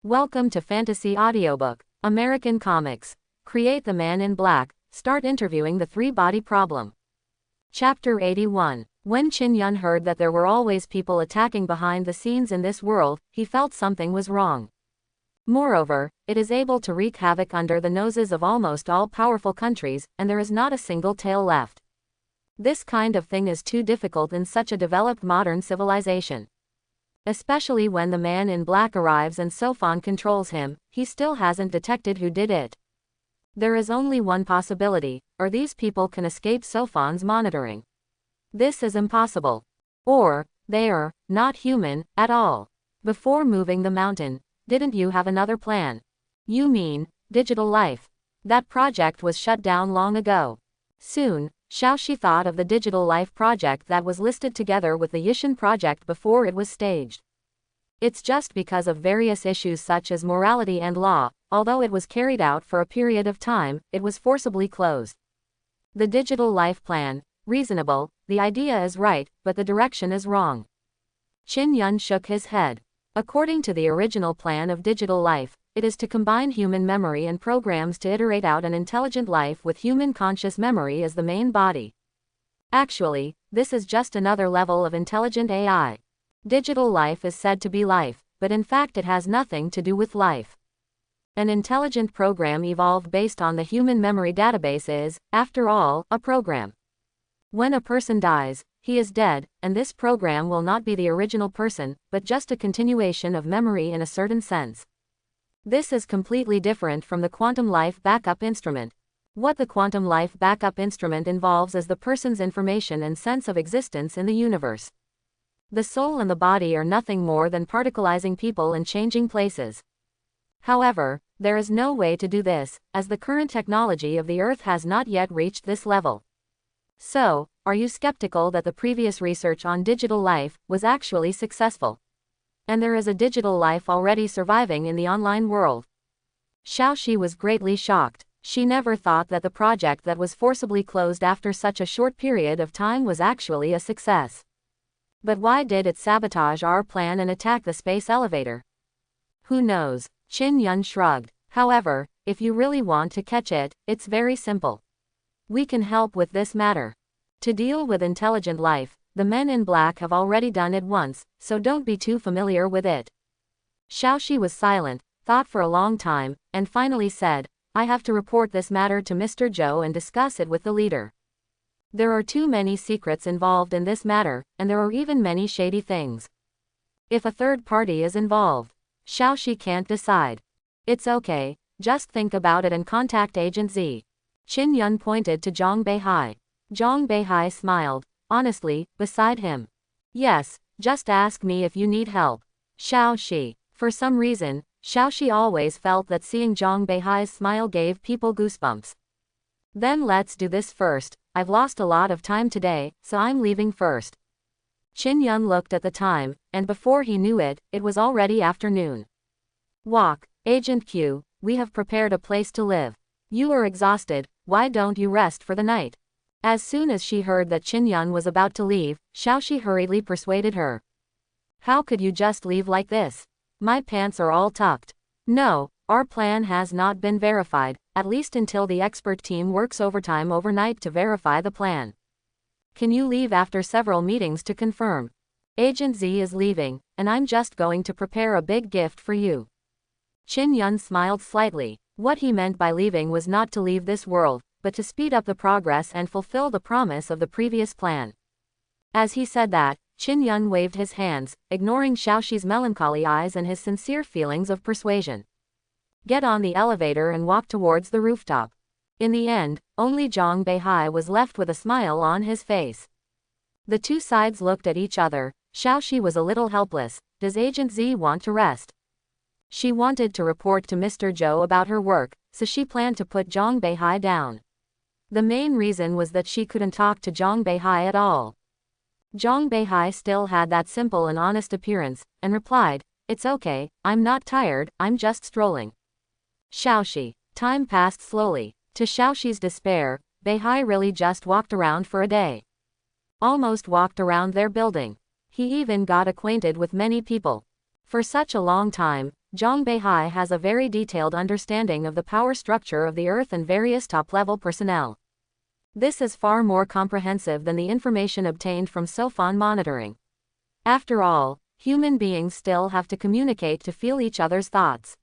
Welcome to Fantasy Audiobook, American Comics. Create the Man in Black, start interviewing the three-body problem. Chapter 81. When Qin Yun heard that there were always people attacking behind the scenes in this world, he felt something was wrong. Moreover, it is able to wreak havoc under the noses of almost all powerful countries, and there is not a single tail left. This kind of thing is too difficult in such a developed modern civilization. Especially when the Man in Black arrives and Sofan controls him, he still hasn't detected who did it. There is only one possibility, or these people can escape Sofan's monitoring. This is impossible. Or, they are not human at all. Before moving the mountain, didn't you have another plan? You mean, digital life. That project was shut down long ago. Soon, Xiaoxi thought of the digital life project that was listed together with the Yishan project before it was staged. It's just because of various issues such as morality and law, although it was carried out for a period of time, it was forcibly closed. The digital life plan, reasonable, the idea is right, but the direction is wrong. Qin Yun shook his head. According to the original plan of digital life, it is to combine human memory and programs to iterate out an intelligent life with human conscious memory as the main body. Actually, this is just another level of intelligent AI. Digital life is said to be life, but in fact it has nothing to do with life. An intelligent program evolved based on the human memory database is, after all, a program. When a person dies, he is dead, and this program will not be the original person, but just a continuation of memory in a certain sense. This is completely different from the quantum life backup instrument. What the quantum life backup instrument involves is the person's information and sense of existence in the universe. The soul and the body are nothing more than particleizing people and changing places. However, there is no way to do this, as the current technology of the Earth has not yet reached this level. So, are you skeptical that the previous research on digital life was actually successful? And there is a digital life already surviving in the online world. Xiaoxi was greatly shocked. She never thought that the project that was forcibly closed after such a short period of time was actually a success. But why did it sabotage our plan and attack the space elevator? Who knows? Qin Yun shrugged. However, if you really want to catch it, it's very simple. We can help with this matter. To deal with intelligent life, the Men in Black have already done it once, so don't be too familiar with it. Xiaoxi was silent, thought for a long time, and finally said, I have to report this matter to Mr. Zhou and discuss it with the leader. There are too many secrets involved in this matter, and there are even many shady things. If a third party is involved, Xiaoxi can't decide. It's okay, just think about it and contact Agent Z. Qin Yun pointed to Zhang Beihai. Zhang Beihai smiled. Honestly, beside him. Yes, just ask me if you need help. Xiaoxi. For some reason, Xiaoxi always felt that seeing Zhang Beihai's smile gave people goosebumps. Then let's do this first. I've lost a lot of time today, so I'm leaving first. Qin Yun looked at the time, and before he knew it, it was already afternoon. Walk, Agent Q, we have prepared a place to live. You are exhausted, why don't you rest for the night? As soon as she heard that Qin Yun was about to leave, Xiaoxi hurriedly persuaded her. How could you just leave like this? My pants are all tucked. No, our plan has not been verified, at least until the expert team works overtime overnight to verify the plan. Can you leave after several meetings to confirm? Agent Z is leaving, and I'm just going to prepare a big gift for you. Qin Yun smiled slightly. What he meant by leaving was not to leave this world, but to speed up the progress and fulfill the promise of the previous plan. As he said that, Qin Yun waved his hands, ignoring Xiaoxi's melancholy eyes and his sincere feelings of persuasion. Get on the elevator and walk towards the rooftop. In the end, only Zhang Beihai was left with a smile on his face. The two sides looked at each other. Xiaoxi was a little helpless. Does Agent Z want to rest? She wanted to report to Mr. Zhou about her work, so she planned to put Zhang Beihai down. The main reason was that she couldn't talk to Zhang Beihai at all. Zhang Beihai still had that simple and honest appearance, and replied, It's okay, I'm not tired, I'm just strolling. Xiaoxi. Time passed slowly. To Xiaoxi's despair, Beihai really just walked around for a day. Almost walked around their building. He even got acquainted with many people. For such a long time, Zhang Beihai has a very detailed understanding of the power structure of the Earth and various top-level personnel. This is far more comprehensive than the information obtained from SOFON monitoring. After all, human beings still have to communicate to feel each other's thoughts.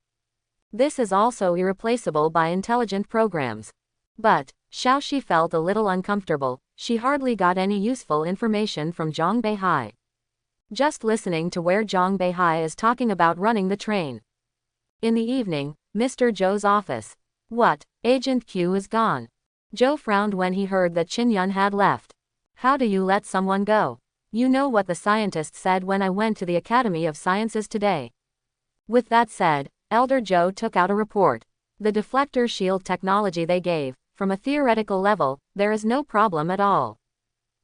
This is also irreplaceable by intelligent programs. But Xiaoxi felt a little uncomfortable. She hardly got any useful information from Zhang Beihai. Just listening to where Zhang Beihai is talking about running the train. In the evening, Mr. Zhou's office. What? Agent Q is gone. Zhou frowned when he heard that Qin Yun had left. How do you let someone go? You know what the scientist said when I went to the Academy of Sciences today. With that said, Elder Zhou took out a report. The deflector shield technology they gave, from a theoretical level, there is no problem at all.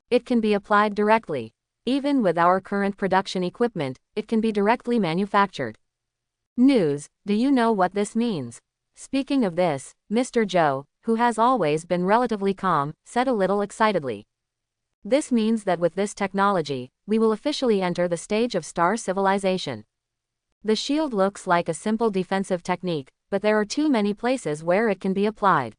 It can be applied directly. Even with our current production equipment, it can be directly manufactured. News, do you know what this means? Speaking of this, Mr. Zhou, who has always been relatively calm, said a little excitedly. This means that with this technology, we will officially enter the stage of star civilization. The shield looks like a simple defensive technique, but there are too many places where it can be applied.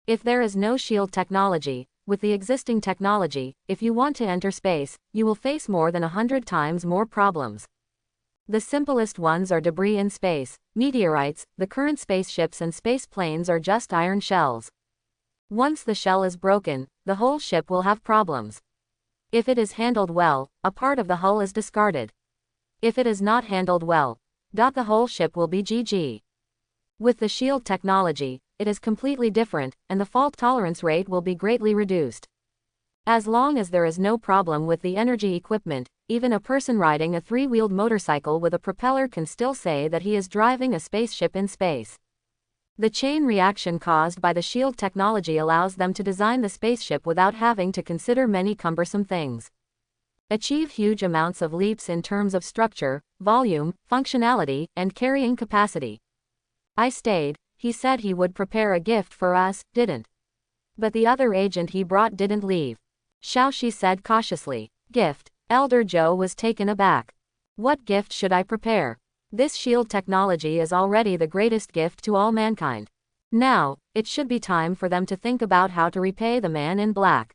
If there is no shield technology, with the existing technology, if you want to enter space, you will face more than 100 times more problems. The simplest ones are debris in space, meteorites. The current spaceships and space planes are just iron shells. Once the shell is broken, the whole ship will have problems. If it is handled well, a part of the hull is discarded. If it is not handled well, the whole ship will be GG. With the shield technology, it is completely different, and the fault tolerance rate will be greatly reduced. As long as there is no problem with the energy equipment, even a person riding a three-wheeled motorcycle with a propeller can still say that he is driving a spaceship in space. The chain reaction caused by the shield technology allows them to design the spaceship without having to consider many cumbersome things. Achieve huge amounts of leaps in terms of structure, volume, functionality, and carrying capacity. I stayed. He said he would prepare a gift for us, didn't. But the other agent he brought didn't leave. Xiaoxi said cautiously. Gift. Elder Zhou was taken aback. What gift should I prepare? This shield technology is already the greatest gift to all mankind. Now, it should be time for them to think about how to repay the man in black.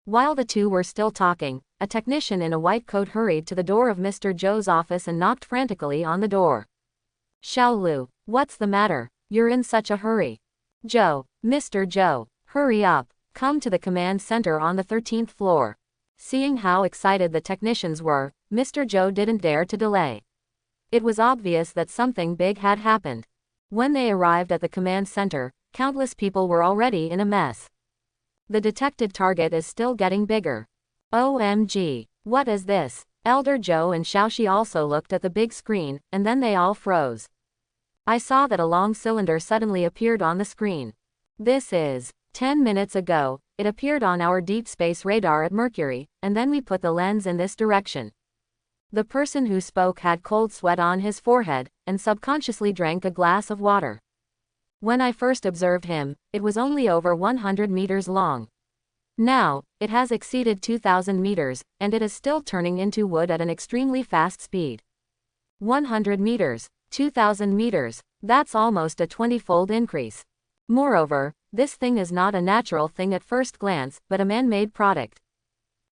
While the two were still talking, a technician in a white coat hurried to the door of Mr. Zhou's office and knocked frantically on the door. Xiaolu, what's the matter? You're in such a hurry. Zhou, Mr. Zhou, hurry up. Come to the command center on the 13th floor. Seeing how excited the technicians were, Mr. Zhou didn't dare to delay. It was obvious that something big had happened. When they arrived at the command center, countless people were already in a mess. The detected target is still getting bigger. OMG, what is this? Elder Zhou and Xiaoxi also looked at the big screen, and then they all froze. I saw that a long cylinder suddenly appeared on the screen. This is 10 minutes ago, it appeared on our deep space radar at Mercury, and then we put the lens in this direction. The person who spoke had cold sweat on his forehead, and subconsciously drank a glass of water. When I first observed him, it was only over 100 meters long. Now, it has exceeded 2,000 meters, and it is still turning into wood at an extremely fast speed. 100 meters, 2,000 meters, that's almost a 20-fold increase. Moreover, this thing is not a natural thing at first glance, but a man-made product.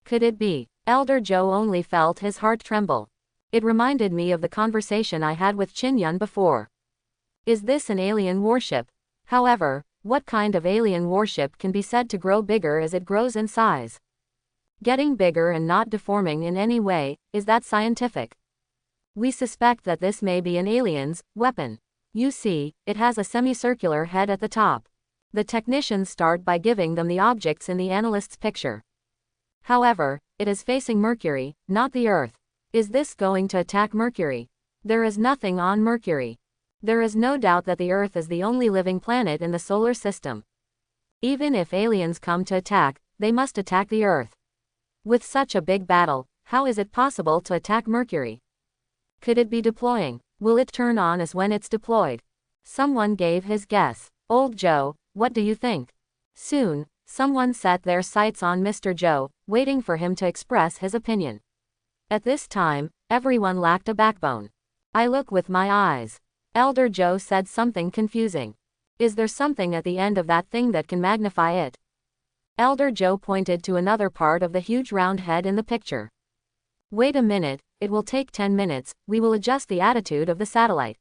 Could it be? Elder Zhou only felt his heart tremble. It reminded me of the conversation I had with Qin Yun before. Is this an alien warship? However, what kind of alien warship can be said to grow bigger as it grows in size? Getting bigger and not deforming in any way, is that scientific? We suspect that this may be an alien's weapon. You see, it has a semicircular head at the top. The technicians start by giving them the objects in the analyst's picture. However, it is facing Mercury, not the Earth. Is this going to attack Mercury? There is nothing on Mercury. There is no doubt that the Earth is the only living planet in the solar system. Even if aliens come to attack, they must attack the Earth. With such a big battle, how is it possible to attack Mercury? Could it be deploying? Will it turn on as when it's deployed? Someone gave his guess. Old Zhou, what do you think? Soon, someone set their sights on Mr. Zhou, waiting for him to express his opinion. At this time, everyone lacked a backbone. I look with my eyes. Elder Joe said something confusing. Is there something at the end of that thing that can magnify it? Elder Joe pointed to another part of the huge round head in the picture. Wait a minute, it will take 10 minutes, we will adjust the attitude of the satellite.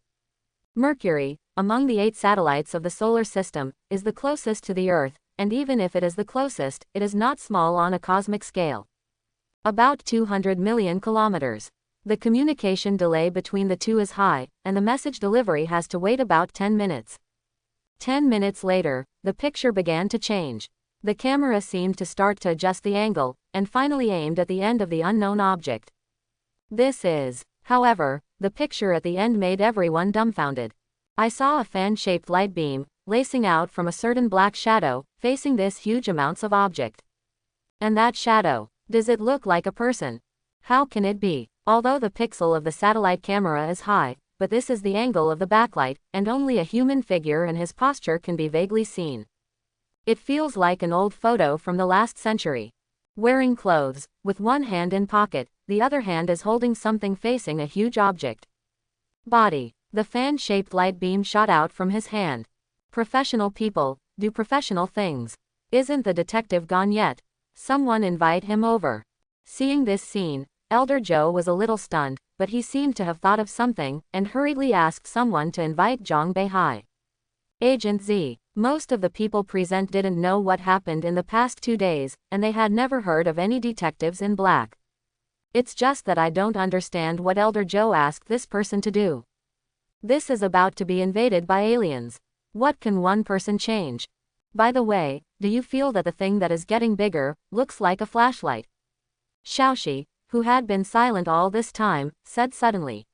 Mercury, among the 8 satellites of the solar system, is the closest to the Earth, and even if it is the closest, it is not small on a cosmic scale. About 200 million kilometers. The communication delay between the two is high, and the message delivery has to wait about 10 minutes. 10 minutes later, the picture began to change. The camera seemed to start to adjust the angle, and finally aimed at the end of the unknown object. This is, however, the picture at the end made everyone dumbfounded. I saw a fan-shaped light beam, lacing out from a certain black shadow, facing this huge amounts of object. And that shadow, does it look like a person? How can it be? Although the pixel of the satellite camera is high, but this is the angle of the backlight, and only a human figure and his posture can be vaguely seen. It feels like an old photo from the last century. Wearing clothes, with one hand in pocket, the other hand is holding something facing a huge object. Body. The fan-shaped light beam shot out from his hand. Professional people, do professional things. Isn't the detective gone yet? Someone invite him over. Seeing this scene, Elder Joe was a little stunned, but he seemed to have thought of something, and hurriedly asked someone to invite Zhang Beihai. Agent Z. Most of the people present didn't know what happened in the past 2 days, and they had never heard of any detectives in black. It's just that I don't understand what Elder Joe asked this person to do. This is about to be invaded by aliens. What can one person change? By the way, do you feel that the thing that is getting bigger looks like a flashlight? Xiaoxi, who had been silent all this time, said suddenly.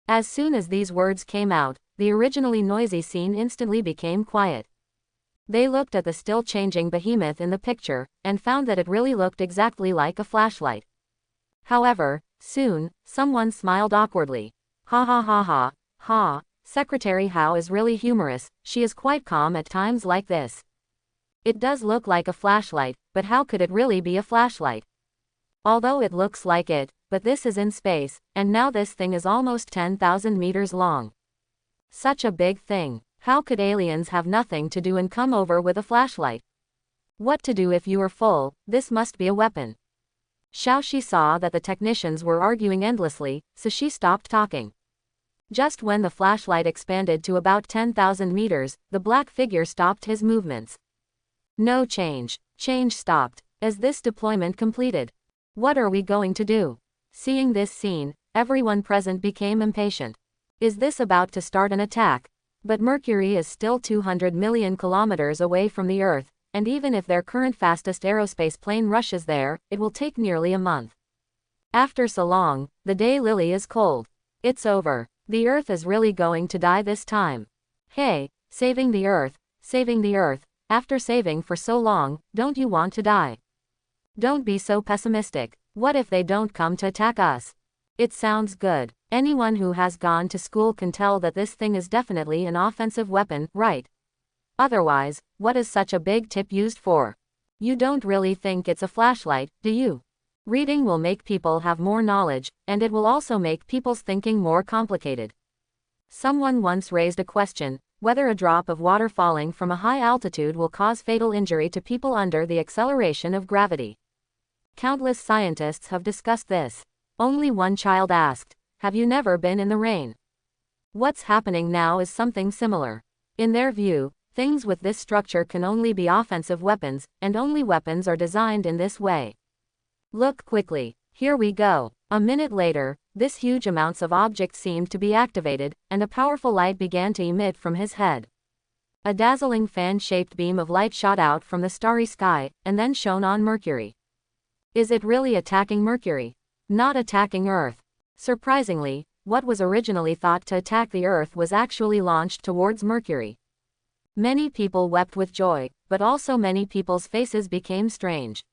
As soon as these words came out, the originally noisy scene instantly became quiet. They looked at the still changing behemoth in the picture, and found that it really looked exactly like a flashlight. However, soon, someone smiled awkwardly. Ha ha ha ha, ha, Secretary Hao is really humorous, she is quite calm at times like this. It does look like a flashlight, but how could it really be a flashlight? Although it looks like it, but this is in space, and now this thing is almost 10,000 meters long. Such a big thing. How could aliens have nothing to do and come over with a flashlight? What to do if you are full? This must be a weapon. Xiaoxi saw that the technicians were arguing endlessly, so she stopped talking. Just when the flashlight expanded to about 10,000 meters, the black figure stopped his movements. No change. Change stopped. As this deployment completed. What are we going to do? Seeing this scene, everyone present became impatient. Is this about to start an attack? But Mercury is still 200 million kilometers away from the Earth, and even if their current fastest aerospace plane rushes there, it will take nearly a month. After so long, the day Lily is cold. It's over. The Earth is really going to die this time. Hey, saving the Earth, after saving for so long, don't you want to die? Don't be so pessimistic. What if they don't come to attack us? It sounds good. Anyone who has gone to school can tell that this thing is definitely an offensive weapon, right? Otherwise, what is such a big tip used for? You don't really think it's a flashlight, do you? Reading will make people have more knowledge, and it will also make people's thinking more complicated. Someone once raised a question, whether a drop of water falling from a high altitude will cause fatal injury to people under the acceleration of gravity. Countless scientists have discussed this. Only one child asked, have you never been in the rain? What's happening now is something similar. In their view, things with this structure can only be offensive weapons, and only weapons are designed in this way. Look quickly. Here we go. A minute later, this huge amounts of objects seemed to be activated, and a powerful light began to emit from his head. A dazzling fan-shaped beam of light shot out from the starry sky, and then shone on Mercury. Is it really attacking Mercury? Not attacking Earth. Surprisingly, what was originally thought to attack the Earth was actually launched towards Mercury. Many people wept with joy, but also many people's faces became strange.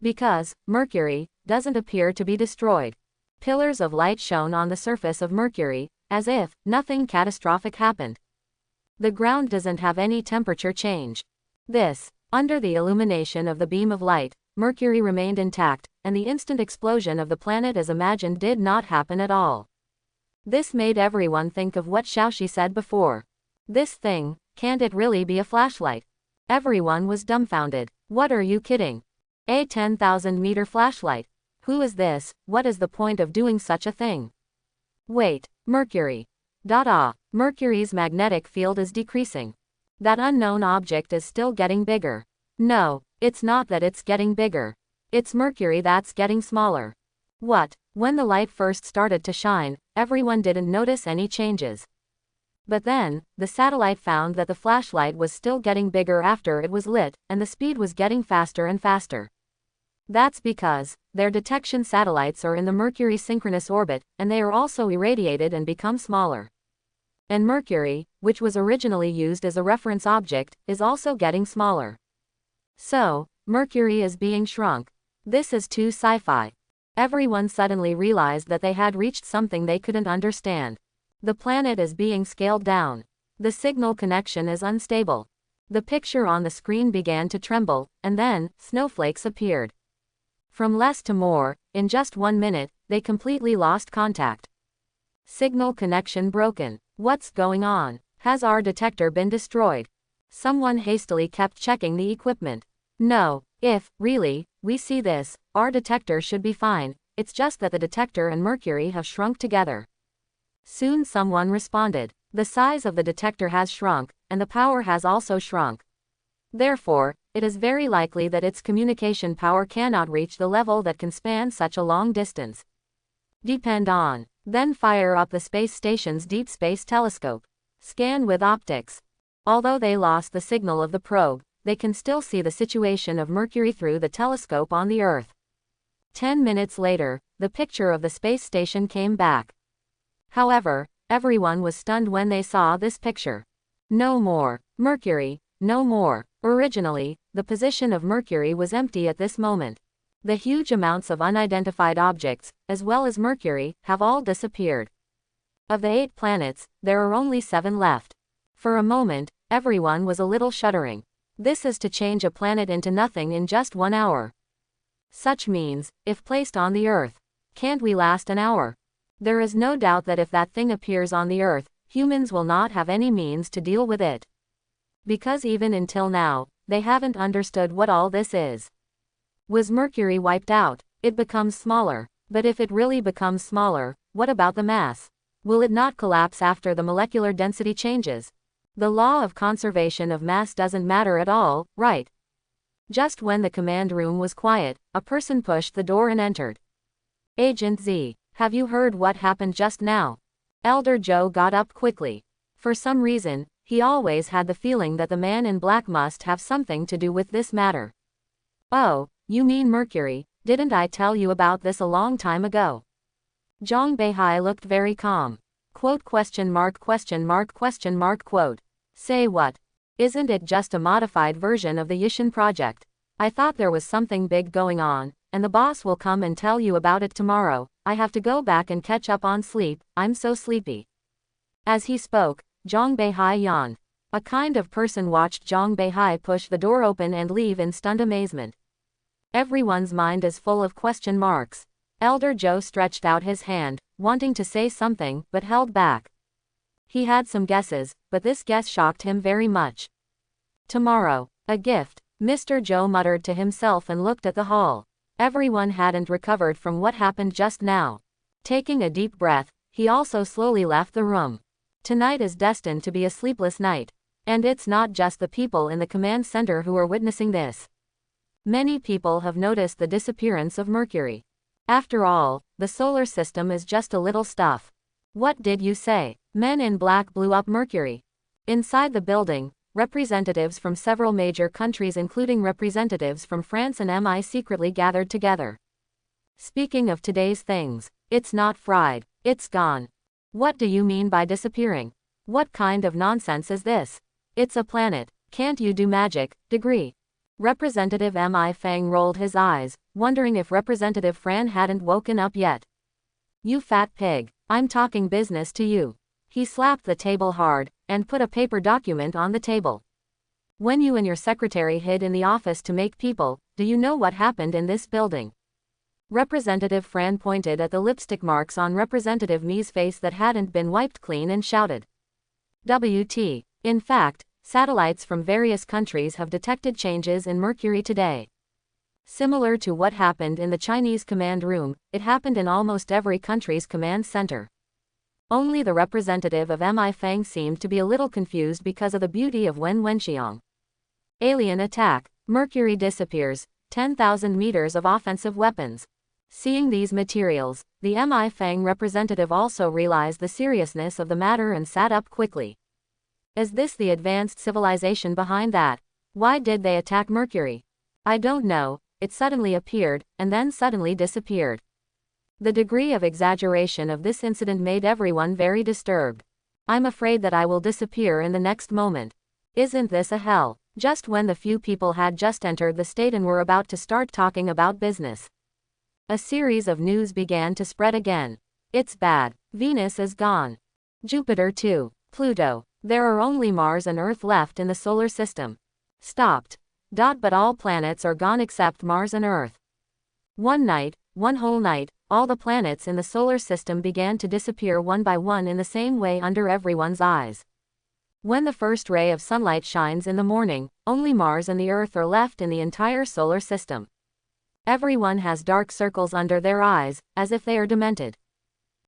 Because Mercury doesn't appear to be destroyed. Pillars of light shone on the surface of Mercury, as if nothing catastrophic happened. The ground doesn't have any temperature change. Under the illumination of the beam of light, Mercury remained intact, and the instant explosion of the planet as imagined did not happen at all. This made everyone think of what Xiaoxi said before. This thing, can't it really be a flashlight? Everyone was dumbfounded. What are you kidding? A 10,000-meter flashlight? Who is this? What is the point of doing such a thing? Wait, Mercury. Mercury's magnetic field is decreasing. That unknown object is still getting bigger. No, it's not that it's getting bigger. It's Mercury that's getting smaller. What? When the light first started to shine, everyone didn't notice any changes. But then, the satellite found that the flashlight was still getting bigger after it was lit, and the speed was getting faster and faster. That's because their detection satellites are in the Mercury synchronous orbit, and they are also irradiated and become smaller. And Mercury, which was originally used as a reference object, is also getting smaller. So, Mercury is being shrunk. This is too sci-fi. Everyone suddenly realized that they had reached something they couldn't understand. The planet is being scaled down. The signal connection is unstable. The picture on the screen began to tremble, and then, snowflakes appeared. From less to more, in just 1 minute, they completely lost contact. Signal connection broken. What's going on? Has our detector been destroyed? Someone hastily kept checking the equipment. No, if, really, we see this, our detector should be fine, it's just that the detector and Mercury have shrunk together. Soon someone responded. The size of the detector has shrunk, and the power has also shrunk. Therefore, it is very likely that its communication power cannot reach the level that can span such a long distance. Depend on. Then fire up the space station's deep space telescope. Scan with optics. Although they lost the signal of the probe, they can still see the situation of Mercury through the telescope on the Earth. 10 minutes later, the picture of the space station came back. However, everyone was stunned when they saw this picture. No more Mercury, no more. Originally, the position of Mercury was empty at this moment. The huge amounts of unidentified objects, as well as Mercury, have all disappeared. Of the 8 planets, there are only 7 left. For a moment, everyone was a little shuddering. This is to change a planet into nothing in just 1 hour. Such means, if placed on the Earth, can't we last an hour? There is no doubt that if that thing appears on the Earth, humans will not have any means to deal with it. Because even until now, they haven't understood what all this is. Was Mercury wiped out? It becomes smaller. But if it really becomes smaller, what about the mass? Will it not collapse after the molecular density changes? The law of conservation of mass doesn't matter at all, right? Just when the command room was quiet, a person pushed the door and entered. Agent Z, have you heard what happened just now? Elder Joe got up quickly. For some reason, he always had the feeling that the man in black must have something to do with this matter. Oh, you mean Mercury? Didn't I tell you about this a long time ago? Zhang Beihai looked very calm. Quote ? Say what? Isn't it just a modified version of the Yishin project? I thought there was something big going on, and the boss will come and tell you about it tomorrow. I have to go back and catch up on sleep, I'm so sleepy. As he spoke, Zhang Beihai yawned. A kind of person watched Zhang Beihai push the door open and leave in stunned amazement. Everyone's mind is full of question marks. Elder Joe stretched out his hand, wanting to say something, but held back. He had some guesses, but this guess shocked him very much. Tomorrow, a gift, Mr. Joe muttered to himself and looked at the hall. Everyone hadn't recovered from what happened just now. Taking a deep breath, he also slowly left the room. Tonight is destined to be a sleepless night. And it's not just the people in the command center who are witnessing this. Many people have noticed the disappearance of Mercury. After all, the solar system is just a little stuff. What did you say? Men in black blew up Mercury. Inside the building, representatives from several major countries including representatives from France and MI secretly gathered together. Speaking of today's things, it's not fried, it's gone. What do you mean by disappearing? What kind of nonsense is this? It's a planet, can't you do magic, degree? Representative Mi Fang rolled his eyes, wondering if Representative Fran hadn't woken up yet. You fat pig, I'm talking business to you. He slapped the table hard, and put a paper document on the table. When you and your secretary hid in the office to make people, do you know what happened in this building? Representative Fran pointed at the lipstick marks on Representative Mi's face that hadn't been wiped clean and shouted. WT. In fact, satellites from various countries have detected changes in Mercury today. Similar to what happened in the Chinese command room, it happened in almost every country's command center. Only the representative of Mi Fang seemed to be a little confused because of the beauty of Wen Wenxiang. Alien attack. Mercury disappears. 10,000 meters of offensive weapons. Seeing these materials, the Mi Fang representative also realized the seriousness of the matter and sat up quickly. Is this the advanced civilization behind that? Why did they attack Mercury? I don't know. It suddenly appeared, and then suddenly disappeared. The degree of exaggeration of this incident made everyone very disturbed. I'm afraid that I will disappear in the next moment. Isn't this a hell? Just when the few people had just entered the state and were about to start talking about business. A series of news began to spread again. It's bad. Venus is gone. Jupiter too. Pluto. There are only Mars and Earth left in the solar system. Stopped. But all planets are gone except Mars and Earth. One whole night, all the planets in the solar system began to disappear one by one in the same way under everyone's eyes. When the first ray of sunlight shines in the morning, only Mars and the Earth are left in the entire solar system. Everyone has dark circles under their eyes, as if they are demented.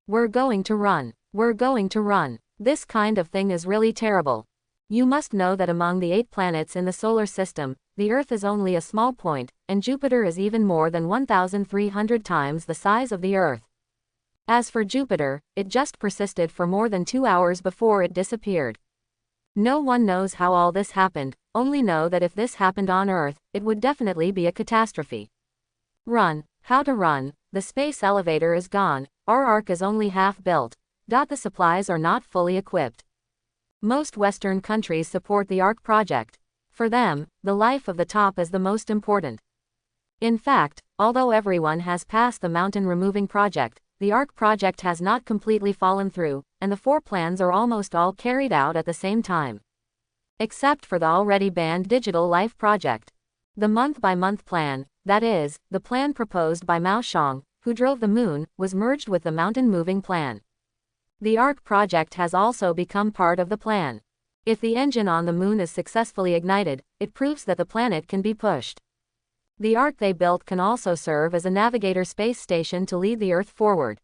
We're going to run. We're going to run. This kind of thing is really terrible. You must know that among the 8 planets in the solar system, the Earth is only a small point, and Jupiter is even more than 1,300 times the size of the Earth. As for Jupiter, it just persisted for more than 2 hours before it disappeared. No one knows how all this happened, only know that if this happened on Earth, it would definitely be a catastrophe. Run. How to run? The space elevator is gone, our ark is only half built. The supplies are not fully equipped. Most Western countries support the Ark project. For them, the life of the top is the most important. In fact, although everyone has passed the mountain removing project, the Ark project has not completely fallen through, and the 4 plans are almost all carried out at the same time. Except for the already banned Digital Life project. The month-by-month plan, that is, the plan proposed by Mao Shang, who drove the moon, was merged with the mountain moving plan. The Ark project has also become part of the plan. If the engine on the moon is successfully ignited, it proves that the planet can be pushed. The Ark they built can also serve as a navigator space station to lead the Earth forward.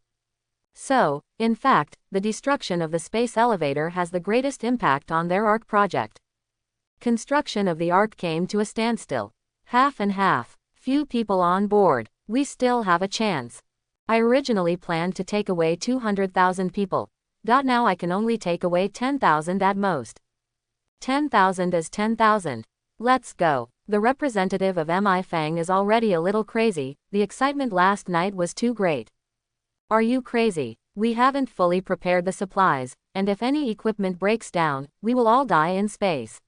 So, in fact, the destruction of the space elevator has the greatest impact on their Ark project. Construction of the Ark came to a standstill. Half and half. Few people on board. We still have a chance. I originally planned to take away 200,000 people. Now I can only take away 10,000 at most. 10,000 is 10,000. Let's go. The representative of Mi Fang is already a little crazy, the excitement last night was too great. Are you crazy? We haven't fully prepared the supplies, and if any equipment breaks down, we will all die in space.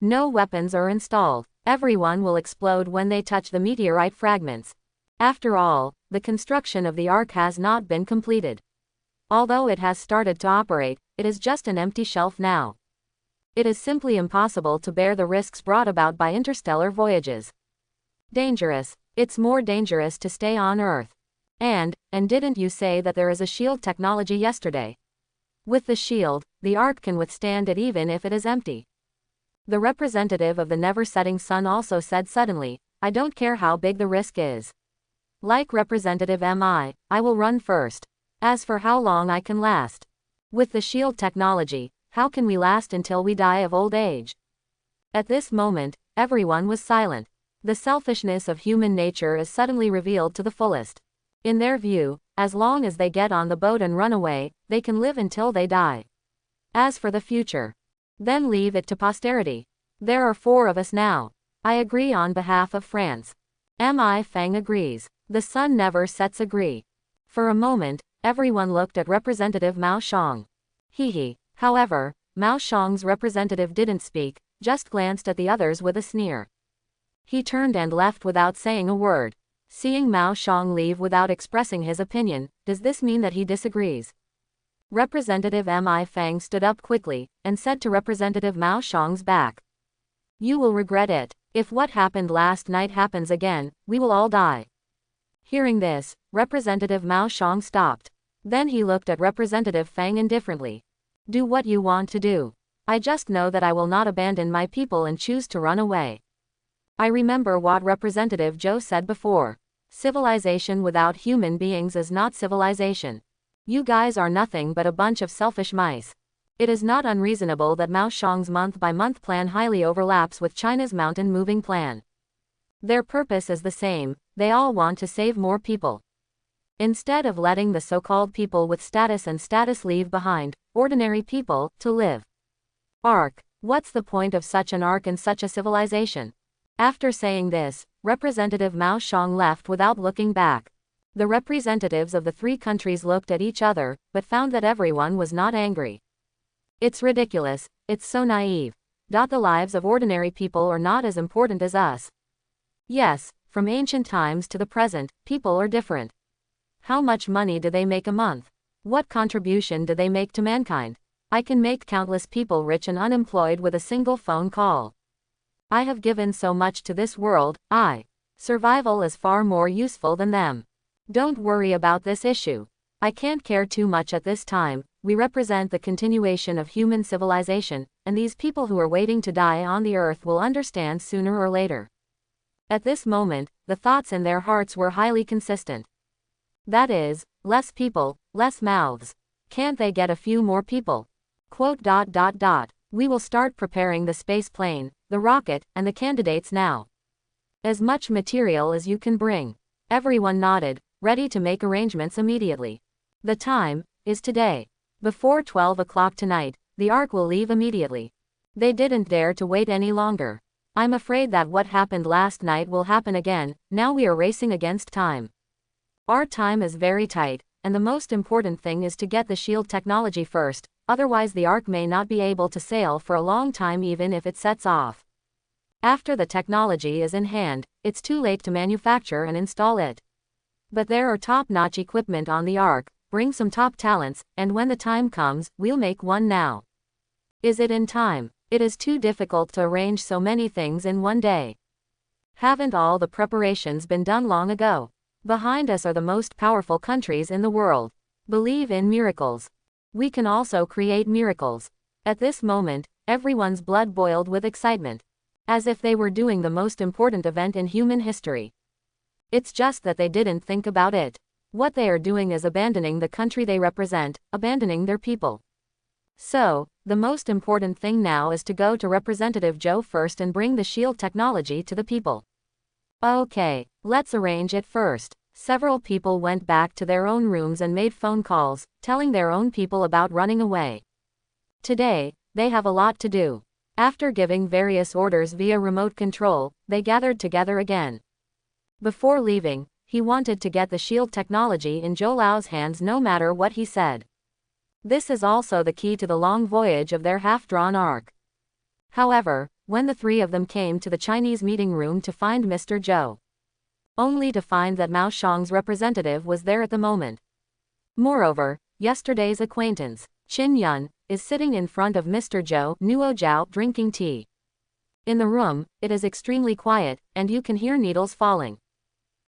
No weapons are installed. Everyone will explode when they touch the meteorite fragments. After all, the construction of the Ark has not been completed. Although it has started to operate, it is just an empty shelf now. It is simply impossible to bear the risks brought about by interstellar voyages. Dangerous. It's more dangerous to stay on Earth. And didn't you say that there is a shield technology yesterday? With the shield, the Ark can withstand it even if it is empty. The representative of the never-setting sun also said suddenly, I don't care how big the risk is. Like Representative Mi, I will run first. As for how long I can last. With the shield technology, how can we last until we die of old age? At this moment, everyone was silent. The selfishness of human nature is suddenly revealed to the fullest. In their view, as long as they get on the boat and run away, they can live until they die. As for the future, then leave it to posterity. There are 4 of us now. I agree on behalf of France. Mi Fang agrees. The sun never sets agree. For a moment, everyone looked at Representative Mao Shang. However, Mao Shang's representative didn't speak, just glanced at the others with a sneer. He turned and left without saying a word. Seeing Mao Shang leave without expressing his opinion, does this mean that he disagrees? Representative Mi Fang stood up quickly, and said to Representative Mao Shang's back. You will regret it. If what happened last night happens again, we will all die. Hearing this, Representative Mao Shang stopped. Then he looked at Representative Fang indifferently. Do what you want to do. I just know that I will not abandon my people and choose to run away. I remember what Representative Zhou said before. Civilization without human beings is not civilization. You guys are nothing but a bunch of selfish mice. It is not unreasonable that Mao Shang's month-by-month plan highly overlaps with China's mountain moving plan. Their purpose is the same, they all want to save more people. Instead of letting the so-called people with status and status leave behind, ordinary people, to live. Ark. What's the point of such an ark in such a civilization? After saying this, Representative Mao Shang left without looking back. The representatives of the three countries looked at each other, but found that everyone was not angry. It's ridiculous, it's so naive. The lives of ordinary people are not as important as us. Yes, from ancient times to the present, people are different. How much money do they make a month? What contribution do they make to mankind? I can make countless people rich and unemployed with a single phone call. I have given so much to this world, survival is far more useful than them. Don't worry about this issue. I can't care too much at this time. We represent the continuation of human civilization, and these people who are waiting to die on the earth will understand sooner or later. At this moment, the thoughts in their hearts were highly consistent. That is, less people, less mouths. Can't they get a few more people? We will start preparing the space plane, the rocket, and the candidates now. As much material as you can bring. Everyone nodded, ready to make arrangements immediately. The time is today. Before 12 o'clock tonight, the Ark will leave immediately. They didn't dare to wait any longer. I'm afraid that what happened last night will happen again. Now we are racing against time. Our time is very tight, and the most important thing is to get the shield technology first, otherwise the Ark may not be able to sail for a long time even if it sets off. After the technology is in hand, it's too late to manufacture and install it. But there are top-notch equipment on the Ark, bring some top talents, and when the time comes, we'll make one now. Is it in time? It is too difficult to arrange so many things in one day. Haven't all the preparations been done long ago? Behind us are the most powerful countries in the world. Believe in miracles. We can also create miracles. At this moment, everyone's blood boiled with excitement. As if they were doing the most important event in human history. It's just that they didn't think about it. What they are doing is abandoning the country they represent, abandoning their people. So, the most important thing now is to go to Representative Zhou first and bring the shield technology to the people. Okay, let's arrange it first. Several people went back to their own rooms and made phone calls, telling their own people about running away. Today, they have a lot to do. After giving various orders via remote control, they gathered together again. Before leaving, he wanted to get the shield technology in Zhou Lao's hands no matter what he said. This is also the key to the long voyage of their half-drawn arc. However, when the three of them came to the Chinese meeting room to find Mr. Zhou, only to find that Mao Shang's representative was there at the moment. Moreover, yesterday's acquaintance, Qin Yun, is sitting in front of Mr. Zhou Nuo Zhao drinking tea. In the room, it is extremely quiet, and you can hear needles falling.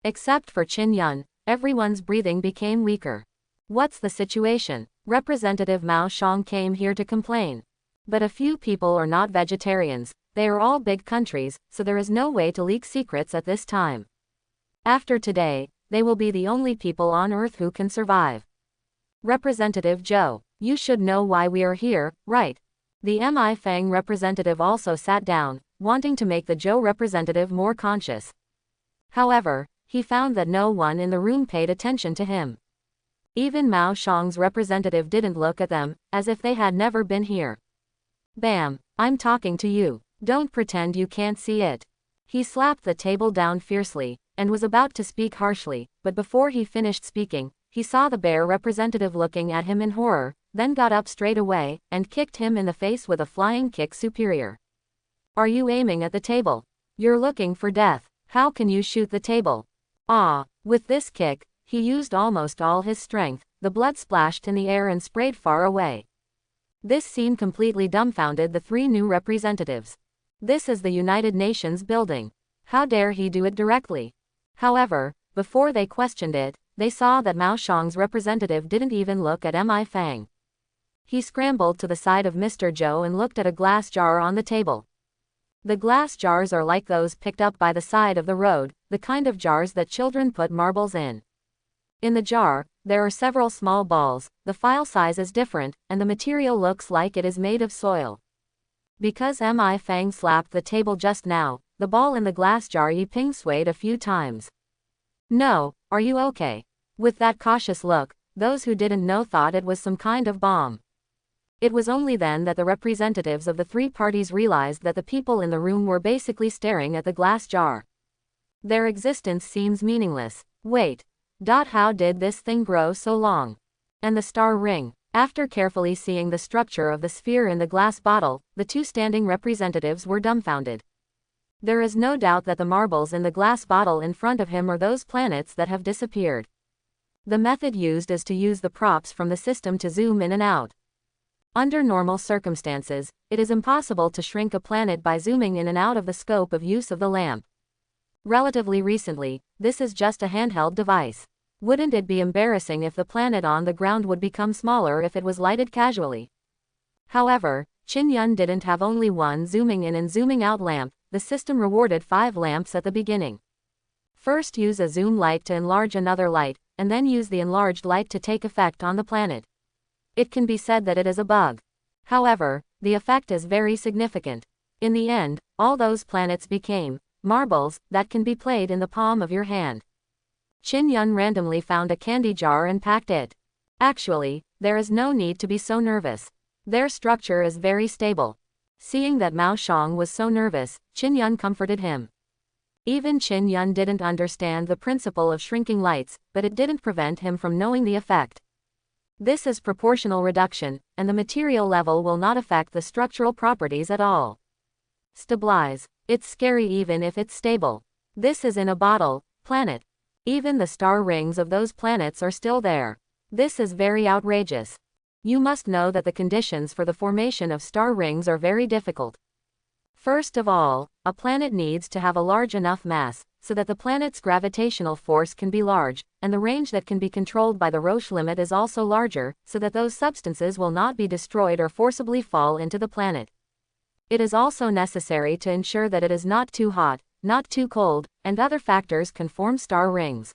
Except for Qin Yun, everyone's breathing became weaker. What's the situation? Representative Mao Shang came here to complain. But a few people are not vegetarians, they are all big countries, so there is no way to leak secrets at this time. After today, they will be the only people on Earth who can survive. Representative Zhou, you should know why we are here, right? The Mi Fang representative also sat down, wanting to make the Zhou representative more conscious. However, he found that no one in the room paid attention to him. Even Mao Shang's representative didn't look at them, as if they had never been here. Bam, I'm talking to you. Don't pretend you can't see it. He slapped the table down fiercely, and was about to speak harshly, but before he finished speaking, he saw the bear representative looking at him in horror, then got up straight away, and kicked him in the face with a flying kick superior. Are you aiming at the table? You're looking for death. How can you shoot the table? With this kick, he used almost all his strength, the blood splashed in the air and sprayed far away. This scene completely dumbfounded the three new representatives. This is the United Nations building. How dare he do it directly? However, before they questioned it, they saw that Mao Shang's representative didn't even look at Mi Fang. He scrambled to the side of Mr. Zhou and looked at a glass jar on the table. The glass jars are like those picked up by the side of the road, the kind of jars that children put marbles in. In the jar, there are several small balls, the file size is different, and the material looks like it is made of soil. Because Mi Fang slapped the table just now, the ball in the glass jar Yiping swayed a few times. No, are you okay? With that cautious look, those who didn't know thought it was some kind of bomb. It was only then that the representatives of the three parties realized that the people in the room were basically staring at the glass jar. Their existence seems meaningless. Wait. How did this thing grow so long? And the star ring? After carefully seeing the structure of the sphere in the glass bottle, the two standing representatives were dumbfounded. There is no doubt that the marbles in the glass bottle in front of him are those planets that have disappeared. The method used is to use the props from the system to zoom in and out. Under normal circumstances, it is impossible to shrink a planet by zooming in and out of the scope of use of the lamp. Relatively recently, this is just a handheld device. Wouldn't it be embarrassing if the planet on the ground would become smaller if it was lighted casually? However, Qin Yun didn't have only one zooming in and zooming out lamp, the system rewarded 5 lamps at the beginning. First use a zoom light to enlarge another light, and then use the enlarged light to take effect on the planet. It can be said that it is a bug. However, the effect is very significant. In the end, all those planets became marbles that can be played in the palm of your hand. Qin Yun randomly found a candy jar and packed it. Actually, there is no need to be so nervous. Their structure is very stable. Seeing that Mao Shang was so nervous, Qin Yun comforted him. Even Qin Yun didn't understand the principle of shrinking lights, but it didn't prevent him from knowing the effect. This is proportional reduction, and the material level will not affect the structural properties at all. Stabilize. It's scary even if it's stable. This is in a bottle, planet. Even the star rings of those planets are still there. This is very outrageous. You must know that the conditions for the formation of star rings are very difficult. First of all, a planet needs to have a large enough mass, so that the planet's gravitational force can be large, and the range that can be controlled by the Roche limit is also larger, so that those substances will not be destroyed or forcibly fall into the planet. It is also necessary to ensure that it is not too hot, not too cold, and other factors can form star rings.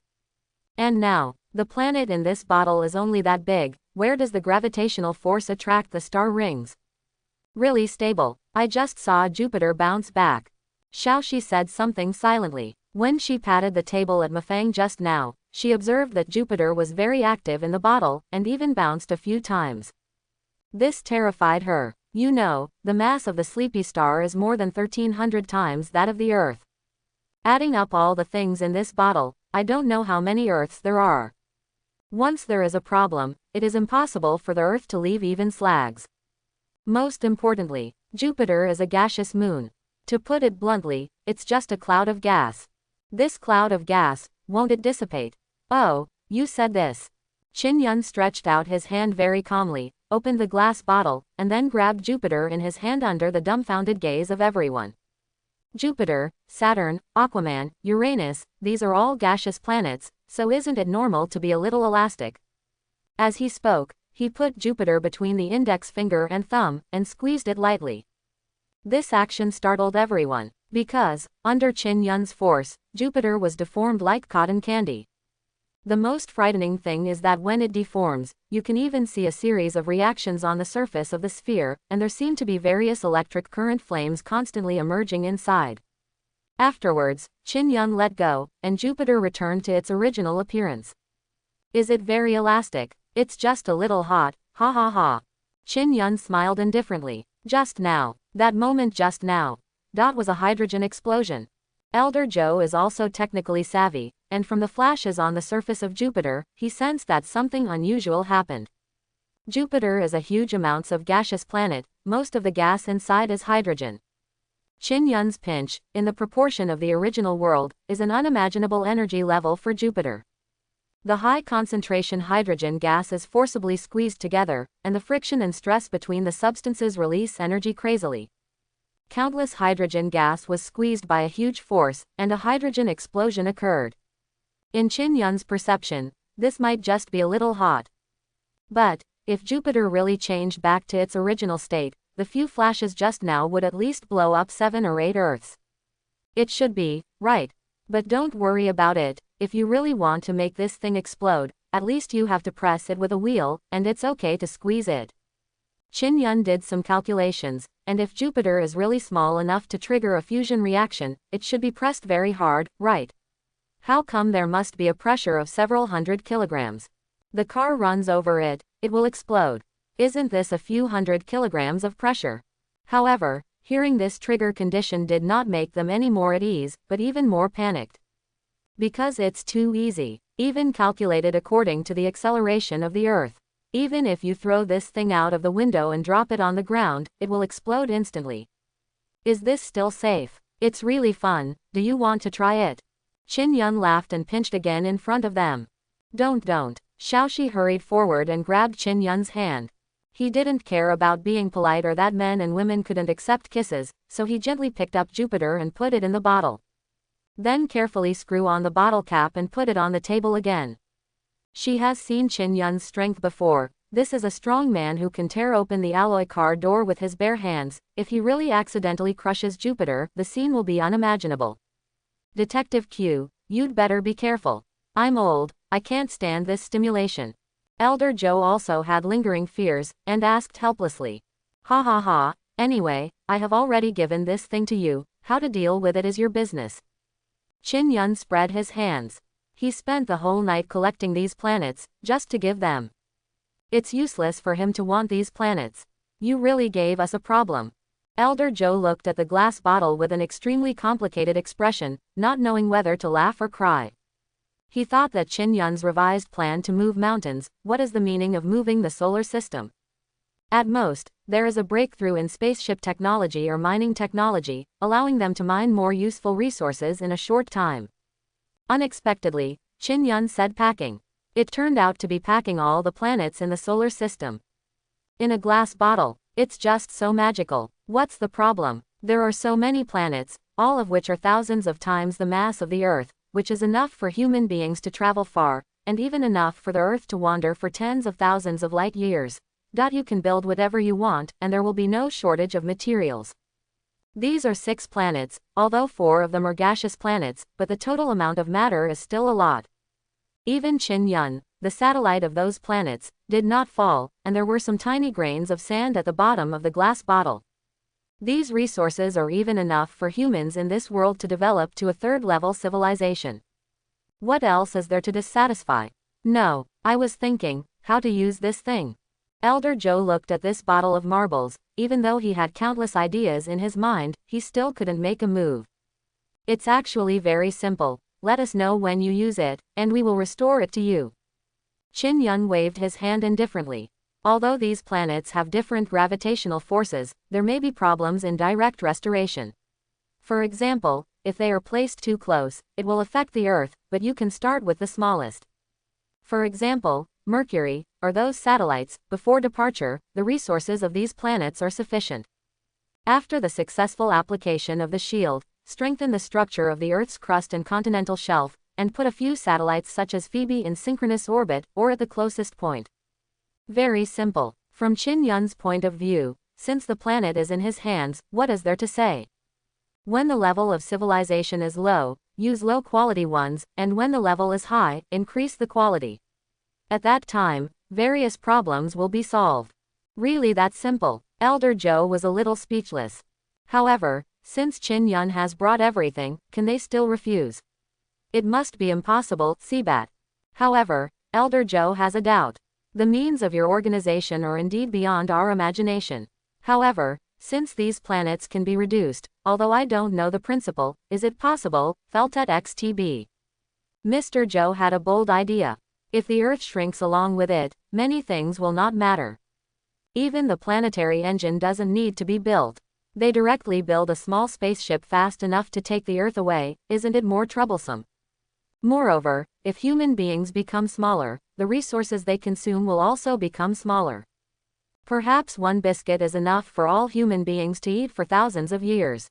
And now, the planet in this bottle is only that big. Where does the gravitational force attract the star rings? Really stable. I just saw Jupiter bounce back. Xiaoxi said something silently. When she patted the table at Mafang just now, she observed that Jupiter was very active in the bottle, and even bounced a few times. This terrified her. You know, the mass of the sleepy star is more than 1,300 times that of the Earth. Adding up all the things in this bottle, I don't know how many Earths there are. Once there is a problem, it is impossible for the Earth to leave even slags. Most importantly, Jupiter is a gaseous moon. To put it bluntly, it's just a cloud of gas. This cloud of gas, won't it dissipate? Oh, you said this. Qin Yun stretched out his hand very calmly, opened the glass bottle, and then grabbed Jupiter in his hand under the dumbfounded gaze of everyone. Jupiter, Saturn, Aquaman, Uranus, these are all gaseous planets, so isn't it normal to be a little elastic? As he spoke, he put Jupiter between the index finger and thumb, and squeezed it lightly. This action startled everyone, because, under Qin Yun's force, Jupiter was deformed like cotton candy. The most frightening thing is that when it deforms, you can even see a series of reactions on the surface of the sphere, and there seem to be various electric current flames constantly emerging inside. Afterwards, Qin Yun let go, and Jupiter returned to its original appearance. Is it very elastic? It's just a little hot, ha ha ha. Qin Yun smiled indifferently. Just now. That moment just now. Was a hydrogen explosion. Elder Zhou is also technically savvy, and from the flashes on the surface of Jupiter, he sensed that something unusual happened. Jupiter is a huge amounts of gaseous planet, most of the gas inside is hydrogen. Qin Yun's pinch, in the proportion of the original world, is an unimaginable energy level for Jupiter. The high concentration hydrogen gas is forcibly squeezed together, and the friction and stress between the substances release energy crazily. Countless hydrogen gas was squeezed by a huge force, and a hydrogen explosion occurred. In Qin Yun's perception, this might just be a little hot. But, if Jupiter really changed back to its original state, the few flashes just now would at least blow up 7 or 8 Earths. It should be, right. But don't worry about it. If you really want to make this thing explode, at least you have to press it with a wheel, and it's okay to squeeze it. Qin Yun did some calculations, and if Jupiter is really small enough to trigger a fusion reaction, it should be pressed very hard, right? How come there must be a pressure of several hundred kilograms? The car runs over it, it will explode. Isn't this a few hundred kilograms of pressure? However, hearing this trigger condition did not make them any more at ease, but even more panicked. Because it's too easy, even calculated according to the acceleration of the Earth. Even if you throw this thing out of the window and drop it on the ground, it will explode instantly. Is this still safe? It's really fun, do you want to try it? Qin Yun laughed and pinched again in front of them. Don't. Xiaoxi hurried forward and grabbed Qin Yun's hand. He didn't care about being polite or that men and women couldn't accept kisses, so he gently picked up Jupiter and put it in the bottle. Then carefully screw on the bottle cap and put it on the table again. She has seen Qin Yun's strength before. This is a strong man who can tear open the alloy car door with his bare hands. If he really accidentally crushes Jupiter, the scene will be unimaginable. Detective Q, you'd better be careful. I'm old, I can't stand this stimulation. Elder Joe also had lingering fears, and asked helplessly. Ha. Anyway, I have already given this thing to you, how to deal with it is your business. Qin Yun spread his hands. He spent the whole night collecting these planets, just to give them. It's useless for him to want these planets. You really gave us a problem. Elder Joe looked at the glass bottle with an extremely complicated expression, not knowing whether to laugh or cry. He thought that Qin Yun's revised plan to move mountains, what is the meaning of moving the solar system? At most, there is a breakthrough in spaceship technology or mining technology, allowing them to mine more useful resources in a short time. Unexpectedly, Qin Yun said packing. It turned out to be packing all the planets in the solar system. In a glass bottle, it's just so magical. What's the problem? There are so many planets, all of which are thousands of times the mass of the Earth, which is enough for human beings to travel far, and even enough for the Earth to wander for tens of thousands of light years. You can build whatever you want, and there will be no shortage of materials. These are 6 planets, although 4 of them are gaseous planets, but the total amount of matter is still a lot. Even Qin Yun, the satellite of those planets, did not fall, and there were some tiny grains of sand at the bottom of the glass bottle. These resources are even enough for humans in this world to develop to a 3rd-level civilization. What else is there to dissatisfy? No, I was thinking, how to use this thing. Elder Joe looked at this bottle of marbles. Even though he had countless ideas in his mind, he still couldn't make a move. It's actually very simple. Let us know when you use it, and we will restore it to you. Qin Yun waved his hand indifferently. Although these planets have different gravitational forces, there may be problems in direct restoration. For example, if they are placed too close, it will affect the Earth, but you can start with the smallest. For example, Mercury, or those satellites. Before departure, the resources of these planets are sufficient. After the successful application of the shield, strengthen the structure of the Earth's crust and continental shelf, and put a few satellites such as Phoebe in synchronous orbit, or at the closest point. Very simple. From Qin Yun's point of view, since the planet is in his hands, what is there to say? When the level of civilization is low, use low-quality ones, and when the level is high, increase the quality. At that time, various problems will be solved. Really that simple. Elder Joe was a little speechless. However, since Qin Yun has brought everything, can they still refuse? It must be impossible, Seabat. However, Elder Joe has a doubt. The means of your organization are indeed beyond our imagination. However, since these planets can be reduced, although I don't know the principle, is it possible? Feltet XTB. Mr. Joe had a bold idea. If the Earth shrinks along with it, many things will not matter. Even the planetary engine doesn't need to be built. They directly build a small spaceship fast enough to take the Earth away. Isn't it more troublesome? Moreover, if human beings become smaller, the resources they consume will also become smaller. Perhaps one biscuit is enough for all human beings to eat for thousands of years.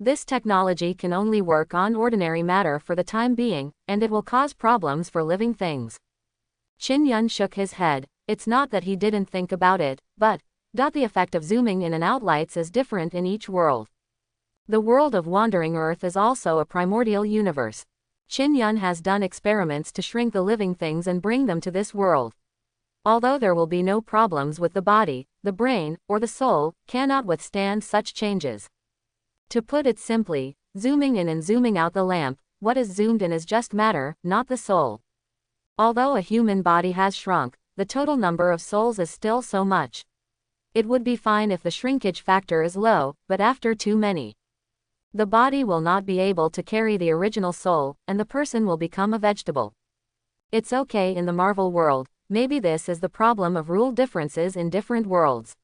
This technology can only work on ordinary matter for the time being, and it will cause problems for living things. Qin Yun shook his head. It's not that he didn't think about it, but the effect of zooming in and out lights is different in each world. The world of wandering Earth is also a primordial universe. Qin Yun has done experiments to shrink the living things and bring them to this world. Although there will be no problems with the body, the brain, or the soul, cannot withstand such changes. To put it simply, zooming in and zooming out the lamp, what is zoomed in is just matter, not the soul. Although a human body has shrunk, the total number of souls is still so much. It would be fine if the shrinkage factor is low, but after too many, the body will not be able to carry the original soul, and the person will become a vegetable. It's okay in the Marvel world, maybe this is the problem of rule differences in different worlds.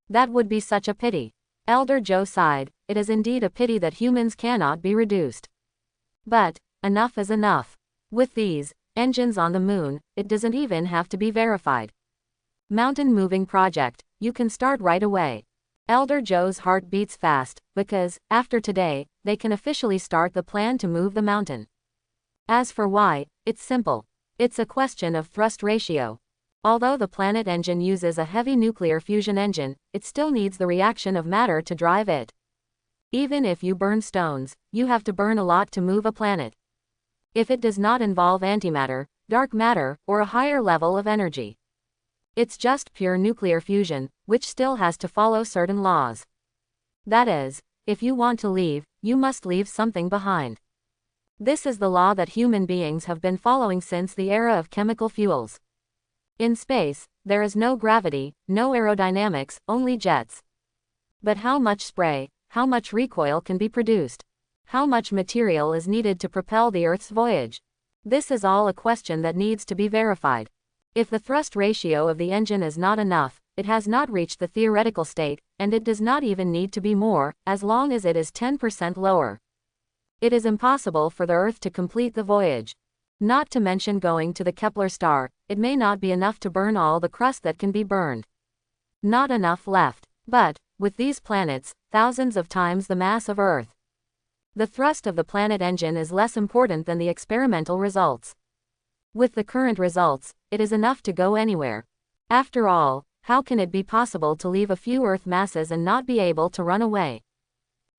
That would be such a pity. Elder Joe sighed. It is indeed a pity that humans cannot be reduced. But enough is enough. With these engines on the moon, it doesn't even have to be verified. Mountain moving project, you can start right away. Elder Joe's heart beats fast, because, after today, they can officially start the plan to move the mountain. As for why, it's simple. It's a question of thrust ratio. Although the planet engine uses a heavy nuclear fusion engine, it still needs the reaction of matter to drive it. Even if you burn stones, you have to burn a lot to move a planet. If it does not involve antimatter, dark matter, or a higher level of energy, it's just pure nuclear fusion, which still has to follow certain laws. That is, if you want to leave, you must leave something behind. This is the law that human beings have been following since the era of chemical fuels. In space, there is no gravity, no aerodynamics, only jets. But how much spray, how much recoil can be produced? How much material is needed to propel the Earth's voyage? This is all a question that needs to be verified. If the thrust ratio of the engine is not enough, it has not reached the theoretical state, and it does not even need to be more, as long as it is 10% lower. It is impossible for the Earth to complete the voyage. Not to mention going to the Kepler star, it may not be enough to burn all the crust that can be burned. Not enough left. But, with these planets, thousands of times the mass of Earth, the thrust of the planet engine is less important than the experimental results. With the current results, it is enough to go anywhere. After all, how can it be possible to leave a few Earth masses and not be able to run away?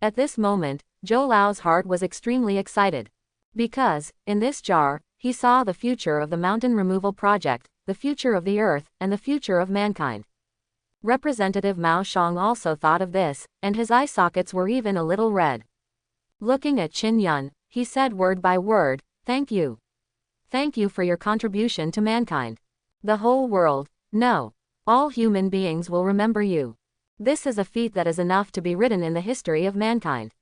At this moment, Zhou Lao's heart was extremely excited. Because, in this jar, he saw the future of the mountain removal project, the future of the Earth, and the future of mankind. Representative Mao Shang also thought of this, and his eye sockets were even a little red. Looking at Qin Yun, he said word by word, "Thank you. Thank you for your contribution to mankind. The whole world, no, all human beings will remember you. This is a feat that is enough to be written in the history of mankind."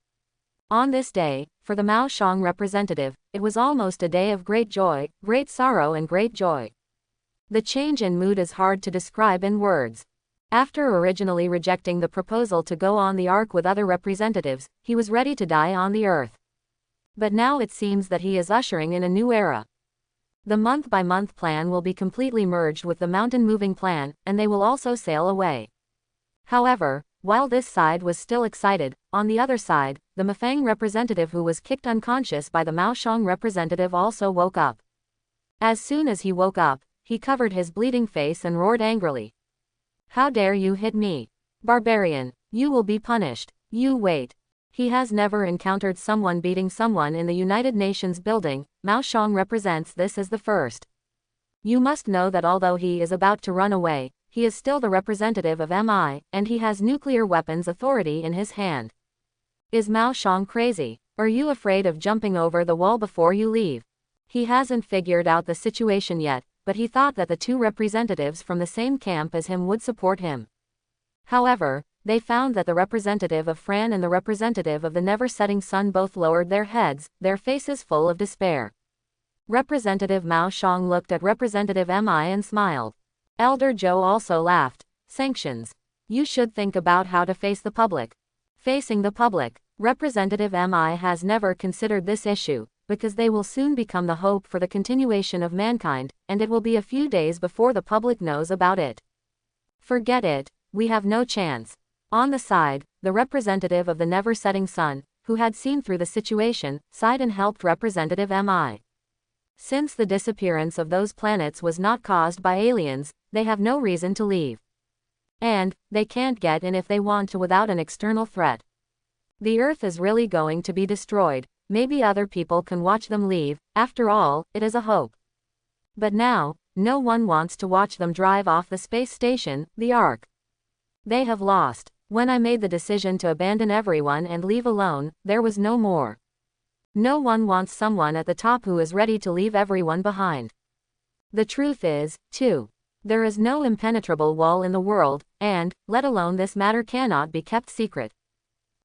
On this day, for the Mao Shang representative, it was almost a day of great joy, great sorrow and great joy. The change in mood is hard to describe in words. After originally rejecting the proposal to go on the Ark with other representatives, he was ready to die on the Earth. But now it seems that he is ushering in a new era. The month-by-month plan will be completely merged with the mountain-moving plan, and they will also sail away. However, while this side was still excited, on the other side, the Mafang representative who was kicked unconscious by the Mao Shang representative also woke up. As soon as he woke up, he covered his bleeding face and roared angrily. "How dare you hit me? Barbarian, you will be punished. You wait." He has never encountered someone beating someone in the United Nations building. Mao Shang represents this as the first. You must know that although he is about to run away, he is still the representative of MI, and he has nuclear weapons authority in his hand. Is Mao Shang crazy? Are you afraid of jumping over the wall before you leave? He hasn't figured out the situation yet, but he thought that the two representatives from the same camp as him would support him. However, they found that the representative of Fran and the representative of the never-setting sun both lowered their heads, their faces full of despair. Representative Mao Shang looked at Representative Mi and smiled. Elder Joe also laughed. "Sanctions. You should think about how to face the public." Facing the public. Representative Mi has never considered this issue, because they will soon become the hope for the continuation of mankind, and it will be a few days before the public knows about it. Forget it, we have no chance. On the side, the representative of the never-setting sun, who had seen through the situation, sighed and helped Representative Mi. Since the disappearance of those planets was not caused by aliens, they have no reason to leave. And they can't get in if they want to without an external threat. The Earth is really going to be destroyed. Maybe other people can watch them leave. After all, it is a hope. But now, no one wants to watch them drive off the space station, the Ark. They have lost. When I made the decision to abandon everyone and leave alone, there was no more. No one wants someone at the top who is ready to leave everyone behind. The truth is, too, there is no impenetrable wall in the world, and, let alone this matter cannot be kept secret.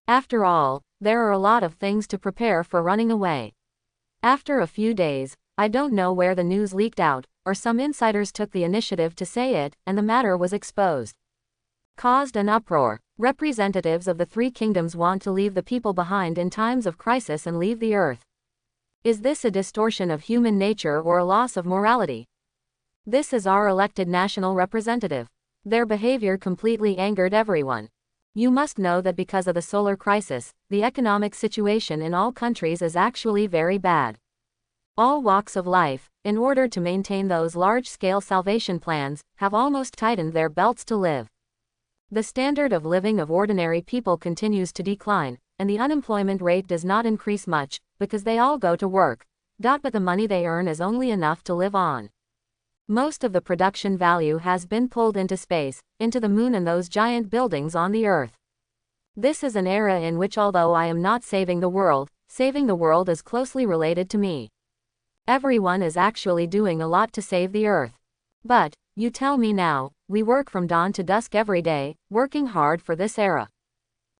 After all, there are a lot of things to prepare for running away. After a few days, I don't know where the news leaked out, or some insiders took the initiative to say it, and the matter was exposed. Caused an uproar. Representatives of the three kingdoms want to leave the people behind in times of crisis and leave the Earth. Is this a distortion of human nature or a loss of morality? This is our elected national representative. Their behavior completely angered everyone. You must know that because of the solar crisis, the economic situation in all countries is actually very bad. All walks of life, in order to maintain those large-scale salvation plans, have almost tightened their belts to live. The standard of living of ordinary people continues to decline, and the unemployment rate does not increase much, because they all go to work. But the money they earn is only enough to live on. Most of the production value has been pulled into space, into the moon and those giant buildings on the Earth. This is an era in which, although I am not saving the world is closely related to me. Everyone is actually doing a lot to save the Earth. But, you tell me now, we work from dawn to dusk every day, working hard for this era.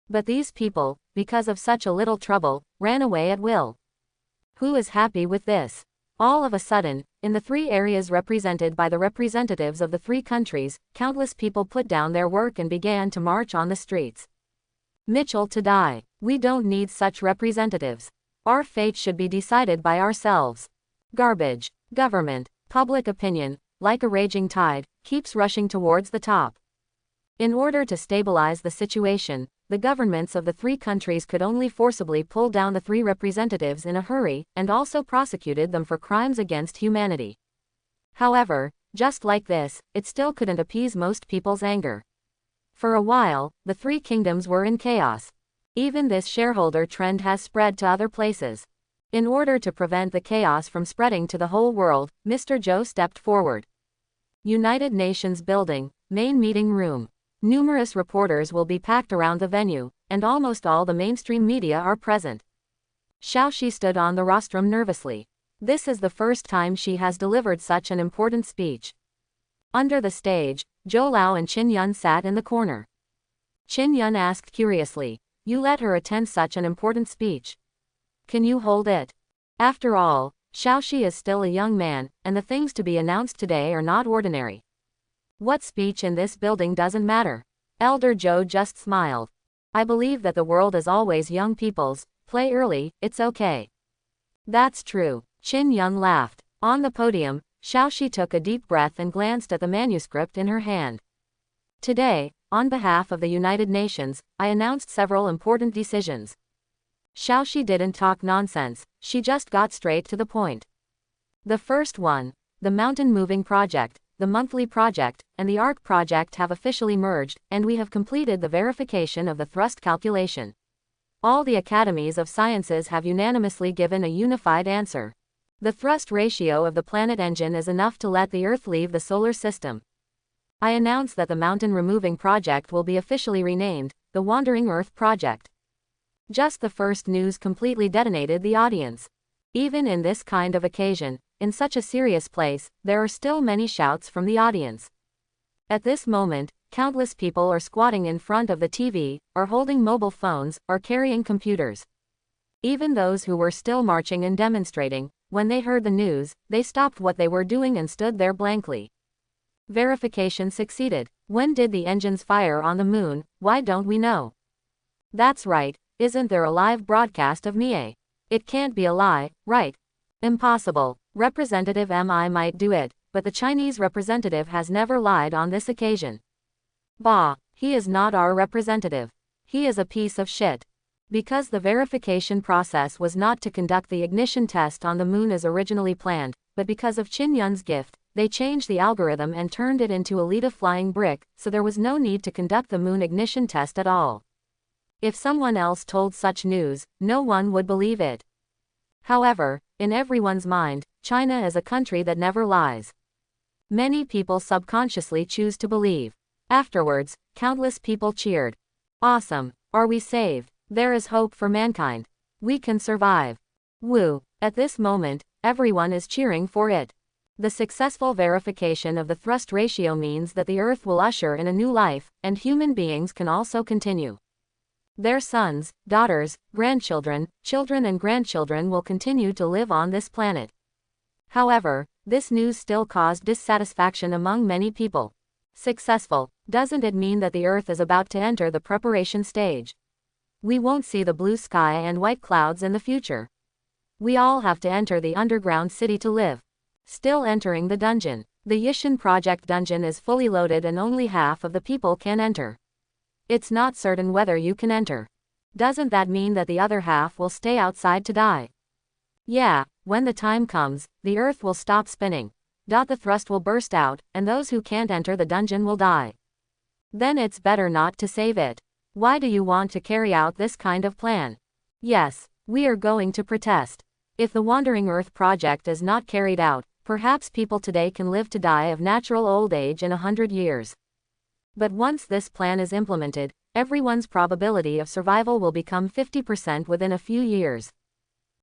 But these people, because of such a little trouble, ran away at will. Who is happy with this? All of a sudden, in the three areas represented by the representatives of the three countries, countless people put down their work and began to march on the streets. Mitchell to die. We don't need such representatives. Our fate should be decided by ourselves. Garbage. Government, public opinion, like a raging tide, keeps rushing towards the top. In order to stabilize the situation, the governments of the three countries could only forcibly pull down the three representatives in a hurry, and also prosecuted them for crimes against humanity. However, just like this, it still couldn't appease most people's anger. For a while, the three kingdoms were in chaos. Even this shareholder trend has spread to other places. In order to prevent the chaos from spreading to the whole world, Mr. Joe stepped forward. United Nations building, main meeting room. Numerous reporters will be packed around the venue, and almost all the mainstream media are present. Xiaoxi stood on the rostrum nervously. This is the first time she has delivered such an important speech. Under the stage, Zhou Lao and Qin Yun sat in the corner. Qin Yun asked curiously, "You let her attend such an important speech? Can you hold it?" After all, Xiaoxi is still a young man, and the things to be announced today are not ordinary. What speech in this building doesn't matter. Elder Zhou just smiled. I believe that the world is always young people's. Play early, it's okay. That's true. Qin Yun laughed. On the podium, Xiaoxi took a deep breath and glanced at the manuscript in her hand. Today, on behalf of the United Nations, I announced several important decisions. Xiaoxi didn't talk nonsense, she just got straight to the point. The first one, the mountain moving project, the monthly project, and the ARC project have officially merged, and we have completed the verification of the thrust calculation. All the academies of sciences have unanimously given a unified answer. The thrust ratio of the planet engine is enough to let the Earth leave the solar system. I announce that the mountain removing project will be officially renamed, the Wandering Earth Project. Just the first news completely detonated the audience. Even in this kind of occasion, in such a serious place, there are still many shouts from the audience. At this moment, countless people are squatting in front of the TV, or holding mobile phones, or carrying computers. Even those who were still marching and demonstrating, when they heard the news, they stopped what they were doing and stood there blankly. Verification succeeded. When did the engines fire on the moon? Why don't we know? That's right, isn't there a live broadcast of MIA? It can't be a lie, right? Impossible. Representative MI might do it, but the Chinese representative has never lied on this occasion. Bah, he is not our representative. He is a piece of shit. Because the verification process was not to conduct the ignition test on the moon as originally planned, but because of Qin Yun's gift, they changed the algorithm and turned it into a Lita flying brick, so there was no need to conduct the moon ignition test at all. If someone else told such news, no one would believe it. However, in everyone's mind, China is a country that never lies. Many people subconsciously choose to believe. Afterwards, countless people cheered. Awesome! Are we saved? There is hope for mankind. We can survive. Woo! At this moment, everyone is cheering for it. The successful verification of the thrust ratio means that the Earth will usher in a new life, and human beings can also continue. Their sons, daughters, grandchildren, children and grandchildren will continue to live on this planet. However, this news still caused dissatisfaction among many people. Successful, doesn't it mean that the Earth is about to enter the preparation stage? We won't see the blue sky and white clouds in the future. We all have to enter the underground city to live. Still entering the dungeon. The Yishan Project dungeon is fully loaded and only half of the people can enter. It's not certain whether you can enter. Doesn't that mean that the other half will stay outside to die? Yeah, when the time comes, the Earth will stop spinning. The thrust will burst out, and those who can't enter the dungeon will die. Then it's better not to save it. Why do you want to carry out this kind of plan? Yes, we are going to protest. If the Wandering Earth project is not carried out, perhaps people today can live to die of natural old age in 100 years. But once this plan is implemented, everyone's probability of survival will become 50% within a few years.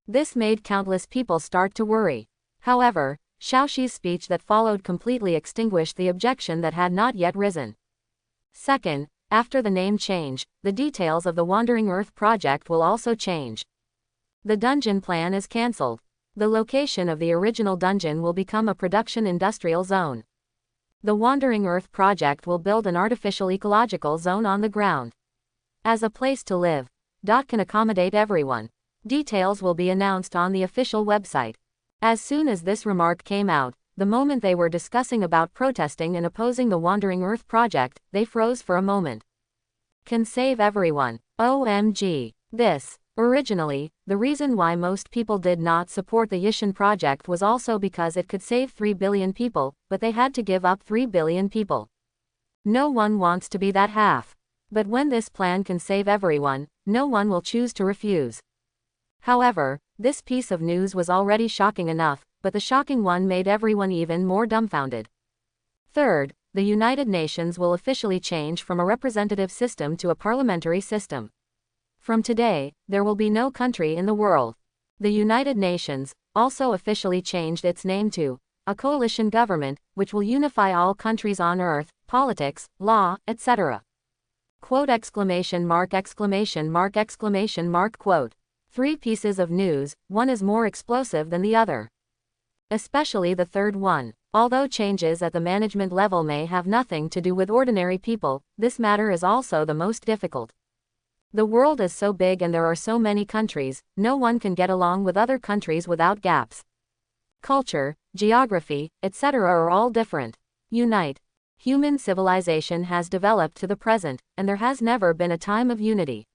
This made countless people start to worry. However, Shaoxi's speech that followed completely extinguished the objection that had not yet risen. Second, after the name change, the details of the Wandering Earth project will also change. The dungeon plan is cancelled. The location of the original dungeon will become a production industrial zone. The Wandering Earth project will build an artificial ecological zone on the ground. As a place to live. Can accommodate everyone. Details will be announced on the official website. As soon as this remark came out, the moment they were discussing about protesting and opposing the Wandering Earth project, they froze for a moment. Can save everyone. OMG. This. Originally, the reason why most people did not support the Yishan project was also because it could save 3 billion people, but they had to give up 3 billion people. No one wants to be that half. But when this plan can save everyone, no one will choose to refuse. However, this piece of news was already shocking enough, but the shocking one made everyone even more dumbfounded. Third, the United Nations will officially change from a representative system to a parliamentary system. From today, there will be no country in the world. The United Nations also officially changed its name to a coalition government, which will unify all countries on Earth, politics, law, etc. Quote exclamation mark exclamation mark exclamation mark quote. 3 pieces of news, one is more explosive than the other. Especially the third one. Although changes at the management level may have nothing to do with ordinary people, this matter is also the most difficult. The world is so big and there are so many countries, no one can get along with other countries without gaps. Culture, geography, etc. are all different. Unite. Human civilization has developed to the present, and there has never been a time of unity.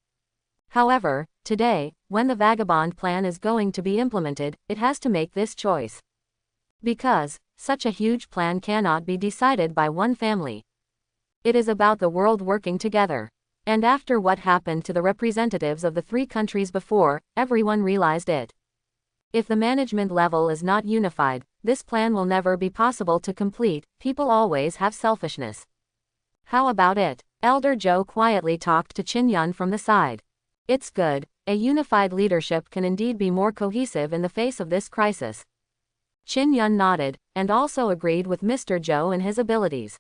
However, today, when the Vagabond Plan is going to be implemented, it has to make this choice. Because, such a huge plan cannot be decided by one family. It is about the world working together. And after what happened to the representatives of the 3 countries before, everyone realized it. If the management level is not unified, this plan will never be possible to complete. People always have selfishness. How about it? Elder Joe quietly talked to Qin Yun from the side. It's good. A unified leadership can indeed be more cohesive in the face of this crisis. Qin Yun nodded, and also agreed with Mr. Zhou and his abilities.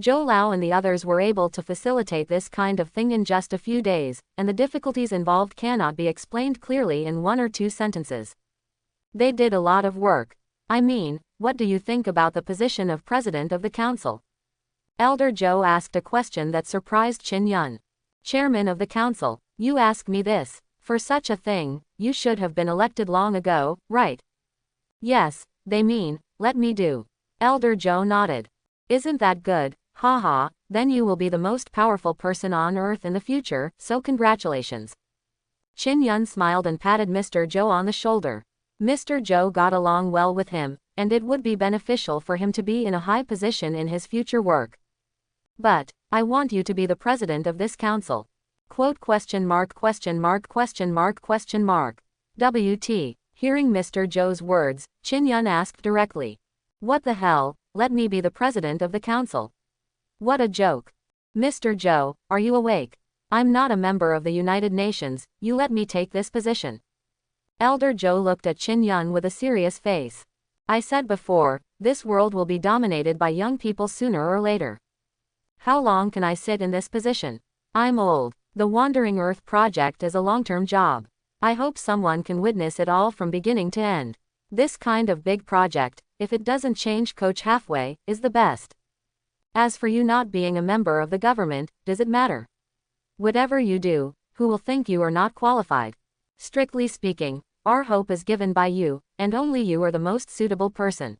Zhou Lao and the others were able to facilitate this kind of thing in just a few days, and the difficulties involved cannot be explained clearly in 1 or 2 sentences. They did a lot of work. I mean, what do you think about the position of President of the Council? Elder Zhou asked a question that surprised Qin Yun. Chairman of the Council, you ask me this. For such a thing, you should have been elected long ago, right? Yes, they mean, let me do. Elder Zhou nodded. Isn't that good? Haha, then you will be the most powerful person on Earth in the future, so congratulations. Chin Yun smiled and patted Mr. Joe on the shoulder. Mr. Joe got along well with him, and it would be beneficial for him to be in a high position in his future work. But, I want you to be the president of this council. Quote question mark question mark question mark question mark. WT. Hearing Mr. Joe's words, Chin Yun asked directly. What the hell, let me be the president of the council. What a joke. Mr. Joe, are you awake? I'm not a member of the United Nations, you let me take this position. Elder Joe looked at Chin Yun with a serious face. I said before, this world will be dominated by young people sooner or later. How long can I sit in this position? I'm old. The Wandering Earth project is a long-term job. I hope someone can witness it all from beginning to end. This kind of big project, if it doesn't change coach halfway, is the best. As for you not being a member of the government, does it matter? Whatever you do, who will think you are not qualified? Strictly speaking, our hope is given by you, and only you are the most suitable person.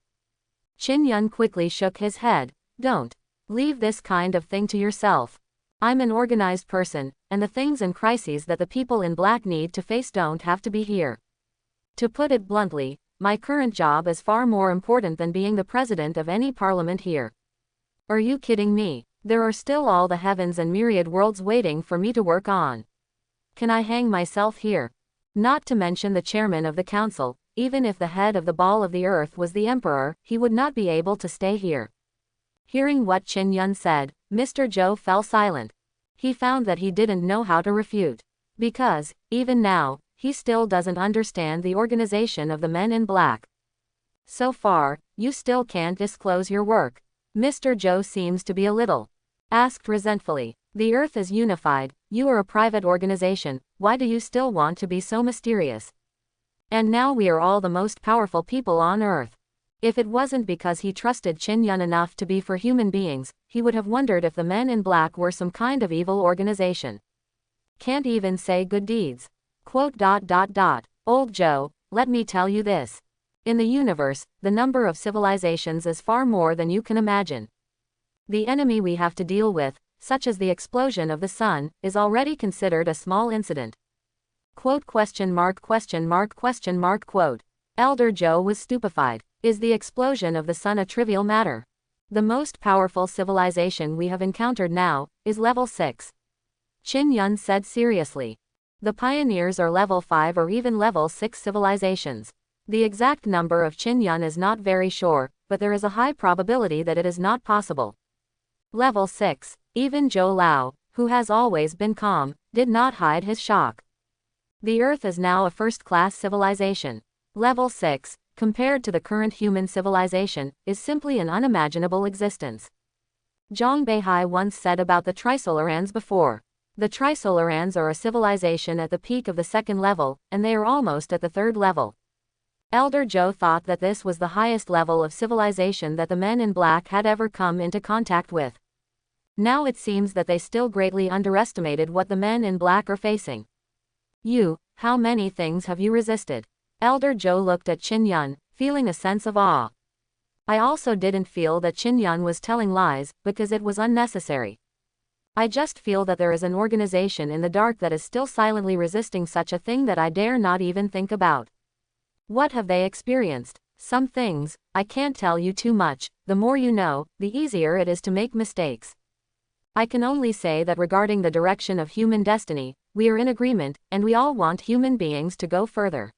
Chin Yun quickly shook his head. Don't. Leave this kind of thing to yourself. I'm an organized person, and the things and crises that the people in black need to face don't have to be here. To put it bluntly, my current job is far more important than being the president of any parliament here. Are you kidding me? There are still all the heavens and myriad worlds waiting for me to work on. Can I hang myself here? Not to mention the chairman of the council, even if the head of the ball of the earth was the emperor, he would not be able to stay here. Hearing what Chin Yun said, Mr. Joe fell silent. He found that he didn't know how to refute. Because, even now, he still doesn't understand the organization of the men in black. So far, you still can't disclose your work. Mr. Joe seems to be a little asked resentfully. The earth is unified, you are a private organization, why do you still want to be so mysterious? And now we are all the most powerful people on earth. If it wasn't because he trusted Chin Yun enough to be for human beings, he would have wondered if the men in black were some kind of evil organization. Can't even say good deeds. Quote. Old Joe, let me tell you this. In the universe, the number of civilizations is far more than you can imagine. The enemy we have to deal with, such as the explosion of the sun, is already considered a small incident. Quote question mark question mark question mark quote. Elder Joe was stupefied. Is the explosion of the sun a trivial matter? The most powerful civilization we have encountered now is level 6. Chin Yun said seriously. The pioneers are level 5 or even level 6 civilizations. The exact number of Chin Yun is not very sure, but there is a high probability that it is not possible. Level 6. Even Zhou Lao, who has always been calm, did not hide his shock. The Earth is now a first-class civilization. Level 6, compared to the current human civilization, is simply an unimaginable existence. Zhang Beihai once said about the Trisolarans before. The Trisolarans are a civilization at the peak of the 2nd level, and they are almost at the 3rd level. Elder Joe thought that this was the highest level of civilization that the men in black had ever come into contact with. Now it seems that they still greatly underestimated what the men in black are facing. How many things have you resisted? Elder Joe looked at Chin Yun, feeling a sense of awe. I also didn't feel that Chin Yun was telling lies, because it was unnecessary. I just feel that there is an organization in the dark that is still silently resisting such a thing that I dare not even think about. What have they experienced? Some things, I can't tell you too much, the more you know, the easier it is to make mistakes. I can only say that regarding the direction of human destiny, we are in agreement, and we all want human beings to go further.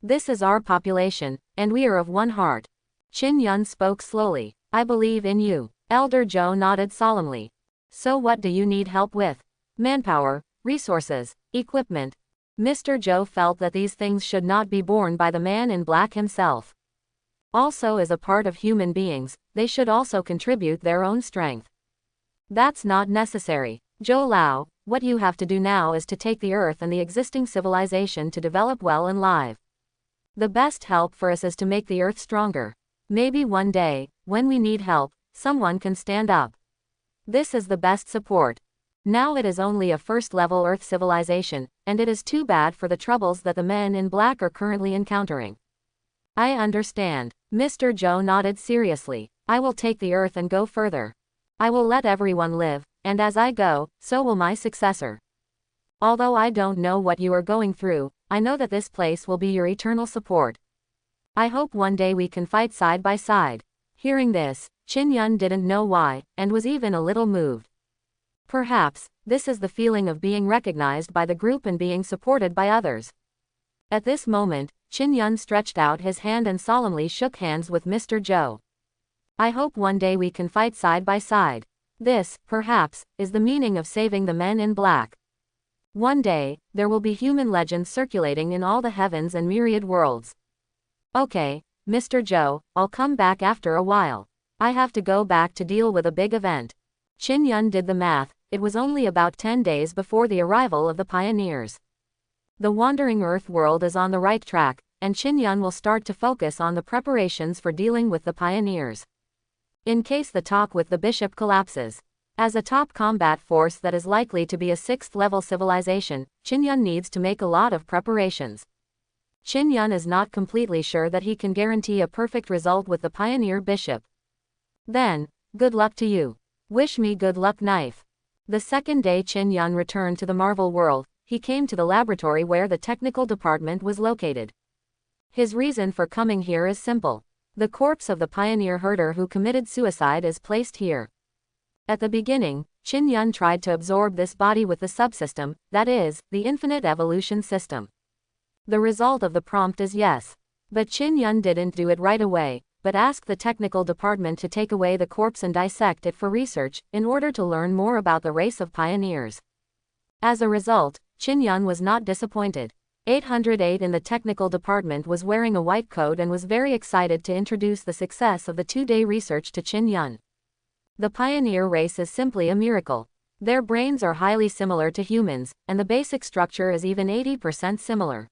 This is our population, and we are of one heart. Chin Yun spoke slowly. I believe in you. Elder Joe nodded solemnly. So what do you need help with? Manpower, resources, equipment. Mr. Joe felt that these things should not be borne by the man in black himself. Also, as a part of human beings, they should also contribute their own strength. That's not necessary. Zhou Lao, what you have to do now is to take the earth and the existing civilization to develop well and live. The best help for us is to make the earth stronger. Maybe one day, when we need help, someone can stand up. This is the best support. Now it is only a first-level earth civilization, and it is too bad for the troubles that the men in black are currently encountering. I understand. Mr. Joe nodded seriously. I will take the earth and go further. I will let everyone live, and as I go, so will my successor. Although I don't know what you are going through, I know that this place will be your eternal support. I hope one day we can fight side by side. Hearing this, Qin Yun didn't know why, and was even a little moved. Perhaps, this is the feeling of being recognized by the group and being supported by others. At this moment, Qin Yun stretched out his hand and solemnly shook hands with Mr. Zhou. I hope one day we can fight side by side. This, perhaps, is the meaning of saving the men in black. One day, there will be human legends circulating in all the heavens and myriad worlds. Okay, Mr. Zhou, I'll come back after a while. I have to go back to deal with a big event. Qin Yun did the math, it was only about 10 days before the arrival of the pioneers. The wandering Earth world is on the right track, and Qin Yun will start to focus on the preparations for dealing with the pioneers. In case the talk with the bishop collapses. As a top combat force that is likely to be a 6th-level civilization, Qin Yun needs to make a lot of preparations. Qin Yun is not completely sure that he can guarantee a perfect result with the pioneer bishop. Then, good luck to you. Wish me good luck, knife. The second day Qin Yun returned to the Marvel world, he came to the laboratory where the technical department was located. His reason for coming here is simple. The corpse of the pioneer herder who committed suicide is placed here. At the beginning, Qin Yun tried to absorb this body with the subsystem, that is, the infinite evolution system. The result of the prompt is yes. But Qin Yun didn't do it right away, but asked the technical department to take away the corpse and dissect it for research, in order to learn more about the race of pioneers. As a result, Qin Yun was not disappointed. 808 in the technical department was wearing a white coat and was very excited to introduce the success of the 2-day research to Qin Yun. The pioneer race is simply a miracle. Their brains are highly similar to humans, and the basic structure is even 80% similar.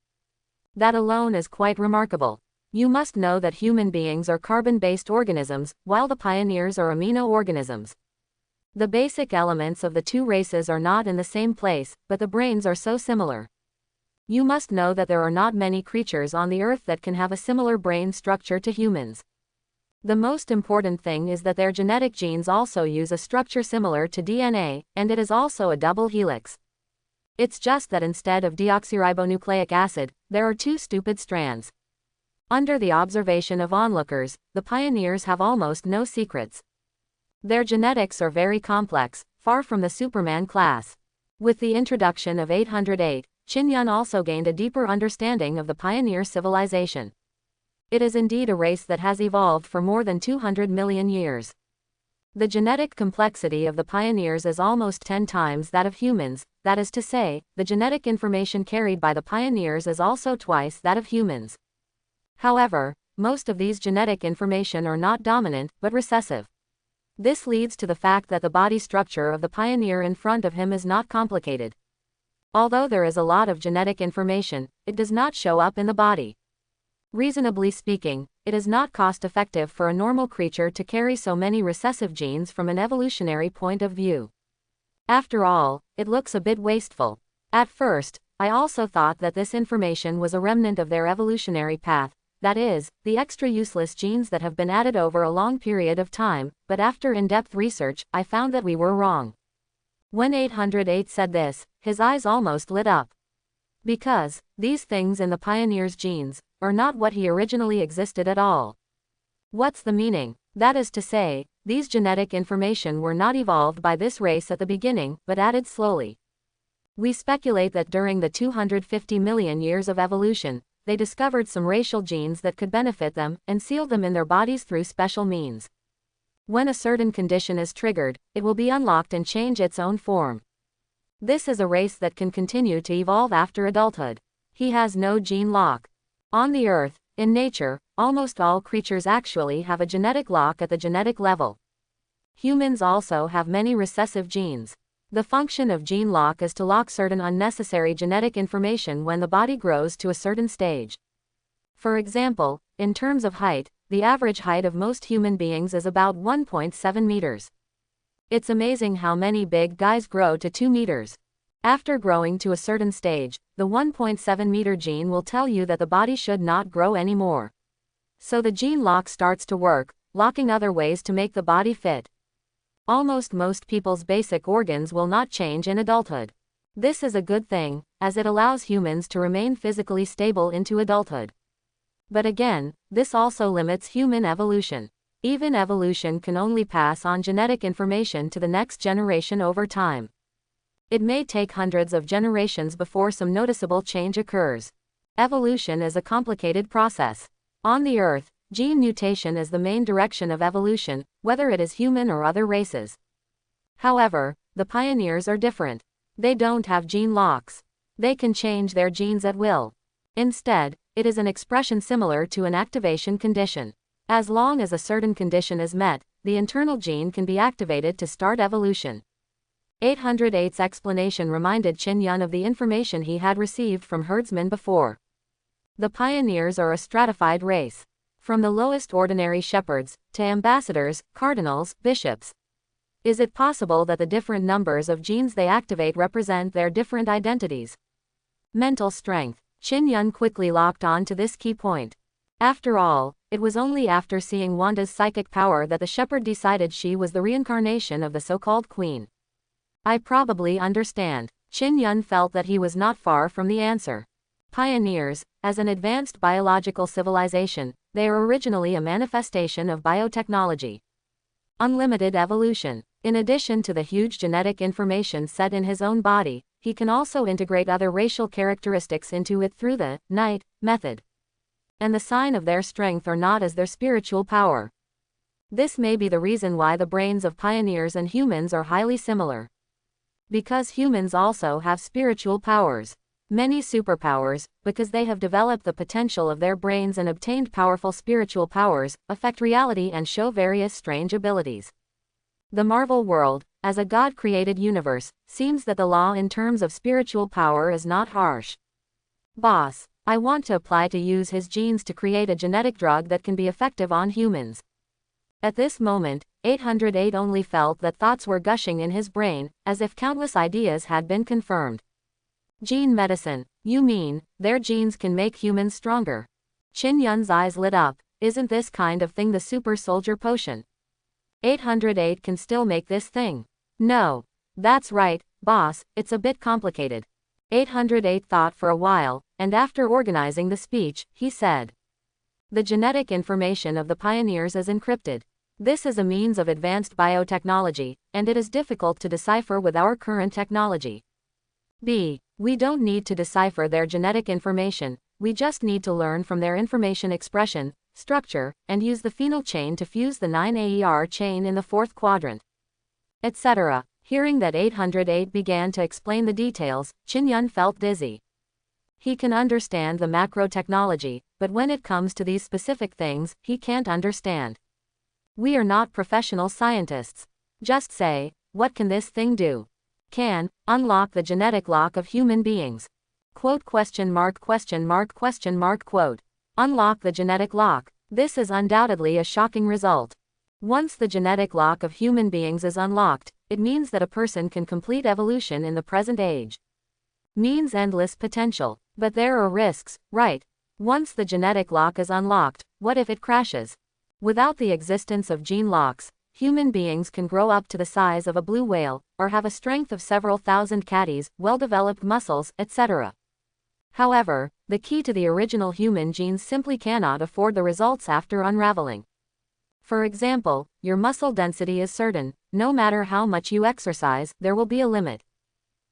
That alone is quite remarkable. You must know that human beings are carbon-based organisms, while the pioneers are amino organisms. The basic elements of the two races are not in the same place, but the brains are so similar. You must know that there are not many creatures on the earth that can have a similar brain structure to humans. The most important thing is that their genetic genes also use a structure similar to DNA, and it is also a double helix. It's just that instead of deoxyribonucleic acid, there are 2 stupid strands. Under the observation of onlookers, the pioneers have almost no secrets. Their genetics are very complex, far from the Superman class. With the introduction of 808, Qin Yun also gained a deeper understanding of the pioneer civilization. It is indeed a race that has evolved for more than 200 million years. The genetic complexity of the pioneers is almost 10 times that of humans, that is to say, the genetic information carried by the pioneers is also twice that of humans. However, most of these genetic information are not dominant, but recessive. This leads to the fact that the body structure of the pioneer in front of him is not complicated. Although there is a lot of genetic information, it does not show up in the body. Reasonably speaking, it is not cost-effective for a normal creature to carry so many recessive genes from an evolutionary point of view. After all, it looks a bit wasteful. At first, I also thought that this information was a remnant of their evolutionary path, that is, the extra useless genes that have been added over a long period of time, but after in-depth research, I found that we were wrong. When 808 said this, his eyes almost lit up. Because, these things in the pioneer's genes, are not what he originally existed at all. What's the meaning? That is to say, these genetic information were not evolved by this race at the beginning, but added slowly. We speculate that during the 250 million years of evolution, they discovered some racial genes that could benefit them, and sealed them in their bodies through special means. When a certain condition is triggered, it will be unlocked and change its own form. This is a race that can continue to evolve after adulthood. He has no gene lock. On the Earth, in nature, almost all creatures actually have a genetic lock at the genetic level. Humans also have many recessive genes. The function of gene lock is to lock certain unnecessary genetic information when the body grows to a certain stage. For example, in terms of height, the average height of most human beings is about 1.7 meters. It's amazing how many big guys grow to 2 meters. After growing to a certain stage, the 1.7 meter gene will tell you that the body should not grow anymore. So the gene lock starts to work, locking other ways to make the body fit. Almost most people's basic organs will not change in adulthood. This is a good thing, as it allows humans to remain physically stable into adulthood. But again, this also limits human evolution. Even evolution can only pass on genetic information to the next generation over time. It may take hundreds of generations before some noticeable change occurs. Evolution is a complicated process. On the Earth, gene mutation is the main direction of evolution, whether it is human or other races. However, the pioneers are different. They don't have gene locks. They can change their genes at will. Instead, it is an expression similar to an activation condition. As long as a certain condition is met, the internal gene can be activated to start evolution. 808's explanation reminded Qin Yun of the information he had received from herdsmen before. The pioneers are a stratified race. From the lowest ordinary shepherds, to ambassadors, cardinals, bishops. Is it possible that the different numbers of genes they activate represent their different identities? Mental strength. Qin Yun quickly locked on to this key point. After all, it was only after seeing Wanda's psychic power that the shepherd decided she was the reincarnation of the so-called queen. I probably understand. Qin Yun felt that he was not far from the answer. Pioneers, as an advanced biological civilization, they are originally a manifestation of biotechnology. Unlimited evolution. In addition to the huge genetic information set in his own body, he can also integrate other racial characteristics into it through the night method. And the sign of their strength or not is their spiritual power. This may be the reason why the brains of pioneers and humans are highly similar. Because humans also have spiritual powers. Many superpowers, because they have developed the potential of their brains and obtained powerful spiritual powers, affect reality and show various strange abilities. The Marvel world, as a God-created universe, seems that the law in terms of spiritual power is not harsh. Boss, I want to apply to use his genes to create a genetic drug that can be effective on humans. At this moment, 808 only felt that thoughts were gushing in his brain, as if countless ideas had been confirmed. Gene medicine. You mean, their genes can make humans stronger? Qin Yun's eyes lit up. Isn't this kind of thing the super soldier potion? 808 can still make this thing. No. That's right, boss, it's a bit complicated. 808 thought for a while, and after organizing the speech, he said. The genetic information of the pioneers is encrypted. This is a means of advanced biotechnology, and it is difficult to decipher with our current technology. B. We don't need to decipher their genetic information, we just need to learn from their information expression, structure, and use the phenyl chain to fuse the 9-AER chain in the fourth quadrant. Etc. Hearing that 808 began to explain the details, Qin Yun felt dizzy. He can understand the macro technology, but when it comes to these specific things, he can't understand. We are not professional scientists. Just say, what can this thing do? Can unlock the genetic lock of human beings. Quote ? Quote. Unlock the genetic lock. This is undoubtedly a shocking result. Once the genetic lock of human beings is unlocked, it means that a person can complete evolution in the present age. Means endless potential. But there are risks, right? Once the genetic lock is unlocked, what if it crashes? Without the existence of gene locks, human beings can grow up to the size of a blue whale, or have a strength of several thousand catties, well-developed muscles, etc. However, the key to the original human genes simply cannot afford the results after unraveling. For example, your muscle density is certain. No matter how much you exercise, there will be a limit.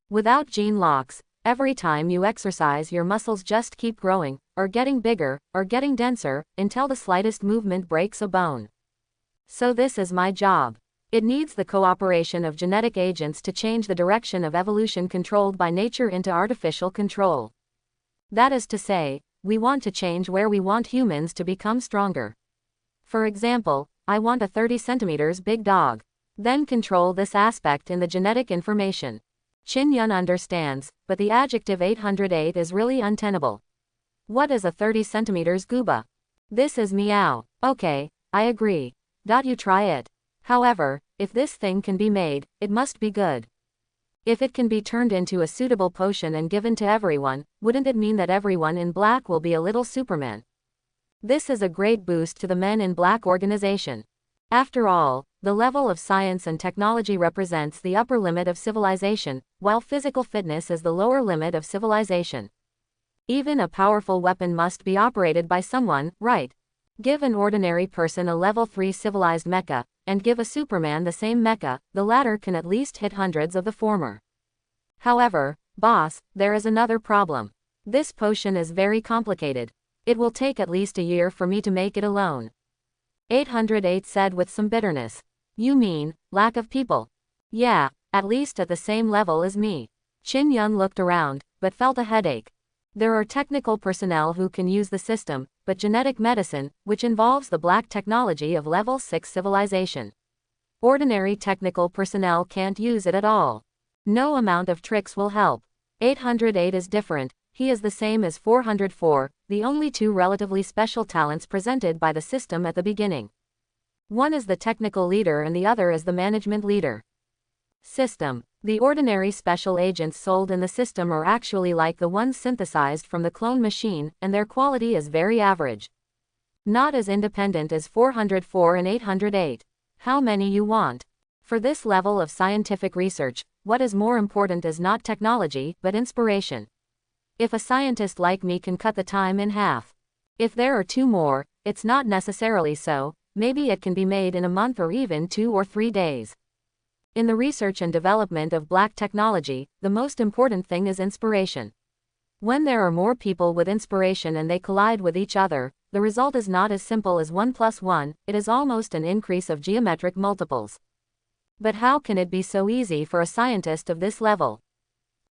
Without gene locks, every time you exercise your muscles just keep growing, or getting bigger, or getting denser, until the slightest movement breaks a bone. So this is my job. It needs the cooperation of genetic agents to change the direction of evolution controlled by nature into artificial control. That is to say, we want to change where we want humans to become stronger. For example, I want a 30 centimeters big dog. Then control this aspect in the genetic information. Qin Yun understands, but the adjective 808 is really untenable. What is a 30 centimeters gooba? This is meow. Okay, I agree. You try it. However, if this thing can be made, it must be good. If it can be turned into a suitable potion and given to everyone, wouldn't it mean that everyone in black will be a little Superman? This is a great boost to the Men in Black organization. After all, the level of science and technology represents the upper limit of civilization, while physical fitness is the lower limit of civilization. Even a powerful weapon must be operated by someone, right? Give an ordinary person a level 3 civilized mecha, and give a Superman the same mecha, the latter can at least hit hundreds of the former. However, boss, there is another problem. This potion is very complicated. It will take at least a year for me to make it alone. 808 said with some bitterness. You mean, lack of people? Yeah, at least at the same level as me. Qin Yun looked around, but felt a headache. There are technical personnel who can use the system, but genetic medicine, which involves the black technology of level 6 civilization. Ordinary technical personnel can't use it at all. No amount of tricks will help. 808 is different, he is the same as 404, the only two relatively special talents presented by the system at the beginning. One is the technical leader and the other is the management leader. System. The ordinary special agents sold in the system are actually like the ones synthesized from the clone machine, and their quality is very average. Not as independent as 404 and 808. How many you want? For this level of scientific research, what is more important is not technology, but inspiration. If a scientist like me can cut the time in half. If there are two more, it's not necessarily so, maybe it can be made in a month or even 2 or 3 days. In the research and development of black technology, the most important thing is inspiration. When there are more people with inspiration and they collide with each other, the result is not as simple as 1 + 1, it is almost an increase of geometric multiples. But how can it be so easy for a scientist of this level?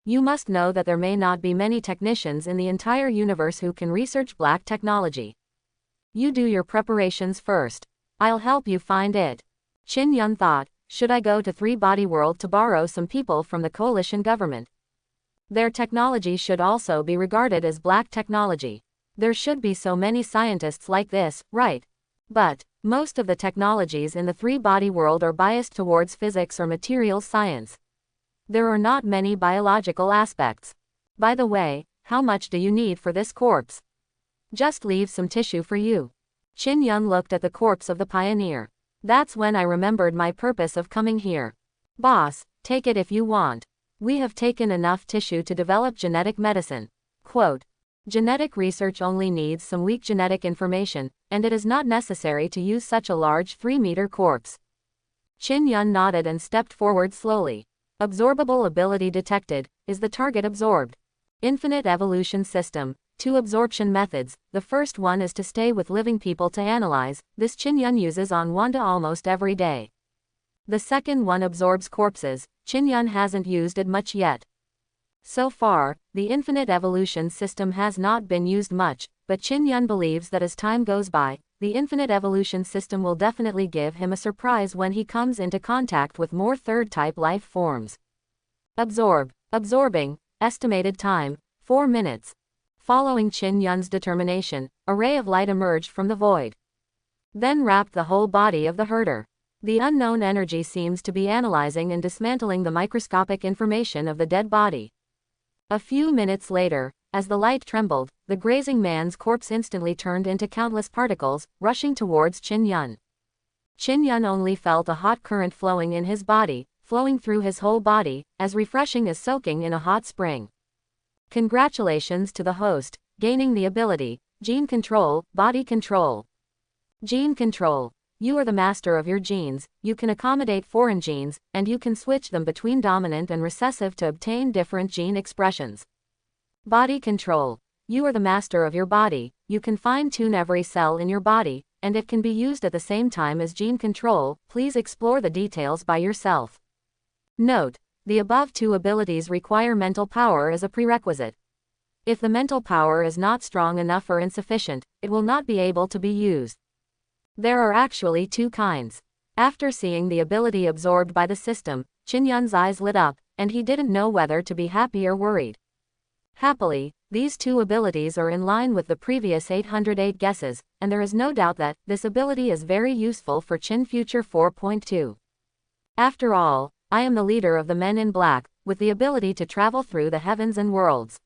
You must know that there may not be many technicians in the entire universe who can research black technology. You do your preparations first. I'll help you find it. Qin Yun thought, should I go to 3-Body World to borrow some people from the coalition government? Their technology should also be regarded as black technology. There should be so many scientists like this, right? But most of the technologies in the 3-Body World are biased towards physics or materials science. There are not many biological aspects. By the way, how much do you need for this corpse? Just leave some tissue for you. Qin Yun looked at the corpse of the pioneer. That's when I remembered my purpose of coming here. Boss, take it if you want. We have taken enough tissue to develop genetic medicine. Quote, genetic research only needs some weak genetic information, and it is not necessary to use such a large 3-meter corpse. Qin Yun nodded and stepped forward slowly. Absorbable ability detected. Is the target absorbed? Infinite evolution system. 2 absorption methods. The first one is to stay with living people to analyze. This Qin Yun uses on Wanda almost every day. The second one absorbs corpses. Qin Yun hasn't used it much yet. So far, the infinite evolution system has not been used much, but Qin Yun believes that as time goes by, the infinite evolution system will definitely give him a surprise when he comes into contact with more third-type life forms. Absorb. Absorbing. Estimated time, 4 minutes. Following Qin Yun's determination, a ray of light emerged from the void. Then wrapped the whole body of the herder. The unknown energy seems to be analyzing and dismantling the microscopic information of the dead body. A few minutes later, as the light trembled, the grazing man's corpse instantly turned into countless particles, rushing towards Qin Yun. Qin Yun only felt a hot current flowing in his body, flowing through his whole body, as refreshing as soaking in a hot spring. Congratulations to the host, gaining the ability, Gene Control, Body Control. Gene Control. You are the master of your genes, you can accommodate foreign genes, and you can switch them between dominant and recessive to obtain different gene expressions. Body Control. You are the master of your body, you can fine-tune every cell in your body, and it can be used at the same time as Gene Control. Please explore the details by yourself. Note: the above 2 abilities require mental power as a prerequisite. If the mental power is not strong enough or insufficient, it will not be able to be used. There are actually 2 kinds. After seeing the ability absorbed by the system, Qin Yun's eyes lit up, and he didn't know whether to be happy or worried. Happily, these 2 abilities are in line with the previous 808 guesses, and there is no doubt that this ability is very useful for Qin Future 4.2. After all, I am the leader of the Men in Black, with the ability to travel through the heavens and worlds.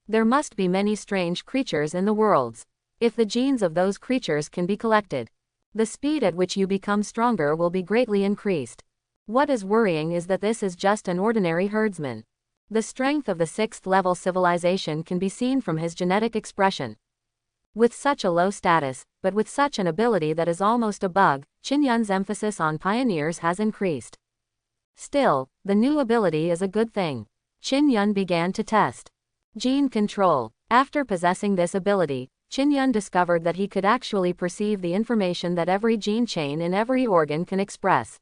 There must be many strange creatures in the worlds. If the genes of those creatures can be collected, The speed at which you become stronger will be greatly increased. What is worrying is that this is just an ordinary herdsman. The strength of the 6th level civilization can be seen from his genetic expression. With such a low status, but with such an ability that is almost a bug, Qin Yun's emphasis on pioneers has increased. Still, the new ability is a good thing. Qin Yun began to test gene control. After possessing this ability, Qin Yun discovered that he could actually perceive the information that every gene chain in every organ can express,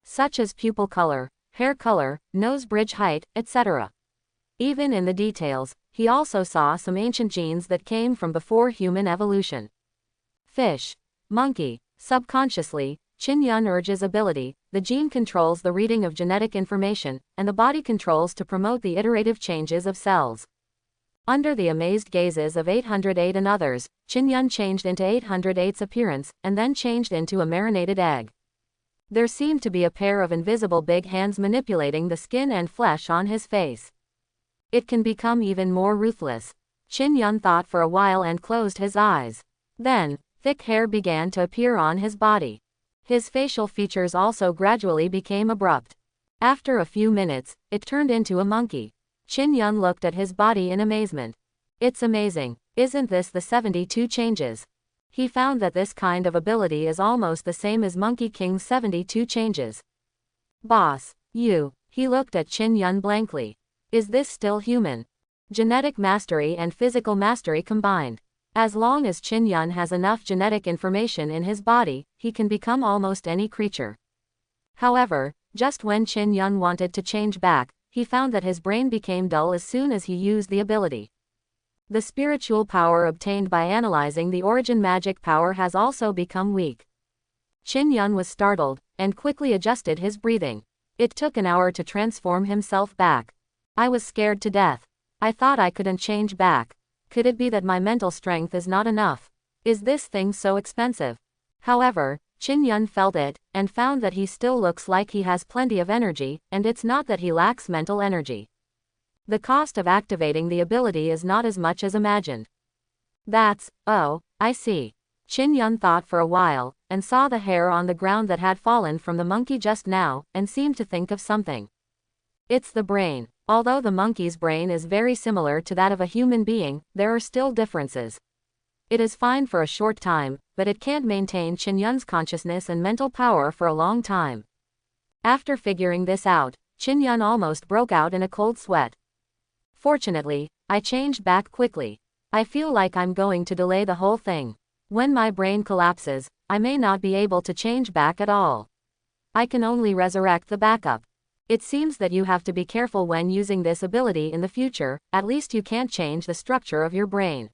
such as pupil color, hair color, nose bridge height, etc. Even in the details, he also saw some ancient genes that came from before human evolution. Fish, monkey. Subconsciously, Qin Yun urges ability, the gene controls the reading of genetic information, and the body controls to promote the iterative changes of cells. Under the amazed gazes of 808 and others, Qin Yun changed into 808's appearance, and then changed into a marinated egg. There seemed to be a pair of invisible big hands manipulating the skin and flesh on his face. It can become even more ruthless. Qin Yun thought for a while and closed his eyes. Then, thick hair began to appear on his body. His facial features also gradually became abrupt. After a few minutes, it turned into a monkey. Qin Yun looked at his body in amazement. It's amazing, isn't this the 72 changes? He found that this kind of ability is almost the same as Monkey King's 72 changes. Boss, you. He looked at Qin Yun blankly. Is this still human? Genetic mastery and physical mastery combined. As long as Qin Yun has enough genetic information in his body, he can become almost any creature. However, just when Qin Yun wanted to change back, he found that his brain became dull as soon as he used the ability. The spiritual power obtained by analyzing the origin magic power has also become weak. Qin Yun was startled, and quickly adjusted his breathing. It took an hour to transform himself back. I was scared to death. I thought I couldn't change back. Could it be that my mental strength is not enough? Is this thing so expensive? However, Qin Yun felt it, and found that he still looks like he has plenty of energy, and it's not that he lacks mental energy. The cost of activating the ability is not as much as imagined. Oh, I see. Qin Yun thought for a while, and saw the hair on the ground that had fallen from the monkey just now, and seemed to think of something. It's the brain. Although the monkey's brain is very similar to that of a human being, there are still differences. It is fine for a short time, but it can't maintain Qin Yun's consciousness and mental power for a long time. After figuring this out, Qin Yun almost broke out in a cold sweat. Fortunately, I changed back quickly. I feel like I'm going to delay the whole thing. When my brain collapses, I may not be able to change back at all. I can only resurrect the backup. It seems that you have to be careful when using this ability in the future, at least you can't change the structure of your brain.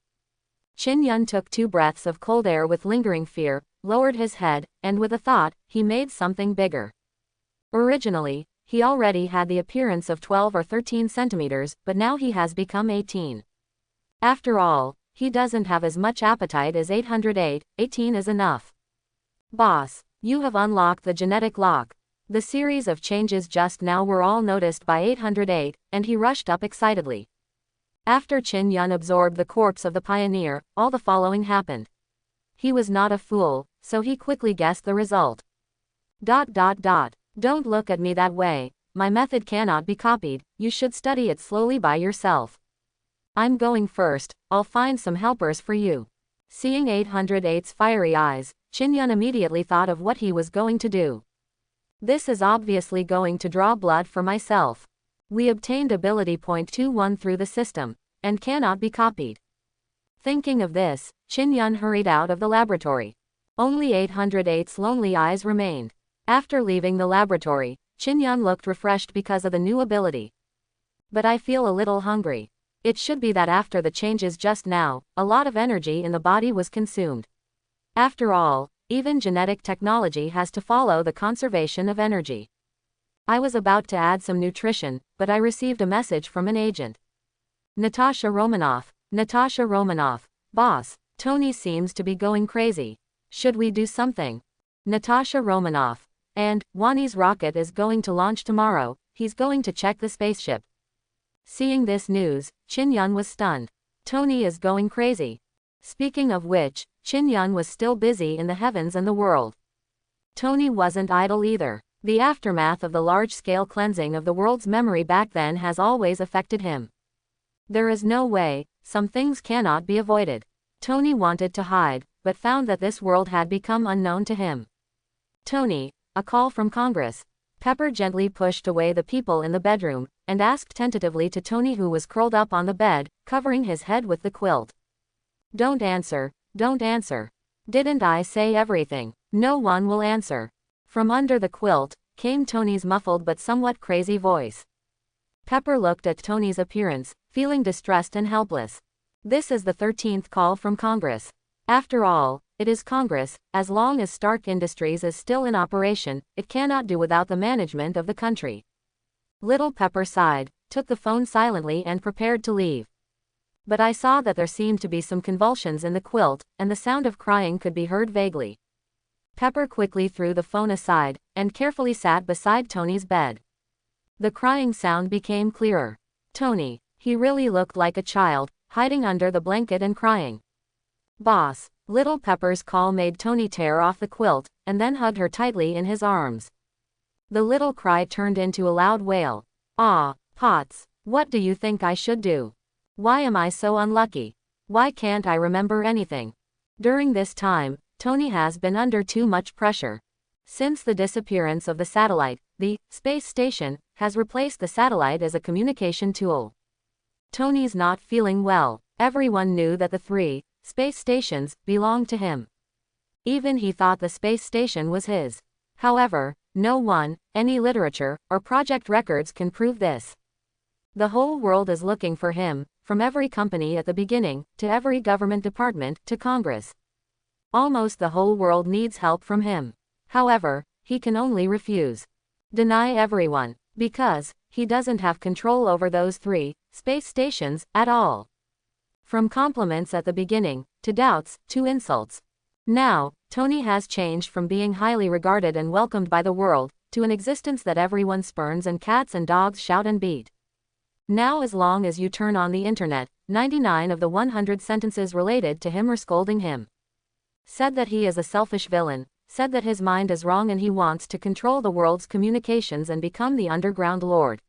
Qin Yun took 2 breaths of cold air with lingering fear, lowered his head, and with a thought, he made something bigger. Originally, he already had the appearance of 12 or 13 centimeters, but now he has become 18. After all, he doesn't have as much appetite as 808, 18 is enough. Boss, you have unlocked the genetic lock. The series of changes just now were all noticed by 808, and he rushed up excitedly. After Qin Yun absorbed the corpse of the pioneer, all the following happened. He was not a fool, so he quickly guessed the result. Don't look at me that way, my method cannot be copied, you should study it slowly by yourself. I'm going first, I'll find some helpers for you. Seeing 808's fiery eyes, Qin Yun immediately thought of what he was going to do. This is obviously going to draw blood for myself. We obtained ability point 21 through the system, and cannot be copied. Thinking of this, Qin Yun hurried out of the laboratory. Only 808's lonely eyes remained. After leaving the laboratory, Qin Yun looked refreshed because of the new ability. But I feel a little hungry. It should be that after the changes just now, a lot of energy in the body was consumed. After all, even genetic technology has to follow the conservation of energy. I was about to add some nutrition, but I received a message from an agent. Natasha Romanoff, boss, Tony seems to be going crazy. Should we do something? Natasha Romanoff. And, Wani's rocket is going to launch tomorrow, he's going to check the spaceship. Seeing this news, Qin Yun was stunned. Tony is going crazy. Speaking of which, Chin Yun was still busy in the heavens and the world. Tony wasn't idle either. The aftermath of the large-scale cleansing of the world's memory back then has always affected him. There is no way, some things cannot be avoided. Tony wanted to hide, but found that this world had become unknown to him. Tony, a call from Congress. Pepper gently pushed away the people in the bedroom, and asked tentatively to Tony, who was curled up on the bed, covering his head with the quilt. Don't answer, don't answer. Didn't I say everything? No one will answer. From under the quilt, came Tony's muffled but somewhat crazy voice. Pepper looked at Tony's appearance, feeling distressed and helpless. This is the 13th call from Congress. After all, it is Congress. As long as Stark Industries is still in operation, it cannot do without the management of the country. Little Pepper sighed, took the phone silently and prepared to leave. But I saw that there seemed to be some convulsions in the quilt, and the sound of crying could be heard vaguely. Pepper quickly threw the phone aside, and carefully sat beside Tony's bed. The crying sound became clearer. Tony, he really looked like a child, hiding under the blanket and crying. Boss. Little Pepper's call made Tony tear off the quilt, and then hugged her tightly in his arms. The little cry turned into a loud wail. Ah, Potts, what do you think I should do? Why am I so unlucky? Why can't I remember anything? During this time, Tony has been under too much pressure. Since the disappearance of the satellite, the space station has replaced the satellite as a communication tool. Tony's not feeling well. Everyone knew that the 3 space stations belonged to him. Even he thought the space station was his. However, no one, any literature, or project records can prove this. The whole world is looking for him, from every company at the beginning, to every government department, to Congress. Almost the whole world needs help from him. However, he can only refuse. Deny everyone. Because he doesn't have control over those 3 space stations at all. From compliments at the beginning, to doubts, to insults. Now, Tony has changed from being highly regarded and welcomed by the world, to an existence that everyone spurns and cats and dogs shout and beat. Now, as long as you turn on the internet, 99 of the 100 sentences related to him are scolding him. Said that he is a selfish villain, said that his mind is wrong and he wants to control the world's communications and become the underground lord.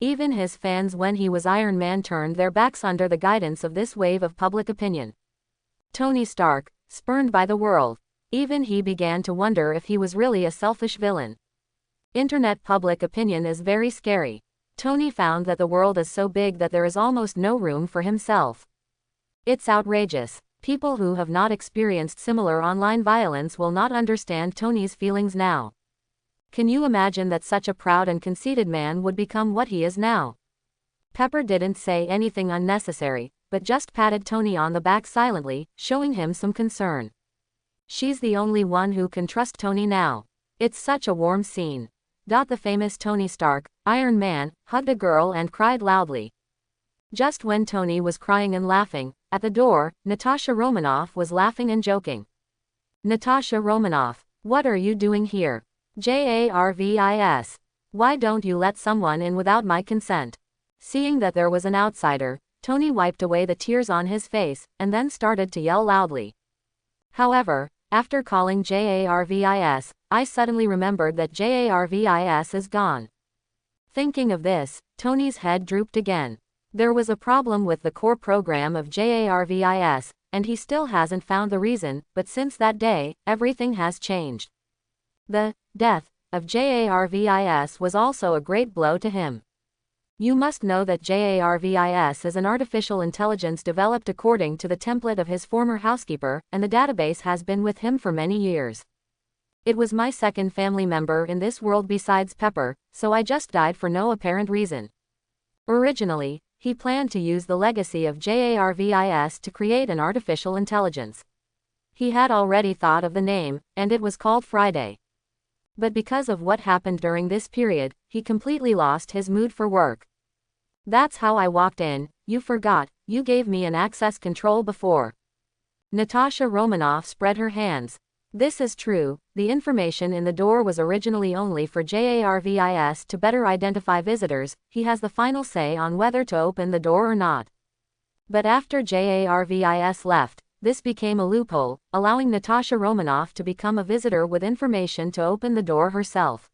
Even his fans, when he was Iron Man, turned their backs under the guidance of this wave of public opinion. Tony Stark, spurned by the world. Even he began to wonder if he was really a selfish villain. Internet public opinion is very scary. Tony found that the world is so big that there is almost no room for himself. It's outrageous. People who have not experienced similar online violence will not understand Tony's feelings now. Can you imagine that such a proud and conceited man would become what he is now? Pepper didn't say anything unnecessary, but just patted Tony on the back silently, showing him some concern. She's the only one who can trust Tony now. It's such a warm scene. The famous Tony Stark, Iron Man, hugged a girl and cried loudly. Just when Tony was crying and laughing, at the door, Natasha Romanoff was laughing and joking. Natasha Romanoff, what are you doing here? Jarvis. Why don't you let someone in without my consent? Seeing that there was an outsider, Tony wiped away the tears on his face, and then started to yell loudly. However, after calling Jarvis, I suddenly remembered that Jarvis is gone. Thinking of this, Tony's head drooped again. There was a problem with the core program of Jarvis, and he still hasn't found the reason, but since that day, everything has changed. The death of Jarvis was also a great blow to him. You must know that Jarvis is an artificial intelligence developed according to the template of his former housekeeper, and the database has been with him for many years. It was my second family member in this world besides Pepper, so I just died for no apparent reason. Originally, he planned to use the legacy of Jarvis to create an artificial intelligence. He had already thought of the name, and it was called Friday. But because of what happened during this period, he completely lost his mood for work. That's how I walked in. You forgot, you gave me an access control before. Natasha Romanoff spread her hands. This is true, the information in the door was originally only for Jarvis to better identify visitors. He has the final say on whether to open the door or not. But after Jarvis left, this became a loophole, allowing Natasha Romanoff to become a visitor with information to open the door herself.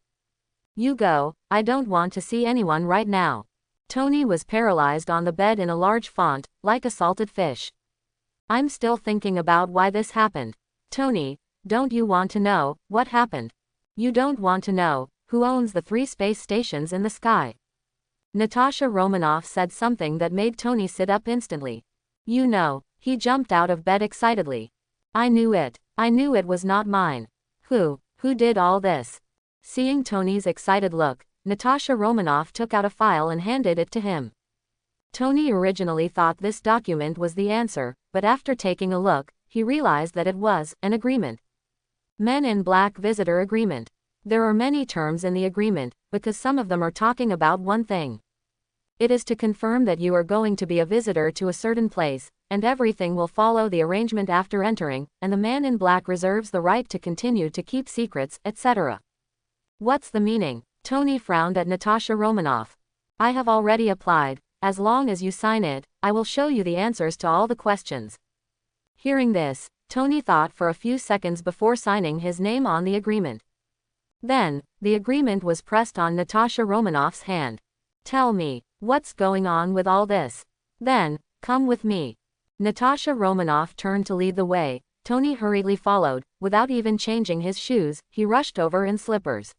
You go, I don't want to see anyone right now. Tony was paralyzed on the bed in a large font, like a salted fish. I'm still thinking about why this happened. Tony, don't you want to know what happened? You don't want to know who owns the 3 space stations in the sky? Natasha Romanoff said something that made Tony sit up instantly. You know, he jumped out of bed excitedly. I knew it. I knew it was not mine. Who did all this? Seeing Tony's excited look, Natasha Romanoff took out a file and handed it to him. Tony originally thought this document was the answer, but after taking a look, he realized that it was an agreement. Men in Black Visitor Agreement. There are many terms in the agreement, because some of them are talking about one thing. It is to confirm that you are going to be a visitor to a certain place, and everything will follow the arrangement after entering, and the man in black reserves the right to continue to keep secrets, etc. What's the meaning? Tony frowned at Natasha Romanoff. I have already applied. As long as you sign it, I will show you the answers to all the questions. Hearing this, Tony thought for a few seconds before signing his name on the agreement. Then, the agreement was pressed on Natasha Romanoff's hand. Tell me, what's going on with all this? Then, come with me. Natasha Romanoff turned to lead the way. Tony hurriedly followed. Without even changing his shoes, he rushed over in slippers.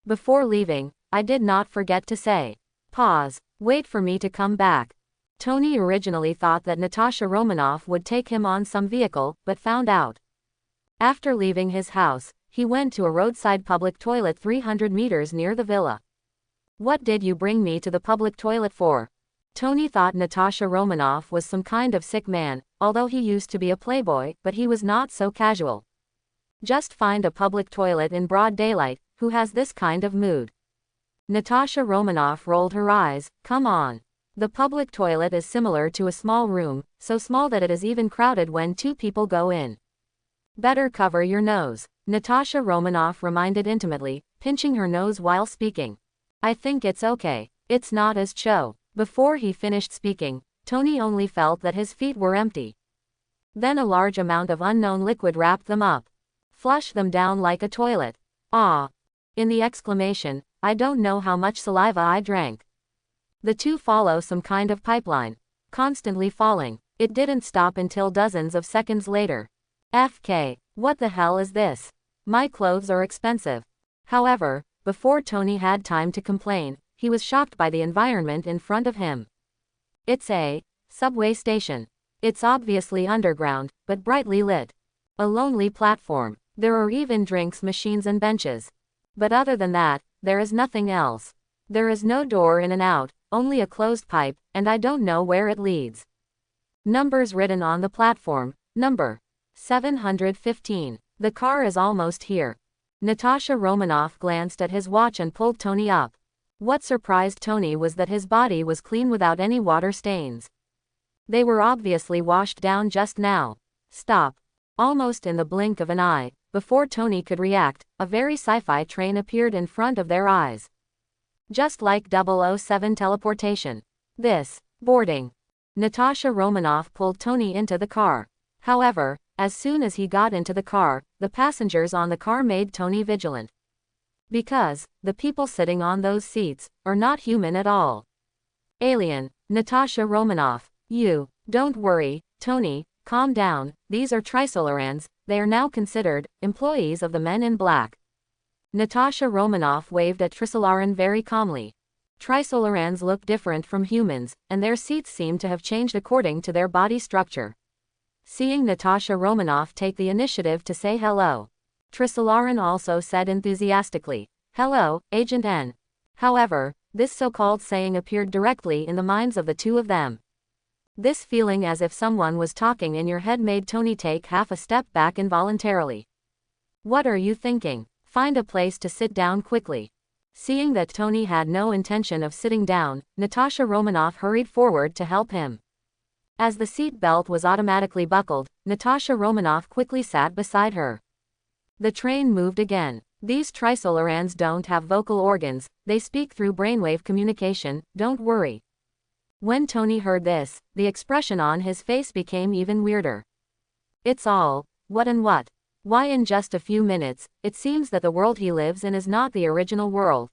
Before leaving, I did not forget to say. Pause. Wait for me to come back. Tony originally thought that Natasha Romanoff would take him on some vehicle, but found out. After leaving his house, he went to a roadside public toilet 300 meters near the villa. What did you bring me to the public toilet for? Tony thought Natasha Romanoff was some kind of sick man, although he used to be a playboy, but he was not so casual. Just find a public toilet in broad daylight, who has this kind of mood? Natasha Romanoff rolled her eyes. Come on. The public toilet is similar to a small room, so small that it is even crowded when 2 people go in. Better cover your nose, Natasha Romanoff reminded intimately, pinching her nose while speaking. I think it's okay. It's not as Cho. Before he finished speaking, Tony only felt that his feet were empty. Then a large amount of unknown liquid wrapped them up. Flush them down like a toilet. Ah! In the exclamation, I don't know how much saliva I drank. The 2 follow some kind of pipeline. Constantly falling. It didn't stop until dozens of seconds later. FK, what the hell is this? My clothes are expensive. However, before Tony had time to complain, he was shocked by the environment in front of him. It's a subway station. It's obviously underground, but brightly lit. A lonely platform. There are even drinks machines and benches. But other than that, there is nothing else. There is no door in and out, only a closed pipe, and I don't know where it leads. Numbers written on the platform. Number 715. The car is almost here. Natasha Romanoff glanced at his watch and pulled Tony up. What surprised Tony was that his body was clean without any water stains. They were obviously washed down just now. Stop. Almost in the blink of an eye, before Tony could react, a very sci-fi train appeared in front of their eyes. Just like 007 teleportation. This, boarding. Natasha Romanoff pulled Tony into the car. However, as soon as he got into the car, the passengers on the car made Tony vigilant. Because, the people sitting on those seats, are not human at all. Alien, Natasha Romanoff. Don't worry, Tony, calm down, these are Trisolarans, they are now considered employees of the Men in Black. Natasha Romanoff waved at Trisolaran very calmly. Trisolarans look different from humans, and their seats seem to have changed according to their body structure. Seeing Natasha Romanoff take the initiative to say hello, Trisolaran also said enthusiastically, "Hello, Agent N." However, this so-called saying appeared directly in the minds of the 2 of them. This feeling as if someone was talking in your head made Tony take half a step back involuntarily. What are you thinking? Find a place to sit down quickly. Seeing that Tony had no intention of sitting down, Natasha Romanoff hurried forward to help him. As the seat belt was automatically buckled, Natasha Romanoff quickly sat beside her. The train moved again. These Trisolarans don't have vocal organs, they speak through brainwave communication, don't worry. When Tony heard this, the expression on his face became even weirder. It's all, what and what? Why in just a few minutes, it seems that the world he lives in is not the original world.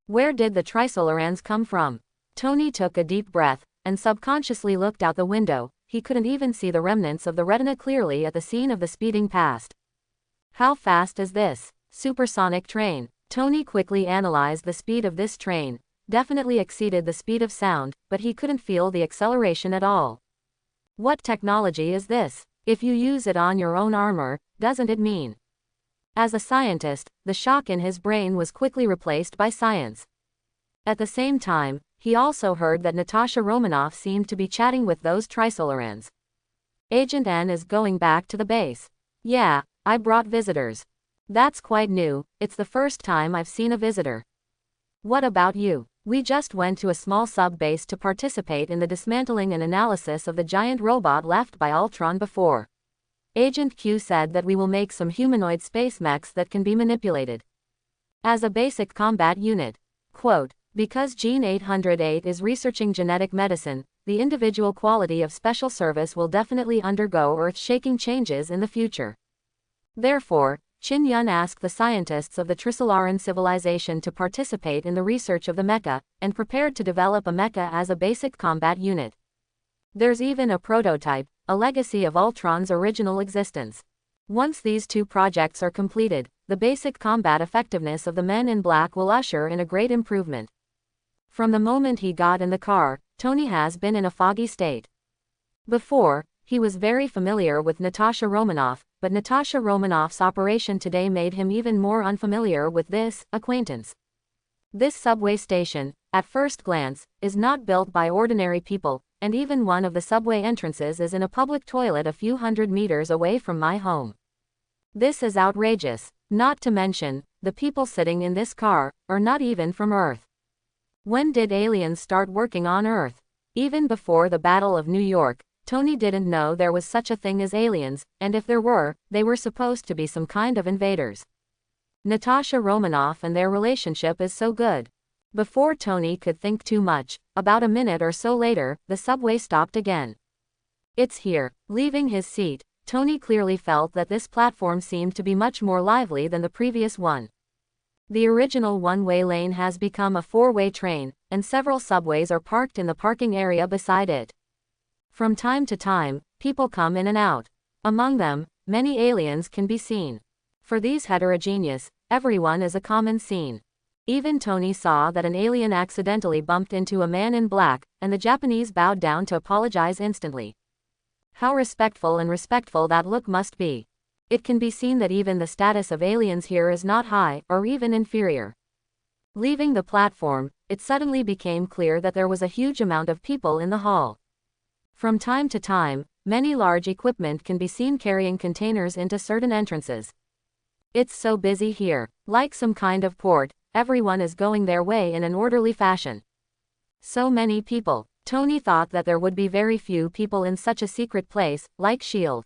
Where did the Trisolarans come from? Tony took a deep breath, and subconsciously looked out the window. He couldn't even see the remnants of the retina clearly at the scene of the speeding past. How fast is this supersonic train? Tony quickly analyzed the speed of this train. Definitely exceeded the speed of sound, but he couldn't feel the acceleration at all. What technology is this? If you use it on your own armor, doesn't it mean? As a scientist, the shock in his brain was quickly replaced by science. At the same time, he also heard that Natasha Romanoff seemed to be chatting with those Trisolarans. Agent N is going back to the base. Yeah, I brought visitors. That's quite new, it's the first time I've seen a visitor. What about you? We just went to a small sub-base to participate in the dismantling and analysis of the giant robot left by Ultron before. Agent Q said that we will make some humanoid space mechs that can be manipulated as a basic combat unit. Quote, because Gene 808 is researching genetic medicine, the individual quality of special service will definitely undergo earth-shaking changes in the future. Therefore, Qin Yun asked the scientists of the Trisolaran civilization to participate in the research of the mecha, and prepared to develop a mecha as a basic combat unit. There's even a prototype, a legacy of Ultron's original existence. Once these two projects are completed, the basic combat effectiveness of the Men in Black will usher in a great improvement. From the moment he got in the car, Tony has been in a foggy state. Before, he was very familiar with Natasha Romanoff, but Natasha Romanoff's operation today made him even more unfamiliar with this acquaintance. This subway station, at first glance, is not built by ordinary people, and even one of the subway entrances is in a public toilet a few hundred meters away from my home. This is outrageous. Not to mention, the people sitting in this car are not even from Earth. When did aliens start working on Earth? Even before the Battle of New York, Tony didn't know there was such a thing as aliens, and if there were, they were supposed to be some kind of invaders. Natasha Romanoff and their relationship is so good. Before Tony could think too much, about a minute or so later, the subway stopped again. It's here. Leaving his seat, Tony clearly felt that this platform seemed to be much more lively than the previous one. The original one-way lane has become a four-way train, and several subways are parked in the parking area beside it. From time to time, people come in and out. Among them, many aliens can be seen. For these heterogeneous, everyone is a common scene. Even Tony saw that an alien accidentally bumped into a man in black, and the Japanese bowed down to apologize instantly. How respectful that look must be. It can be seen that even the status of aliens here is not high, or even inferior. Leaving the platform, it suddenly became clear that there was a huge amount of people in the hall. From time to time, many large equipment can be seen carrying containers into certain entrances. It's so busy here, like some kind of port, everyone is going their way in an orderly fashion. So many people. Tony thought that there would be very few people in such a secret place, like S.H.I.E.L.D.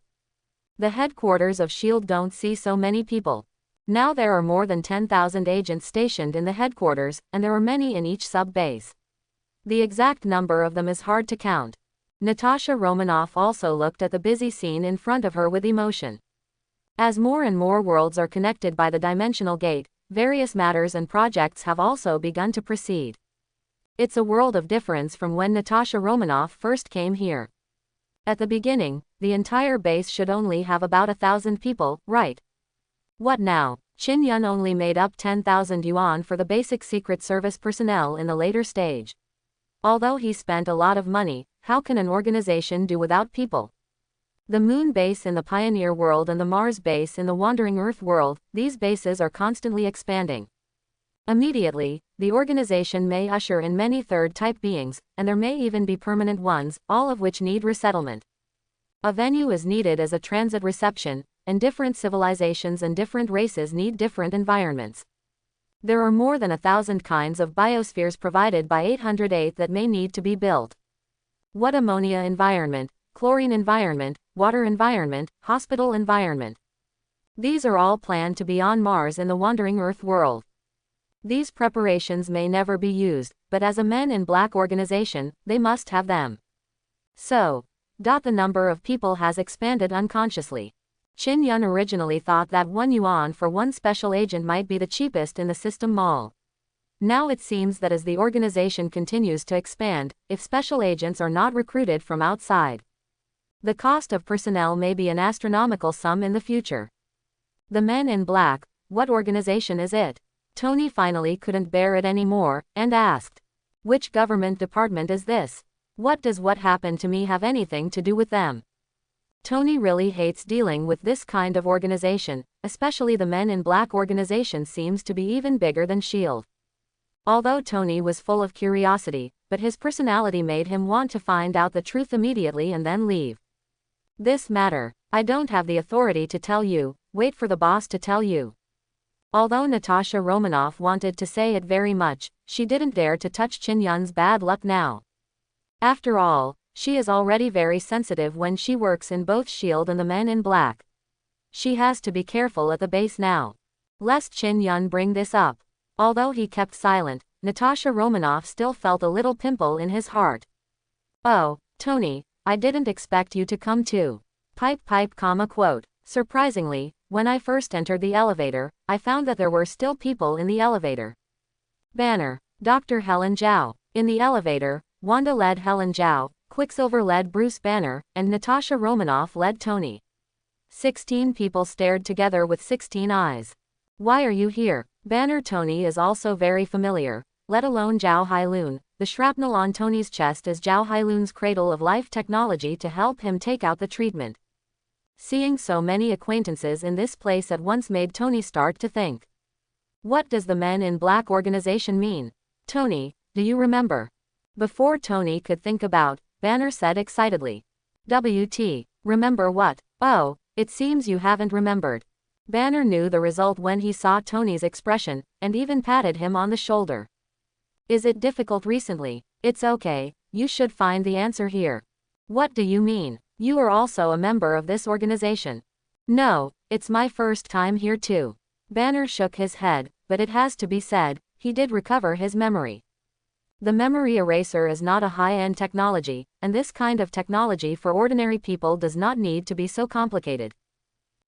The headquarters of S.H.I.E.L.D. don't see so many people. Now there are more than 10,000 agents stationed in the headquarters, and there are many in each sub-base. The exact number of them is hard to count. Natasha Romanoff also looked at the busy scene in front of her with emotion. As more and more worlds are connected by the dimensional gate, various matters and projects have also begun to proceed. It's a world of difference from when Natasha Romanoff first came here. At the beginning, the entire base should only have about 1,000 people, right? What now? Qin Yun only made up 10,000 yuan for the basic Secret Service personnel in the later stage. Although he spent a lot of money, how can an organization do without people? The Moon base in the Pioneer world and the Mars base in the Wandering Earth world, these bases are constantly expanding. Immediately, the organization may usher in many third-type beings, and there may even be permanent ones, all of which need resettlement. A venue is needed as a transit reception, and different civilizations and different races need different environments. There are more than 1,000 kinds of biospheres provided by 808 that may need to be built. What ammonia environment, chlorine environment, water environment, hospital environment. These are all planned to be on Mars in the Wandering Earth world. These preparations may never be used, but as a Men in Black organization, they must have them. So, The number of people has expanded unconsciously. Qin Yun originally thought that 1 yuan for one special agent might be the cheapest in the system mall. Now it seems that as the organization continues to expand, if special agents are not recruited from outside, the cost of personnel may be an astronomical sum in the future. The Men in Black, what organization is it? Tony finally couldn't bear it anymore, and asked. Which government department is this? What does what happened to me have anything to do with them? Tony really hates dealing with this kind of organization, especially the Men in Black organization seems to be even bigger than S.H.I.E.L.D. Although Tony was full of curiosity, but his personality made him want to find out the truth immediately and then leave. This matter, I don't have the authority to tell you, wait for the boss to tell you. Although Natasha Romanoff wanted to say it very much, she didn't dare to touch Qin Yun's bad luck now. After all, she is already very sensitive when she works in both S.H.I.E.L.D. and the Men in Black. She has to be careful at the base now, lest Qin Yun bring this up. Although he kept silent, Natasha Romanoff still felt a little pimple in his heart. Oh, Tony, I didn't expect you to come too. Pipe, quote. Surprisingly, when I first entered the elevator, I found that there were still people in the elevator. Banner, Dr. Helen Zhao. In the elevator, Wanda led Helen Zhao, Quicksilver led Bruce Banner, and Natasha Romanoff led Tony. 16 people stared together with 16 eyes. Why are you here? Banner Tony is also very familiar, let alone Zhao Hailun. The shrapnel on Tony's chest is Zhao Hailun's cradle of life technology to help him take out the treatment. Seeing so many acquaintances in this place at once made Tony start to think. What does the Men in Black organization mean? Tony, do you remember? Before Tony could think about, Banner said excitedly. WT, remember what? Oh, it seems you haven't remembered. Banner knew the result when he saw Tony's expression, and even patted him on the shoulder. Is it difficult recently? It's okay, you should find the answer here. What do you mean? You are also a member of this organization. No, it's my first time here too. Banner shook his head, but it has to be said, he did recover his memory. The memory eraser is not a high-end technology, and this kind of technology for ordinary people does not need to be so complicated.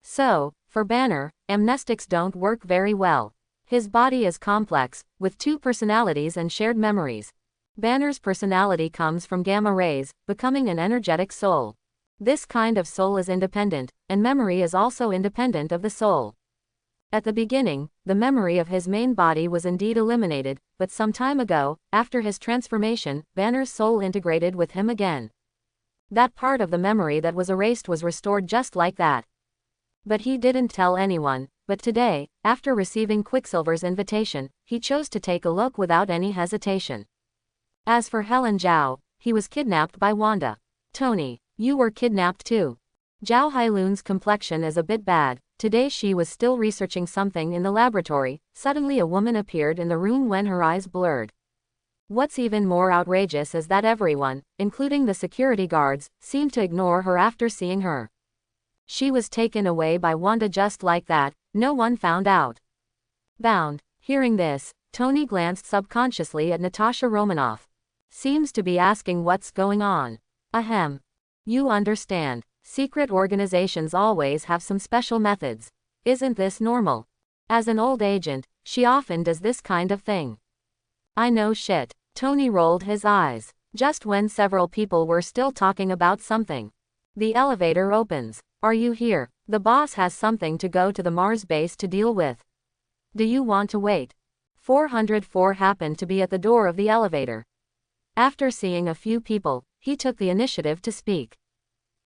So, for Banner, amnestics don't work very well. His body is complex, with 2 personalities and shared memories. Banner's personality comes from gamma rays, becoming an energetic soul. This kind of soul is independent, and memory is also independent of the soul. At the beginning, the memory of his main body was indeed eliminated, but some time ago, after his transformation, Banner's soul integrated with him again. That part of the memory that was erased was restored just like that. But he didn't tell anyone, but today, after receiving Quicksilver's invitation, he chose to take a look without any hesitation. As for Helen Zhao, he was kidnapped by Wanda. Tony, you were kidnapped too. Zhao Hailun's complexion is a bit bad. Today she was still researching something in the laboratory. Suddenly a woman appeared in the room when her eyes blurred. What's even more outrageous is that everyone, including the security guards, seemed to ignore her after seeing her. She was taken away by Wanda just like that, no one found out. Bound. Hearing this, Tony glanced subconsciously at Natasha Romanoff. Seems to be asking what's going on. Ahem. You understand. Secret organizations always have some special methods. Isn't this normal? As an old agent, she often does this kind of thing. I know shit. Tony rolled his eyes. Just when several people were still talking about something. The elevator opens. Are you here? The boss has something to go to the Mars base to deal with. Do you want to wait? 404 happened to be at the door of the elevator. After seeing a few people, he took the initiative to speak.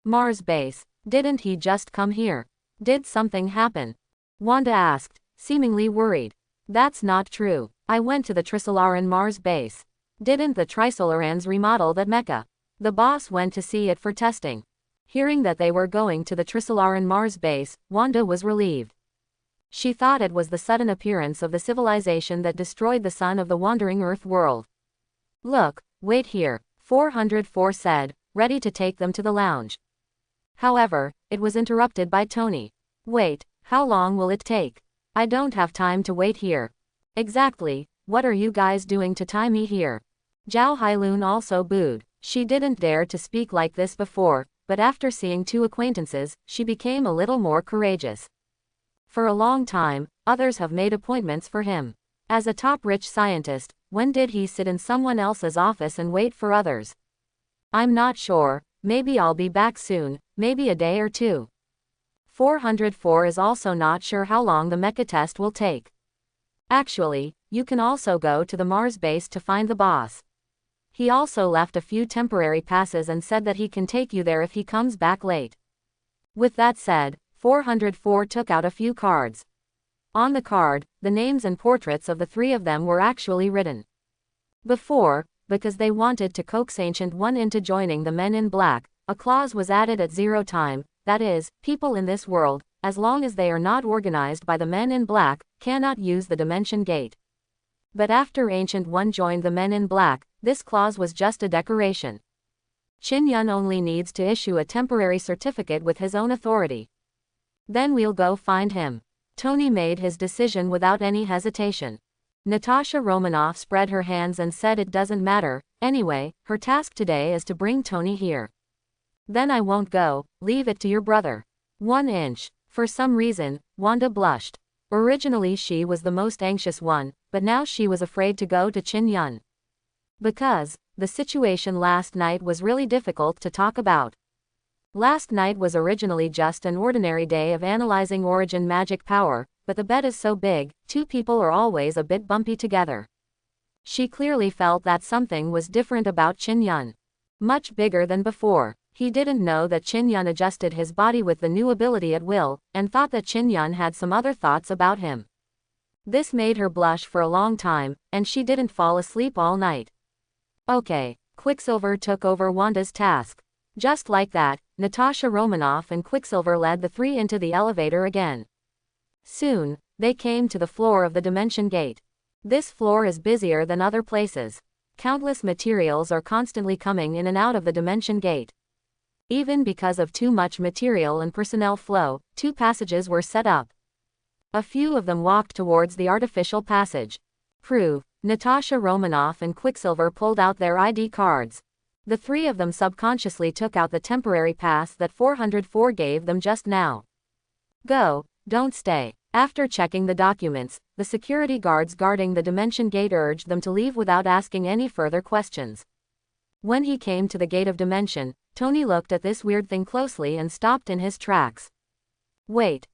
Mars base, didn't he just come here? Did something happen? Wanda asked, seemingly worried. That's not true. I went to the Trisolaran Mars base. Didn't the Trisolarans remodel that mecha? The boss went to see it for testing. Hearing that they were going to the Trisolaran Mars base, Wanda was relieved. She thought it was the sudden appearance of the civilization that destroyed the sun of the wandering Earth world. Look, wait here, 404 said, ready to take them to the lounge. However, it was interrupted by Tony. Wait, how long will it take? I don't have time to wait here. Exactly, what are you guys doing to tie me here? Zhao Hailun also booed. She didn't dare to speak like this before, but after seeing 2 acquaintances, she became a little more courageous. For a long time, others have made appointments for him. As a top rich scientist, when did he sit in someone else's office and wait for others? I'm not sure, maybe I'll be back soon, maybe a day or 2. 404 is also not sure how long the mecha test will take. Actually, you can also go to the Mars base to find the boss. He also left a few temporary passes and said that he can take you there if he comes back late. With that said, 404 took out a few cards. On the card, the names and portraits of the 3 of them were actually written. Before, because they wanted to coax Ancient One into joining the Men in Black, a clause was added at 0 time, that is, people in this world, as long as they are not organized by the Men in Black, cannot use the Dimension Gate. But after Ancient One joined the Men in Black, this clause was just a decoration. Qin Yun only needs to issue a temporary certificate with his own authority. Then we'll go find him. Tony made his decision without any hesitation. Natasha Romanoff spread her hands and said it doesn't matter, anyway, her task today is to bring Tony here. Then I won't go, leave it to your brother. 1 inch. For some reason, Wanda blushed. Originally she was the most anxious one, but now she was afraid to go to Qin Yun. Because, the situation last night was really difficult to talk about. Last night was originally just an ordinary day of analyzing origin magic power, but the bed is so big, 2 people are always a bit bumpy together. She clearly felt that something was different about Qin Yun. Much bigger than before. He didn't know that Qin Yun adjusted his body with the new ability at will, and thought that Qin Yun had some other thoughts about him. This made her blush for a long time, and she didn't fall asleep all night. Okay, Quicksilver took over Wanda's task. Just like that, Natasha Romanoff and Quicksilver led the 3 into the elevator again. Soon, they came to the floor of the Dimension Gate. This floor is busier than other places. Countless materials are constantly coming in and out of the Dimension Gate. Even because of too much material and personnel flow, 2 passages were set up. A few of them walked towards the artificial passage. Prove. Natasha Romanoff and Quicksilver pulled out their ID cards. The 3 of them subconsciously took out the temporary pass that 404 gave them just now. Go, don't stay. After checking the documents, the security guards guarding the Dimension Gate urged them to leave without asking any further questions. When he came to the Gate of Dimension, Tony looked at this weird thing closely and stopped in his tracks. Wait,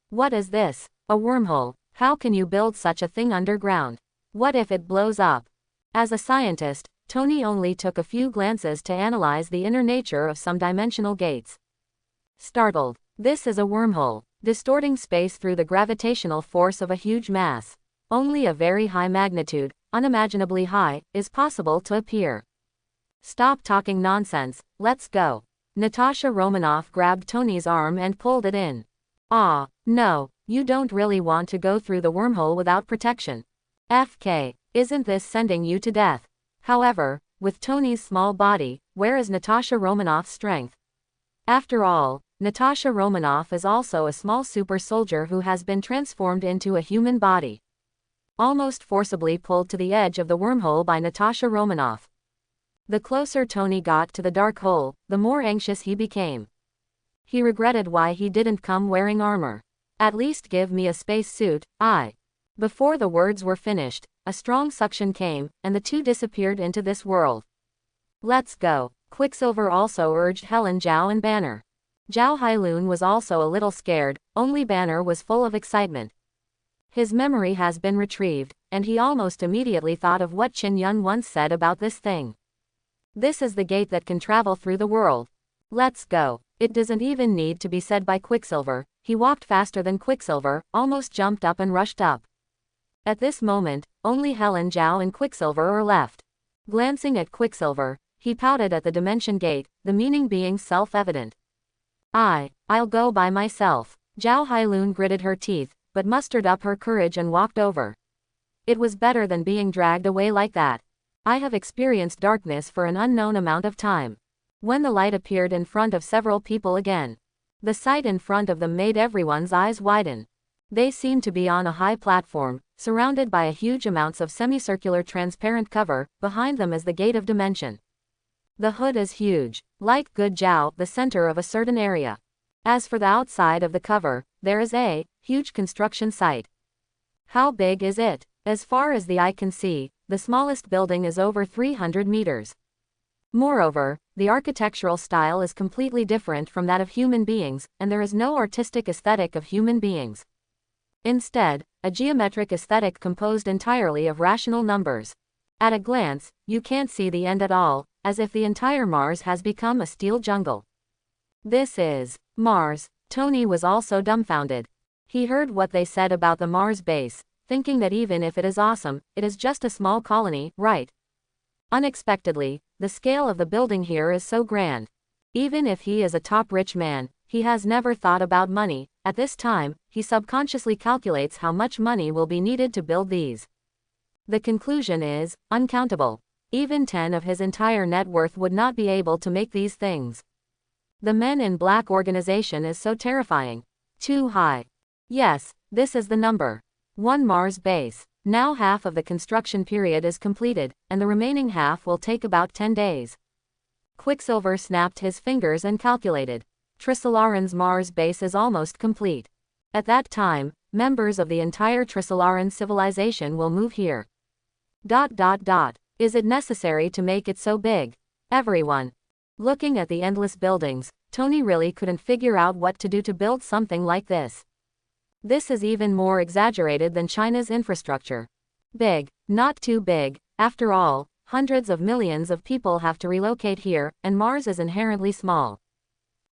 what is this? A wormhole. How can you build such a thing underground? What if it blows up? As a scientist, Tony only took a few glances to analyze the inner nature of some dimensional gates. Startled. This is a wormhole, distorting space through the gravitational force of a huge mass. Only a very high magnitude, unimaginably high, is possible to appear. Stop talking nonsense, let's go. Natasha Romanoff grabbed Tony's arm and pulled it in. Ah, no, you don't really want to go through the wormhole without protection. FK, isn't this sending you to death? However, with Tony's small body, where is Natasha Romanoff's strength? After all, Natasha Romanoff is also a small super soldier who has been transformed into a human body. Almost forcibly pulled to the edge of the wormhole by Natasha Romanoff. The closer Tony got to the dark hole, the more anxious he became. He regretted why he didn't come wearing armor. At least give me a space suit, Before the words were finished, a strong suction came, and the 2 disappeared into this world. Let's go. Quicksilver also urged Helen Zhao and Banner. Zhao Hailun was also a little scared, only Banner was full of excitement. His memory has been retrieved, and he almost immediately thought of what Qin Yun once said about this thing. This is the gate that can travel through the world. Let's go. It doesn't even need to be said by Quicksilver. He walked faster than Quicksilver, almost jumped up and rushed up. At this moment, only Helen Zhao and Quicksilver are left. Glancing at Quicksilver, he pouted at the Dimension Gate, the meaning being self-evident. I'll go by myself. Zhao Hailun gritted her teeth, but mustered up her courage and walked over. It was better than being dragged away like that. I have experienced darkness for an unknown amount of time. When the light appeared in front of several people again, the sight in front of them made everyone's eyes widen. They seemed to be on a high platform, surrounded by a huge amounts of semicircular transparent cover. Behind them is the Gate of Dimension. The hood is huge, like good Jiao, the center of a certain area. As for the outside of the cover, there is a huge construction site. How big is it? As far as the eye can see, the smallest building is over 300 meters. Moreover, the architectural style is completely different from that of human beings, and there is no artistic aesthetic of human beings. Instead, a geometric aesthetic composed entirely of rational numbers. At a glance, you can't see the end at all, as if the entire Mars has become a steel jungle. This is Mars. Tony was also dumbfounded. He heard what they said about the Mars base, thinking that even if it is awesome, it is just a small colony, right? Unexpectedly, the scale of the building here is so grand. Even if he is a top rich man, he has never thought about money. At this time, he subconsciously calculates how much money will be needed to build these. The conclusion is uncountable. Even 10 of his entire net worth would not be able to make these things. The Men in Black organization is so terrifying. Too high. Yes, this is the number. One Mars base. Now half of the construction period is completed, and the remaining half will take about 10 days. Quicksilver snapped his fingers and calculated. Trisolaran's Mars base is almost complete. At that time, members of the entire Trisolaran civilization will move here. Is it necessary to make it so big? Everyone. Looking at the endless buildings, Tony really couldn't figure out what to do to build something like this. This is even more exaggerated than China's infrastructure. Big, not too big. After all, hundreds of millions of people have to relocate here, and Mars is inherently small.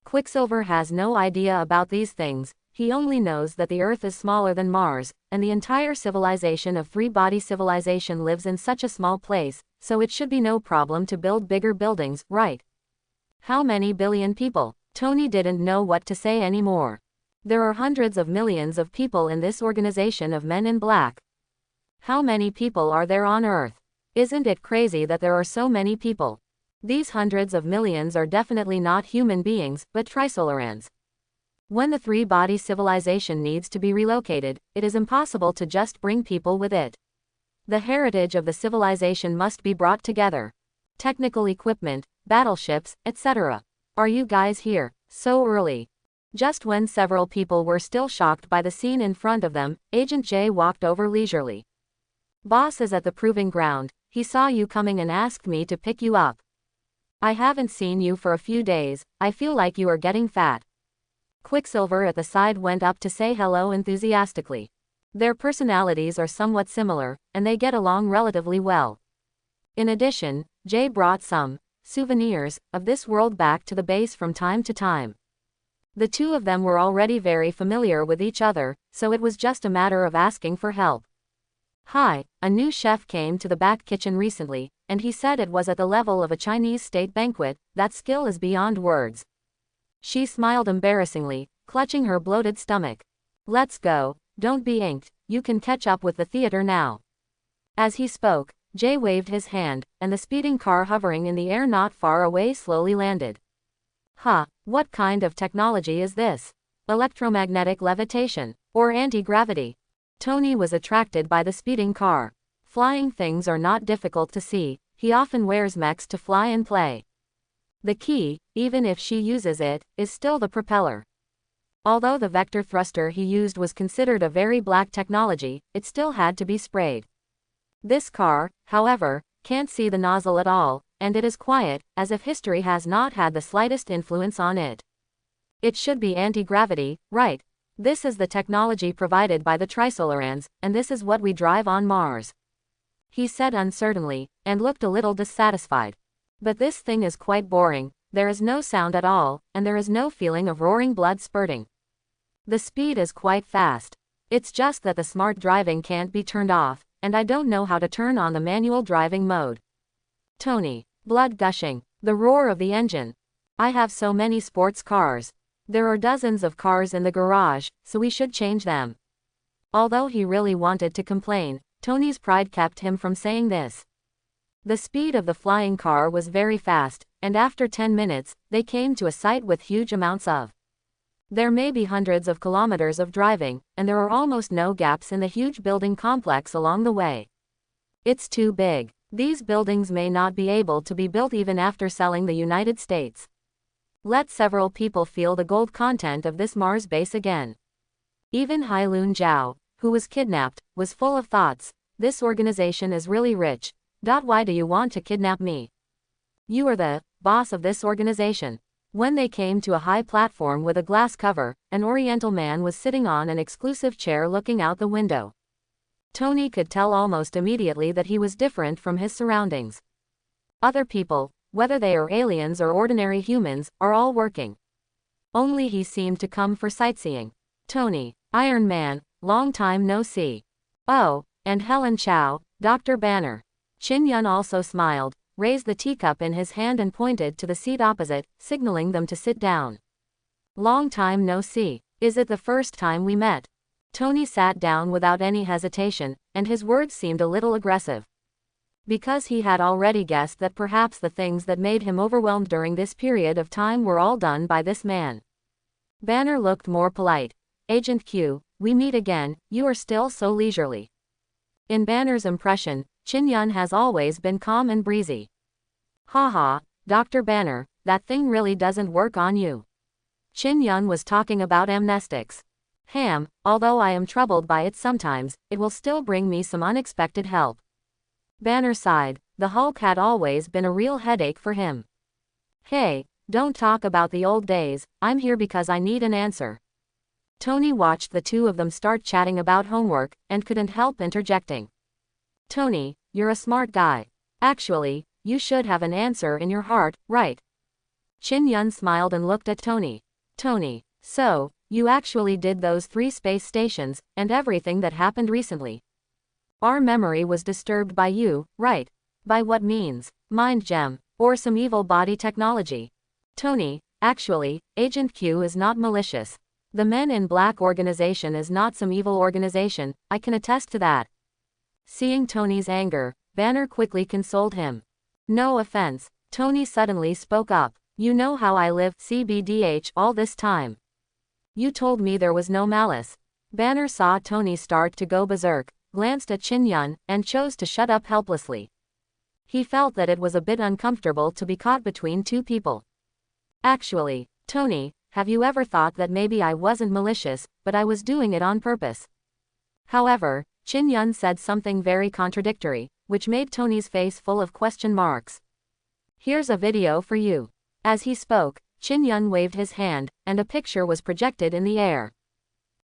Quicksilver has no idea about these things. He only knows that the Earth is smaller than Mars, and the entire civilization of three-body civilization lives in such a small place, so it should be no problem to build bigger buildings, right? How many billion people? Tony didn't know what to say anymore. There are hundreds of millions of people in this organization of Men in Black. How many people are there on Earth? Isn't it crazy that there are so many people? These hundreds of millions are definitely not human beings, but Trisolarans. When the three-body civilization needs to be relocated, it is impossible to just bring people with it. The heritage of the civilization must be brought together. Technical equipment, battleships, etc. Are you guys here so early? Just when several people were still shocked by the scene in front of them, Agent J walked over leisurely. Boss is at the proving ground. He saw you coming and asked me to pick you up. I haven't seen you for a few days. I feel like you are getting fat. Quicksilver at the side went up to say hello enthusiastically. Their personalities are somewhat similar, and they get along relatively well. In addition, Jay brought some souvenirs of this world back to the base from time to time. The two of them were already very familiar with each other, so it was just a matter of asking for help. Hi, a new chef came to the back kitchen recently, and he said it was at the level of a Chinese state banquet. That skill is beyond words. She smiled embarrassingly, clutching her bloated stomach. Let's go, don't be inked, you can catch up with the theater now. As he spoke, Jay waved his hand, and the speeding car hovering in the air not far away slowly landed. What kind of technology is this? Electromagnetic levitation, or anti-gravity? Tony was attracted by the speeding car. Flying things are not difficult to see. He often wears mechs to fly and play. The key, even if she uses it, is still the propeller. Although the vector thruster he used was considered a very black technology, it still had to be sprayed. This car, however, can't see the nozzle at all, and it is quiet, as if history has not had the slightest influence on it. It should be anti-gravity, right? This is the technology provided by the Trisolarans, and this is what we drive on Mars. He said uncertainly, and looked a little dissatisfied. But this thing is quite boring. There is no sound at all, and there is no feeling of roaring blood spurting. The speed is quite fast. It's just that the smart driving can't be turned off, and I don't know how to turn on the manual driving mode. Tony. Blood gushing. The roar of the engine. I have so many sports cars. There are dozens of cars in the garage, so we should change them. Although he really wanted to complain, Tony's pride kept him from saying this. The speed of the flying car was very fast, and after 10 minutes, they came to a site with huge amounts of. There may be hundreds of kilometers of driving, and there are almost no gaps in the huge building complex along the way. It's too big. These buildings may not be able to be built even after selling the United States. Let several people feel the gold content of this Mars base again. Even Hailun Zhao, who was kidnapped, was full of thoughts. This organization is really rich. Why do you want to kidnap me? You are the boss of this organization. When they came to a high platform with a glass cover, an Oriental man was sitting on an exclusive chair looking out the window. Tony could tell almost immediately that he was different from his surroundings. Other people, whether they are aliens or ordinary humans, are all working. Only he seemed to come for sightseeing. Tony, Iron Man, long time no see. Oh, and Helen Chow, Dr. Banner. Qin Yun also smiled, raised the teacup in his hand and pointed to the seat opposite, signaling them to sit down. Long time no see. Is it the first time we met? Tony sat down without any hesitation, and his words seemed a little aggressive. Because he had already guessed that perhaps the things that made him overwhelmed during this period of time were all done by this man. Banner looked more polite. Agent Q, we meet again, you are still so leisurely. In Banner's impression, Qin Yun has always been calm and breezy. Haha, Dr. Banner, that thing really doesn't work on you. Qin Yun was talking about amnestics. Although I am troubled by it sometimes, it will still bring me some unexpected help. Banner sighed. The Hulk had always been a real headache for him. Hey, don't talk about the old days, I'm here because I need an answer. Tony watched the two of them start chatting about homework, and couldn't help interjecting. Tony, you're a smart guy. Actually, you should have an answer in your heart, right? Qin Yun smiled and looked at Tony. Tony, so, you actually did those 3 space stations, and everything that happened recently. Our memory was disturbed by you, right? By what means? Mind gem, or some evil body technology? Tony, actually, Agent Q is not malicious. The Men in Black organization is not some evil organization, I can attest to that. Seeing Tony's anger, Banner quickly consoled him. No offense, Tony suddenly spoke up. You know how I live CBDH all this time. You told me there was no malice. Banner saw Tony start to go berserk, glanced at Qin Yun, and chose to shut up helplessly. He felt that it was a bit uncomfortable to be caught between two people. Actually, Tony, have you ever thought that maybe I wasn't malicious, but I was doing it on purpose? However, Qin Yun said something very contradictory, which made Tony's face full of question marks. Here's a video for you. As he spoke, Qin Yun waved his hand, and a picture was projected in the air.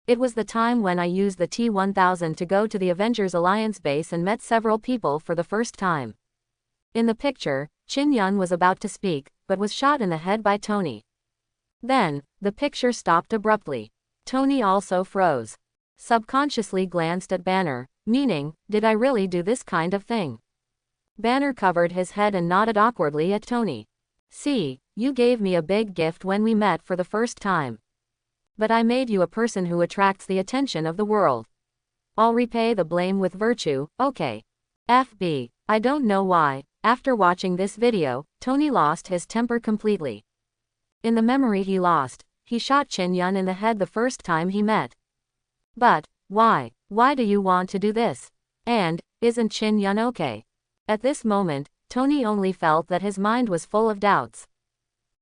It was the time when I used the T-1000 to go to the Avengers Alliance base and met several people for the first time. In the picture, Qin Yun was about to speak, but was shot in the head by Tony. Then, the picture stopped abruptly. Tony also froze. Subconsciously glanced at Banner, meaning, did I really do this kind of thing? Banner covered his head and nodded awkwardly at Tony. See, you gave me a big gift when we met for the first time. But I made you a person who attracts the attention of the world. I'll repay the blame with virtue, okay? FB, I don't know why, after watching this video, Tony lost his temper completely. In the memory he lost, he shot Qin Yun in the head the first time he met. But, why? Why do you want to do this? And, isn't Qin Yun okay? At this moment, Tony only felt that his mind was full of doubts.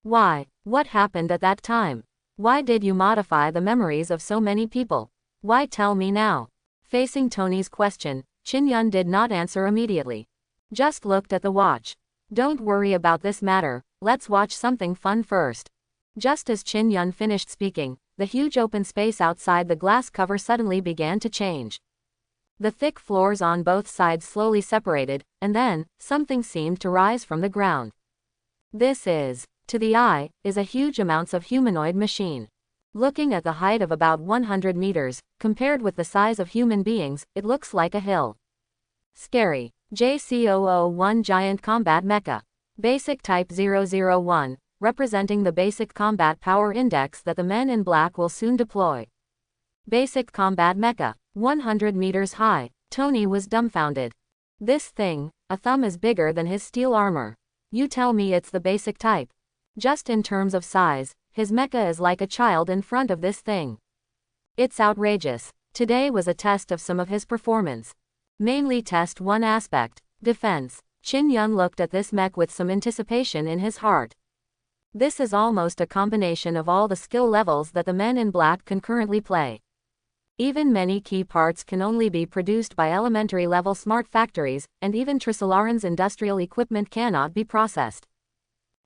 Why? What happened at that time? Why did you modify the memories of so many people? Why tell me now? Facing Tony's question, Qin Yun did not answer immediately. Just looked at the watch. Don't worry about this matter, let's watch something fun first. Just as Qin Yun finished speaking, the huge open space outside the glass cover suddenly began to change. The thick floors on both sides slowly separated, and then, something seemed to rise from the ground. This is, to the eye, is a huge amounts of humanoid machine. Looking at the height of about 100 meters, compared with the size of human beings, it looks like a hill. Scary. JC001 Giant Combat Mecha. Basic Type 001, representing the basic combat power index that the Men in Black will soon deploy. Basic Combat Mecha. 100 meters high. Tony was dumbfounded. This thing, a thumb is bigger than his steel armor. You tell me it's the basic type. Just in terms of size, his mecha is like a child in front of this thing. It's outrageous. Today was a test of some of his performance. Mainly test one aspect, defense. Chin Yun looked at this mech with some anticipation in his heart. This is almost a combination of all the skill levels that the men in black can currently play. Even many key parts can only be produced by elementary level smart factories, and even Trisolaran's industrial equipment cannot be processed.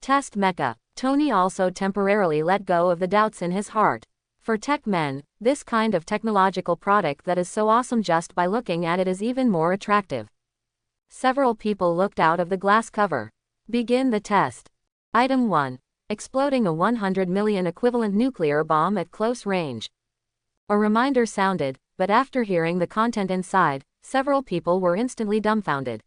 Test mecha. Tony also temporarily let go of the doubts in his heart. For tech men, this kind of technological product that is so awesome just by looking at it is even more attractive. Several people looked out of the glass cover. Begin the test. Item 1. Exploding a 100 million equivalent nuclear bomb at close range. A reminder sounded, but after hearing the content inside, several people were instantly dumbfounded.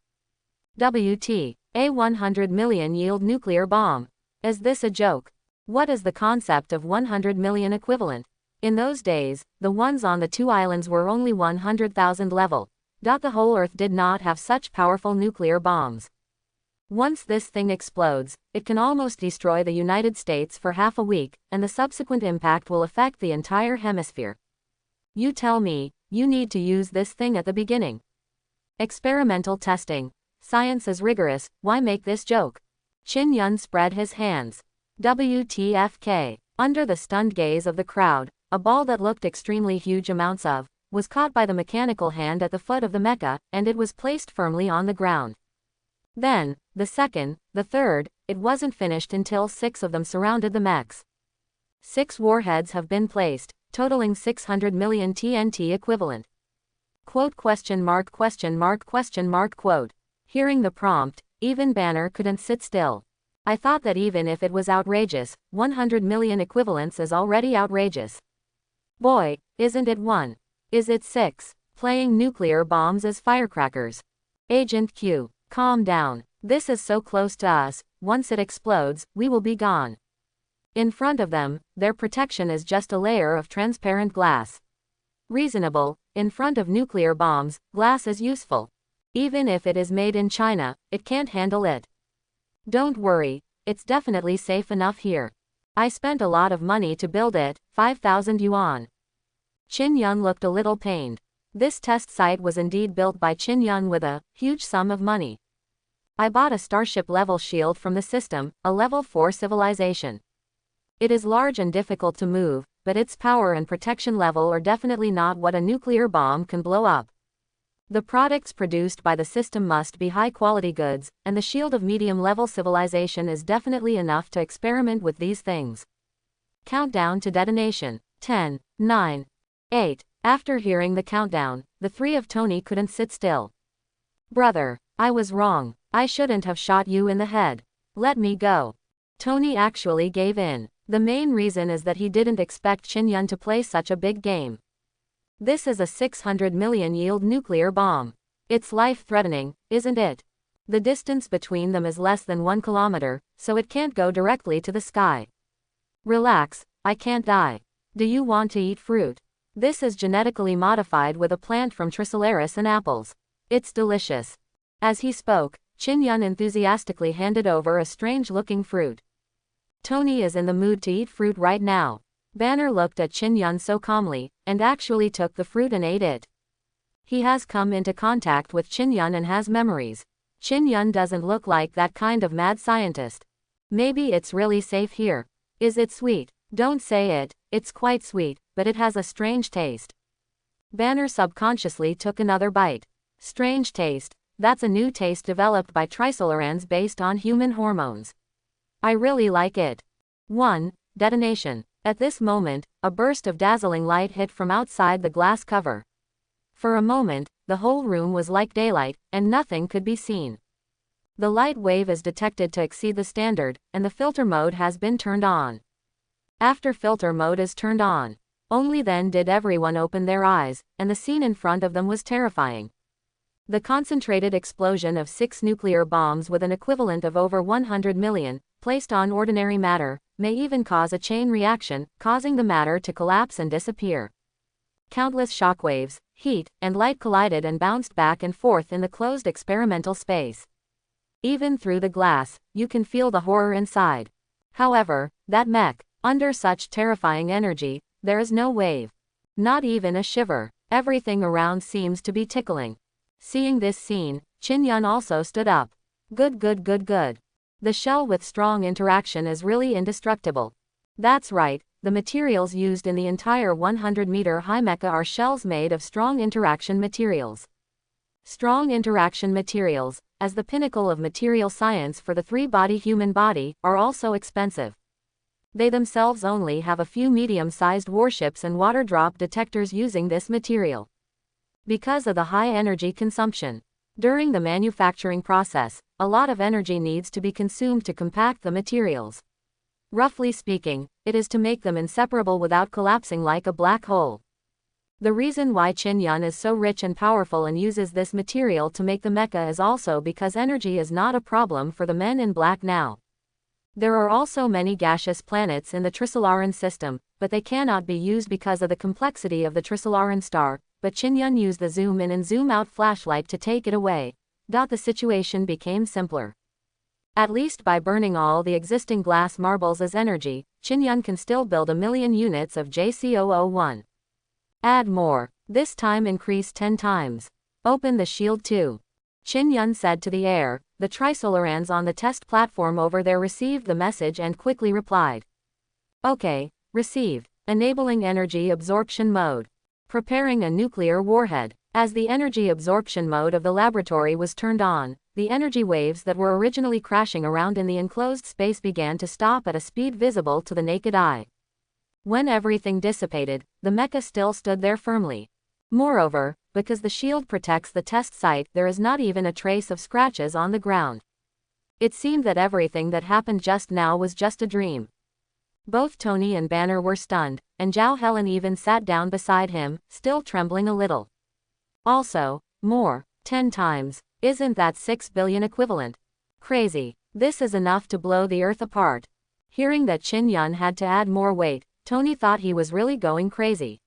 WT. A 100 million yield nuclear bomb. Is this a joke? What is the concept of 100 million equivalent? In those days, the ones on the two islands were only 100,000 level. The whole Earth did not have such powerful nuclear bombs. Once this thing explodes, it can almost destroy the United States for half a week, and the subsequent impact will affect the entire hemisphere. You tell me, you need to use this thing at the beginning. Experimental testing. Science is rigorous, why make this joke? Chin Yun spread his hands. WTFK. Under the stunned gaze of the crowd, a ball that looked extremely huge amounts of, was caught by the mechanical hand at the foot of the mecha, and it was placed firmly on the ground. Then, the second, the third, it wasn't finished until 6 of them surrounded the mechs. 6 warheads have been placed, totaling 600 million TNT equivalent. Quote question mark question mark question mark quote. Hearing the prompt, even Banner couldn't sit still. I thought that even if it was outrageous, 100 million equivalents is already outrageous. Boy, isn't it 1? Is it 6? Playing nuclear bombs as firecrackers. Agent Q. Calm down. This is so close to us, once it explodes, we will be gone. In front of them, their protection is just a layer of transparent glass. Reasonable, in front of nuclear bombs, glass is useful. Even if it is made in China, it can't handle it. Don't worry, it's definitely safe enough here. I spent a lot of money to build it, 5,000 yuan. Chin Yun looked a little pained. This test site was indeed built by Chin Yun with a huge sum of money. I bought a starship-level shield from the system, a level 4 civilization. It is large and difficult to move, but its power and protection level are definitely not what a nuclear bomb can blow up. The products produced by the system must be high-quality goods, and the shield of medium-level civilization is definitely enough to experiment with these things. Countdown to detonation. 10, 9, 8. After hearing the countdown, the 3 of Tony couldn't sit still. Brother, I was wrong. I shouldn't have shot you in the head. Let me go. Tony actually gave in. The main reason is that he didn't expect Chin Yun to play such a big game. This is a 600 million yield nuclear bomb. It's life-threatening, isn't it? The distance between them is less than 1 kilometer, so it can't go directly to the sky. Relax, I can't die. Do you want to eat fruit? This is genetically modified with a plant from Trisolaris and apples. It's delicious. As he spoke, Chin Yun enthusiastically handed over a strange-looking fruit. Tony is in the mood to eat fruit right now. Banner looked at Chin Yun so calmly, and actually took the fruit and ate it. He has come into contact with Chin Yun and has memories. Chin Yun doesn't look like that kind of mad scientist. Maybe it's really safe here. Is it sweet? Don't say it, it's quite sweet, but it has a strange taste. Banner subconsciously took another bite. Strange taste, that's a new taste developed by Trisolarans based on human hormones. I really like it. 1. Detonation. At this moment, a burst of dazzling light hit from outside the glass cover. For a moment, the whole room was like daylight, and nothing could be seen. The light wave is detected to exceed the standard, and the filter mode has been turned on. After filter mode is turned on, only then did everyone open their eyes, and the scene in front of them was terrifying. The concentrated explosion of 6 nuclear bombs with an equivalent of over 100 million, placed on ordinary matter, may even cause a chain reaction, causing the matter to collapse and disappear. Countless shockwaves, heat, and light collided and bounced back and forth in the closed experimental space. Even through the glass, you can feel the horror inside. However, that mech, under such terrifying energy, there is no wave. Not even a shiver. Everything around seems to be tickling. Seeing this scene, Chin Yun also stood up. Good, good, good, good. The shell with strong interaction is really indestructible. That's right, the materials used in the entire 100-meter high mecha are shells made of strong interaction materials. Strong interaction materials, as the pinnacle of material science for the three-body human body, are also expensive. They themselves only have a few medium-sized warships and water drop detectors using this material. Because of the high energy consumption during the manufacturing process, a lot of energy needs to be consumed to compact the materials. Roughly speaking, it is to make them inseparable without collapsing like a black hole. The reason why Qin Yun is so rich and powerful and uses this material to make the mecha is also because energy is not a problem for the men in black now. There are also many gaseous planets in the Trisolaran system, but they cannot be used because of the complexity of the Trisolaran star, but Qin Yun used the zoom in and zoom out flashlight to take it away. The situation became simpler. At least by burning all the existing glass marbles as energy, Qin Yun can still build 1,000,000 units of JC001. Add more. This time increase 10 times. Open the shield too. Qin Yun said to the air. The Trisolarans on the test platform over there received the message and quickly replied. Okay, received. Enabling energy absorption mode. Preparing a nuclear warhead. As the energy absorption mode of the laboratory was turned on, the energy waves that were originally crashing around in the enclosed space began to stop at a speed visible to the naked eye. When everything dissipated, the mecha still stood there firmly. Moreover, because the shield protects the test site, there is not even a trace of scratches on the ground. It seemed that everything that happened just now was just a dream. Both Tony and Banner were stunned, and Zhao Helen even sat down beside him, still trembling a little. Also, more, 10 times, isn't that 6 billion equivalent? Crazy. This is enough to blow the earth apart. Hearing that Qin Yun had to add more weight, Tony thought he was really going crazy.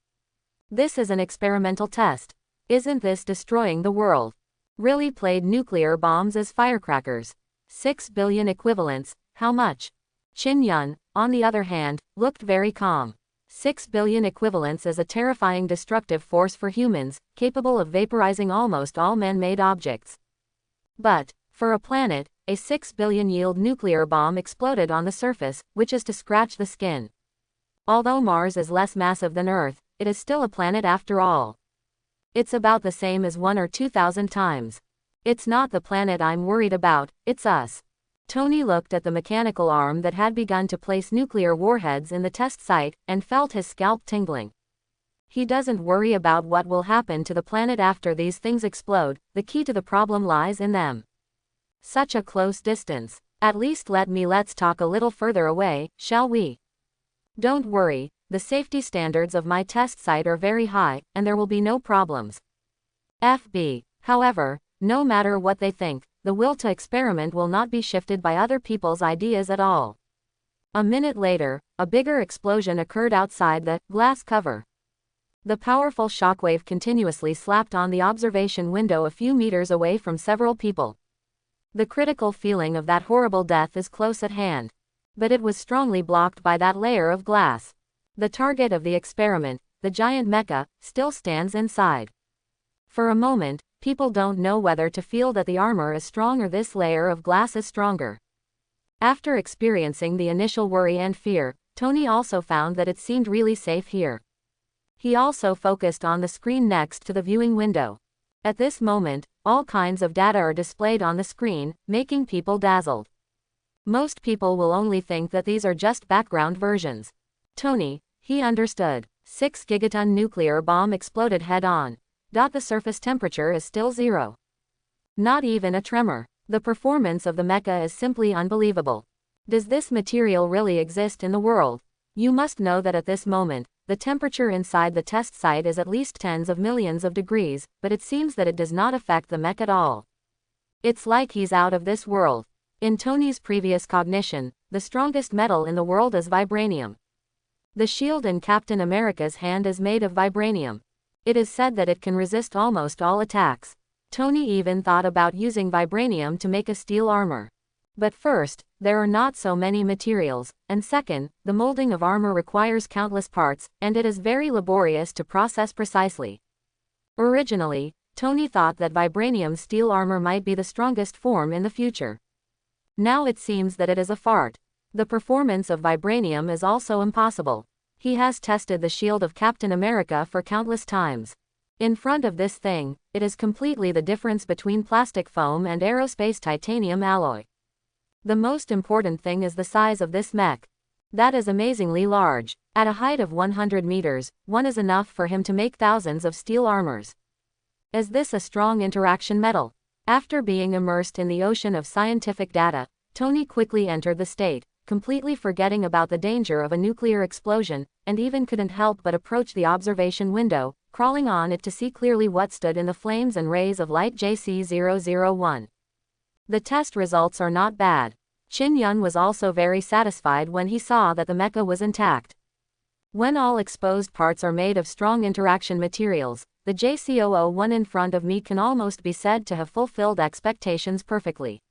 This is an experimental test. Isn't this destroying the world? Really played nuclear bombs as firecrackers. 6 billion equivalents, how much? Qin Yun, on the other hand, looked very calm. 6 billion equivalents is a terrifying destructive force for humans, capable of vaporizing almost all man-made objects. But, for a planet, a 6 billion yield nuclear bomb exploded on the surface, which is to scratch the skin. Although Mars is less massive than Earth, it is still a planet after all. It's about the same as 1 or 2,000 times. It's not the planet I'm worried about, it's us. Tony looked at the mechanical arm that had begun to place nuclear warheads in the test site, and felt his scalp tingling. He doesn't worry about what will happen to the planet after these things explode, the key to the problem lies in them. Such a close distance. At least let's talk a little further away, shall we? Don't worry, the safety standards of my test site are very high, and there will be no problems. FB. However, no matter what they think, the will to experiment will not be shifted by other people's ideas at all. A minute later, a bigger explosion occurred outside the glass cover. The powerful shockwave continuously slapped on the observation window a few meters away from several people. The critical feeling of that horrible death is close at hand. But it was strongly blocked by that layer of glass. The target of the experiment, the giant mecha, still stands inside. For a moment, people don't know whether to feel that the armor is strong or this layer of glass is stronger. After experiencing the initial worry and fear, Tony also found that it seemed really safe here. He also focused on the screen next to the viewing window. At this moment, all kinds of data are displayed on the screen, making people dazzled. Most people will only think that these are just background versions. Tony, he understood. 6 gigaton nuclear bomb exploded head-on. The surface temperature is still 0. Not even a tremor. The performance of the mecha is simply unbelievable. Does this material really exist in the world? You must know that at this moment, the temperature inside the test site is at least tens of millions of degrees, but it seems that it does not affect the mech at all. It's like he's out of this world. In Tony's previous cognition, the strongest metal in the world is vibranium. The shield in Captain America's hand is made of vibranium. It is said that it can resist almost all attacks. Tony even thought about using vibranium to make a steel armor. But first, there are not so many materials, and second, the molding of armor requires countless parts, and it is very laborious to process precisely. Originally, Tony thought that vibranium steel armor might be the strongest form in the future. Now it seems that it is a fart. The performance of vibranium is also impossible. He has tested the shield of Captain America for countless times. In front of this thing, it is completely the difference between plastic foam and aerospace titanium alloy. The most important thing is the size of this mech. That is amazingly large. At a height of 100 meters, one is enough for him to make thousands of steel armors. Is this a strong interaction metal? After being immersed in the ocean of scientific data, Tony quickly entered the state, completely forgetting about the danger of a nuclear explosion, and even couldn't help but approach the observation window, crawling on it to see clearly what stood in the flames and rays of light JC-001. The test results are not bad. Chin Yun was also very satisfied when he saw that the mecha was intact. When all exposed parts are made of strong interaction materials, the JC-001 in front of me can almost be said to have fulfilled expectations perfectly.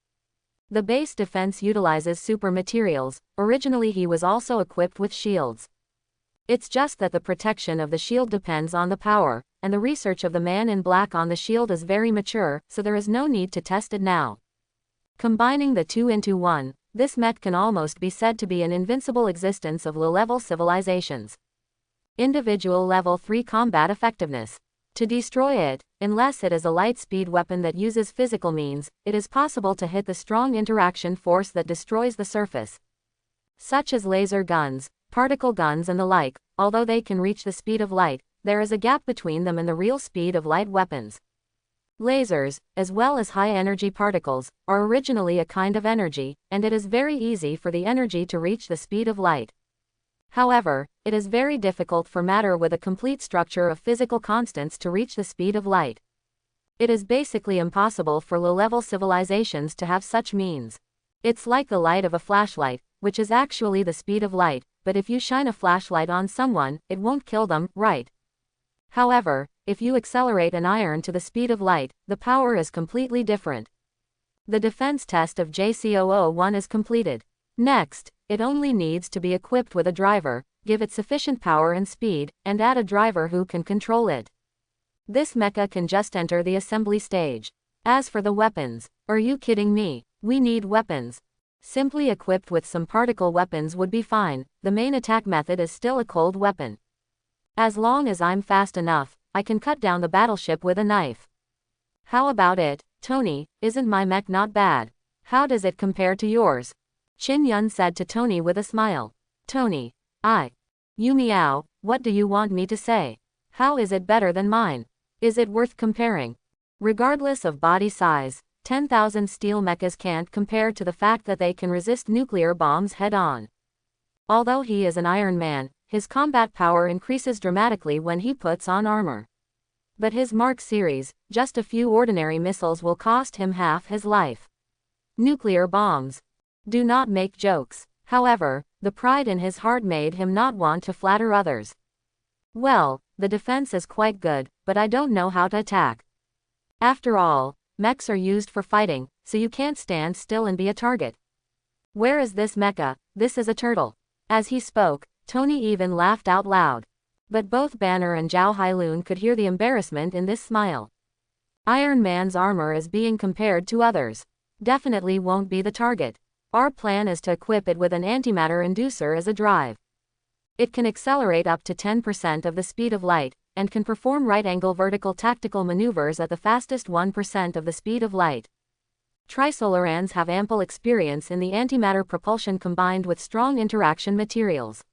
The base defense utilizes super materials. Originally he was also equipped with shields. It's just that the protection of the shield depends on the power, and the research of the man in black on the shield is very mature, so there is no need to test it now. Combining the two into one, this mech can almost be said to be an invincible existence of low-level civilizations. Individual Level 3 Combat Effectiveness. To destroy it, unless it is a light-speed weapon that uses physical means, it is possible to hit the strong interaction force that destroys the surface. Such as laser guns, particle guns and the like, although they can reach the speed of light, there is a gap between them and the real speed of light weapons. Lasers, as well as high-energy particles, are originally a kind of energy, and it is very easy for the energy to reach the speed of light. However, it is very difficult for matter with a complete structure of physical constants to reach the speed of light. It is basically impossible for low-level civilizations to have such means. It's like the light of a flashlight, which is actually the speed of light, but if you shine a flashlight on someone, it won't kill them, right? However, if you accelerate an iron to the speed of light, the power is completely different. The defense test of JC-001 is completed. Next, it only needs to be equipped with a driver, give it sufficient power and speed, and add a driver who can control it. This mecha can just enter the assembly stage. As for the weapons, are you kidding me? We need weapons. Simply equipped with some particle weapons would be fine. The main attack method is still a cold weapon. As long as I'm fast enough, I can cut down the battleship with a knife. How about it, Tony? Isn't my mech not bad? How does it compare to yours? Chin Yun said to Tony with a smile. Tony, you meow, what do you want me to say? How is it better than mine? Is it worth comparing? Regardless of body size, 10,000 steel mechas can't compare to the fact that they can resist nuclear bombs head-on. Although he is an Iron Man, his combat power increases dramatically when he puts on armor. But his Mark series, just a few ordinary missiles will cost him half his life. Nuclear bombs. Do not make jokes. However, the pride in his heart made him not want to flatter others. Well, the defense is quite good, but I don't know how to attack. After all, mechs are used for fighting, so you can't stand still and be a target. Where is this mecha? This is a turtle. As he spoke, Tony even laughed out loud. But both Banner and Zhao Hailun could hear the embarrassment in this smile. Iron Man's armor is being compared to others. Definitely won't be the target. Our plan is to equip it with an antimatter inducer as a drive. It can accelerate up to 10% of the speed of light, and can perform right-angle vertical tactical maneuvers at the fastest 1% of the speed of light. Trisolarans have ample experience in the antimatter propulsion combined with strong interaction materials.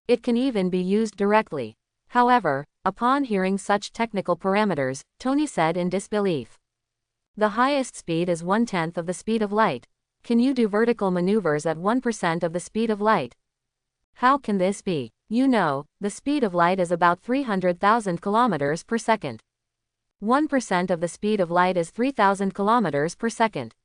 It can even be used directly. However, upon hearing such technical parameters, Tony said in disbelief. The highest speed is 1/10 of the speed of light. Can you do vertical maneuvers at 1% of the speed of light? How can this be? You know, the speed of light is about 300,000 kilometers per second. 1% of the speed of light is 3,000 kilometers per second.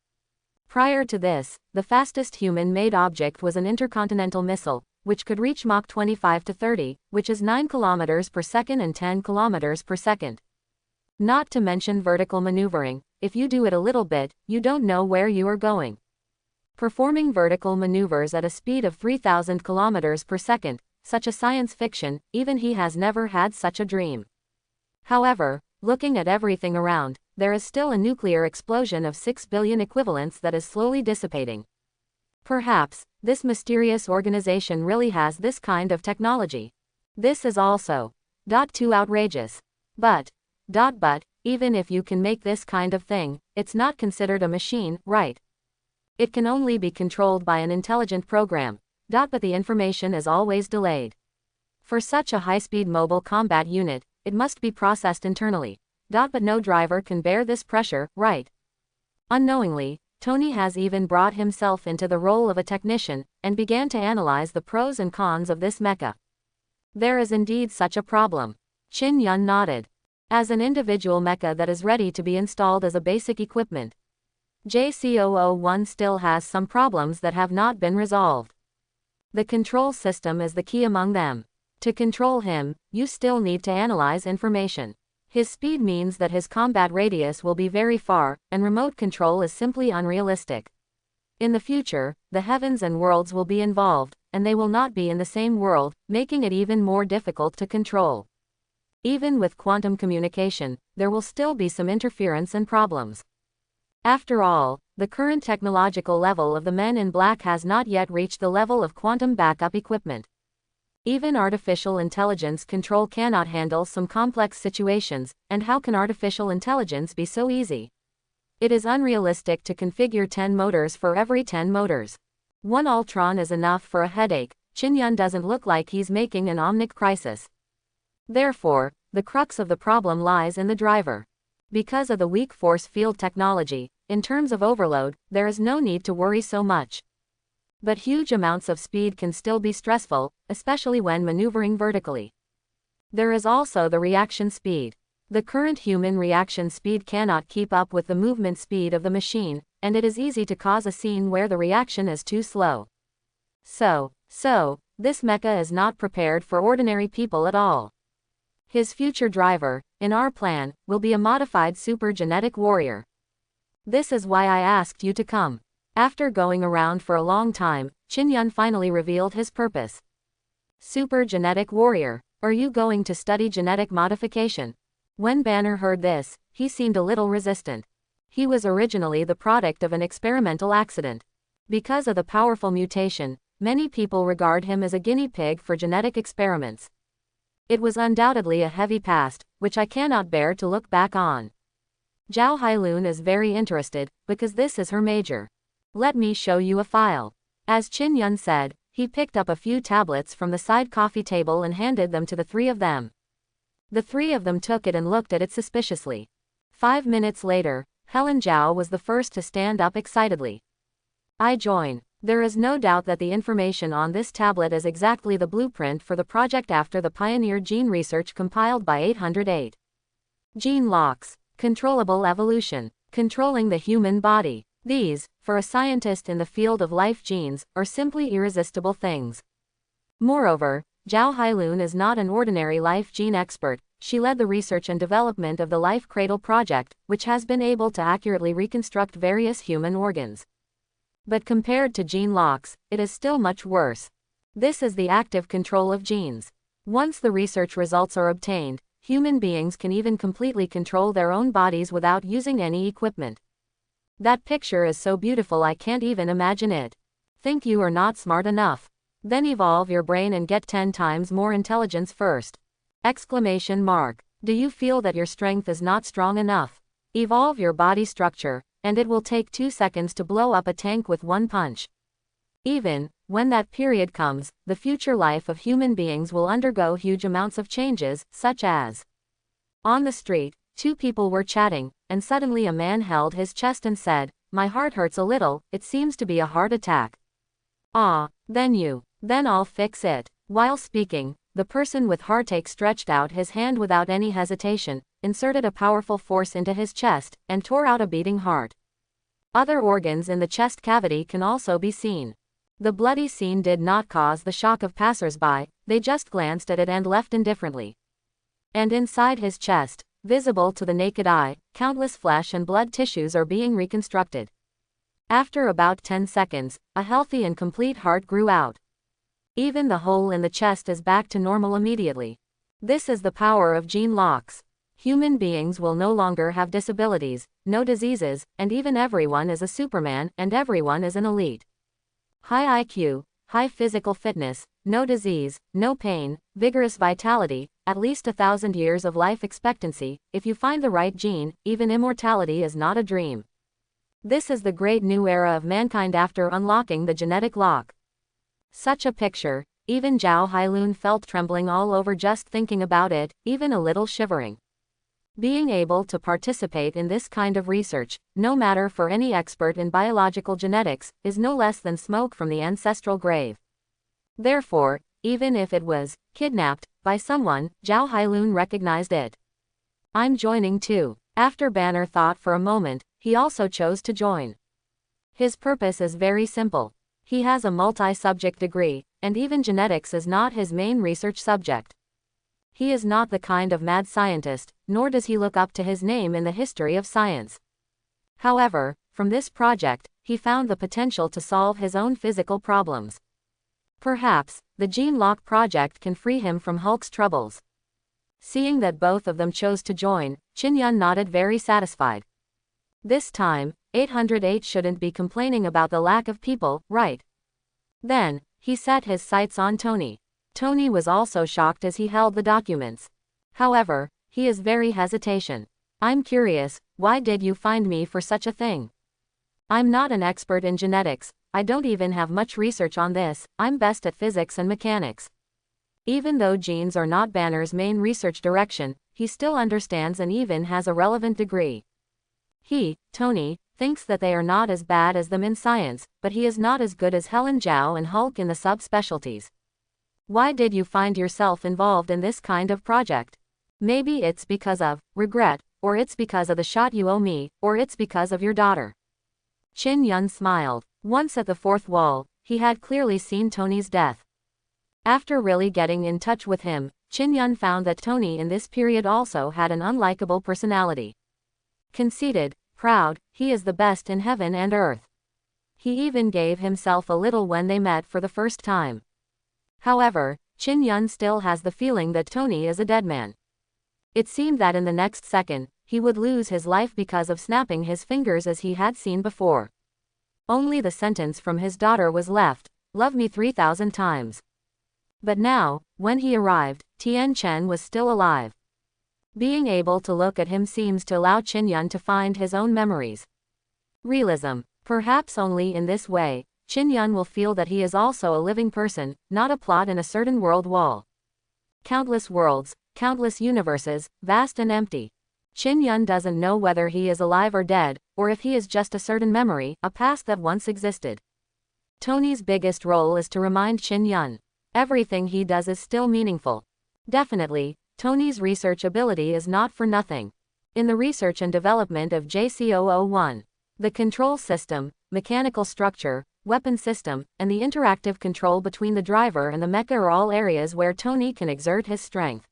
Prior to this, the fastest human-made object was an intercontinental missile, which could reach Mach 25 to 30, which is 9 kilometers per second and 10 kilometers per second. Not to mention vertical maneuvering. If you do it a little bit, you don't know where you are going. Performing vertical maneuvers at a speed of 3,000 kilometers per second, such a science fiction, even he has never had such a dream. However, looking at everything around, there is still a nuclear explosion of 6 billion equivalents that is slowly dissipating. Perhaps, this mysterious organization really has this kind of technology. This is also too outrageous. But, even if you can make this kind of thing, it's not considered a machine, right? It can only be controlled by an intelligent program. But the information is always delayed. For such a high-speed mobile combat unit, it must be processed internally. But no driver can bear this pressure, right? Unknowingly, Tony has even brought himself into the role of a technician, and began to analyze the pros and cons of this mecha. There is indeed such a problem. Chin Yun nodded. As an individual mecha that is ready to be installed as a basic equipment, JC001 still has some problems that have not been resolved. The control system is the key among them. To control him, you still need to analyze information. His speed means that his combat radius will be very far, and remote control is simply unrealistic. In the future, the heavens and worlds will be involved, and they will not be in the same world, making it even more difficult to control. Even with quantum communication, there will still be some interference and problems. After all, the current technological level of the Men in Black has not yet reached the level of quantum backup equipment. Even artificial intelligence control cannot handle some complex situations, and how can artificial intelligence be so easy? It is unrealistic to configure 10 motors for every 10 motors. One Ultron is enough for a headache. Chin Yun doesn't look like he's making an omnic crisis. Therefore, the crux of the problem lies in the driver. Because of the weak force field technology, in terms of overload, there is no need to worry so much. But huge amounts of speed can still be stressful, especially when maneuvering vertically. There is also the reaction speed. The current human reaction speed cannot keep up with the movement speed of the machine, and it is easy to cause a scene where the reaction is too slow. So, this mecha is not prepared for ordinary people at all. His future driver, in our plan, will be a modified super genetic warrior. This is why I asked you to come. After going around for a long time, Chin Yun finally revealed his purpose. Super genetic warrior, are you going to study genetic modification? When Banner heard this, he seemed a little resistant. He was originally the product of an experimental accident. Because of the powerful mutation, many people regard him as a guinea pig for genetic experiments. It was undoubtedly a heavy past, which I cannot bear to look back on. Zhao Hailun is very interested, because this is her major. Let me show you a file. As Chin Yun said, he picked up a few tablets from the side coffee table and handed them to the three of them. The three of them took it and looked at it suspiciously. 5 minutes later, Helen Zhao was the first to stand up excitedly. I join. There is no doubt that the information on this tablet is exactly the blueprint for the project after the pioneer gene research compiled by 808. Gene locks. Controllable evolution. Controlling the human body. These, for a scientist in the field of life genes, are simply irresistible things. Moreover, Zhao Hailun is not an ordinary life gene expert. She led the research and development of the Life Cradle project, which has been able to accurately reconstruct various human organs. But compared to gene locks, it is still much worse. This is the active control of genes. Once the research results are obtained, human beings can even completely control their own bodies without using any equipment. That picture is so beautiful I can't even imagine it. Think you are not smart enough? Then evolve your brain and get 10 times more intelligence first. Exclamation mark. Do you feel that your strength is not strong enough? Evolve your body structure, and it will take 2 seconds to blow up a tank with one punch. Even when that period comes, the future life of human beings will undergo huge amounts of changes, such as on the street, 2 people were chatting, and suddenly a man held his chest and said, "My heart hurts a little, it seems to be a heart attack." "Ah, then I'll fix it." While speaking, the person with heartache stretched out his hand without any hesitation, inserted a powerful force into his chest, and tore out a beating heart. Other organs in the chest cavity can also be seen. The bloody scene did not cause the shock of passers-by, they just glanced at it and left indifferently. And inside his chest, visible to the naked eye, countless flesh and blood tissues are being reconstructed. After about 10 seconds, a healthy and complete heart grew out. Even the hole in the chest is back to normal immediately. This is the power of gene locks. Human beings will no longer have disabilities, no diseases, and even everyone is a Superman and everyone is an elite. High IQ, high physical fitness, no disease, no pain, vigorous vitality, at least 1,000 years of life expectancy. If you find the right gene, even immortality is not a dream. This is the great new era of mankind after unlocking the genetic lock. Such a picture, even Zhao Hailun felt trembling all over just thinking about it, even a little shivering. Being able to participate in this kind of research, no matter for any expert in biological genetics, is no less than smoke from the ancestral grave. Therefore, even if it was kidnapped by someone, Zhao Hailun recognized it. I'm joining too. After Banner thought for a moment, he also chose to join. His purpose is very simple. He has a multi-subject degree, and even genetics is not his main research subject. He is not the kind of mad scientist, nor does he look up to his name in the history of science. However, from this project, he found the potential to solve his own physical problems. Perhaps, the Gene Lock project can free him from Hulk's troubles. Seeing that both of them chose to join, Qin Yun nodded very satisfied. This time, 808 shouldn't be complaining about the lack of people, right? Then, he set his sights on Tony. Tony was also shocked as he held the documents. However, he is very hesitation. I'm curious, why did you find me for such a thing? I'm not an expert in genetics, I don't even have much research on this, I'm best at physics and mechanics. Even though genes are not Banner's main research direction, he still understands and even has a relevant degree. He, Tony, thinks that they are not as bad as them in science, but he is not as good as Helen Zhao and Hulk in the subspecialties. Why did you find yourself involved in this kind of project? Maybe it's because of regret, or it's because of the shot you owe me, or it's because of your daughter. Qin Yun smiled. Once at the fourth wall, he had clearly seen Tony's death. After really getting in touch with him, Qin Yun found that Tony in this period also had an unlikable personality. Conceited, proud, he is the best in heaven and earth. He even gave himself a little when they met for the first time. However, Qin Yun still has the feeling that Tony is a dead man. It seemed that in the next second, he would lose his life because of snapping his fingers as he had seen before. Only the sentence from his daughter was left, "Love me 3,000 times." But now, when he arrived, Tian Chen was still alive. Being able to look at him seems to allow Qin Yun to find his own memories. Realism. Perhaps only in this way, Qin Yun will feel that he is also a living person, not a plot in a certain world wall. Countless worlds, countless universes, vast and empty. Qin Yun doesn't know whether he is alive or dead, or if he is just a certain memory, a past that once existed. Tony's biggest role is to remind Qin Yun. Everything he does is still meaningful. Definitely, Tony's research ability is not for nothing. In the research and development of JC001, the control system, mechanical structure, weapon system, and the interactive control between the driver and the mecha are all areas where Tony can exert his strength.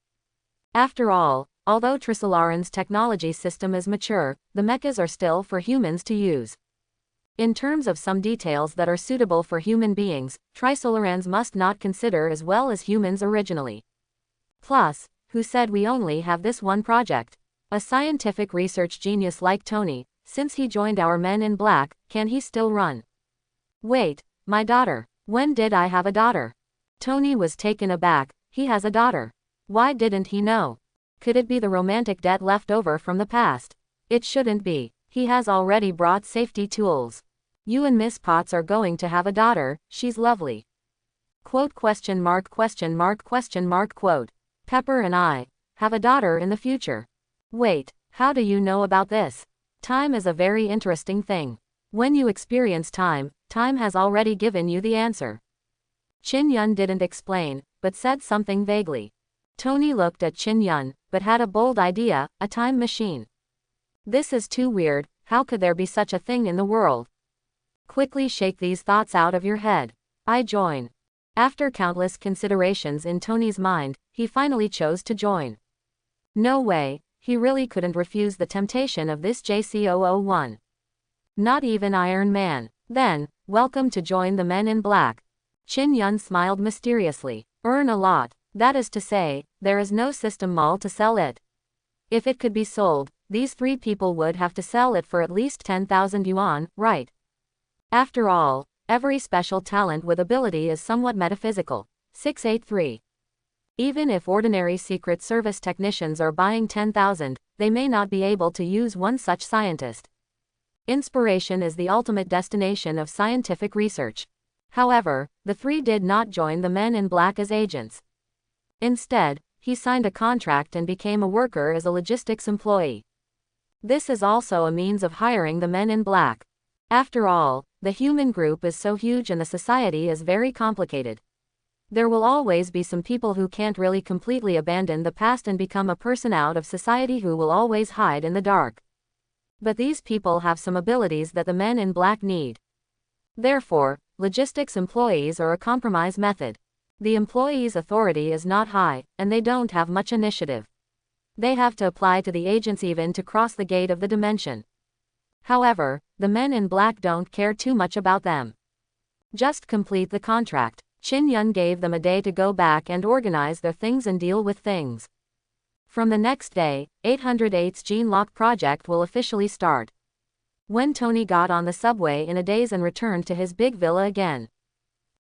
After all, although Trisolaran's technology system is mature, the mechas are still for humans to use. In terms of some details that are suitable for human beings, Trisolarans must not consider as well as humans originally. Plus, who said we only have this one project? A scientific research genius like Tony, since he joined our Men in Black, can he still run? Wait, my daughter. When did I have a daughter? Tony was taken aback. He has a daughter. Why didn't he know? Could it be the romantic debt left over from the past? It shouldn't be. He has already brought safety tools. You and Miss Potts are going to have a daughter, she's lovely. Quote question mark question mark question mark quote. Pepper and I have a daughter in the future. Wait, how do you know about this? Time is a very interesting thing. When you experience time, time has already given you the answer. Qin Yun didn't explain, but said something vaguely. Tony looked at Qin Yun, but had a bold idea, a time machine. This is too weird, how could there be such a thing in the world? Quickly shake these thoughts out of your head. I join. After countless considerations in Tony's mind, he finally chose to join. No way, he really couldn't refuse the temptation of this JC001. Not even Iron Man. Then, welcome to join the Men in Black. Qin Yun smiled mysteriously. Earn a lot. That is to say, there is no system mall to sell it. If it could be sold, these three people would have to sell it for at least 10,000 yuan, right? After all, every special talent with ability is somewhat metaphysical. 683. Even if ordinary Secret Service technicians are buying 10,000, they may not be able to use one such scientist. Inspiration is the ultimate destination of scientific research. However, the three did not join the men in black as agents. Instead, he signed a contract and became a worker as a logistics employee. This is also a means of hiring the men in black. After all, the human group is so huge and the society is very complicated. There will always be some people who can't really completely abandon the past and become a person out of society who will always hide in the dark. But these people have some abilities that the men in black need. Therefore, logistics employees are a compromise method. The employees' authority is not high, and they don't have much initiative. They have to apply to the agents even to cross the gate of the dimension. However, the men in black don't care too much about them. Just complete the contract. Qin Yun gave them a day to go back and organize their things and deal with things. From the next day, 808's gene lock project will officially start. When Tony got on the subway in a daze and returned to his big villa again.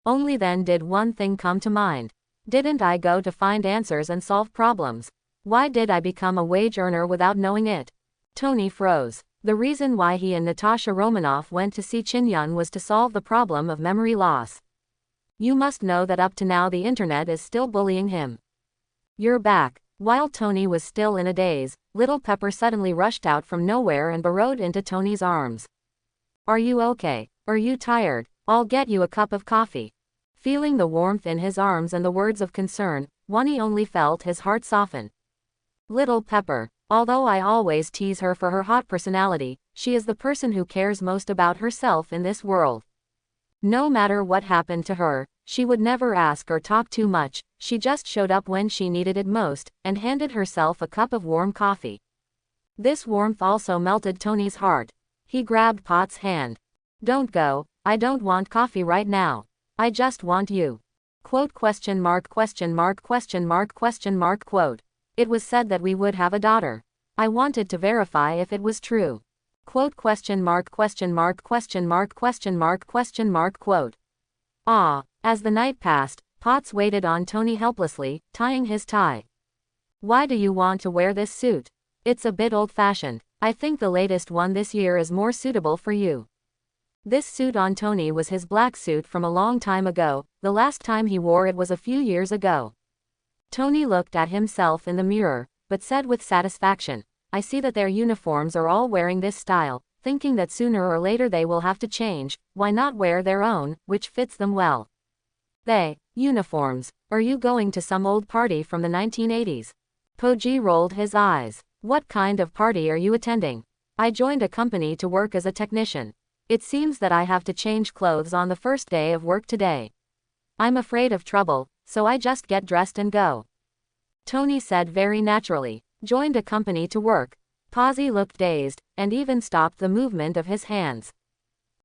Only then did one thing come to mind. Didn't I go to find answers and solve problems? Why did I become a wage earner without knowing it? Tony froze. The reason why he and Natasha Romanoff went to see Qin Yun was to solve the problem of memory loss. You must know that up to now the internet is still bullying him. You're back. While Tony was still in a daze, Little Pepper suddenly rushed out from nowhere and burrowed into Tony's arms. Are you okay? Are you tired? I'll get you a cup of coffee. Feeling the warmth in his arms and the words of concern, Wani only felt his heart soften. Little Pepper, although I always tease her for her hot personality, she is the person who cares most about herself in this world. No matter what happened to her, she would never ask or talk too much, she just showed up when she needed it most, and handed herself a cup of warm coffee. This warmth also melted Tony's heart. He grabbed Pot's hand. Don't go, I don't want coffee right now. I just want you. Quote question mark question mark question mark question mark quote. It was said that we would have a daughter. I wanted to verify if it was true. Quote question mark question mark question mark question mark question mark quote. Ah. As the night passed, Potts waited on Tony helplessly, tying his tie. Why do you want to wear this suit? It's a bit old-fashioned. I think the latest one this year is more suitable for you. This suit on Tony was his black suit from a long time ago, the last time he wore it was a few years ago. Tony looked at himself in the mirror, but said with satisfaction, I see that their uniforms are all wearing this style, thinking that sooner or later they will have to change, why not wear their own, which fits them well. Uniforms. Are you going to some old party from the 1980s? Poji rolled his eyes. What kind of party are you attending? I joined a company to work as a technician. It seems that I have to change clothes on the first day of work today. I'm afraid of trouble, so I just get dressed and go. Tony said very naturally. Joined a company to work. Posy looked dazed, and even stopped the movement of his hands.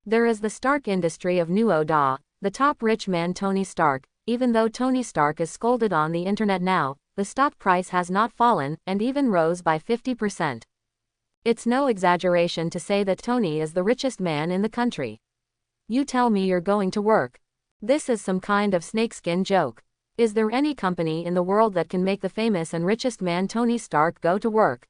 There is the Stark industry of Nuo-Da, the top rich man Tony Stark. Even though Tony Stark is scolded on the internet now, the stock price has not fallen, and even rose by 50%. It's no exaggeration to say that Tony is the richest man in the country. You tell me you're going to work. This is some kind of snakeskin joke. Is there any company in the world that can make the famous and richest man Tony Stark go to work?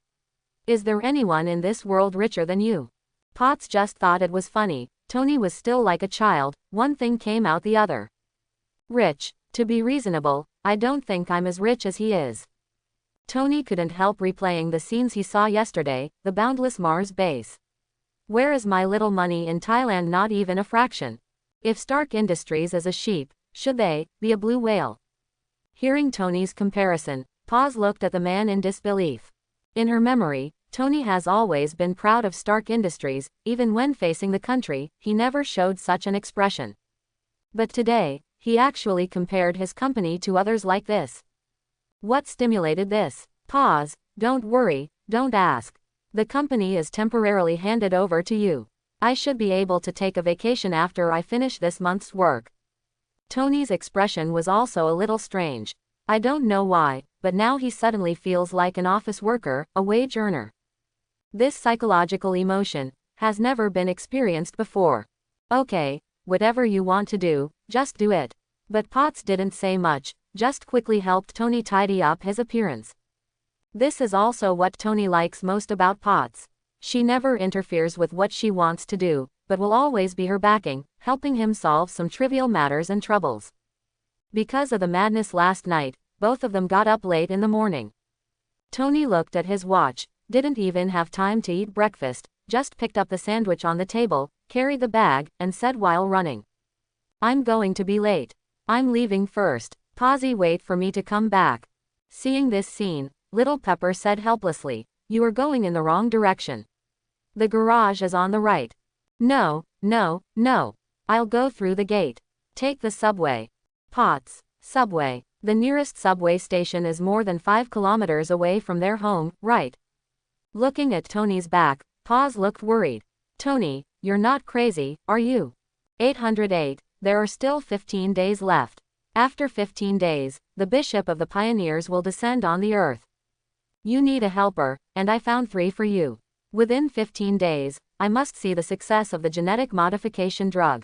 Is there anyone in this world richer than you? Potts just thought it was funny. Tony was still like a child, one thing came out the other. Rich. To be reasonable, I don't think I'm as rich as he is. Tony couldn't help replaying the scenes he saw yesterday, the boundless Mars base. Where is my little money in Thailand? Not even a fraction. If Stark Industries is a sheep, should they be a blue whale? Hearing Tony's comparison, Paz looked at the man in disbelief. In her memory, Tony has always been proud of Stark Industries, even when facing the country, he never showed such an expression. But today, he actually compared his company to others like this. What stimulated this? Pause, don't worry, don't ask. The company is temporarily handed over to you. I should be able to take a vacation after I finish this month's work. Tony's expression was also a little strange. I don't know why, but now he suddenly feels like an office worker, a wage earner. This psychological emotion has never been experienced before. Okay, whatever you want to do, just do it. But Potts didn't say much, just quickly helped Tony tidy up his appearance. This is also what Tony likes most about Potts. She never interferes with what she wants to do, but will always be her backing, helping him solve some trivial matters and troubles. Because of the madness last night, both of them got up late in the morning. Tony looked at his watch, didn't even have time to eat breakfast, just picked up the sandwich on the table, carried the bag, and said while running, "I'm going to be late. I'm leaving first. Posy, wait for me to come back." Seeing this scene, Little Pepper said helplessly, "You are going in the wrong direction. The garage is on the right." "No, no, no. I'll go through the gate. Take the subway." Potts. Subway. The nearest subway station is more than 5 kilometers away from their home, right? Looking at Tony's back, Potts looked worried. "Tony, you're not crazy, are you? 808, there are still 15 days left. After 15 days, the Bishop of the Pioneers will descend on the earth. You need a helper, and I found 3 for you. Within 15 days, I must see the success of the genetic modification drug."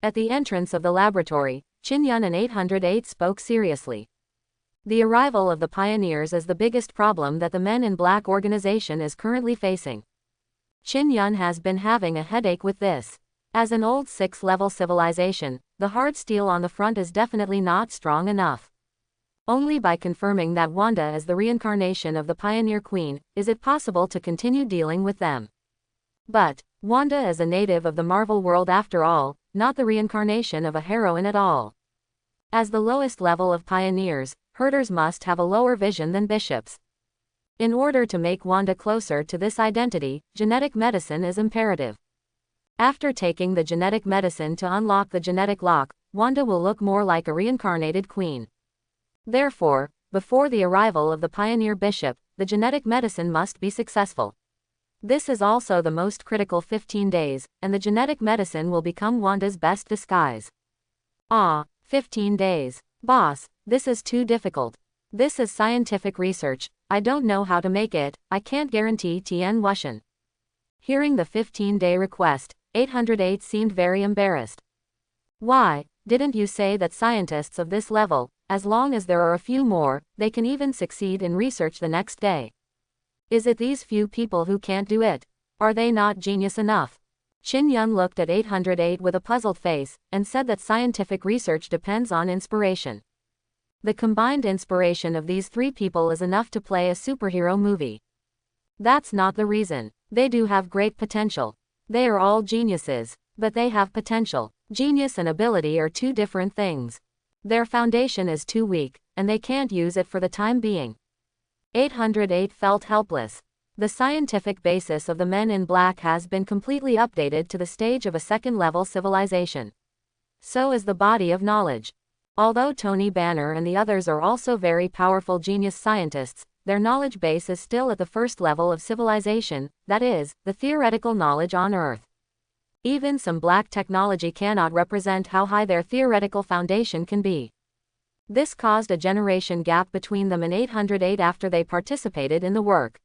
At the entrance of the laboratory, Chin Yun and 808 spoke seriously. The arrival of the pioneers is the biggest problem that the Men in Black organization is currently facing. Chin Yun has been having a headache with this. As an old 6th-level civilization, the hard steel on the front is definitely not strong enough. Only by confirming that Wanda is the reincarnation of the Pioneer Queen, is it possible to continue dealing with them. But Wanda is a native of the Marvel world after all, not the reincarnation of a heroine at all. As the lowest level of pioneers, herders must have a lower vision than bishops. In order to make Wanda closer to this identity, genetic medicine is imperative. After taking the genetic medicine to unlock the genetic lock, Wanda will look more like a reincarnated queen. Therefore, before the arrival of the Pioneer Bishop, the genetic medicine must be successful. This is also the most critical 15 days, and the genetic medicine will become Wanda's best disguise. 15 days. Boss, this is too difficult. This is scientific research, I don't know how to make it, I can't guarantee Tien Wuxian. Hearing the 15-day request, 808 seemed very embarrassed. Why, didn't you say that scientists of this level, as long as there are a few more, they can even succeed in research the next day? Is it these few people who can't do it? Are they not genius enough? Chin Yun looked at 808 with a puzzled face, and said that scientific research depends on inspiration. The combined inspiration of these 3 people is enough to play a superhero movie. That's not the reason. They do have great potential. They are all geniuses, but they have potential. Genius and ability are 2 different things. Their foundation is too weak, and they can't use it for the time being. 808 felt helpless. The scientific basis of the Men in Black has been completely updated to the stage of a 2nd-level civilization. So is the body of knowledge. Although Tony Banner and the others are also very powerful genius scientists, their knowledge base is still at the 1st level of civilization, that is, the theoretical knowledge on Earth. Even some black technology cannot represent how high their theoretical foundation can be. This caused a generation gap between them and 808 after they participated in the work.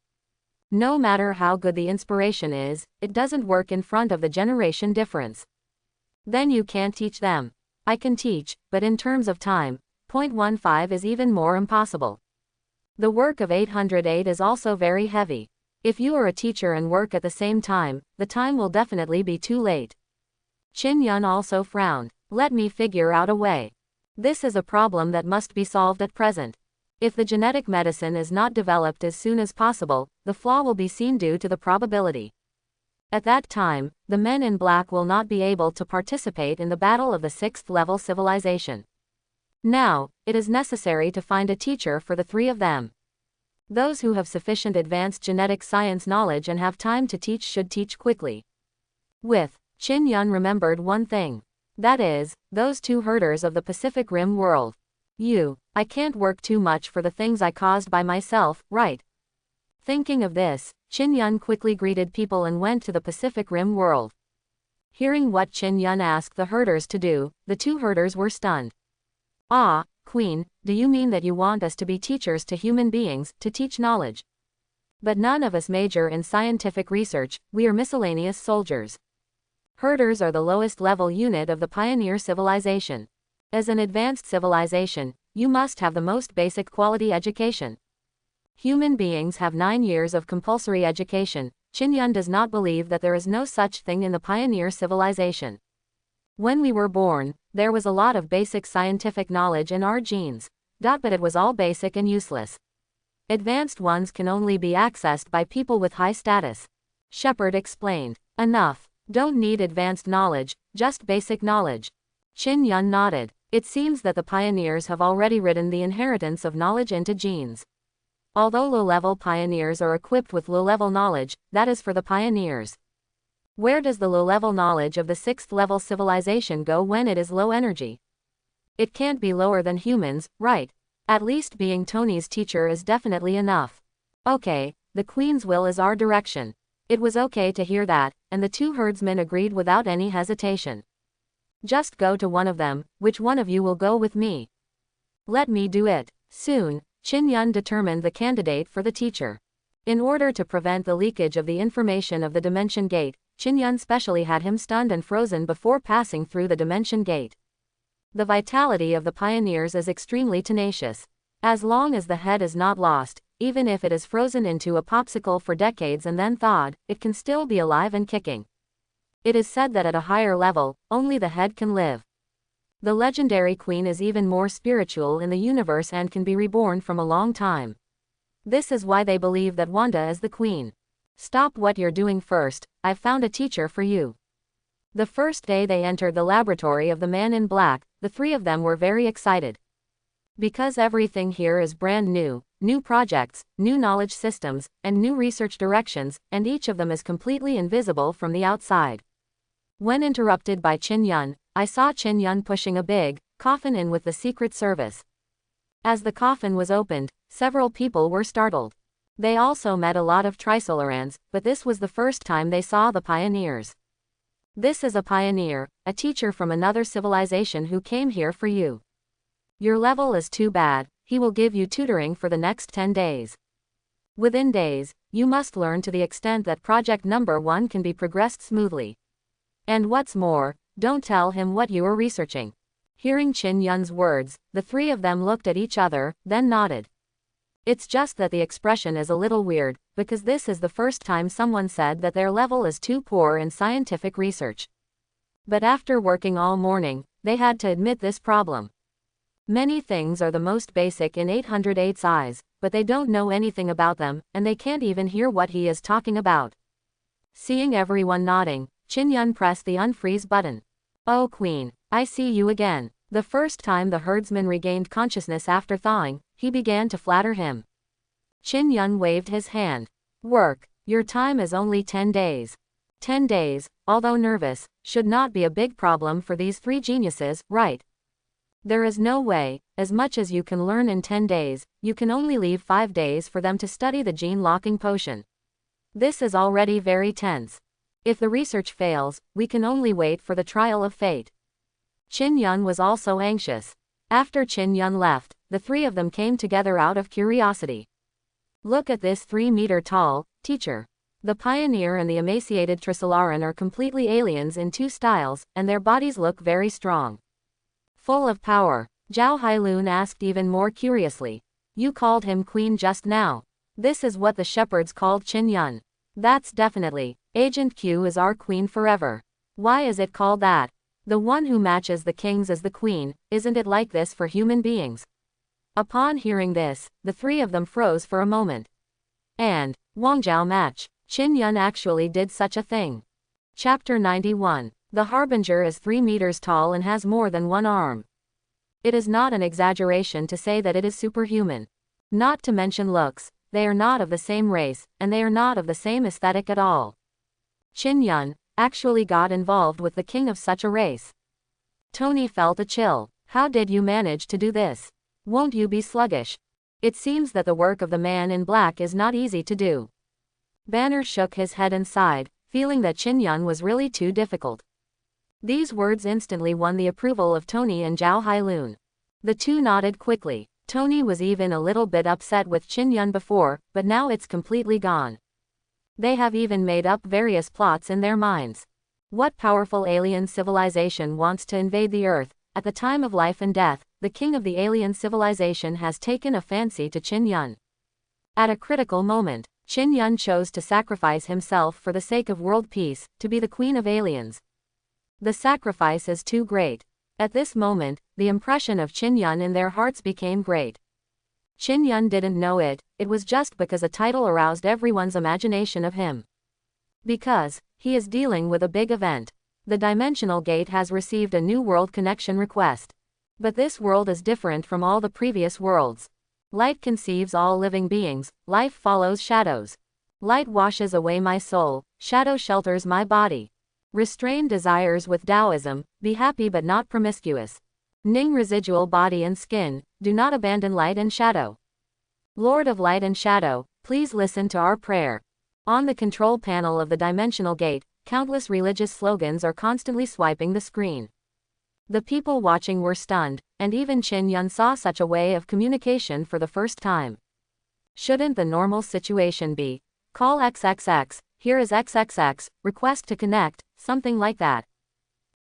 No matter how good the inspiration is, it doesn't work in front of the generation difference. Then you can't teach them. I can teach, but in terms of time, 0.15 is even more impossible. The work of 808 is also very heavy. If you are a teacher and work at the same time, the time will definitely be too late. Chin Yun also frowned. Let me figure out a way. This is a problem that must be solved at present. If the genetic medicine is not developed as soon as possible, the flaw will be seen due to the probability. At that time, the Men in Black will not be able to participate in the battle of the 6th-level civilization. Now, it is necessary to find a teacher for the 3 of them. Those who have sufficient advanced genetic science knowledge and have time to teach should teach quickly. Chin Yun remembered one thing. That is, those 2 herders of the Pacific Rim world. I can't work too much for the things I caused by myself, right? Thinking of this, Chin Yun quickly greeted people and went to the Pacific Rim world. Hearing what Chin Yun asked the herders to do, the 2 herders were stunned. Queen, do you mean that you want us to be teachers to human beings, to teach knowledge? But none of us major in scientific research, we are miscellaneous soldiers. Herders are the lowest level unit of the pioneer civilization. As an advanced civilization, you must have the most basic quality education. Human beings have 9 years of compulsory education. Qin Yun does not believe that there is no such thing in the pioneer civilization. When we were born, there was a lot of basic scientific knowledge in our genes. But it was all basic and useless. Advanced ones can only be accessed by people with high status. Shepherd explained. Enough. Don't need advanced knowledge, just basic knowledge. Qin Yun nodded. It seems that the pioneers have already written the inheritance of knowledge into genes. Although low-level pioneers are equipped with low-level knowledge, that is for the pioneers. Where does the low-level knowledge of the 6th-level civilization go when it is low energy? It can't be lower than humans, right? At least being Tony's teacher is definitely enough. Okay, the Queen's will is our direction. It was okay to hear that, and the 2 herdsmen agreed without any hesitation. Just go to one of them. Which one of you will go with me? Let me do it. Soon, Qin Yun determined the candidate for the teacher. In order to prevent the leakage of the information of the Dimension Gate, Qin Yun specially had him stunned and frozen before passing through the Dimension Gate. The vitality of the pioneers is extremely tenacious. As long as the head is not lost, even if it is frozen into a popsicle for decades and then thawed, it can still be alive and kicking. It is said that at a higher level, only the head can live. The legendary queen is even more spiritual in the universe and can be reborn from a long time. This is why they believe that Wanda is the queen. Stop what you're doing first, I've found a teacher for you. The first day they entered the laboratory of the man in black, the 3 of them were very excited. Because everything here is brand new, new projects, new knowledge systems, and new research directions, and each of them is completely invisible from the outside. When interrupted by Qin Yun, I saw Qin Yun pushing a big coffin in with the Secret Service. As the coffin was opened, several people were startled. They also met a lot of Trisolarans, but this was the first time they saw the pioneers. This is a pioneer, a teacher from another civilization who came here for you. Your level is too bad, he will give you tutoring for the next 10 days. Within days, you must learn to the extent that project number 1 can be progressed smoothly. And what's more, don't tell him what you are researching. Hearing Qin Yun's words, the 3 of them looked at each other, then nodded. It's just that the expression is a little weird, because this is the first time someone said that their level is too poor in scientific research. But after working all morning, they had to admit this problem. Many things are the most basic in 808's eyes, but they don't know anything about them, and they can't even hear what he is talking about. Seeing everyone nodding, Qin Yun pressed the unfreeze button. Oh Queen, I see you again. The first time the herdsman regained consciousness after thawing, he began to flatter him. Qin Yun waved his hand. Work, your time is only 10 days. 10 days, although nervous, should not be a big problem for these 3 geniuses, right? There is no way, as much as you can learn in 10 days, you can only leave 5 days for them to study the gene-locking potion. This is already very tense. If the research fails, we can only wait for the trial of fate. Qin Yun was also anxious. After Qin Yun left, the 3 of them came together out of curiosity. Look at this 3-meter-tall teacher. The pioneer and the emaciated Trisolaran are completely aliens in 2 styles, and their bodies look very strong. Full of power. Zhao Hailun asked even more curiously. You called him queen just now. This is what the shepherds called Qin Yun. That's definitely. Agent Q is our queen forever. Why is it called that? The one who matches the kings as the queen, isn't it like this for human beings? Upon hearing this, the 3 of them froze for a moment. And, Wangzhao match. Qin Yun actually did such a thing. Chapter 91. The Harbinger is 3 meters tall and has more than 1 arm. It is not an exaggeration to say that it is superhuman. Not to mention looks, they are not of the same race, and they are not of the same aesthetic at all. Qin Yun actually got involved with the king of such a race. Tony felt a chill. How did you manage to do this? Won't you be sluggish? It seems that the work of the man in black is not easy to do. Banner shook his head and sighed, feeling that Qin Yun was really too difficult. These words instantly won the approval of Tony and Zhao Hailun. The two nodded quickly. Tony was even a little bit upset with Chin Yun before, but now it's completely gone. They have even made up various plots in their minds. What powerful alien civilization wants to invade the Earth? At the time of life and death, the king of the alien civilization has taken a fancy to Chin Yun. At a critical moment, Chin Yun chose to sacrifice himself for the sake of world peace, to be the queen of aliens. The sacrifice is too great. At this moment, the impression of Chin Yun in their hearts became great. Chin Yun didn't know it, it was just because a title aroused everyone's imagination of him. Because he is dealing with a big event. The Dimensional Gate has received a new world connection request. But this world is different from all the previous worlds. Light conceives all living beings, life follows shadows. Light washes away my soul, shadow shelters my body. Restrain desires with Taoism, be happy but not promiscuous. Ning residual body and skin, do not abandon light and shadow. Lord of light and shadow, please listen to our prayer. On the control panel of the Dimensional Gate, countless religious slogans are constantly swiping the screen. The people watching were stunned, and even Chin Yun saw such a way of communication for the first time. Shouldn't the normal situation be, call XXX, here is XXX, request to connect, something like that?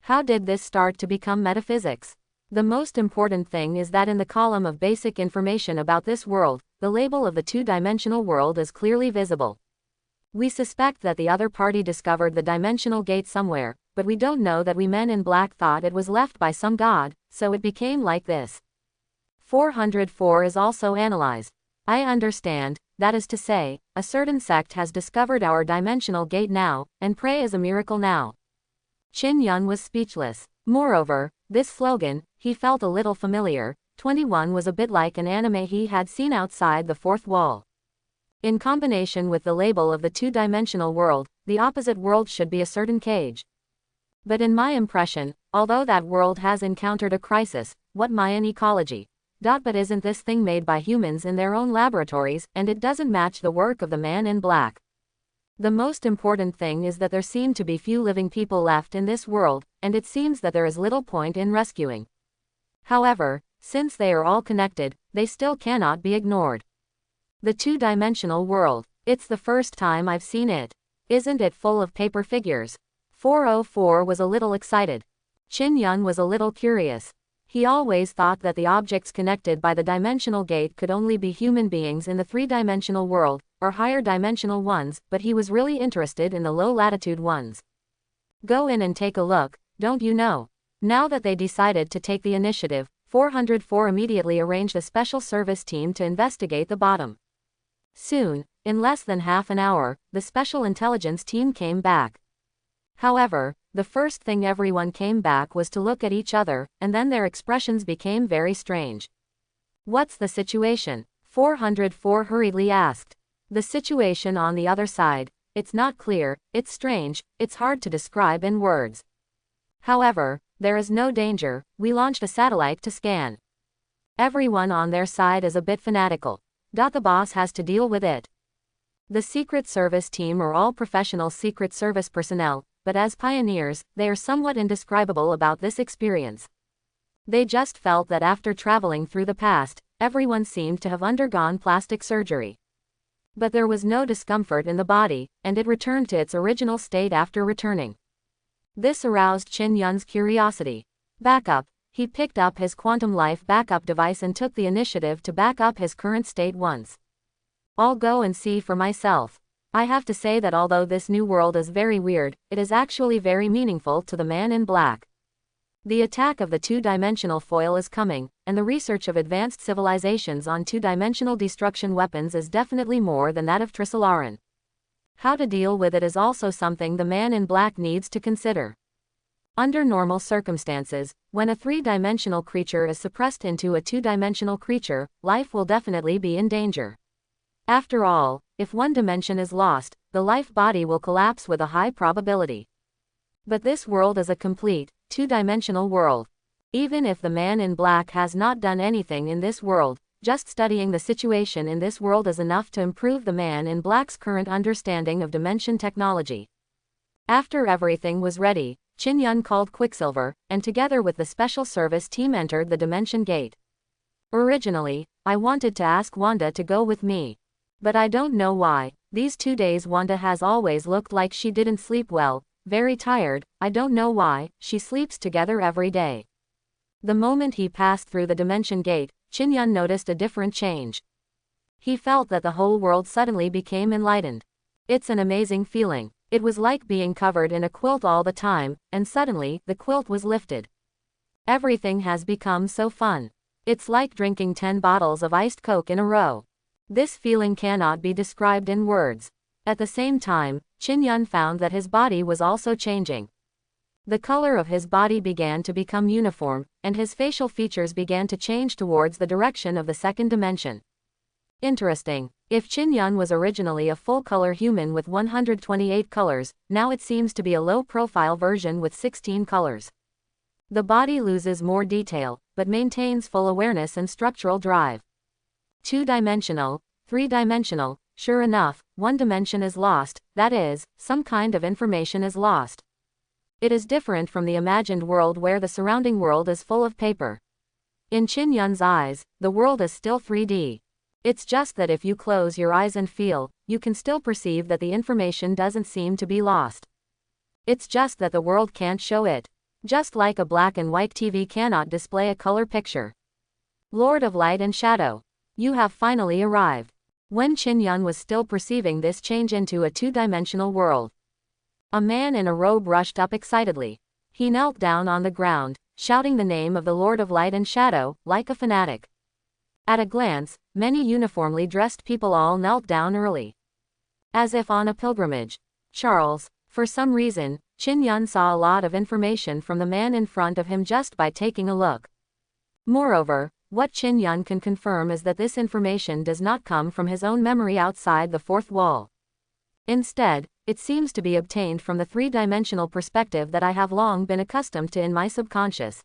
How did this start to become metaphysics? The most important thing is that in the column of basic information about this world, the label of the two-dimensional world is clearly visible. We suspect that the other party discovered the Dimensional Gate somewhere, but we don't know that we men in black thought it was left by some god, so it became like this. 404 is also analyzed. I understand, that is to say, a certain sect has discovered our Dimensional Gate now, and pray is a miracle now. Chin Yun was speechless. Moreover, this slogan, he felt a little familiar. 21 was a bit like an anime he had seen outside the fourth wall. In combination with the label of the two-dimensional world, the opposite world should be a certain cage. But in my impression, although that world has encountered a crisis, what Mayan ecology? But isn't this thing made by humans in their own laboratories, and it doesn't match the work of the man in black. The most important thing is that there seem to be few living people left in this world, and it seems that there is little point in rescuing. However, since they are all connected, they still cannot be ignored. The two-dimensional world, it's the first time I've seen it. Isn't it full of paper figures? 404 was a little excited. Chin Yun was a little curious. He always thought that the objects connected by the Dimensional Gate could only be human beings in the three-dimensional world, or higher dimensional ones, but he was really interested in the low-latitude ones. Go in and take a look, don't you know? Now that they decided to take the initiative, 404 immediately arranged a special service team to investigate the bottom. Soon, in less than half an hour, the special intelligence team came back. However, the first thing everyone came back was to look at each other, and then their expressions became very strange. What's the situation? 404 hurriedly asked. The situation on the other side, it's not clear, it's strange, it's hard to describe in words. However, there is no danger, we launched a satellite to scan. Everyone on their side is a bit fanatical. The boss has to deal with it. The Secret Service team are all professional Secret Service personnel, but as pioneers, they are somewhat indescribable about this experience. They just felt that after traveling through the past, everyone seemed to have undergone plastic surgery. But there was no discomfort in the body, and it returned to its original state after returning. This aroused Chin Yun's curiosity. Backup. He picked up his quantum life backup device and took the initiative to back up his current state once. I'll go and see for myself. I have to say that although this new world is very weird, it is actually very meaningful to the man in black. The attack of the two-dimensional foil is coming, and the research of advanced civilizations on two-dimensional destruction weapons is definitely more than that of Trisolaran. How to deal with it is also something the man in black needs to consider. Under normal circumstances, when a three-dimensional creature is suppressed into a two-dimensional creature, life will definitely be in danger. After all, if one dimension is lost, the life body will collapse with a high probability. But this world is a complete, two-dimensional world. Even if the man in black has not done anything in this world, just studying the situation in this world is enough to improve the man in black's current understanding of dimension technology. After everything was ready, Chin Yun called Quicksilver, and together with the special service team entered the Dimension Gate. Originally, I wanted to ask Wanda to go with me. But I don't know why. These 2 days Wanda has always looked like she didn't sleep well, very tired. I don't know why. She sleeps together every day. The moment he passed through the dimension gate, Chin-yun noticed a different change. He felt that the whole world suddenly became enlightened. It's an amazing feeling. It was like being covered in a quilt all the time, and suddenly, the quilt was lifted. Everything has become so fun. It's like drinking 10 bottles of iced Coke in a row. This feeling cannot be described in words. At the same time, Chin-yun found that his body was also changing. The color of his body began to become uniform, and his facial features began to change towards the direction of the second dimension. Interesting. If Chin-yun was originally a full-color human with 128 colors, now it seems to be a low-profile version with 16 colors. The body loses more detail, but maintains full awareness and structural drive. 2-dimensional, 3-dimensional, sure enough, one dimension is lost, that is, some kind of information is lost. It is different from the imagined world where the surrounding world is full of paper. In Chin-yun's eyes, the world is still 3D. It's just that if you close your eyes and feel, you can still perceive that the information doesn't seem to be lost. It's just that the world can't show it. Just like a black and white TV cannot display a color picture. Lord of Light and Shadow. You have finally arrived. When Chin-yun was still perceiving this change into a 2-dimensional world, a man in a robe rushed up excitedly. He knelt down on the ground, shouting the name of the Lord of Light and Shadow, like a fanatic. At a glance, many uniformly dressed people all knelt down early, as if on a pilgrimage. Charles. For some reason, Chin-yun saw a lot of information from the man in front of him just by taking a look. Moreover, what Chin-yun can confirm is that this information does not come from his own memory outside the fourth wall. Instead, it seems to be obtained from the 3-dimensional perspective that I have long been accustomed to in my subconscious.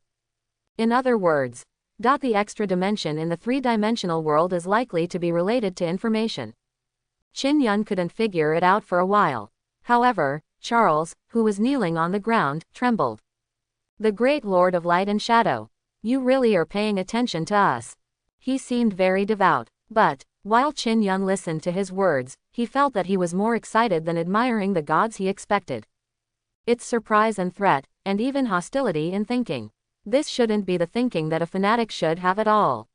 In other words, the extra dimension in the 3-dimensional world is likely to be related to information. Chin-yun couldn't figure it out for a while. However, Charles, who was kneeling on the ground, trembled. The great Lord of Light and Shadow. You really are paying attention to us. He seemed very devout. But, while Chin-yun listened to his words, he felt that he was more excited than admiring the gods he expected. It's surprise and threat, and even hostility in thinking. This shouldn't be the thinking that a fanatic should have at all.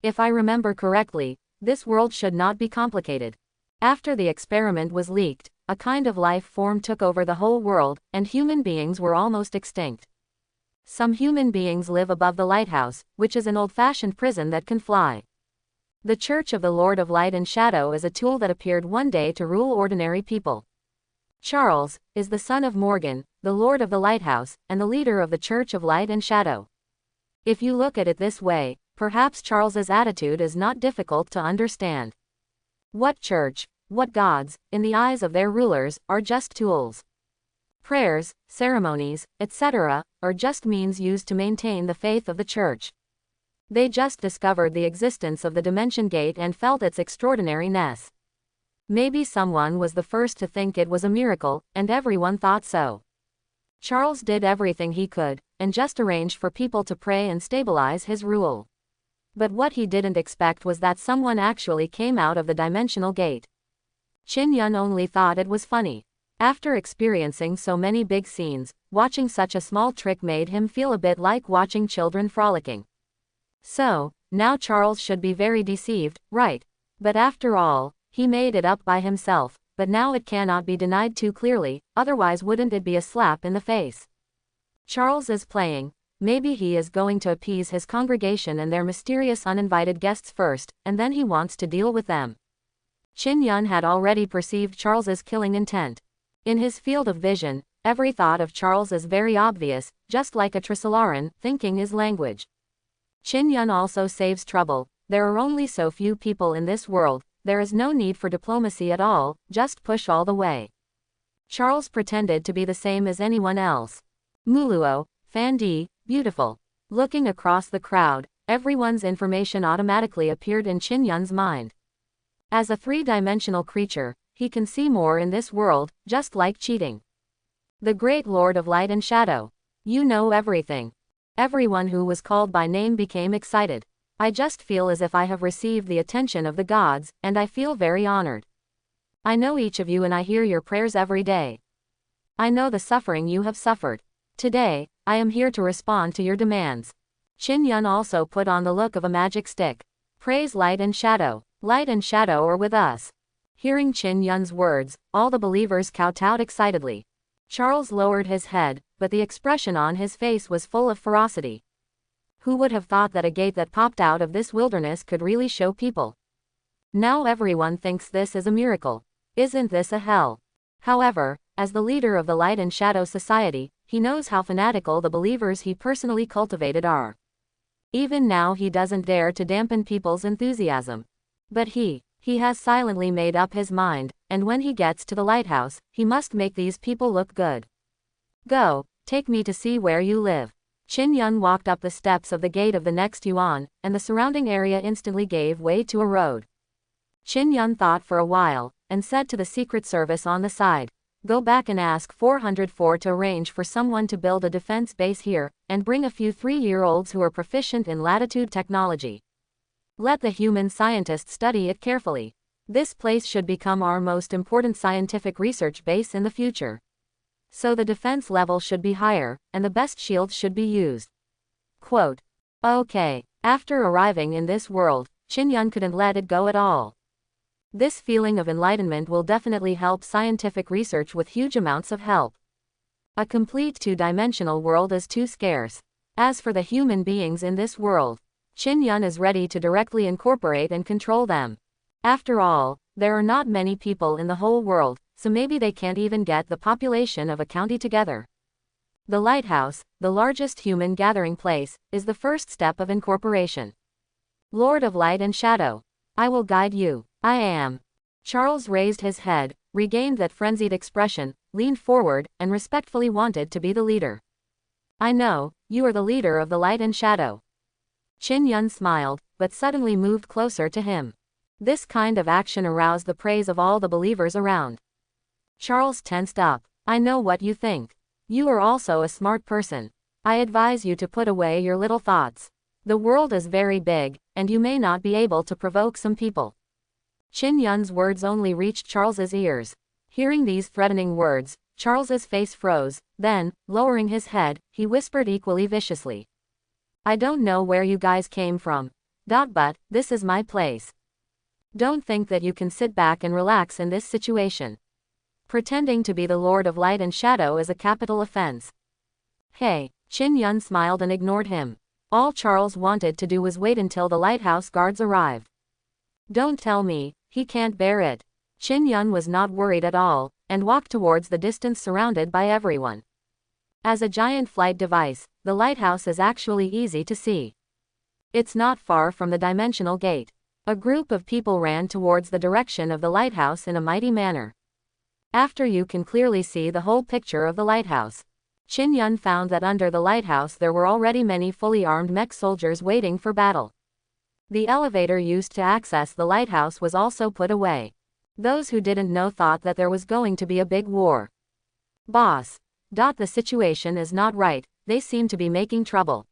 If I remember correctly, this world should not be complicated. After the experiment was leaked, a kind of life form took over the whole world, and human beings were almost extinct. Some human beings live above the lighthouse, which is an old-fashioned prison that can fly. The Church of the Lord of Light and Shadow is a tool that appeared one day to rule ordinary people. Charles is the son of Morgan, the Lord of the Lighthouse, and the leader of the Church of Light and Shadow. If you look at it this way, perhaps Charles's attitude is not difficult to understand. What church, what gods, in the eyes of their rulers, are just tools. Prayers, ceremonies, etc., are just means used to maintain the faith of the church. They just discovered the existence of the dimension gate and felt its extraordinariness. Maybe someone was the first to think it was a miracle, and everyone thought so. Charles did everything he could, and just arranged for people to pray and stabilize his rule. But what he didn't expect was that someone actually came out of the dimensional gate. Chin-yun only thought it was funny. After experiencing so many big scenes, watching such a small trick made him feel a bit like watching children frolicking. So, now Charles should be very deceived, right? But after all, he made it up by himself, but now it cannot be denied too clearly, otherwise wouldn't it be a slap in the face? Charles is playing. Maybe he is going to appease his congregation and their mysterious uninvited guests first, and then he wants to deal with them. Chin-yun had already perceived Charles's killing intent. In his field of vision, every thought of Charles is very obvious, just like a Trisolaran, thinking is language. Chin-yun also saves trouble. There are only so few people in this world, there is no need for diplomacy at all, just push all the way. Charles pretended to be the same as anyone else. Muluo, Fandi, beautiful. Looking across the crowd, everyone's information automatically appeared in Chin-yun's mind. As a 3-dimensional creature, he can see more in this world, just like cheating. The great Lord of Light and Shadow. You know everything. Everyone who was called by name became excited. I just feel as if I have received the attention of the gods, and I feel very honored. I know each of you and I hear your prayers every day. I know the suffering you have suffered. Today, I am here to respond to your demands. Qin Yun also put on the look of a magic stick. Praise light and shadow. Light and shadow are with us. Hearing Qin Yun's words, all the believers kowtowed excitedly. Charles lowered his head, but the expression on his face was full of ferocity. Who would have thought that a gate that popped out of this wilderness could really show people? Now everyone thinks this is a miracle. Isn't this a hell? However, as the leader of the Light and Shadow Society, he knows how fanatical the believers he personally cultivated are. Even now he doesn't dare to dampen people's enthusiasm. But he has silently made up his mind, and when he gets to the lighthouse, he must make these people look good. Go, take me to see where you live. Qin Yun walked up the steps of the gate of the next yuan, and the surrounding area instantly gave way to a road. Qin Yun thought for a while, and said to the Secret Service on the side, go back and ask 404 to arrange for someone to build a defense base here, and bring a few 3-year-olds who are proficient in latitude technology. Let the human scientists study it carefully. This place should become our most important scientific research base in the future. So the defense level should be higher, and the best shields should be used. Quote. Okay. After arriving in this world, Qin Yun couldn't let it go at all. This feeling of enlightenment will definitely help scientific research with huge amounts of help. A complete two-dimensional world is too scarce. As for the human beings in this world, Qin Yun is ready to directly incorporate and control them. After all, there are not many people in the whole world, so maybe they can't even get the population of a county together. The lighthouse, the largest human gathering place, is the first step of incorporation. Lord of Light and Shadow, I will guide you. I am. Charles raised his head, regained that frenzied expression, leaned forward, and respectfully wanted to be the leader. I know, you are the leader of the Light and Shadow. Qin Yun smiled, but suddenly moved closer to him. This kind of action aroused the praise of all the believers around. Charles tensed up. I know what you think. You are also a smart person. I advise you to put away your little thoughts. The world is very big, and you may not be able to provoke some people. Qin Yun's words only reached Charles's ears. Hearing these threatening words, Charles's face froze, then, lowering his head, he whispered equally viciously. I don't know where you guys came from. But, this is my place. Don't think that you can sit back and relax in this situation. Pretending to be the Lord of Light and Shadow is a capital offense. Hey, Qin Yun smiled and ignored him. All Charles wanted to do was wait until the lighthouse guards arrived. Don't tell me, he can't bear it. Qin Yun was not worried at all, and walked towards the distance surrounded by everyone. As a giant flight device, the lighthouse is actually easy to see. It's not far from the dimensional gate. A group of people ran towards the direction of the lighthouse in a mighty manner. After you can clearly see the whole picture of the lighthouse, Qin Yun found that under the lighthouse there were already many fully armed mech soldiers waiting for battle. The elevator used to access the lighthouse was also put away. Those who didn't know thought that there was going to be a big war. Boss. The situation is not right, they seem to be making trouble.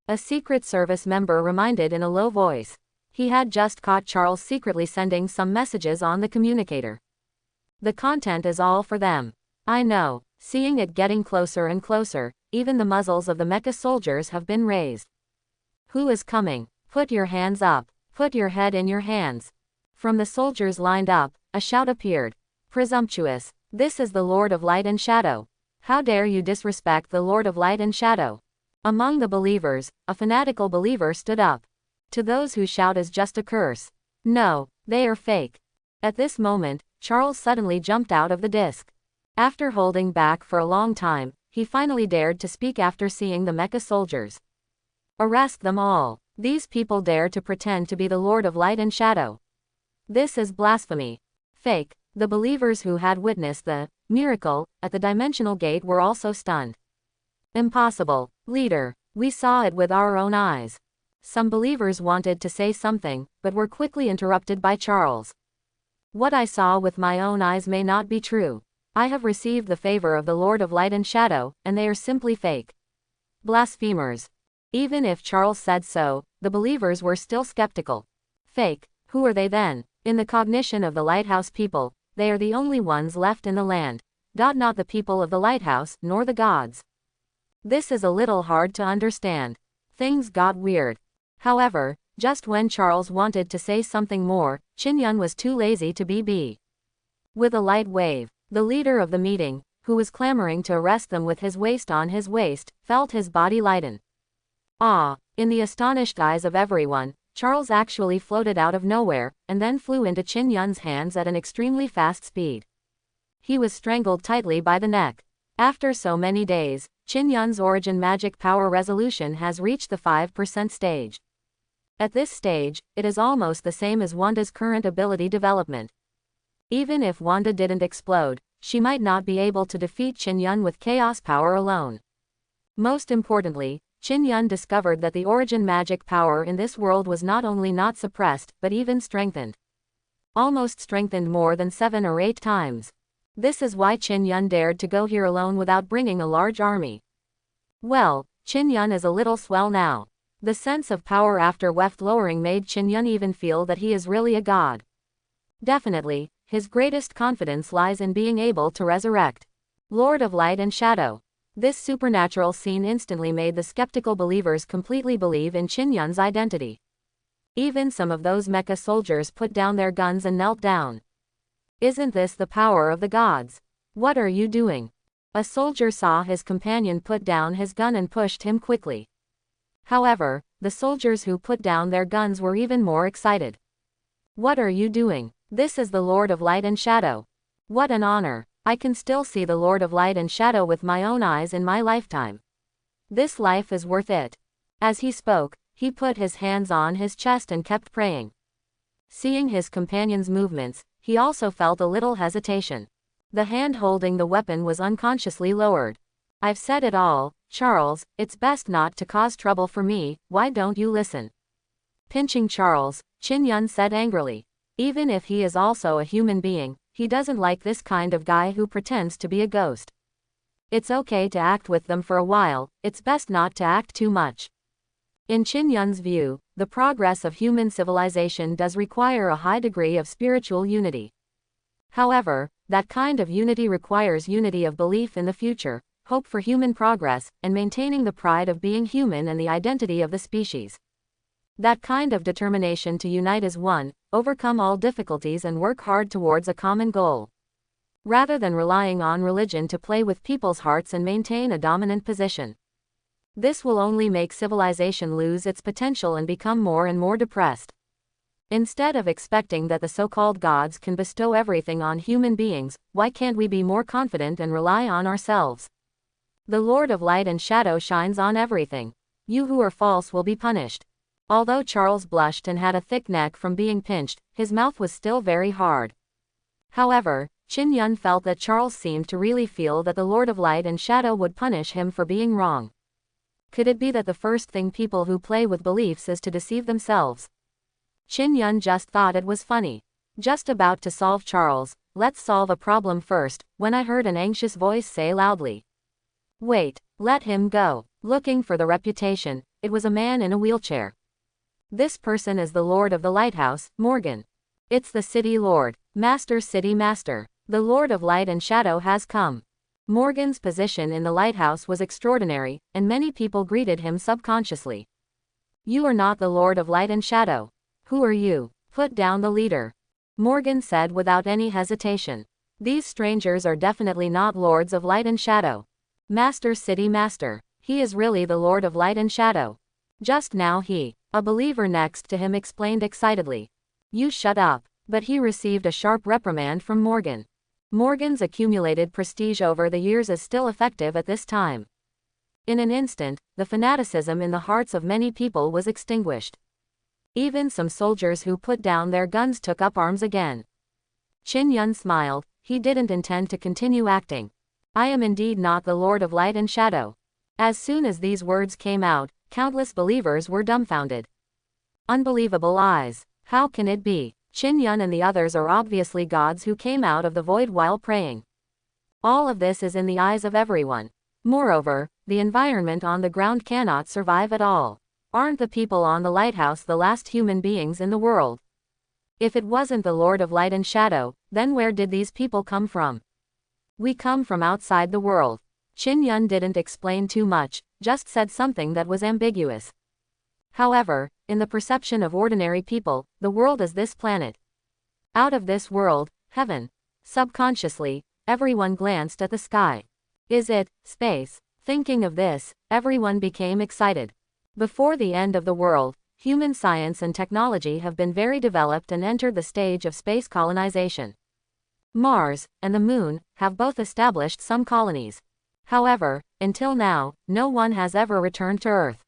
A Secret Service member reminded in a low voice. He had just caught Charles secretly sending some messages on the communicator. The content is all for them. I know. Seeing it getting closer and closer, even the muzzles of the mecha soldiers have been raised. Who is coming? Put your hands up. Put your head in your hands. From the soldiers lined up, a shout appeared. Presumptuous. This is the Lord of Light and Shadow. How dare you disrespect the Lord of Light and Shadow? Among the believers, a fanatical believer stood up. To those who shout is just a curse. No, they are fake. At this moment, Charles suddenly jumped out of the disc. After holding back for a long time, he finally dared to speak after seeing the mecha soldiers. Arrest them all. These people dare to pretend to be the Lord of Light and Shadow. This is blasphemy. Fake. The believers who had witnessed the miracle at the dimensional gate were also stunned. Impossible. Leader, we saw it with our own eyes. Some believers wanted to say something, but were quickly interrupted by Charles. What I saw with my own eyes may not be true. I have received the favor of the Lord of Light and Shadow, and they are simply fake. Blasphemers. Even if Charles said so, the believers were still skeptical. Fake, who are they then? In the cognition of the lighthouse people, they are the only ones left in the land. Not the people of the lighthouse, nor the gods. This is a little hard to understand. Things got weird. However, just when Charles wanted to say something more, Qin Yun was too lazy to be. With a light wave, the leader of the meeting, who was clamoring to arrest them with his waist on his waist, felt his body lighten. Ah! In the astonished eyes of everyone, Charles actually floated out of nowhere, and then flew into Qin Yun's hands at an extremely fast speed. He was strangled tightly by the neck. After so many days, Qin Yun's origin magic power resolution has reached the 5% stage. At this stage, it is almost the same as Wanda's current ability development. Even if Wanda didn't explode, she might not be able to defeat Qin Yun with chaos power alone. Most importantly, Qin Yun discovered that the origin magic power in this world was not only not suppressed, but even strengthened. Almost strengthened more than 7 or 8 times. This is why Qin Yun dared to go here alone without bringing a large army. Well, Qin Yun is a little swell now. The sense of power after weft lowering made Qin Yun even feel that he is really a god. Definitely, his greatest confidence lies in being able to resurrect. Lord of Light and Shadow. This supernatural scene instantly made the skeptical believers completely believe in Qin Yun's identity. Even some of those mecha soldiers put down their guns and knelt down. Isn't this the power of the gods? What are you doing? A soldier saw his companion put down his gun and pushed him quickly. However, the soldiers who put down their guns were even more excited. What are you doing? This is the Lord of Light and Shadow. What an honor. I can still see the Lord of Light and Shadow with my own eyes in my lifetime. This life is worth it. As he spoke, he put his hands on his chest and kept praying. Seeing his companion's movements, he also felt a little hesitation. The hand holding the weapon was unconsciously lowered. I've said it all, Charles, it's best not to cause trouble for me, why don't you listen? Pinching Charles, Qin Yun said angrily. Even if he is also a human being, he doesn't like this kind of guy who pretends to be a ghost. It's okay to act with them for a while, it's best not to act too much. In Qin Yun's view, the progress of human civilization does require a high degree of spiritual unity. However, that kind of unity requires unity of belief in the future, hope for human progress, and maintaining the pride of being human and the identity of the species. That kind of determination to unite as one, overcome all difficulties and work hard towards a common goal. Rather than relying on religion to play with people's hearts and maintain a dominant position. This will only make civilization lose its potential and become more and more depressed. Instead of expecting that the so-called gods can bestow everything on human beings, why can't we be more confident and rely on ourselves? The Lord of Light and Shadow shines on everything. You who are false will be punished. Although Charles blushed and had a thick neck from being pinched, his mouth was still very hard. However, Qin Yun felt that Charles seemed to really feel that the Lord of Light and Shadow would punish him for being wrong. Could it be that the first thing people who play with beliefs is to deceive themselves? Qin Yun just thought it was funny. Just about to solve Charles, let's solve a problem first, when I heard an anxious voice say loudly. Wait, let him go. Looking for the reputation, it was a man in a wheelchair. This person is the Lord of the Lighthouse, Morgan. It's the City Lord, City Master. The Lord of Light and Shadow has come. Morgan's position in the lighthouse was extraordinary, and many people greeted him subconsciously. You are not the Lord of Light and Shadow. Who are you? Put down the leader. Morgan said without any hesitation. These strangers are definitely not Lords of Light and Shadow. City Master. He is really the Lord of Light and Shadow. Just now a believer next to him explained excitedly. You shut up. But he received a sharp reprimand from Morgan. Morgan's accumulated prestige over the years is still effective at this time. In an instant, the fanaticism in the hearts of many people was extinguished. Even some soldiers who put down their guns took up arms again. Qin Yun smiled, he didn't intend to continue acting. I am indeed not the Lord of Light and Shadow. As soon as these words came out, countless believers were dumbfounded. Unbelievable eyes. How can it be? Qin Yun and the others are obviously gods who came out of the void while praying. All of this is in the eyes of everyone. Moreover, the environment on the ground cannot survive at all. Aren't the people on the lighthouse the last human beings in the world? If it wasn't the Lord of Light and Shadow, then where did these people come from? We come from outside the world. Qin Yun didn't explain too much, just said something that was ambiguous. However, in the perception of ordinary people, the world is this planet. Out of this world, heaven. Subconsciously, everyone glanced at the sky. Is it space? Thinking of this, everyone became excited. Before the end of the world, human science and technology have been very developed and entered the stage of space colonization. Mars and the Moon have both established some colonies. However, until now, no one has ever returned to Earth.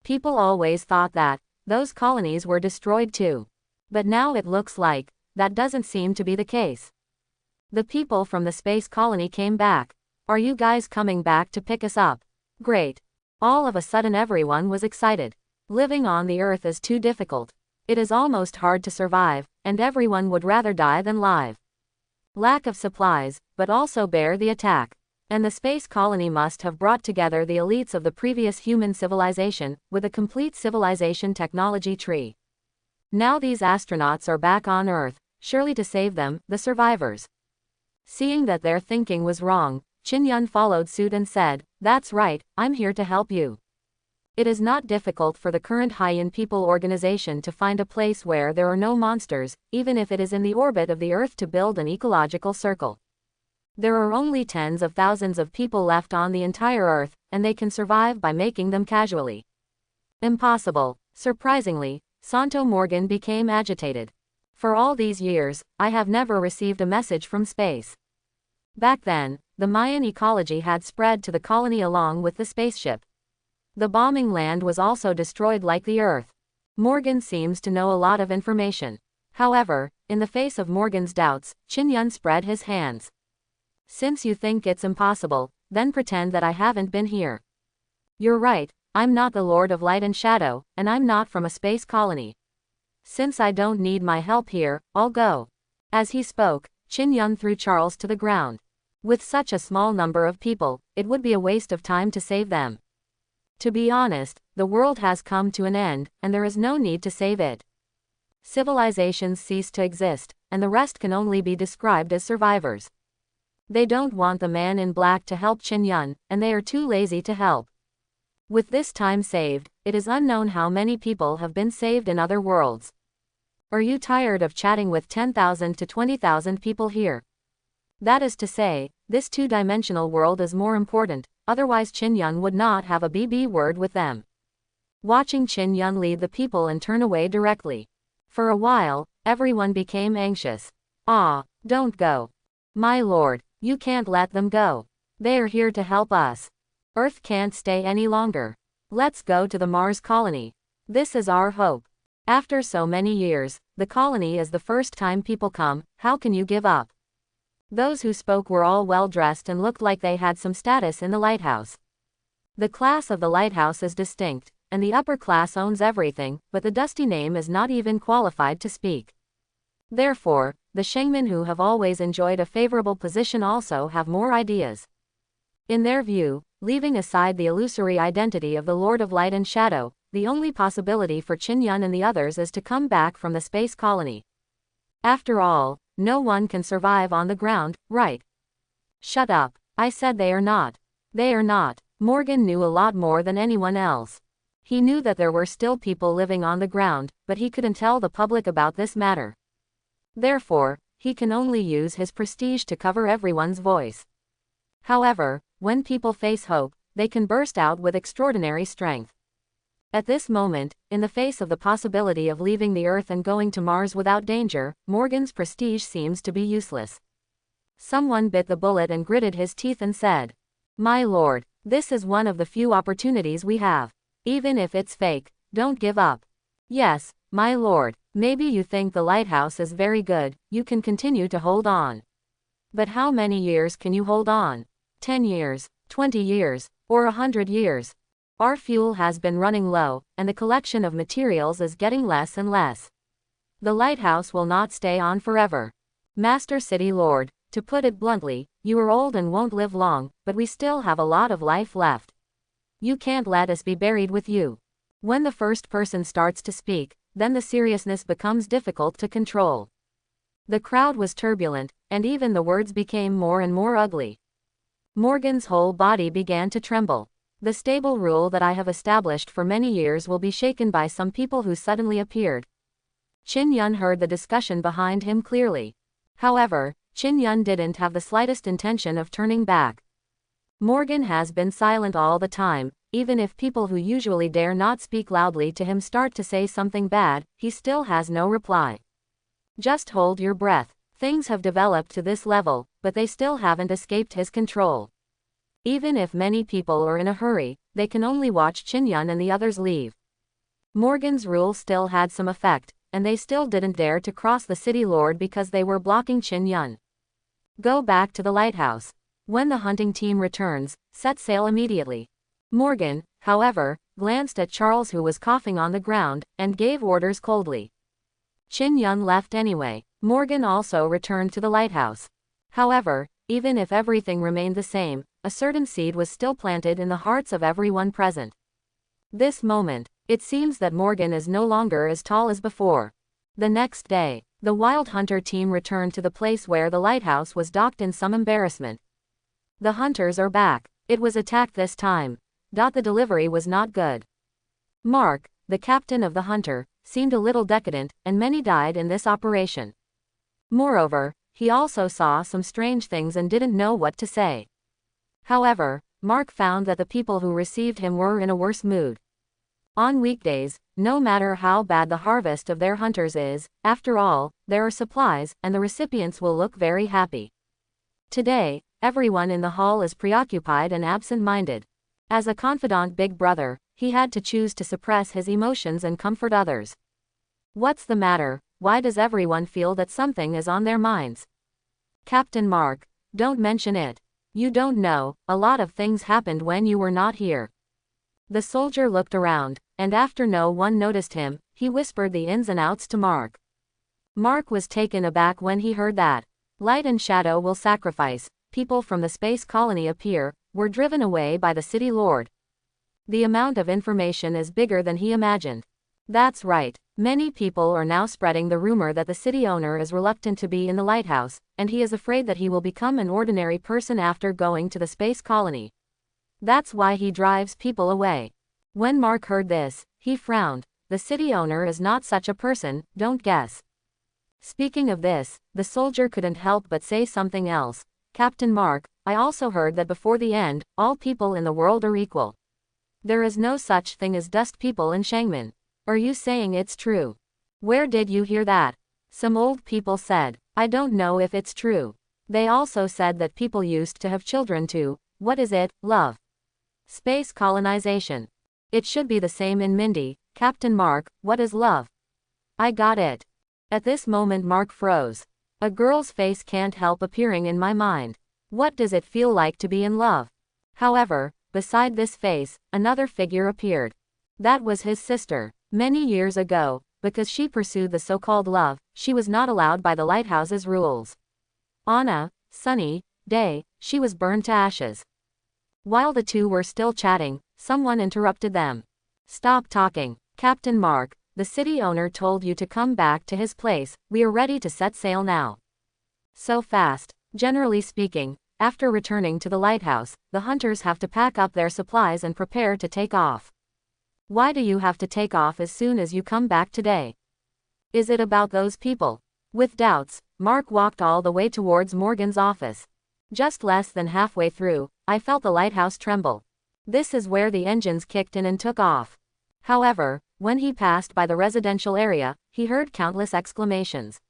People always thought that those colonies were destroyed too. But now it looks like that doesn't seem to be the case. The people from the space colony came back. Are you guys coming back to pick us up? Great. All of a sudden everyone was excited. Living on the Earth is too difficult. It is almost hard to survive, and everyone would rather die than live. Lack of supplies, but also bear the attack. And the space colony must have brought together the elites of the previous human civilization, with a complete civilization technology tree. Now these astronauts are back on Earth, surely to save them, the survivors. Seeing that their thinking was wrong, Qin Yun followed suit and said, "That's right, I'm here to help you." It is not difficult for the current Haiyan People organization to find a place where there are no monsters, even if it is in the orbit of the Earth, to build an ecological circle. There are only tens of thousands of people left on the entire Earth, and they can survive by making them casually. Impossible. Surprisingly, Santo Morgan became agitated. For all these years, I have never received a message from space. Back then, the Mayan ecology had spread to the colony along with the spaceship. The bombing land was also destroyed like the Earth. Morgan seems to know a lot of information. However, in the face of Morgan's doubts, Qin Yun spread his hands. Since you think it's impossible, then pretend that I haven't been here. You're right, I'm not the Lord of Light and Shadow, and I'm not from a space colony. Since I don't need my help here, I'll go. As he spoke, Qin Yun threw Charles to the ground. With such a small number of people, it would be a waste of time to save them. To be honest, the world has come to an end, and there is no need to save it. Civilizations cease to exist, and the rest can only be described as survivors. They don't want the man in black to help Qin Yun, and they are too lazy to help. With this time saved, it is unknown how many people have been saved in other worlds. Are you tired of chatting with 10,000 to 20,000 people here? That is to say, this two-dimensional world is more important, otherwise Qin Yun would not have a BB word with them. Watching Qin Yun lead the people and turn away directly. For a while, everyone became anxious. Ah, don't go. My lord, you can't let them go. They are here to help us. Earth can't stay any longer. Let's go to the Mars colony. This is our hope. After so many years, the colony is the first time people come, how can you give up? Those who spoke were all well dressed and looked like they had some status in the lighthouse. The class of the lighthouse is distinct, and the upper class owns everything, but the dusty name is not even qualified to speak. Therefore, the Shengmen who have always enjoyed a favorable position also have more ideas. In their view, leaving aside the illusory identity of the Lord of Light and Shadow, the only possibility for Qin Yun and the others is to come back from the space colony. After all, no one can survive on the ground, right? Shut up. I said they are not. They are not. Morgan knew a lot more than anyone else. He knew that there were still people living on the ground, but he couldn't tell the public about this matter. Therefore, he can only use his prestige to cover everyone's voice. However, when people face hope, they can burst out with extraordinary strength. At this moment, in the face of the possibility of leaving the Earth and going to Mars without danger, Morgan's prestige seems to be useless. Someone bit the bullet and gritted his teeth and said, "My lord, this is one of the few opportunities we have. Even if it's fake, don't give up." "Yes, my lord, maybe you think the lighthouse is very good, you can continue to hold on. But how many years can you hold on? 10 years, 20 years, or 100 years? Our fuel has been running low, and the collection of materials is getting less and less. The lighthouse will not stay on forever. Master City Lord, to put it bluntly, you are old and won't live long, but we still have a lot of life left. You can't let us be buried with you. When the first person starts to speak, then the seriousness becomes difficult to control. The crowd was turbulent, and even the words became more and more ugly. Morgan's whole body began to tremble. The stable rule that I have established for many years will be shaken by some people who suddenly appeared. Chin Yun heard the discussion behind him clearly. However, Chin Yun didn't have the slightest intention of turning back. Morgan has been silent all the time, even if people who usually dare not speak loudly to him start to say something bad, he still has no reply. Just hold your breath. Things have developed to this level, but they still haven't escaped his control. Even if many people are in a hurry, they can only watch Chin Yun and the others leave. Morgan's rule still had some effect, and they still didn't dare to cross the city lord because they were blocking Chin Yun. Go back to the lighthouse. When the hunting team returns, set sail immediately. Morgan, however, glanced at Charles who was coughing on the ground, and gave orders coldly. Chin Yun left anyway. Morgan also returned to the lighthouse. However, even if everything remained the same, a certain seed was still planted in the hearts of everyone present. This moment, it seems that Morgan is no longer as tall as before. The next day, the Wild Hunter team returned to the place where the lighthouse was docked in some embarrassment. The hunters are back. It was attacked this time. The delivery was not good. Mark, the captain of the hunter, seemed a little decadent, and many died in this operation. Moreover, he also saw some strange things and didn't know what to say. However, Mark found that the people who received him were in a worse mood. On weekdays, no matter how bad the harvest of their hunters is, after all, there are supplies, and the recipients will look very happy. Today, everyone in the hall is preoccupied and absent-minded. As a confidant big brother, he had to choose to suppress his emotions and comfort others. What's the matter? Why does everyone feel that something is on their minds? Captain Mark, don't mention it. You don't know, a lot of things happened when you were not here. The soldier looked around, and after no one noticed him, he whispered the ins and outs to Mark. Mark was taken aback when he heard that. Light and shadow will sacrifice, people from the space colony appear, were driven away by the city lord. The amount of information is bigger than he imagined. That's right. Many people are now spreading the rumor that the city owner is reluctant to be in the lighthouse, and he is afraid that he will become an ordinary person after going to the space colony. That's why he drives people away. When Mark heard this, he frowned. The city owner is not such a person, don't guess. Speaking of this, the soldier couldn't help but say something else. Captain Mark, I also heard that before the end, all people in the world are equal. There is no such thing as dust people in Shangman. Are you saying it's true? Where did you hear that? Some old people said. I don't know if it's true. They also said that people used to have children too. What is it, love? Space colonization. It should be the same in Mindy. Captain Mark, what is love? I got it. At this moment Mark froze. A girl's face can't help appearing in my mind. What does it feel like to be in love? However, beside this face, another figure appeared. That was his sister. Many years ago, because she pursued the so-called love, she was not allowed by the lighthouse's rules. On a sunny day, she was burned to ashes. While the two were still chatting, someone interrupted them. Stop talking. Captain Mark, the city owner told you to come back to his place. We are ready to set sail now. So fast. Generally speaking, after returning to the lighthouse, the hunters have to pack up their supplies and prepare to take off. Why do you have to take off as soon as you come back today? Is it about those people? With doubts, Mark walked all the way towards Morgan's office. Just less than halfway through, I felt the lighthouse tremble. This is where the engines kicked in and took off. However, when he passed by the residential area, he heard countless exclamations.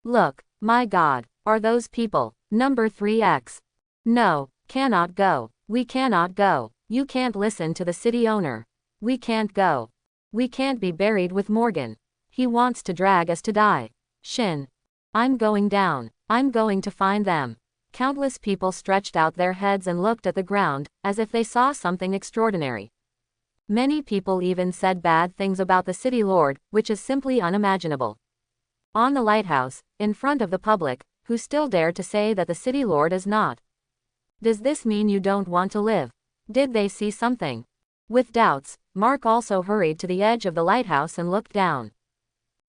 Look, my God, are those people? Number 3X. No, cannot go. We cannot go. You can't listen to the city owner. We can't go. We can't be buried with Morgan. He wants to drag us to die. Shin. I'm going down. I'm going to find them. Countless people stretched out their heads and looked at the ground, as if they saw something extraordinary. Many people even said bad things about the city lord, which is simply unimaginable. On the lighthouse, in front of the public, who still dared to say that the city lord is not. Does this mean you don't want to live? Did they see something? With doubts, Mark also hurried to the edge of the lighthouse and looked down.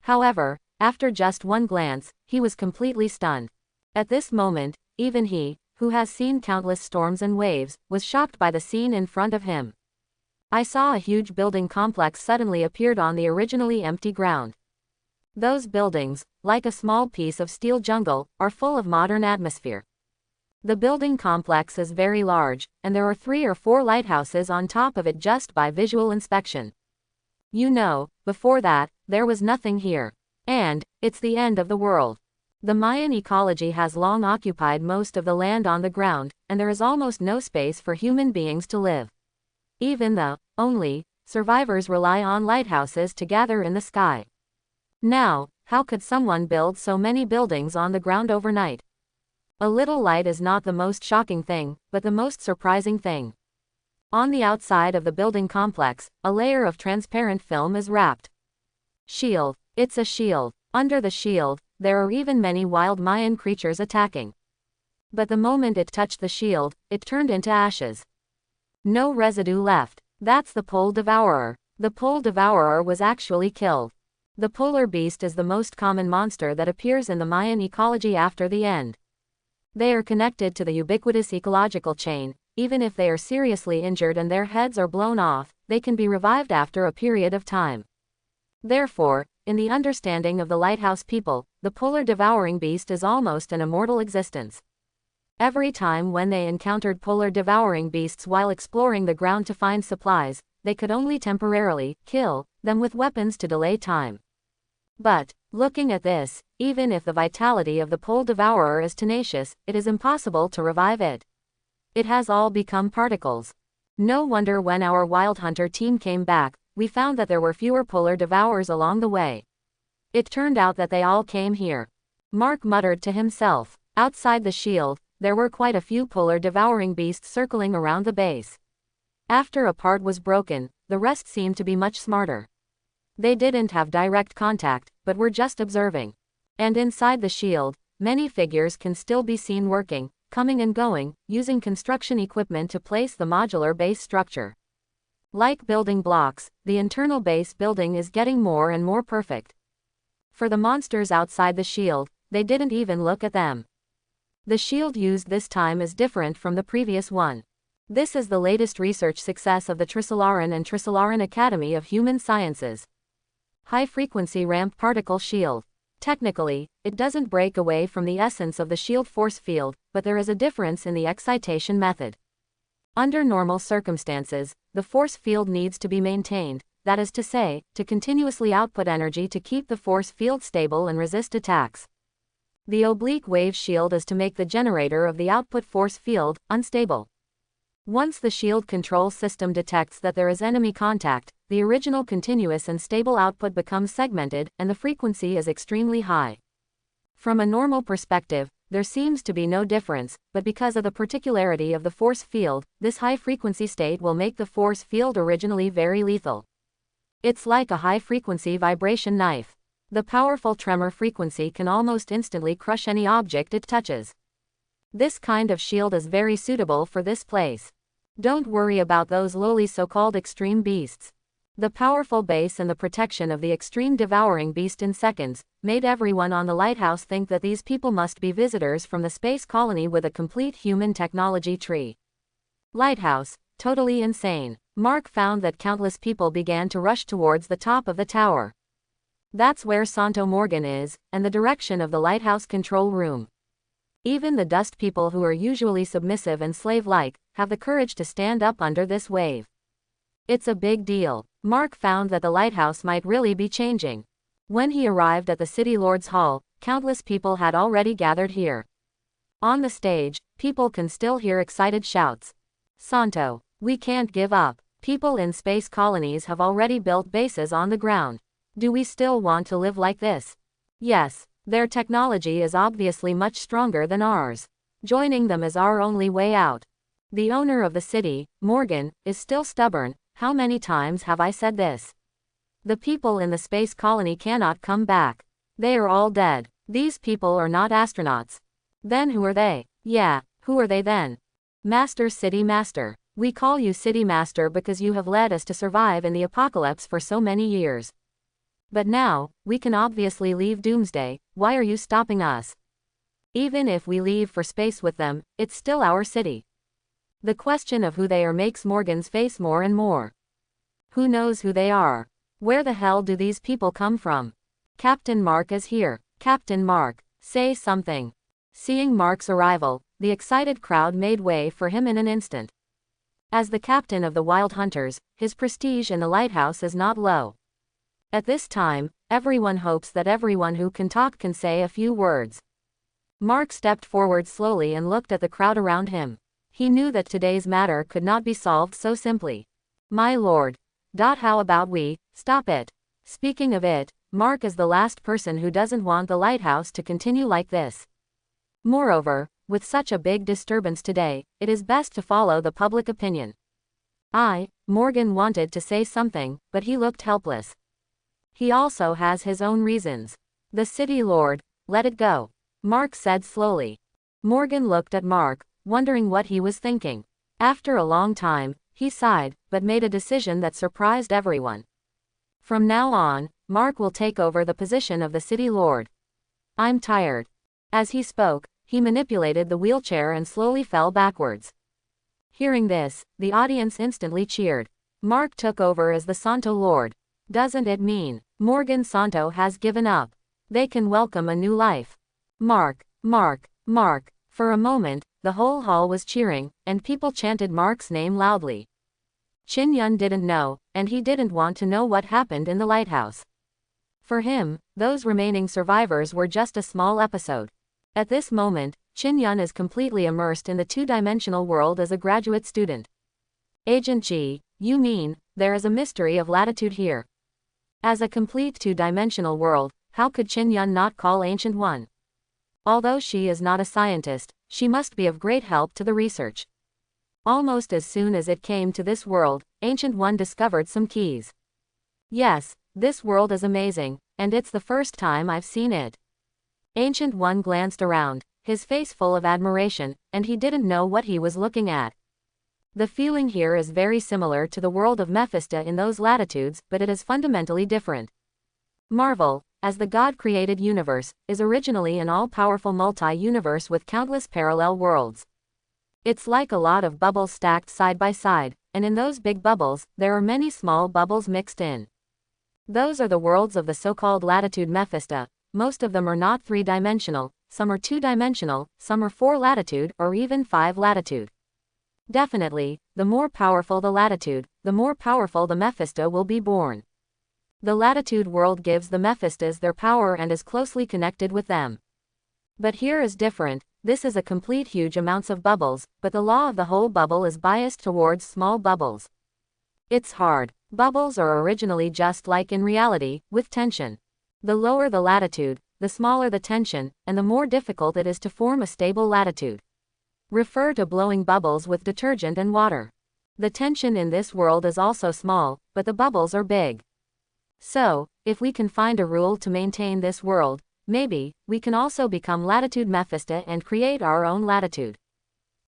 However, after just one glance, he was completely stunned. At this moment, even he, who has seen countless storms and waves, was shocked by the scene in front of him. I saw a huge building complex suddenly appeared on the originally empty ground. Those buildings, like a small piece of steel jungle, are full of modern atmosphere. The building complex is very large, and there are 3 or 4 lighthouses on top of it just by visual inspection. You know, before that, there was nothing here. And it's the end of the world. The Mayan ecology has long occupied most of the land on the ground, and there is almost no space for human beings to live. Even the only survivors rely on lighthouses to gather in the sky. Now, how could someone build so many buildings on the ground overnight? A little light is not the most shocking thing, but the most surprising thing. On the outside of the building complex, a layer of transparent film is wrapped. Shield. It's a shield. Under the shield, there are even many wild Mayan creatures attacking. But the moment it touched the shield, it turned into ashes. No residue left. That's the pole devourer. The pole devourer was actually killed. The polar beast is the most common monster that appears in the Mayan ecology after the end. They are connected to the ubiquitous ecological chain. Even if they are seriously injured and their heads are blown off, they can be revived after a period of time. Therefore, in the understanding of the lighthouse people, the polar devouring beast is almost an immortal existence. Every time when they encountered polar devouring beasts while exploring the ground to find supplies, they could only temporarily kill them with weapons to delay time. But, looking at this, even if the vitality of the pole devourer is tenacious, it is impossible to revive it. It has all become particles. No wonder when our wild hunter team came back, we found that there were fewer polar devourers along the way. It turned out that they all came here. Mark muttered to himself. Outside the shield, there were quite a few polar devouring beasts circling around the base. After a part was broken, the rest seemed to be much smarter. They didn't have direct contact, but were just observing. And inside the shield, many figures can still be seen working, coming and going, using construction equipment to place the modular base structure. Like building blocks, the internal base building is getting more and more perfect. For the monsters outside the shield, they didn't even look at them. The shield used this time is different from the previous one. This is the latest research success of the Trisolaran and Trisolaran Academy of Human Sciences. High-frequency ramp particle shield. Technically, it doesn't break away from the essence of the shield force field, but there is a difference in the excitation method. Under normal circumstances, the force field needs to be maintained, that is to say, to continuously output energy to keep the force field stable and resist attacks. The oblique wave shield is to make the generator of the output force field unstable. Once the shield control system detects that there is enemy contact, the original continuous and stable output becomes segmented, and the frequency is extremely high. From a normal perspective, there seems to be no difference, but because of the particularity of the force field, this high-frequency state will make the force field originally very lethal. It's like a high-frequency vibration knife. The powerful tremor frequency can almost instantly crush any object it touches. This kind of shield is very suitable for this place. Don't worry about those lowly so-called extreme beasts. The powerful base and the protection of the extreme devouring beast in seconds made everyone on the lighthouse think that these people must be visitors from the space colony with a complete human technology tree. Lighthouse, totally insane. Mark found that countless people began to rush towards the top of the tower. That's where Santo Morgan is, and the direction of the lighthouse control room. Even the dust people who are usually submissive and slave-like, have the courage to stand up under this wave. It's a big deal. Mark found that the lighthouse might really be changing. When he arrived at the City Lord's Hall, countless people had already gathered here. On the stage, people can still hear excited shouts. Santo, we can't give up. People in space colonies have already built bases on the ground. Do we still want to live like this? Yes. Their technology is obviously much stronger than ours. Joining them is our only way out. The owner of the city, Morgan, is still stubborn. How many times have I said this? The people in the space colony cannot come back. They are all dead. These people are not astronauts. Then who are they? Yeah, who are they then? Master City Master. We call you City Master because you have led us to survive in the apocalypse for so many years. But now, we can obviously leave Doomsday. Why are you stopping us? Even if we leave for space with them, it's still our city. The question of who they are makes Morgan's face more and more. Who knows who they are? Where the hell do these people come from? Captain Mark is here. Captain Mark, say something. Seeing Mark's arrival, the excited crowd made way for him in an instant. As the captain of the Wild Hunters, his prestige in the lighthouse is not low. At this time, everyone hopes that everyone who can talk can say a few words. Mark stepped forward slowly and looked at the crowd around him. He knew that today's matter could not be solved so simply. My lord. How about we stop it? Speaking of it, Mark is the last person who doesn't want the lighthouse to continue like this. Moreover, with such a big disturbance today, it is best to follow the public opinion. Morgan wanted to say something, but he looked helpless. He also has his own reasons. The city lord, let it go, Mark said slowly. Morgan looked at Mark, wondering what he was thinking. After a long time, he sighed, but made a decision that surprised everyone. From now on, Mark will take over the position of the city lord. I'm tired. As he spoke, he manipulated the wheelchair and slowly fell backwards. Hearing this, the audience instantly cheered. Mark took over as the Santo Lord. Doesn't it mean Morgan Santo has given up? They can welcome a new life. Mark, Mark, Mark. For a moment, the whole hall was cheering, and people chanted Mark's name loudly. Chin Yun didn't know, and he didn't want to know what happened in the lighthouse. For him, those remaining survivors were just a small episode. At this moment, Chin Yun is completely immersed in the two-dimensional world as a graduate student. Agent G, you mean, there is a mystery of latitude here? As a complete two-dimensional world, how could Chin Yun not call Ancient One? Although she is not a scientist, she must be of great help to the research. Almost as soon as it came to this world, Ancient One discovered some keys. Yes, this world is amazing, and it's the first time I've seen it. Ancient One glanced around, his face full of admiration, and he didn't know what he was looking at. The feeling here is very similar to the world of Mephisto in those latitudes, but it is fundamentally different. Marvel, as the God-created universe, is originally an all-powerful multi-universe with countless parallel worlds. It's like a lot of bubbles stacked side by side, and in those big bubbles, there are many small bubbles mixed in. Those are the worlds of the so-called latitude Mephisto. Most of them are not three-dimensional, some are two-dimensional, some are 4 latitude or even 5 latitude. Definitely, the more powerful the latitude, the more powerful the Mephisto will be born. The latitude world gives the Mephistos their power and is closely connected with them. But here is different, this is a complete huge amounts of bubbles, but the law of the whole bubble is biased towards small bubbles. It's hard. Bubbles are originally just like in reality, with tension. The lower the latitude, the smaller the tension, and the more difficult it is to form a stable latitude. Refer to blowing bubbles with detergent and water. The tension in this world is also small, but the bubbles are big. So, if we can find a rule to maintain this world, maybe, we can also become Latitude Mephisto and create our own latitude.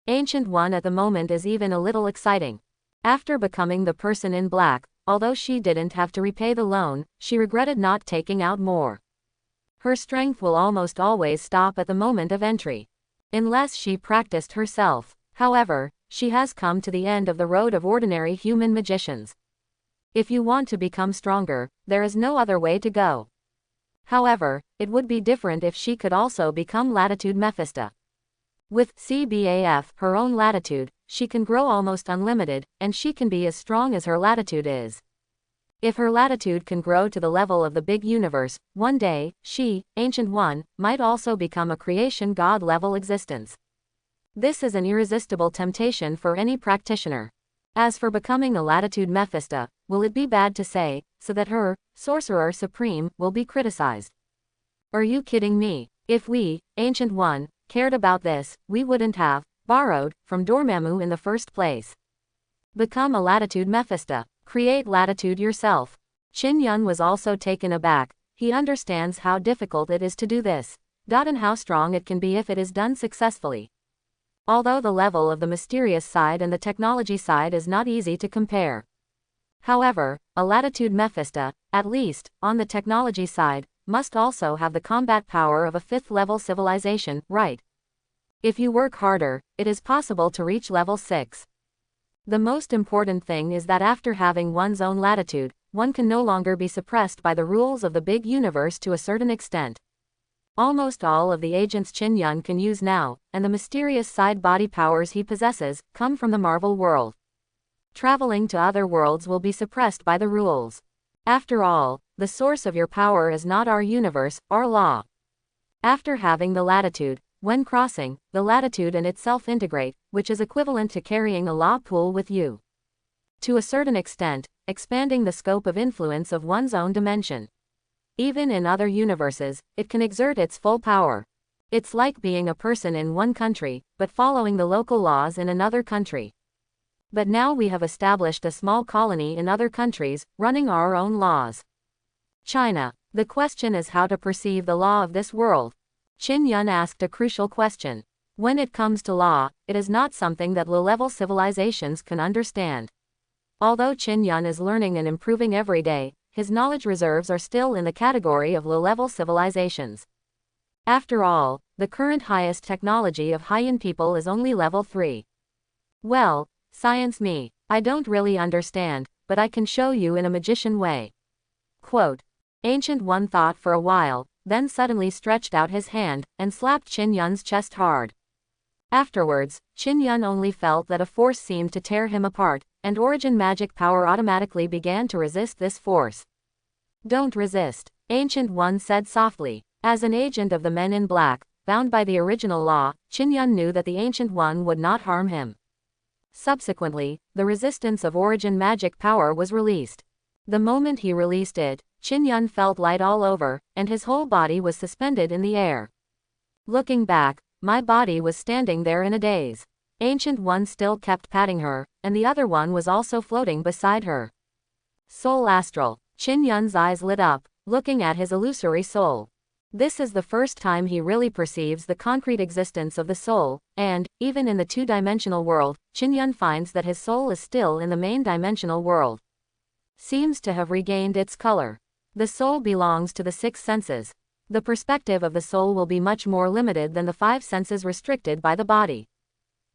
Ancient One at the moment is even a little exciting. After becoming the person in black, although she didn't have to repay the loan, she regretted not taking out more. Her strength will almost always stop at the moment of entry. Unless she practiced herself. However, she has come to the end of the road of ordinary human magicians. If you want to become stronger, there is no other way to go. However, it would be different if she could also become Latitude Mephisto. With CBAF, her own latitude, she can grow almost unlimited, and she can be as strong as her latitude is. If her latitude can grow to the level of the big universe, one day, she, Ancient One, might also become a creation god-level existence. This is an irresistible temptation for any practitioner. As for becoming a Latitude Mephisto, will it be bad to say, so that her, Sorcerer Supreme, will be criticized? Are you kidding me? If we, Ancient One, cared about this, we wouldn't have borrowed from Dormammu in the first place. Become a Latitude Mephisto. Create latitude yourself. Chin Yun was also taken aback. He understands how difficult it is to do this, and how strong it can be if it is done successfully. although the level of the mysterious side and the technology side is not easy to compare. However, a latitude Mephisto, at least, on the technology side, must also have the combat power of a 5th level civilization, right? If you work harder, it is possible to reach level 6. The most important thing is that after having one's own latitude, one can no longer be suppressed by the rules of the big universe to a certain extent. Almost all of the agents Qin Yun can use now, and the mysterious side body powers he possesses, come from the Marvel world. Traveling to other worlds will be suppressed by the rules. After all, the source of your power is not our universe, our law. After having the latitude, when crossing, the latitude and itself integrate, which is equivalent to carrying a law pool with you. To a certain extent, expanding the scope of influence of one's own dimension. Even in other universes, it can exert its full power. It's like being a person in one country, but following the local laws in another country. But now we have established a small colony in other countries, running our own laws. China. The question is how to perceive the law of this world. Qin Yun asked a crucial question. When it comes to law, it is not something that low-level civilizations can understand. Although Qin Yun is learning and improving every day, his knowledge reserves are still in the category of low-level civilizations. After all, the current highest technology of Haiyan people is only level 3. Well, science me, I don't really understand, but I can show you in a magician way. Quote. Ancient One thought for a while, then suddenly stretched out his hand, and slapped Qin Yun's chest hard. Afterwards, Qin Yun only felt that a force seemed to tear him apart, and origin magic power automatically began to resist this force. Don't resist, Ancient One said softly. As an agent of the Men in Black, bound by the original law, Qin Yun knew that the Ancient One would not harm him. Subsequently, the resistance of origin magic power was released. The moment he released it, Qin Yun felt light all over, and his whole body was suspended in the air. Looking back, my body was standing there in a daze. Ancient One still kept patting her, and the other one was also floating beside her. Soul Astral. Qin Yun's eyes lit up, looking at his illusory soul. This is the first time he really perceives the concrete existence of the soul, and, even in the two-dimensional world, Qin Yun finds that his soul is still in the main dimensional world. Seems to have regained its color. The soul belongs to the 6 senses. The perspective of the soul will be much more limited than the 5 senses restricted by the body.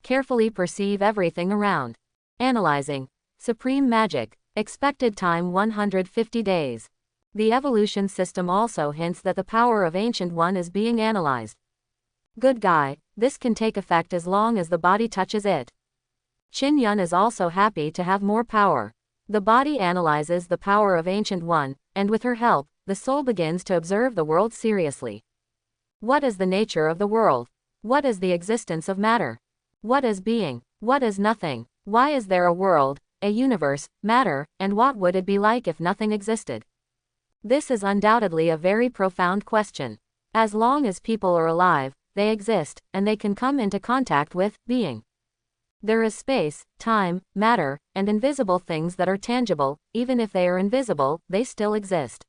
Carefully perceive everything around. Analyzing. Supreme magic. Expected time 150 days. The evolution system also hints that the power of Ancient One is being analyzed. Good guy, this can take effect as long as the body touches it. Qin Yun is also happy to have more power. The body analyzes the power of Ancient One, and with her help, the soul begins to observe the world seriously. What is the nature of the world? What is the existence of matter? What is being? What is nothing? Why is there a world, a universe, matter, and what would it be like if nothing existed? This is undoubtedly a very profound question. As long as people are alive, they exist, and they can come into contact with being. There is space, time, matter, and invisible things that are tangible. Even if they are invisible, they still exist.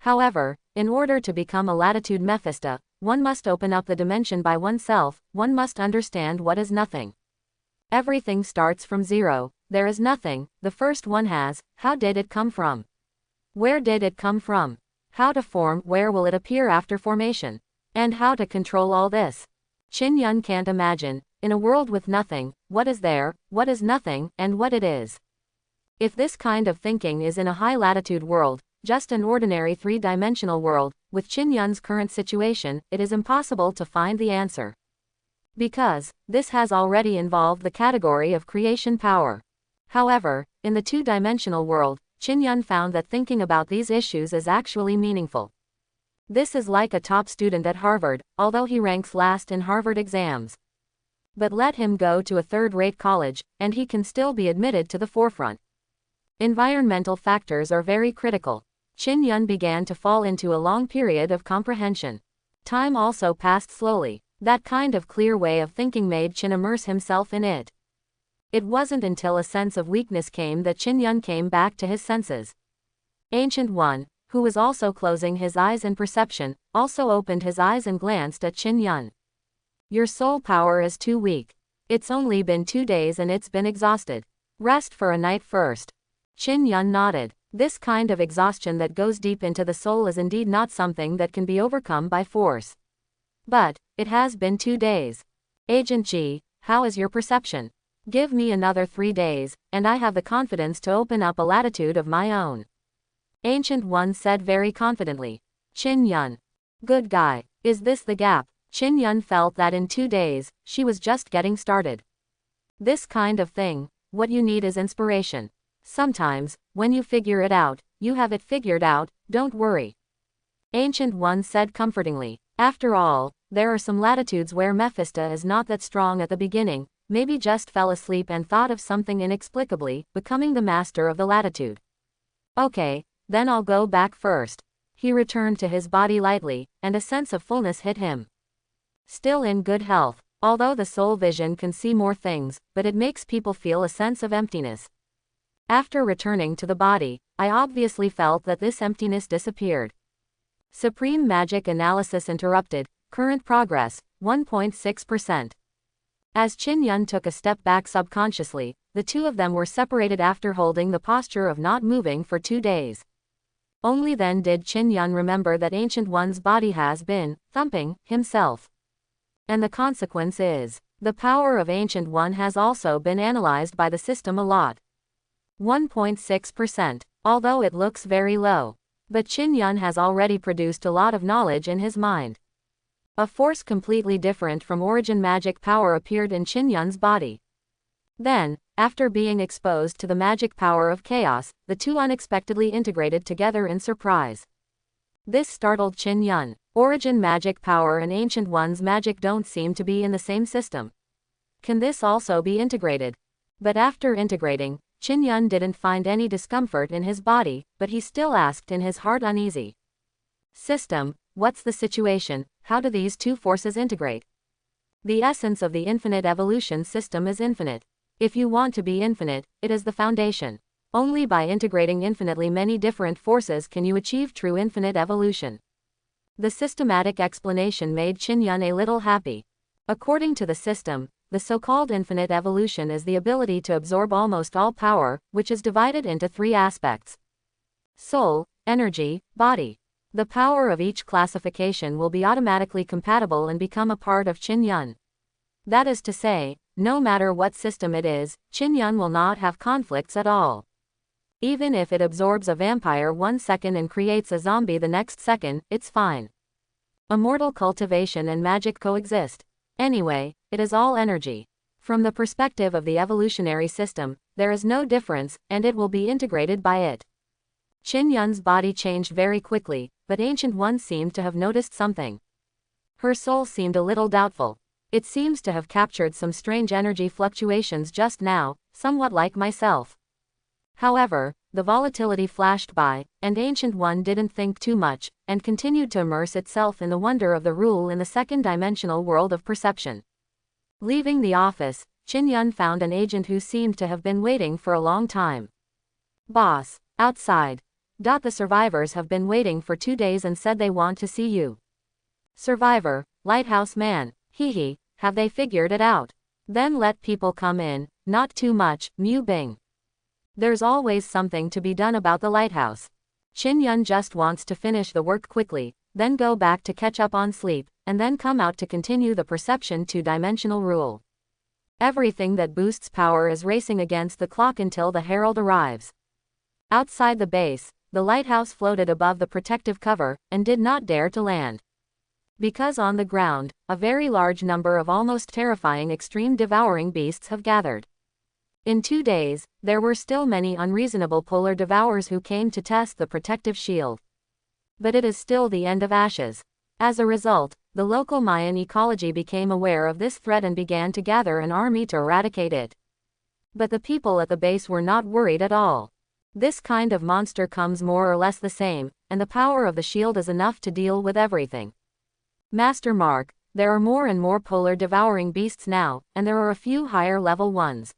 However, in order to become a latitude Mephisto, one must open up the dimension by oneself. One must understand what is nothing. Everything starts from zero. There is nothing, the first one has. How did it come from? Where did it come from? How to form, where will it appear after formation? And how to control all this? Qin Yun can't imagine, in a world with nothing, what is there, what is nothing, and what it is. If this kind of thinking is in a high-latitude world, just an ordinary 3-dimensional world, with Qin Yun's current situation, it is impossible to find the answer. Because, this has already involved the category of creation power. However, in the 2-dimensional world, Qin Yun found that thinking about these issues is actually meaningful. This is like a top student at Harvard, although he ranks last in Harvard exams. But let him go to a third-rate college, and he can still be admitted to the forefront. Environmental factors are very critical. Qin Yun began to fall into a long period of comprehension. Time also passed slowly. That kind of clear way of thinking made Qin immerse himself in it. It wasn't until a sense of weakness came that Qin Yun came back to his senses. Ancient One, who was also closing his eyes in perception, also opened his eyes and glanced at Qin Yun. Your soul power is too weak. It's only been 2 days and it's been exhausted. Rest for a night first. Qin Yun nodded. This kind of exhaustion that goes deep into the soul is indeed not something that can be overcome by force. But, it has been 2 days. Agent G, how is your perception? Give me another 3 days, and I have the confidence to open up a latitude of my own. Ancient One said very confidently. Qin Yun. Good guy. Is this the gap? Qin Yun felt that in 2 days, she was just getting started. This kind of thing, what you need is inspiration. Sometimes, when you figure it out, you have it figured out, don't worry. Ancient One said comfortingly. After all, there are some latitudes where Mephisto is not that strong at the beginning, maybe just fell asleep and thought of something inexplicably, becoming the master of the latitude. Okay, then I'll go back first. He returned to his body lightly, and a sense of fullness hit him. Still in good health, although the soul vision can see more things, but it makes people feel a sense of emptiness. After returning to the body, I obviously felt that this emptiness disappeared. Supreme Magic Analysis interrupted, current progress, 1.6%. As Qin Yun took a step back subconsciously, the two of them were separated after holding the posture of not moving for 2 days. Only then did Qin Yun remember that Ancient One's body has been thumping himself. And the consequence is, the power of Ancient One has also been analyzed by the system a lot. 1.6%, although it looks very low. But Qin Yun has already produced a lot of knowledge in his mind. A force completely different from origin magic power appeared in Qin Yun's body. Then, after being exposed to the magic power of chaos, the two unexpectedly integrated together in surprise. This startled Qin Yun. Origin magic power and Ancient One's magic don't seem to be in the same system. Can this also be integrated? But after integrating, Qin Yun didn't find any discomfort in his body, but he still asked in his heart uneasy. System, what's the situation? How do these two forces integrate? The essence of the infinite evolution system is infinite. If you want to be infinite, it is the foundation. Only by integrating infinitely many different forces can you achieve true infinite evolution. The systematic explanation made Qin Yun a little happy. According to the system, the so-called infinite evolution is the ability to absorb almost all power, which is divided into 3 aspects: soul, energy, body. The power of each classification will be automatically compatible and become a part of Qin Yun. That is to say, no matter what system it is, Qin Yun will not have conflicts at all. Even if it absorbs a vampire 1 second and creates a zombie the next second, it's fine. Immortal cultivation and magic coexist. Anyway, it is all energy. From the perspective of the evolutionary system, there is no difference, and it will be integrated by it. Qin Yun's body changed very quickly, but Ancient One seemed to have noticed something. Her soul seemed a little doubtful. It seems to have captured some strange energy fluctuations just now, somewhat like myself. However, the volatility flashed by, and Ancient One didn't think too much, and continued to immerse itself in the wonder of the rule in the second-dimensional world of perception. Leaving the office, Qin Yun found an agent who seemed to have been waiting for a long time. Boss, outside. The survivors have been waiting for 2 days and said they want to see you. Survivor, lighthouse man, hee, have they figured it out? Then let people come in, not too much, Mu Bing. There's always something to be done about the lighthouse. Qin Yun just wants to finish the work quickly, then go back to catch up on sleep, and then come out to continue the perception 2-dimensional rule. Everything that boosts power is racing against the clock until the herald arrives. Outside the base, the lighthouse floated above the protective cover, and did not dare to land. Because on the ground, a very large number of almost terrifying extreme devouring beasts have gathered. In 2 days, there were still many unreasonable polar devourers who came to test the protective shield. But it is still the end of ashes. As a result, the local Mayan ecology became aware of this threat and began to gather an army to eradicate it. But the people at the base were not worried at all. This kind of monster comes more or less the same, and the power of the shield is enough to deal with everything. Master Mark, there are more and more polar devouring beasts now, and there are a few higher level ones.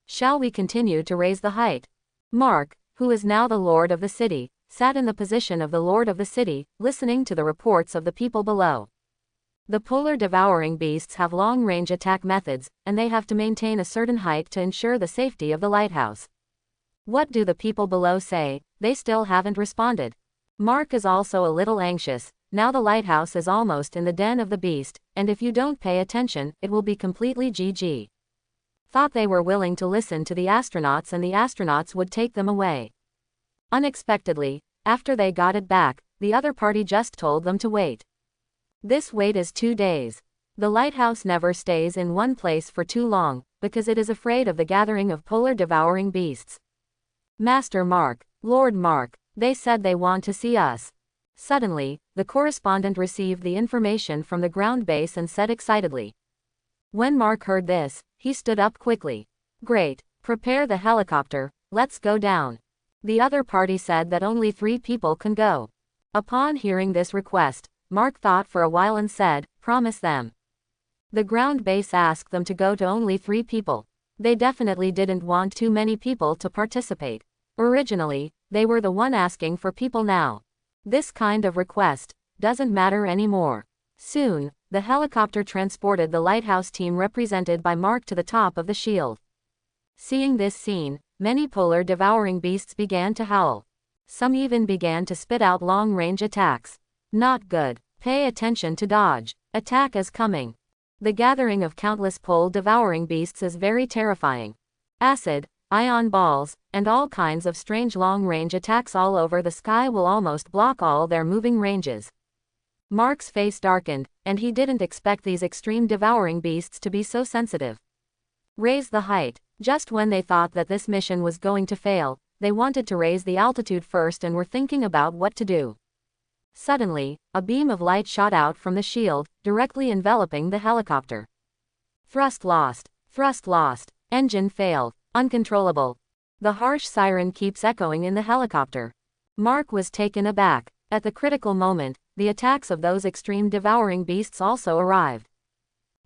Shall we continue to raise the height? Mark, who is now the lord of the city, sat in the position of the lord of the city, listening to the reports of the people below. The polar devouring beasts have long-range attack methods, and they have to maintain a certain height to ensure the safety of the lighthouse. What do the people below say? They still haven't responded. Mark is also a little anxious. Now the lighthouse is almost in the den of the beast, and if you don't pay attention, it will be completely GG. Thought they were willing to listen to the astronauts and the astronauts would take them away. Unexpectedly, after they got it back, the other party just told them to wait. This wait is 2 days. The lighthouse never stays in one place for too long, because it is afraid of the gathering of polar devouring beasts. Master Mark, Lord Mark, they said they want to see us. Suddenly, the correspondent received the information from the ground base and said excitedly. When Mark heard this, he stood up quickly. Great, prepare the helicopter, let's go down. The other party said that only 3 people can go. Upon hearing this request, Mark thought for a while and said, promise them. The ground base asked them to go to only 3 people. They definitely didn't want too many people to participate. Originally, they were the one asking for people now. This kind of request doesn't matter anymore. Soon, the helicopter transported the lighthouse team represented by Mark to the top of the shield. Seeing this scene, many polar devouring beasts began to howl. Some even began to spit out long-range attacks. Not good. Pay attention to dodge. Attack is coming. The gathering of countless polar devouring beasts is very terrifying. Acid, ion balls, and all kinds of strange long-range attacks all over the sky will almost block all their moving ranges. Mark's face darkened, and he didn't expect these extreme devouring beasts to be so sensitive. Raise the height. Just when they thought that this mission was going to fail, they wanted to raise the altitude first and were thinking about what to do. Suddenly, a beam of light shot out from the shield, directly enveloping the helicopter. Thrust lost. Thrust lost. Engine failed. Uncontrollable. The harsh siren keeps echoing in the helicopter. Mark was taken aback. At the critical moment, the attacks of those extreme devouring beasts also arrived.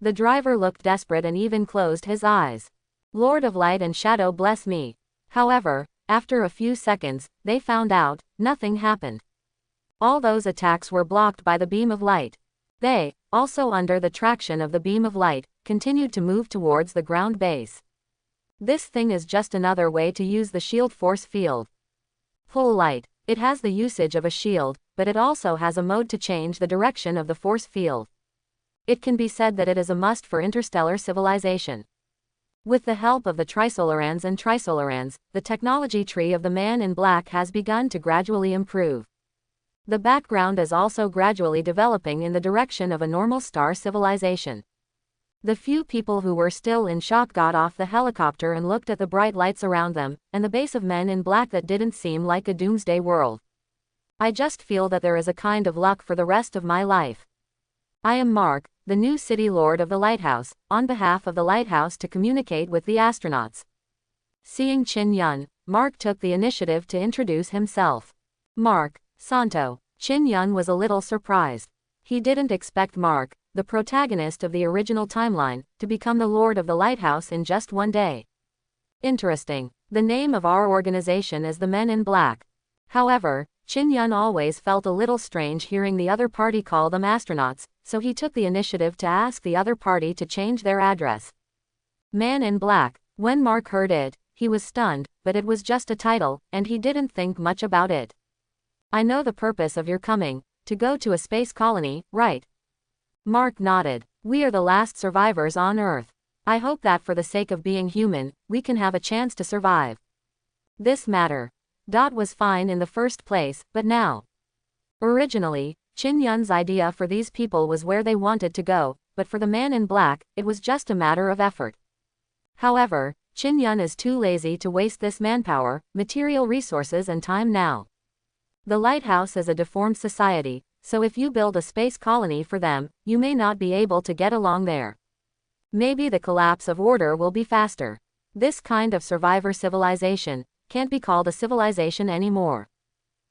The driver looked desperate and even closed his eyes. Lord of Light and Shadow bless me. However, after a few seconds, they found out, nothing happened. All those attacks were blocked by the beam of light. They, also under the traction of the beam of light, continued to move towards the ground base. This thing is just another way to use the shield force field. Pull light. It has the usage of a shield, but it also has a mode to change the direction of the force field. It can be said that it is a must for interstellar civilization. With the help of the Trisolarans and Trisolarans, the technology tree of the Man in Black has begun to gradually improve. The background is also gradually developing in the direction of a normal star civilization. The few people who were still in shock got off the helicopter and looked at the bright lights around them, and the base of Men in Black that didn't seem like a doomsday world. I just feel that there is a kind of luck for the rest of my life. I am Mark, the new city lord of the lighthouse, on behalf of the lighthouse to communicate with the astronauts. Seeing Chin Yun, Mark took the initiative to introduce himself. Mark, Santo. Chin Yun was a little surprised. He didn't expect Mark, the protagonist of the original timeline, to become the lord of the lighthouse in just one day. Interesting. The name of our organization is the Men in Black. However, Chin Yun always felt a little strange hearing the other party call them astronauts, so he took the initiative to ask the other party to change their address. Man in Black. When Mark heard it, he was stunned, but it was just a title, and he didn't think much about it. I know the purpose of your coming, to go to a space colony, right? Mark nodded. We are the last survivors on Earth. I hope that for the sake of being human, we can have a chance to survive. This matter. Was fine in the first place, but now. Originally, Chin Yun's idea for these people was where they wanted to go, but for the Man in Black, it was just a matter of effort. However, Chin Yun is too lazy to waste this manpower, material resources and time now. The lighthouse is a deformed society, so if you build a space colony for them, you may not be able to get along there. Maybe the collapse of order will be faster. This kind of survivor civilization can't be called a civilization anymore.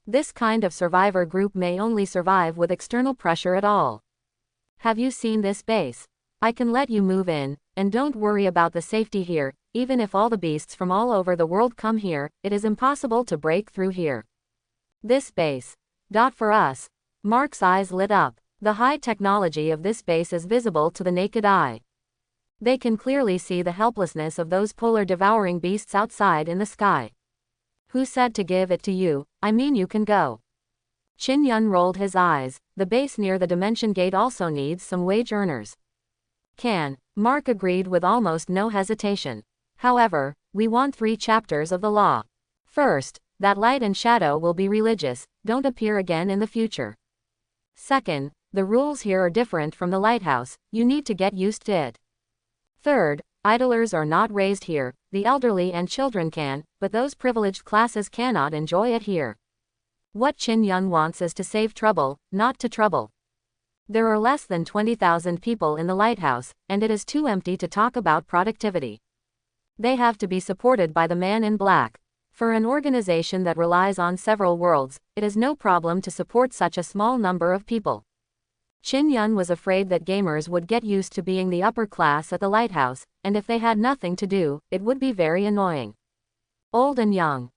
This kind of survivor group may only survive with external pressure at all. Have you seen this base? I can let you move in, and don't worry about the safety here. Even if all the beasts from all over the world come here, it is impossible to break through here. This base. For us. Mark's eyes lit up. The high technology of this base is visible to the naked eye. They can clearly see the helplessness of those polar devouring beasts outside in the sky. Who said to give it to you? I mean, you can go. Qin Yun rolled his eyes. The base near the dimension gate also needs some wage earners. Can. Mark agreed with almost no hesitation. However, we want 3 chapters of the law. First, that light and shadow will be religious, don't appear again in the future. Second, the rules here are different from the lighthouse, you need to get used to it. Third, idlers are not raised here, the elderly and children can, but those privileged classes cannot enjoy it here. What Qin Yun wants is to save trouble, not to trouble. There are less than 20,000 people in the lighthouse, and it is too empty to talk about productivity. They have to be supported by the man in black. For an organization that relies on several worlds, it is no problem to support such a small number of people. Qin Yun was afraid that gamers would get used to being the upper class at the lighthouse, and if they had nothing to do, it would be very annoying. Old and young.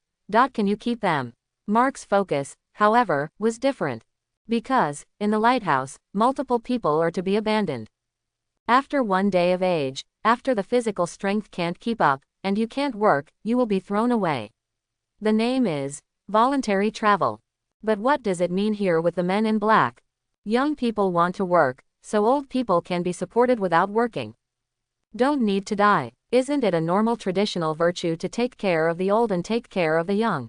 Can you keep them? Mark's focus, however, was different. Because, in the lighthouse, multiple people are to be abandoned. After 1 day of age, after the physical strength can't keep up, and you can't work, you will be thrown away. The name is voluntary travel. But what does it mean here with the men in black? Young people want to work, so old people can be supported without working. Don't need to die. Isn't it a normal traditional virtue to take care of the old and take care of the young?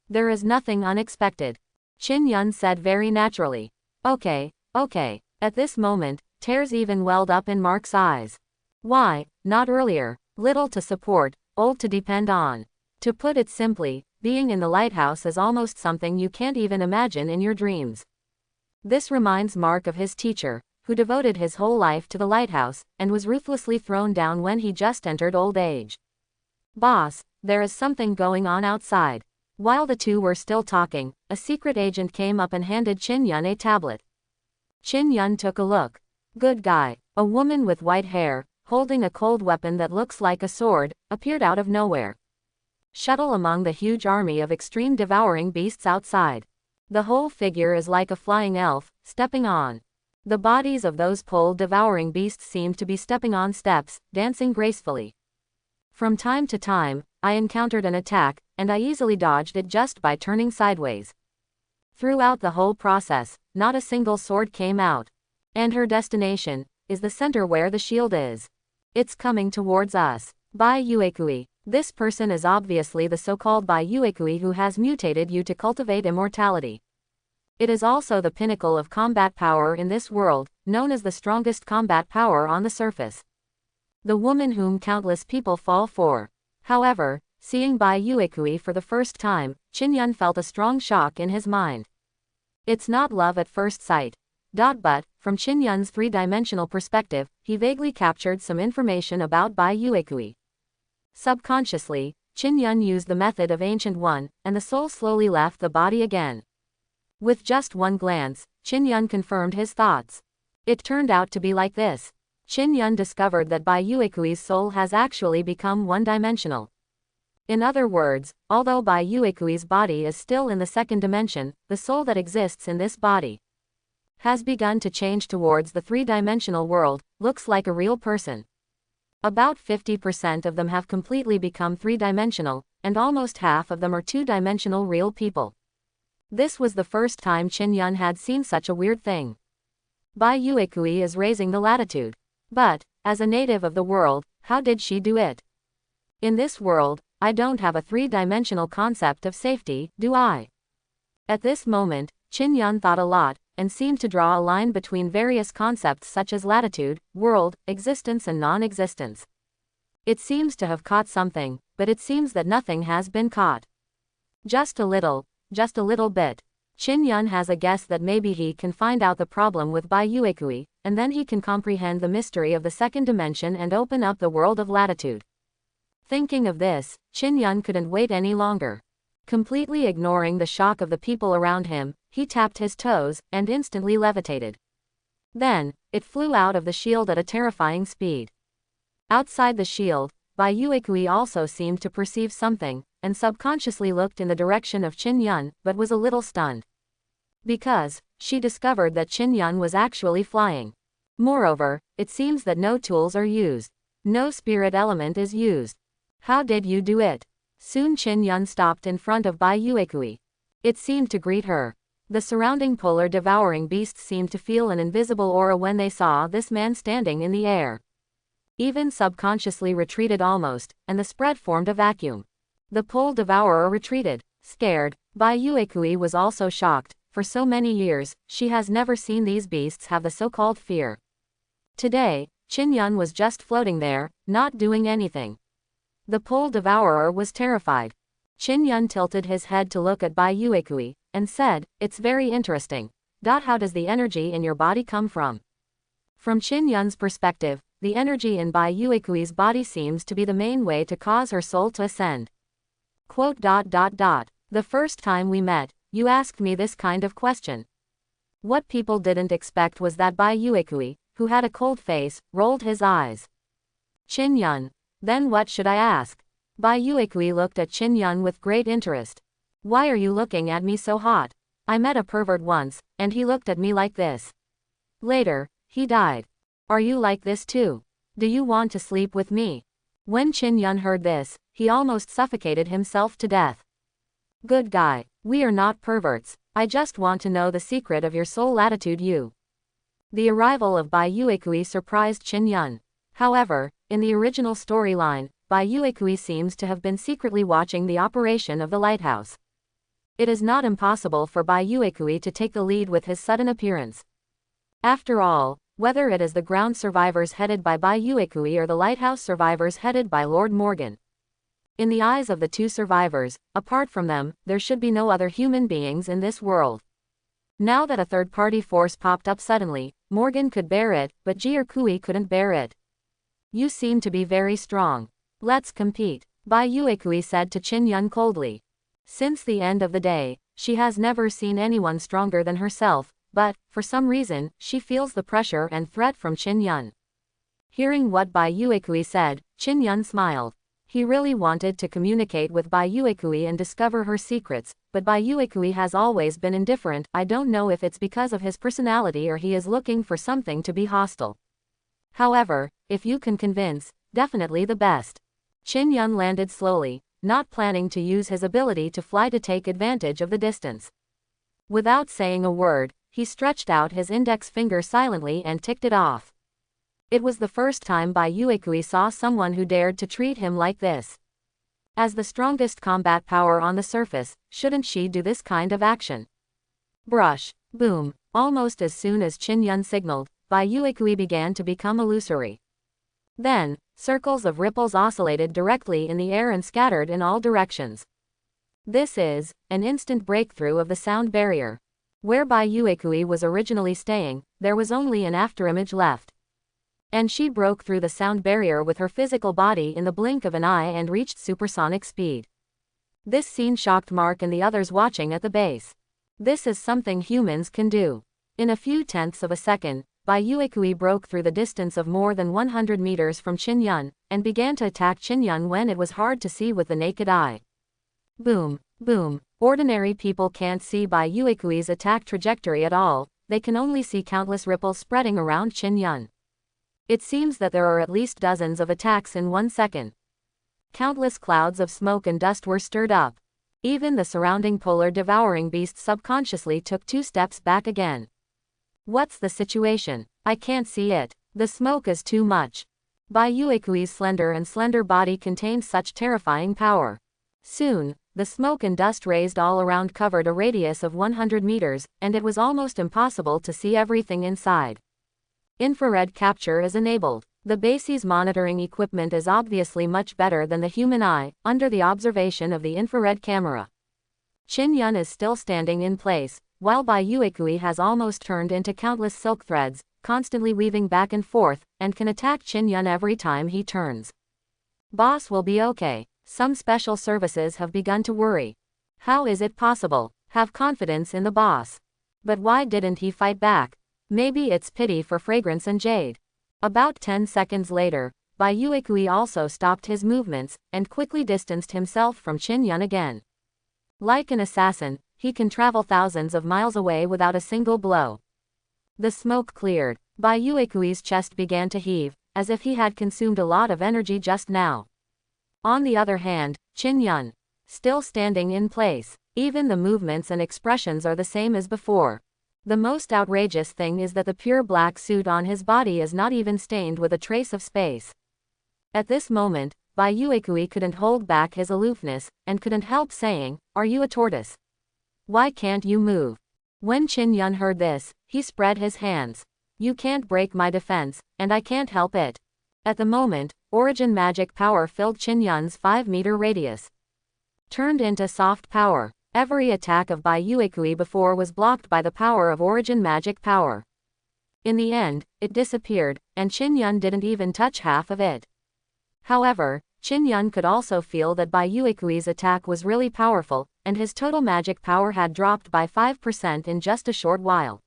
There is nothing unexpected. Qin Yun said very naturally. Okay. At this moment, tears even welled up in Mark's eyes. Why, not earlier? Little to support, old to depend on. To put it simply, being in the lighthouse is almost something you can't even imagine in your dreams. This reminds Mark of his teacher, who devoted his whole life to the lighthouse, and was ruthlessly thrown down when he just entered old age. Boss, there is something going on outside. While the two were still talking, a secret agent came up and handed Qin Yun a tablet. Qin Yun took a look. Good guy. A woman with white hair, holding a cold weapon that looks like a sword, appeared out of nowhere. Shuttle among the huge army of extreme devouring beasts outside. The whole figure is like a flying elf, stepping on. The bodies of those pole devouring beasts seemed to be stepping on steps, dancing gracefully. From time to time, I encountered an attack, and I easily dodged it just by turning sideways. Throughout the whole process, not a single sword came out. And her destination is the center where the shield is. It's coming towards us. Bai Yuekui. This person is obviously the so-called Bai Yuekui who has mutated you to cultivate immortality. It is also the pinnacle of combat power in this world, known as the strongest combat power on the surface. The woman whom countless people fall for. However, seeing Bai Yuekui for the first time, Qin Yun felt a strong shock in his mind. It's not love at first sight. But, from Qin Yun's 3-dimensional perspective, he vaguely captured some information about Bai Yuekui. Subconsciously, Qin Yun used the method of Ancient One, and the soul slowly left the body again. With just one glance, Qin Yun confirmed his thoughts. It turned out to be like this. Qin Yun discovered that Bai Yuekui's soul has actually become one-dimensional. In other words, although Bai Yuekui's body is still in the 2nd dimension, the soul that exists in this body has begun to change towards the 3-dimensional world, looks like a real person. About 50% of them have completely become 3-dimensional, and almost half of them are 2-dimensional real people. This was the first time Qin Yun had seen such a weird thing. Bai Yuekui is raising the latitude. But, as a native of the world, how did she do it? In this world, I don't have a 3-dimensional concept of safety, do I? At this moment, Qin Yun thought a lot, and seemed to draw a line between various concepts such as latitude, world, existence and non-existence. It seems to have caught something, but it seems that nothing has been caught. Just a little bit. Qin Yun has a guess that maybe he can find out the problem with Bai Yuekui, and then he can comprehend the mystery of the 2nd dimension and open up the world of latitude. Thinking of this, Qin Yun couldn't wait any longer. Completely ignoring the shock of the people around him, he tapped his toes, and instantly levitated. Then, it flew out of the shield at a terrifying speed. Outside the shield, Bai Yuekui also seemed to perceive something, and subconsciously looked in the direction of Qin Yun, but was a little stunned. Because, she discovered that Qin Yun was actually flying. Moreover, it seems that no tools are used. No spirit element is used. How did you do it? Soon Qin Yun stopped in front of Bai Yuekui. It seemed to greet her. The surrounding polar devouring beasts seemed to feel an invisible aura when they saw this man standing in the air. Even subconsciously retreated almost, and the spread formed a vacuum. The pole devourer retreated, scared. Bai Yuekui was also shocked. For so many years, she has never seen these beasts have the so-called fear. Today, Qin Yun was just floating there, not doing anything. The pole devourer was terrified. Qin Yun tilted his head to look at Bai Yuekui, and said, "It's very interesting. How does the energy in your body come from?" From Qin Yun's perspective, the energy in Bai Yuekui's body seems to be the main way to cause her soul to ascend. Quote, "The first time we met, you asked me this kind of question." What people didn't expect was that Bai Yuekui, who had a cold face, rolled his eyes. Qin Yun. Then what should I ask? Bai Yuekui looked at Qin Yun with great interest. Why are you looking at me so hot? I met a pervert once, and he looked at me like this. Later, he died. Are you like this too? Do you want to sleep with me? When Qin Yun heard this, he almost suffocated himself to death. Good guy, we are not perverts. I just want to know the secret of your soul attitude. The arrival of Bai Yuekui surprised Qin Yun. However, in the original storyline, Bai Yuekui seems to have been secretly watching the operation of the lighthouse. It is not impossible for Bai Yuekui to take the lead with his sudden appearance. After all, whether it is the ground survivors headed by Bai Yuekui or the lighthouse survivors headed by Lord Morgan. In the eyes of the two survivors, apart from them, there should be no other human beings in this world. Now that a third-party force popped up suddenly, Morgan could bear it, but Jier couldn't bear it. You seem to be very strong. Let's compete, Bai Yuekui said to Qin Yun coldly. Since the end of the day, she has never seen anyone stronger than herself, but, for some reason, she feels the pressure and threat from Qin Yun. Hearing what Bai Yuekui said, Qin Yun smiled. He really wanted to communicate with Bai Yuekui and discover her secrets, but Bai Yuekui has always been indifferent. I don't know if it's because of his personality or he is looking for something to be hostile. However, if you can convince, definitely the best. Qin Yun landed slowly, not planning to use his ability to fly to take advantage of the distance. Without saying a word, he stretched out his index finger silently and ticked it off. It was the first time Bai Yuekui saw someone who dared to treat him like this. As the strongest combat power on the surface, shouldn't she do this kind of action? Brush. Boom. Almost as soon as Qin Yun signaled, Bai Yuekui began to become illusory. Then, circles of ripples oscillated directly in the air and scattered in all directions. This is an instant breakthrough of the sound barrier. Where Bai Yuekui was originally staying, there was only an afterimage left. And she broke through the sound barrier with her physical body in the blink of an eye and reached supersonic speed. This scene shocked Mark and the others watching at the base. This is something humans can do. In a few tenths of a second, Bai Yuekui broke through the distance of more than 100 meters from Qin Yun, and began to attack Qin Yun when it was hard to see with the naked eye. Boom, boom. Ordinary people can't see Bai Yuekui's attack trajectory at all, they can only see countless ripples spreading around Qin Yun. It seems that there are at least dozens of attacks in 1 second. Countless clouds of smoke and dust were stirred up. Even the surrounding polar devouring beasts subconsciously took 2 steps back again. What's the situation? I can't see it. The smoke is too much. Bai Yuekui's slender body contained such terrifying power. Soon, the smoke and dust raised all around covered a radius of 100 meters, and it was almost impossible to see everything inside. Infrared capture is enabled. The base's monitoring equipment is obviously much better than the human eye, under the observation of the infrared camera. Qin Yun is still standing in place, while Bai Yuekui has almost turned into countless silk threads, constantly weaving back and forth, and can attack Qin Yun every time he turns. Boss will be okay. Some special services have begun to worry. How is it possible? Have confidence in the boss. But why didn't he fight back? Maybe it's pity for Fragrance and Jade. About 10 seconds later, Bai Yuekui also stopped his movements, and quickly distanced himself from Qin Yun again. Like an assassin, he can travel thousands of miles away without a single blow. The smoke cleared. Bai Yuekui's chest began to heave, as if he had consumed a lot of energy just now. On the other hand, Qin Yun, still standing in place. Even the movements and expressions are the same as before. The most outrageous thing is that the pure black suit on his body is not even stained with a trace of space. At this moment, Bai Yuekui couldn't hold back his aloofness, and couldn't help saying, "Are you a tortoise? Why can't you move?" When Qin Yun heard this, he spread his hands. "You can't break my defense, and I can't help it." At the moment, origin magic power filled Qin Yun's 5-meter radius. Turned into soft power. Every attack of Bai Yuekui before was blocked by the power of origin magic power. In the end, it disappeared, and Qin Yun didn't even touch half of it. However, Qin Yun could also feel that Bai Yuekui's attack was really powerful, and his total magic power had dropped by 5% in just a short while.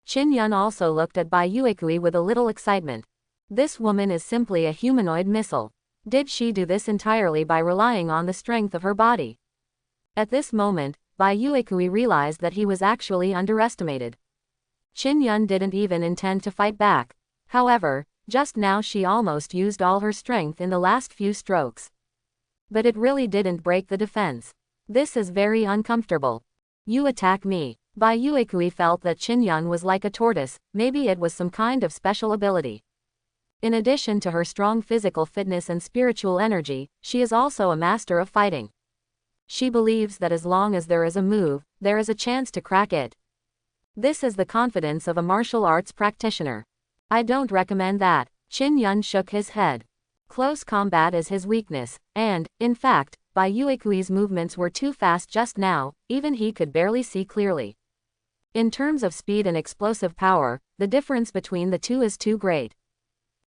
Qin Yun also looked at Bai Yuekui with a little excitement. This woman is simply a humanoid missile. Did she do this entirely by relying on the strength of her body? At this moment, Bai Yuekui realized that he was actually underestimated. Qin Yun didn't even intend to fight back. However, just now she almost used all her strength in the last few strokes. But it really didn't break the defense. This is very uncomfortable. You attack me. Bai Yuekui felt that Qin Yun was like a tortoise, maybe it was some kind of special ability. In addition to her strong physical fitness and spiritual energy, she is also a master of fighting. She believes that as long as there is a move, there is a chance to crack it. This is the confidence of a martial arts practitioner. I don't recommend that. Qin Yun shook his head. Close combat is his weakness, and, in fact, Bai Yuekui's movements were too fast just now, even he could barely see clearly. In terms of speed and explosive power, the difference between the two is too great.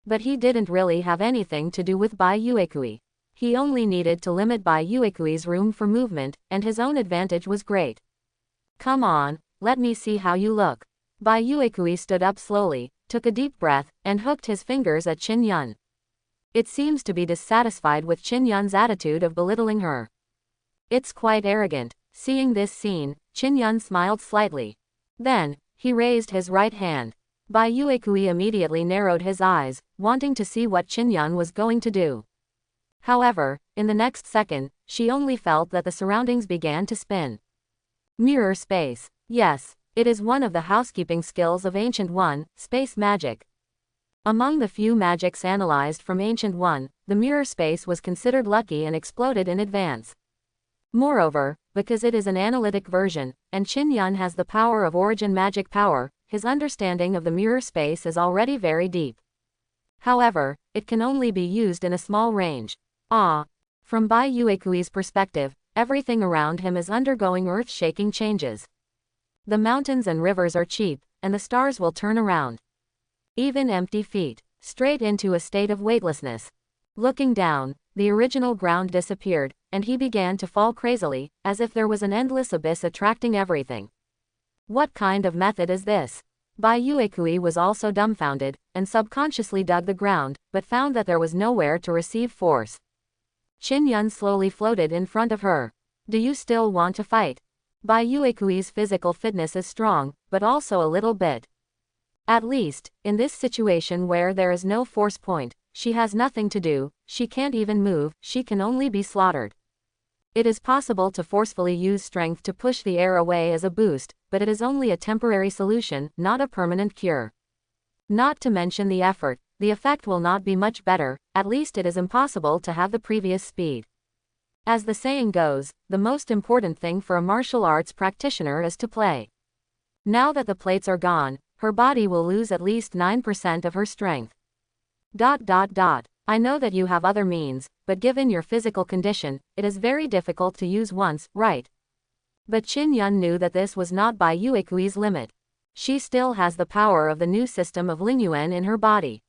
But he didn't really have anything to do with Bai Yuekui. He only needed to limit Bai Yuekui's room for movement, and his own advantage was great. Come on, let me see how you look. Bai Yuekui stood up slowly, took a deep breath, and hooked his fingers at Qin Yun. It seems to be dissatisfied with Qin Yun's attitude of belittling her. It's quite arrogant. Seeing this scene, Qin Yun smiled slightly. Then, he raised his right hand. Bai Yuekui immediately narrowed his eyes, wanting to see what Qin Yun was going to do. However, in the next second, she only felt that the surroundings began to spin. Mirror space. Yes, it is one of the housekeeping skills of Ancient One, space magic. Among the few magics analyzed from Ancient One, the mirror space was considered lucky and exploded in advance. Moreover, because it is an analytic version, and Qin Yun has the power of origin magic power, his understanding of the mirror space is already very deep. However, it can only be used in a small range. From Bai Yuekui's perspective, everything around him is undergoing earth-shaking changes. The mountains and rivers are cheap, and the stars will turn around. Even empty feet, straight into a state of weightlessness. Looking down, the original ground disappeared, and he began to fall crazily, as if there was an endless abyss attracting everything. What kind of method is this? Bai Yuekui was also dumbfounded, and subconsciously dug the ground, but found that there was nowhere to receive force. Qin Yun slowly floated in front of her. Do you still want to fight? Bai Yuekui's physical fitness is strong, but also a little bit. At least, in this situation where there is no force point, she has nothing to do, she can't even move, she can only be slaughtered. It is possible to forcefully use strength to push the air away as a boost, but it is only a temporary solution, not a permanent cure. Not to mention the effort, the effect will not be much better, at least it is impossible to have the previous speed. As the saying goes, the most important thing for a martial arts practitioner is to play. Now that the plates are gone, her body will lose at least 9% of her strength. I know that you have other means, but given your physical condition, it is very difficult to use once, right? But Qin Yun knew that this was not Bai Yuekui's limit. She still has the power of the new system of Lingyuan in her body.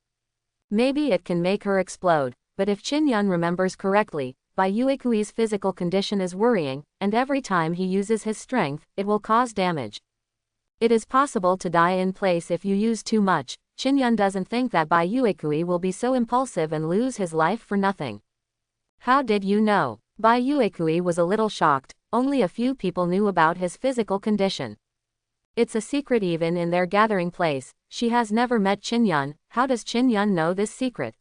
Maybe it can make her explode, but if Qin Yun remembers correctly, Bai Yuekui's physical condition is worrying, and every time he uses his strength, it will cause damage. It is possible to die in place if you use too much. Qin Yun doesn't think that Bai Yuekui will be so impulsive and lose his life for nothing. How did you know? Bai Yuekui was a little shocked, only a few people knew about his physical condition. It's a secret even in their gathering place. She has never met Qin. How does Qin know this secret?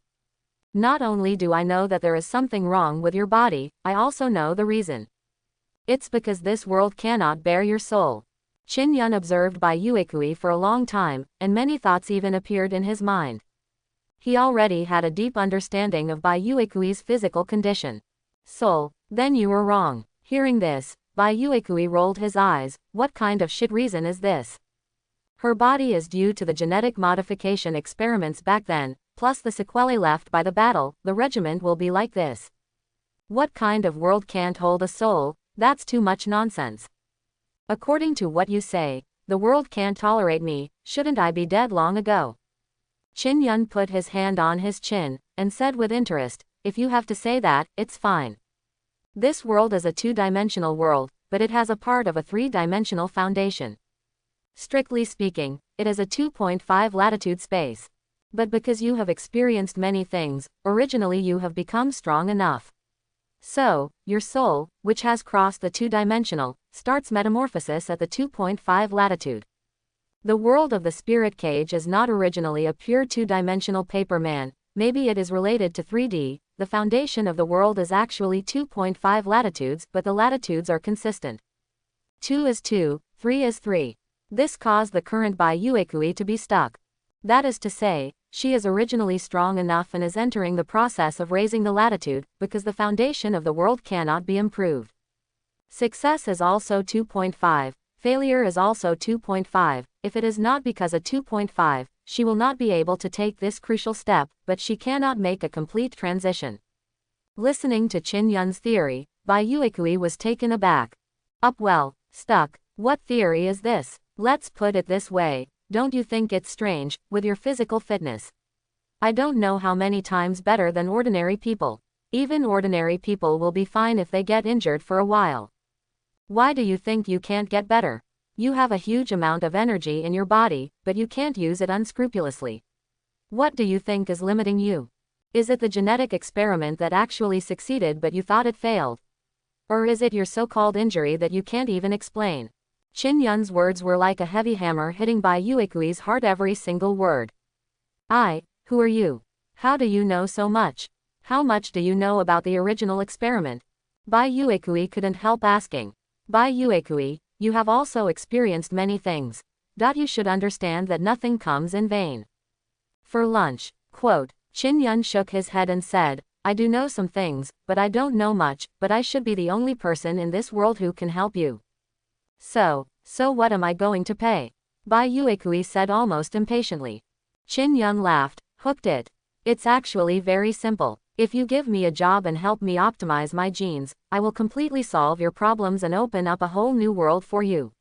Not only do I know that there is something wrong with your body, I also know the reason. It's because this world cannot bear your soul. Qin observed Bai Yuekui for a long time, and many thoughts even appeared in his mind. He already had a deep understanding of Bai Yuekui's physical condition. Soul, then you were wrong. Hearing this, Bai Yuekui rolled his eyes. What kind of shit reason is this? Her body is due to the genetic modification experiments back then, plus the sequelae left by the battle. The regiment will be like this. What kind of world can't hold a soul? That's too much nonsense. According to what you say, the world can't tolerate me. Shouldn't I be dead long ago? Qin put his hand on his chin, and said with interest, if you have to say that, it's fine. This world is a two-dimensional world, but it has a part of a three-dimensional foundation. Strictly speaking, it is a 2.5 latitude space. But because you have experienced many things, originally you have become strong enough. So, your soul, which has crossed the two-dimensional, starts metamorphosis at the 2.5 latitude. The world of the spirit cage is not originally a pure two-dimensional paper man, maybe it is related to 3D, the foundation of the world is actually 2.5 latitudes, but the latitudes are consistent. 2 is 2, 3 is 3. This caused the current Bai Yuekui to be stuck. That is to say, she is originally strong enough and is entering the process of raising the latitude, because the foundation of the world cannot be improved. Success is also 2.5, failure is also 2.5, if it is not because of 2.5, she will not be able to take this crucial step, but she cannot make a complete transition. Listening to Qin theory, Bai Yuekui was taken aback. Stuck. What theory is this? Let's put it this way. Don't you think it's strange, with your physical fitness? I don't know how many times better than ordinary people. Even ordinary people will be fine if they get injured for a while. Why do you think you can't get better? You have a huge amount of energy in your body, but you can't use it unscrupulously. What do you think is limiting you? Is it the genetic experiment that actually succeeded but you thought it failed? Or is it your so-called injury that you can't even explain? Qin words were like a heavy hammer hitting Bai Yuekui's heart, every single word. Who are you? How do you know so much? How much do you know about the original experiment? Bai Yuekui couldn't help asking. Bai Yuekui, you have also experienced many things. You should understand that nothing comes in vain. For lunch, Qin shook his head and said, I do know some things, but I don't know much, but I should be the only person in this world who can help you. So what am I going to pay? Bai Yuekui said almost impatiently. Qin laughed, hooked it. It's actually very simple. If you give me a job and help me optimize my genes, I will completely solve your problems and open up a whole new world for you.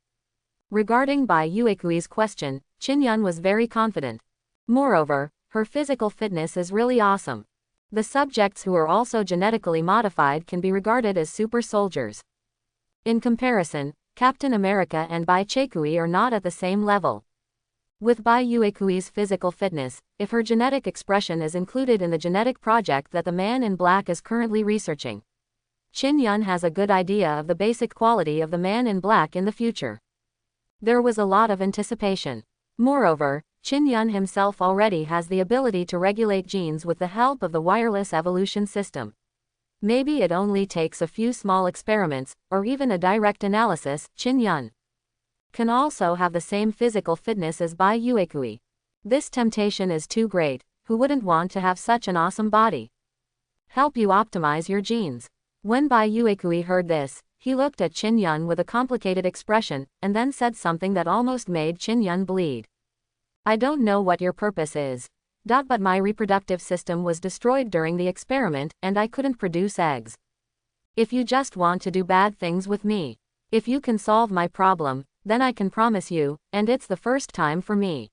Regarding Bai Yuekui's question, Qin was very confident. Moreover, her physical fitness is really awesome. The subjects who are also genetically modified can be regarded as super soldiers. In comparison, Captain America and Bai Yuekui are not at the same level. With Bai Yuekui's physical fitness, if her genetic expression is included in the genetic project that the Man in Black is currently researching, Qin has a good idea of the basic quality of the Man in Black in the future. There was a lot of anticipation. Moreover, Qin himself already has the ability to regulate genes with the help of the wireless evolution system. Maybe it only takes a few small experiments, or even a direct analysis. Qin can also have the same physical fitness as Bai Yuekui. This temptation is too great. Who wouldn't want to have such an awesome body? Help you optimize your genes. When Bai Yuekui heard this, he looked at Qin with a complicated expression, and then said something that almost made Qin bleed. I don't know what your purpose is. But my reproductive system was destroyed during the experiment, and I couldn't produce eggs. If you just want to do bad things with me, if you can solve my problem, then I can promise you, and it's the first time for me.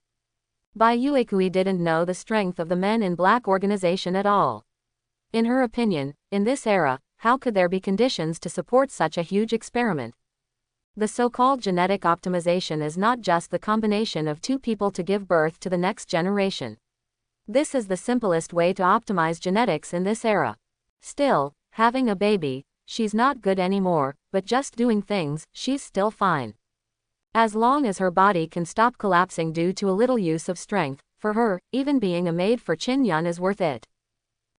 Bai Yuekui didn't know the strength of the Men in Black organization at all. In her opinion, in this era, how could there be conditions to support such a huge experiment? The so-called genetic optimization is not just the combination of two people to give birth to the next generation. This is the simplest way to optimize genetics in this era. Still, having a baby she's not good anymore, but just doing things, she's still fine. As long as her body can stop collapsing due to a little use of strength, for her, even being a maid for Chin Yun is worth it.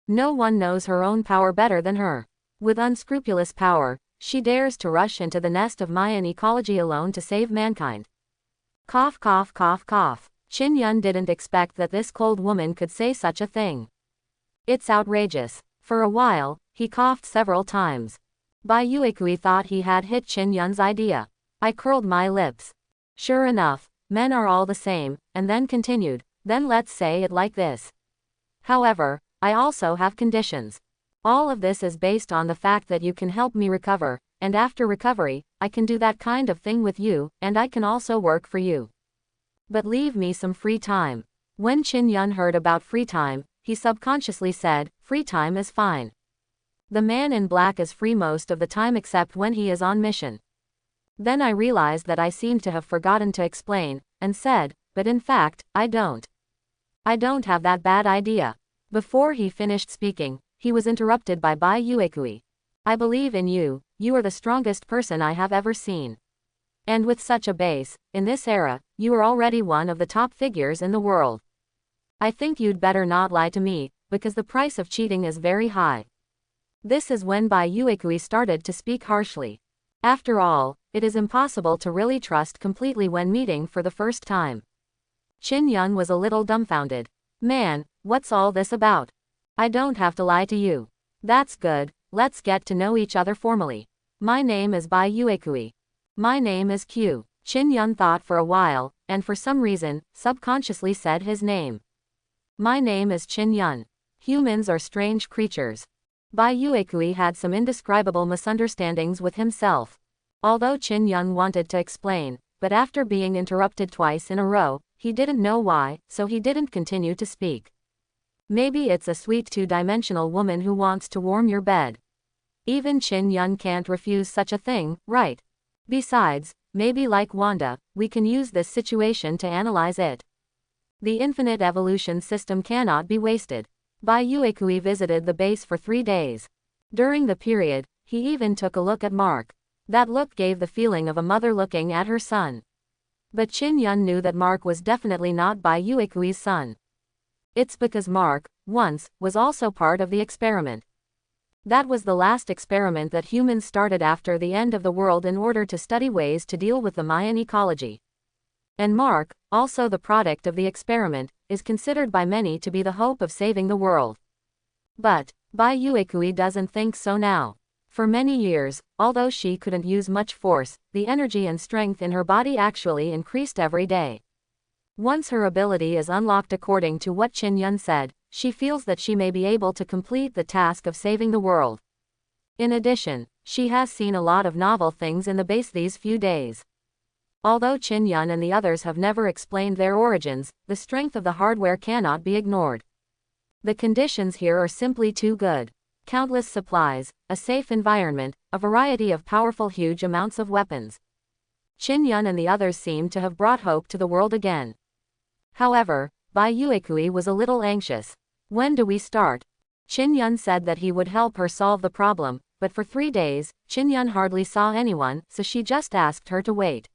No one knows her own power better than her. With unscrupulous power, she dares to rush into the nest of Mayan ecology alone to save mankind. Cough cough cough cough. Chin Yun didn't expect that this cold woman could say such a thing. It's outrageous. For a while, he coughed several times. Bai Yuekui thought he had hit Chin Yun's idea. I curled my lips. Sure enough, men are all the same, and then continued, then let's say it like this. However, I also have conditions. All of this is based on the fact that you can help me recover, and after recovery, I can do that kind of thing with you, and I can also work for you. But leave me some free time. When Chin Yun heard about free time, he subconsciously said, free time is fine. The man in black is free most of the time except when he is on mission. Then I realized that I seemed to have forgotten to explain, and said, but in fact, I don't. I don't have that bad idea. Before he finished speaking, he was interrupted by Bai Yuekui. I believe in you, you are the strongest person I have ever seen. And with such a base, in this era, you are already one of the top figures in the world. I think you'd better not lie to me, because the price of cheating is very high. This is when Bai Yuekui started to speak harshly. After all, it is impossible to really trust completely when meeting for the first time. Chin Yun was a little dumbfounded. Man, what's all this about? I don't have to lie to you. That's good, let's get to know each other formally. My name is Bai Yuekui. My name is Q. Chin Yun thought for a while, and for some reason, subconsciously said his name. My name is Chin Yun. Humans are strange creatures. Bai Yuekui had some indescribable misunderstandings with himself. Although Chin Yun wanted to explain, but after being interrupted twice in a row, he didn't know why, so he didn't continue to speak. Maybe it's a sweet two-dimensional woman who wants to warm your bed. Even Chin Yun can't refuse such a thing, right? Besides, maybe like Wanda, we can use this situation to analyze it. The infinite evolution system cannot be wasted. Bai Yuekui visited the base for 3 days. During the period, he even took a look at Mark. That look gave the feeling of a mother looking at her son. But Chin Yun knew that Mark was definitely not Bai Yuekui's son. It's because Mark, once, was also part of the experiment. That was the last experiment that humans started after the end of the world in order to study ways to deal with the Mayan ecology. And Mark, also the product of the experiment, is considered by many to be the hope of saving the world. But Bai Yuekui doesn't think so now. For many years, although she couldn't use much force, the energy and strength in her body actually increased every day. Once her ability is unlocked according to what Chin Yun said, she feels that she may be able to complete the task of saving the world. In addition, she has seen a lot of novel things in the base these few days. Although Chin Yun and the others have never explained their origins, the strength of the hardware cannot be ignored. The conditions here are simply too good. Countless supplies, a safe environment, a variety of powerful huge amounts of weapons. Chin Yun and the others seem to have brought hope to the world again. However, Bai Yuekui was a little anxious. When do we start? Chin Yun said that he would help her solve the problem, but for 3 days, Chin Yun hardly saw anyone, so she just asked her to wait.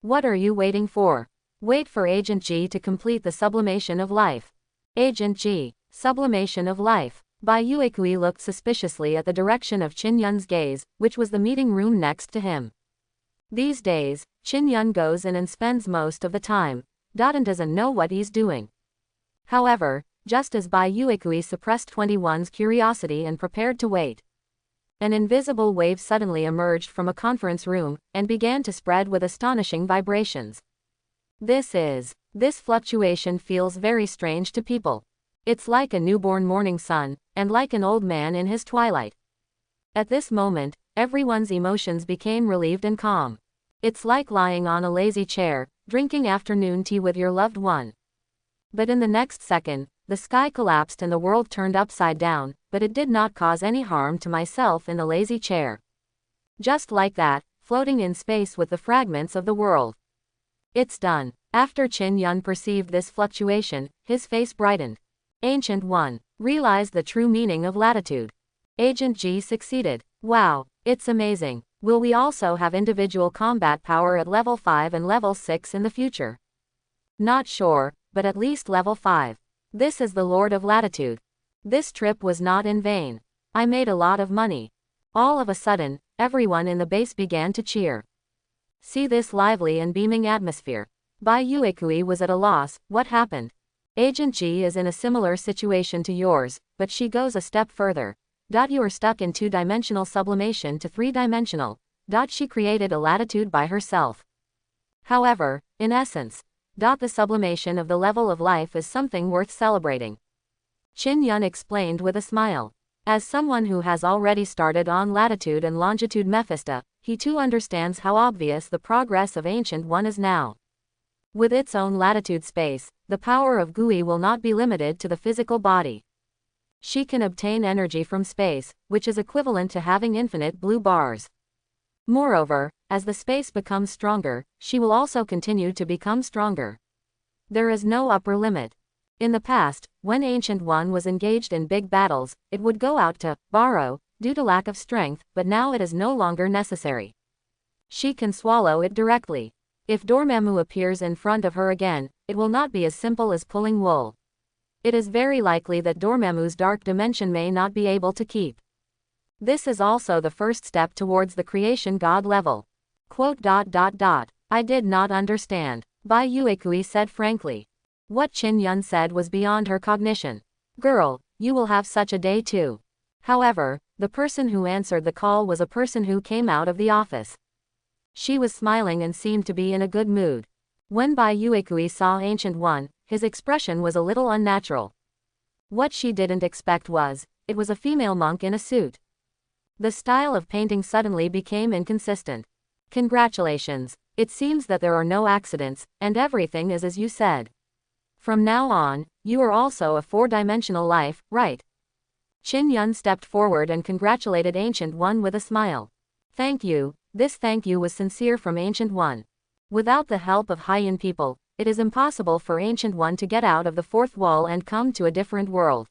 What are you waiting for? Wait for Agent G to complete the sublimation of life. Agent G, sublimation of life. Bai Yuekui looked suspiciously at the direction of Chin Yun's gaze, which was the meeting room next to him. These days, Chin Yun goes in and spends most of the time. And doesn't know what he's doing. However, just as Bai Yuekui suppressed 21's curiosity and prepared to wait, an invisible wave suddenly emerged from a conference room, and began to spread with astonishing vibrations. This fluctuation feels very strange to people. It's like a newborn morning sun, and like an old man in his twilight. At this moment, everyone's emotions became relieved and calm. It's like lying on a lazy chair, drinking afternoon tea with your loved one. But in the next second, the sky collapsed and the world turned upside down, but it did not cause any harm to myself in the lazy chair. Just like that, floating in space with the fragments of the world. It's done. After Chin Yun perceived this fluctuation, his face brightened. Ancient One, realized the true meaning of latitude. Agent G succeeded. Wow, it's amazing. Will we also have individual combat power at level 5 and level 6 in the future? Not sure, but at least level 5. This is the Lord of Latitude. This trip was not in vain. I made a lot of money. All of a sudden, everyone in the base began to cheer. See this lively and beaming atmosphere. Bai Yuekui was at a loss. What happened? Agent G is in a similar situation to yours, but she goes a step further. You are stuck in 2-dimensional sublimation to 3-dimensional. She created a latitude by herself. However, in essence, the sublimation of the level of life is something worth celebrating. Qin Yun explained with a smile. As someone who has already started on latitude and longitude Mephisto, he too understands how obvious the progress of Ancient One is now. With its own latitude space, the power of Gui will not be limited to the physical body. She can obtain energy from space, which is equivalent to having infinite blue bars. Moreover, as the space becomes stronger, she will also continue to become stronger. There is no upper limit. In the past, when Ancient One was engaged in big battles, it would go out to borrow due to lack of strength, but now it is no longer necessary. She can swallow it directly. If Dormammu appears in front of her again, it will not be as simple as pulling wool. It is very likely that Dormammu's dark dimension may not be able to keep. This is also the first step towards the creation god level. I did not understand, Bai Yuekui said frankly. What Qin Yun said was beyond her cognition. Girl, you will have such a day too. However, the person who answered the call was a person who came out of the office. She was smiling and seemed to be in a good mood. When Bai Yuekui saw Ancient One, his expression was a little unnatural. What she didn't expect was, it was a female monk in a suit. The style of painting suddenly became inconsistent. Congratulations, it seems that there are no accidents, and everything is as you said. From now on, you are also a 4-dimensional life, right? Qin Yun stepped forward and congratulated Ancient One with a smile. Thank you, this thank you was sincere from Ancient One. Without the help of Haiyan people, it is impossible for Ancient One to get out of the fourth wall and come to a different world.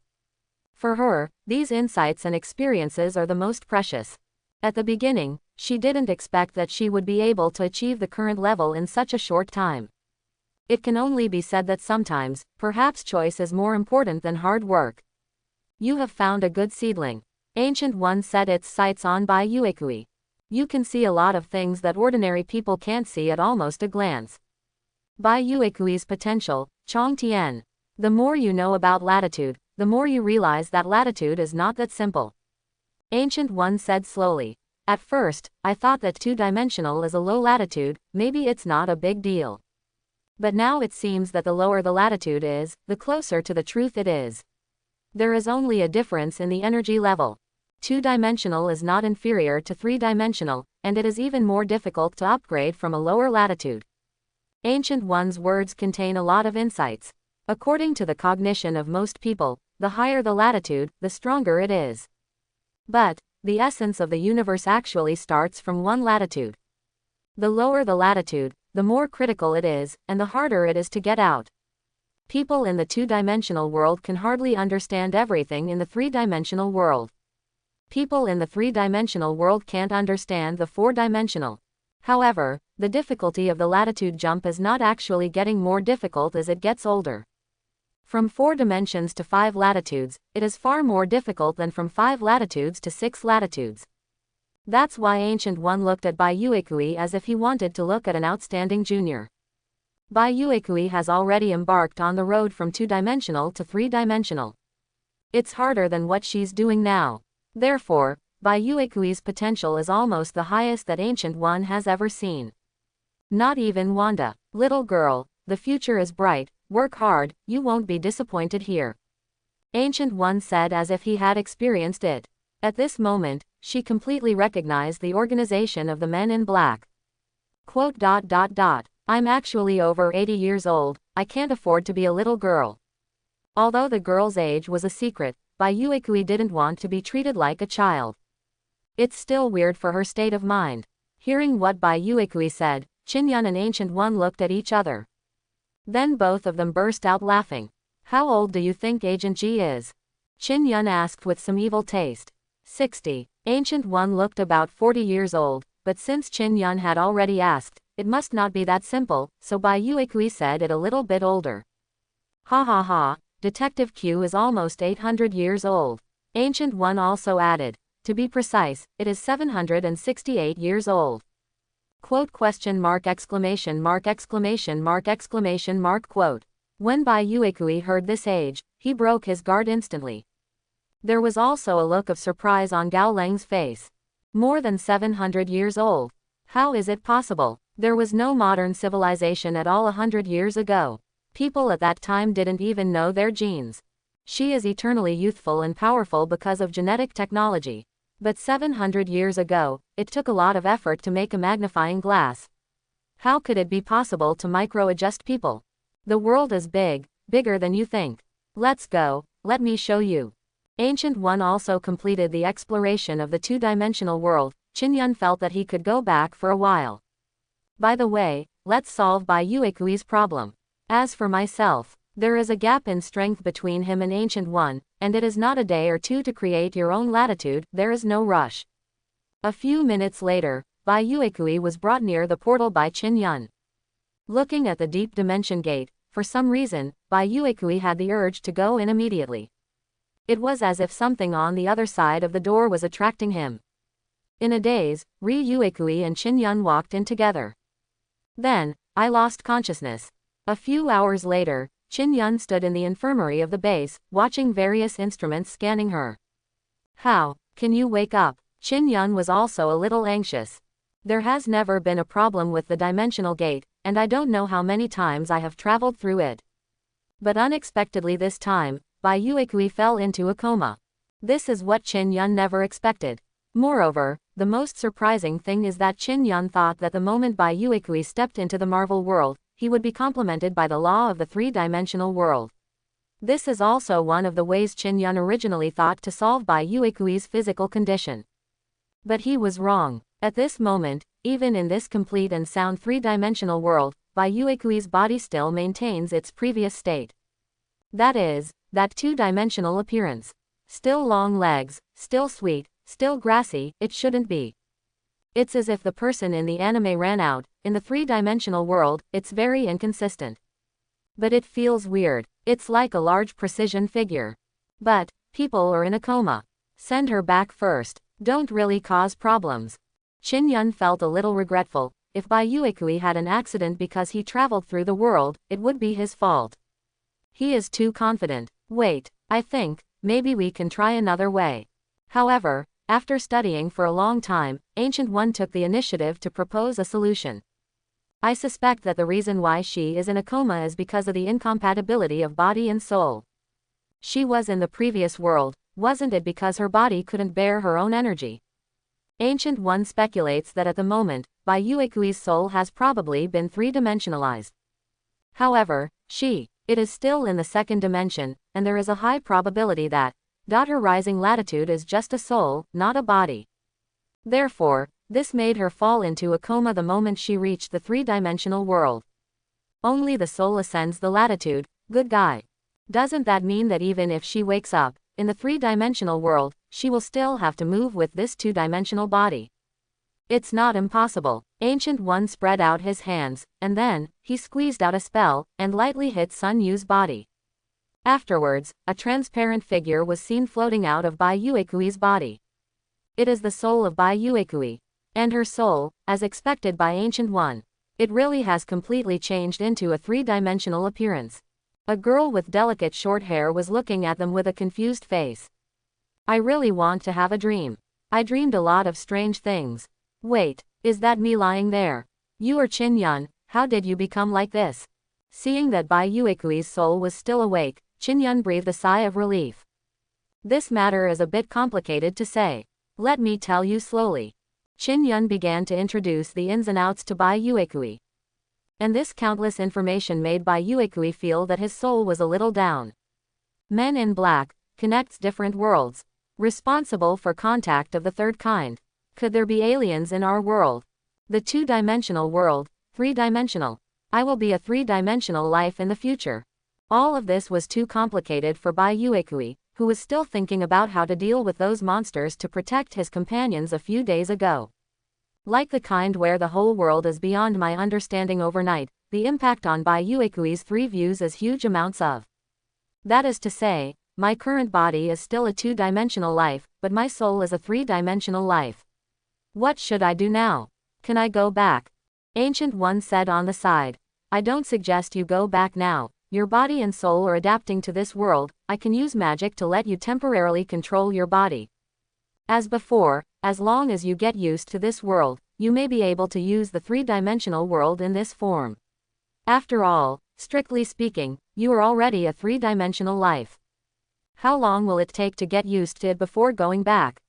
For her, these insights and experiences are the most precious. At the beginning, she didn't expect that she would be able to achieve the current level in such a short time. It can only be said that sometimes, perhaps choice is more important than hard work. You have found a good seedling. Ancient One set its sights on Bai Yuekui. You can see a lot of things that ordinary people can't see at almost a glance. Bai Yuekui's potential, Chong Tian. The more you know about latitude, the more you realize that latitude is not that simple. Ancient One said slowly. At first, I thought that 2-dimensional is a low latitude, maybe it's not a big deal. But now it seems that the lower the latitude is, the closer to the truth it is. There is only a difference in the energy level. 2-dimensional is not inferior to 3-dimensional, and it is even more difficult to upgrade from a lower latitude. Ancient One's words contain a lot of insights. According to the cognition of most people, the higher the latitude, the stronger it is. But, the essence of the universe actually starts from 1 latitude. The lower the latitude, the more critical it is, and the harder it is to get out. People in the 2-dimensional world can hardly understand everything in the 3-dimensional world. People in the 3-dimensional world can't understand the 4-dimensional. However, the difficulty of the latitude jump is not actually getting more difficult as it gets older. From 4 dimensions to 5 latitudes, it is far more difficult than from 5 latitudes to 6 latitudes. That's why Ancient One looked at Bai Yuekui as if he wanted to look at an outstanding junior. Bai Yuekui has already embarked on the road from 2-dimensional to 3-dimensional. It's harder than what she's doing now. Therefore, Bai Yuekui's potential is almost the highest that Ancient One has ever seen. Not even Wanda. Little girl, the future is bright, work hard, you won't be disappointed here. Ancient One said as if he had experienced it. At this moment, she completely recognized the organization of the men in black. I'm actually over 80 years old, I can't afford to be a little girl. Although the girl's age was a secret, Bai Yuekui didn't want to be treated like a child. It's still weird for her state of mind. Hearing what Bai Yuekui said, Qin Yun and Ancient One looked at each other. Then both of them burst out laughing. How old do you think Agent G is? Qin Yun asked with some evil taste. 60. Ancient One looked about 40 years old, but since Qin Yun had already asked, it must not be that simple, so Bai Yuekui said it a little bit older. Ha ha ha, Detective Q is almost 800 years old. Ancient One also added, to be precise, it is 768 years old. Quote question mark exclamation mark exclamation mark exclamation mark quote. When Bai Yuekui heard this age, he broke his guard instantly. There was also a look of surprise on Gao Leng's face. More than 700 years old. How is it possible? There was no modern civilization at all 100 years ago. People at that time didn't even know their genes. She is eternally youthful and powerful because of genetic technology. But 700 years ago, it took a lot of effort to make a magnifying glass. How could it be possible to micro-adjust people? The world is big, bigger than you think. Let's go, let me show you. Ancient One also completed the exploration of the two-dimensional world. Qin Yun felt that he could go back for a while. By the way, let's solve Bai Yuekui's problem. As for myself, there is a gap in strength between him and Ancient One, and it is not a day or two to create your own latitude, there is no rush. A few minutes later, Bai Yuekui was brought near the portal by Qin Yun. Looking at the deep dimension gate, for some reason, Bai Yuekui had the urge to go in immediately. It was as if something on the other side of the door was attracting him. In a daze, Ri Yuekui and Qin Yun walked in together. Then, I lost consciousness. A few hours later, Qin Yun stood in the infirmary of the base, watching various instruments scanning her. How can you wake up? Qin Yun was also a little anxious. There has never been a problem with the dimensional gate, and I don't know how many times I have traveled through it. But unexpectedly this time, Bai Yuekui fell into a coma. This is what Qin Yun never expected. Moreover, the most surprising thing is that Qin Yun thought that the moment Bai Yuekui stepped into the Marvel world, he would be complemented by the law of the three-dimensional world. This is also one of the ways Qin Yun originally thought to solve Bai Yuekui's physical condition. But he was wrong. At this moment, even in this complete and sound three-dimensional world, Bai Yuekui's body still maintains its previous state. That is, that two-dimensional appearance. Still long legs, still sweet, still grassy, it shouldn't be. It's as if the person in the anime ran out. In the three-dimensional world, it's very inconsistent. But it feels weird. It's like a large precision figure. But, people are in a coma. Send her back first. Don't really cause problems. Qin Yun felt a little regretful. If Bai Yuekui had an accident because he traveled through the world, it would be his fault. He is too confident. Wait, I think, maybe we can try another way. However, after studying for a long time, Ancient One took the initiative to propose a solution. I suspect that the reason why she is in a coma is because of the incompatibility of body and soul. She was in the previous world, wasn't it because her body couldn't bear her own energy? Ancient One speculates that at the moment, Bai Yuekui's soul has probably been three-dimensionalized. However, it is still in the second dimension, and there is a high probability that her rising latitude is just a soul, not a body. Therefore, this made her fall into a coma the moment she reached the three-dimensional world. Only the soul ascends the latitude, good guy. Doesn't that mean that even if she wakes up, in the three-dimensional world, she will still have to move with this two-dimensional body? It's not impossible. Ancient One spread out his hands, and then, he squeezed out a spell, and lightly hit Sun Yu's body. Afterwards, a transparent figure was seen floating out of Bai Yuekui's body. It is the soul of Bai Yuekui. And her soul, as expected by Ancient One. It really has completely changed into a three-dimensional appearance. A girl with delicate short hair was looking at them with a confused face. I really want to have a dream. I dreamed a lot of strange things. Wait, is that me lying there? You are Qin Yun, how did you become like this? Seeing that Bai Yuekui's soul was still awake, Qin Yun breathed a sigh of relief. This matter is a bit complicated to say. Let me tell you slowly. Qin Yun began to introduce the ins and outs to Bai Yuekui. And this countless information made Bai Yuekui feel that his soul was a little down. Men in Black connects different worlds. Responsible for contact of the third kind. Could there be aliens in our world? The two-dimensional world, three-dimensional. I will be a three-dimensional life in the future. All of this was too complicated for Bai Yuekui, who was still thinking about how to deal with those monsters to protect his companions a few days ago. Like the kind where the whole world is beyond my understanding overnight, the impact on Bai Yuekui's three views is huge amounts of. That is to say, my current body is still a two-dimensional life, but my soul is a three-dimensional life. What should I do now? Can I go back? Ancient One said on the side. I don't suggest you go back now. Your body and soul are adapting to this world. I can use magic to let you temporarily control your body. As before, as long as you get used to this world, you may be able to use the three-dimensional world in this form. After all, strictly speaking, you are already a three-dimensional life. How long will it take to get used to it before going back?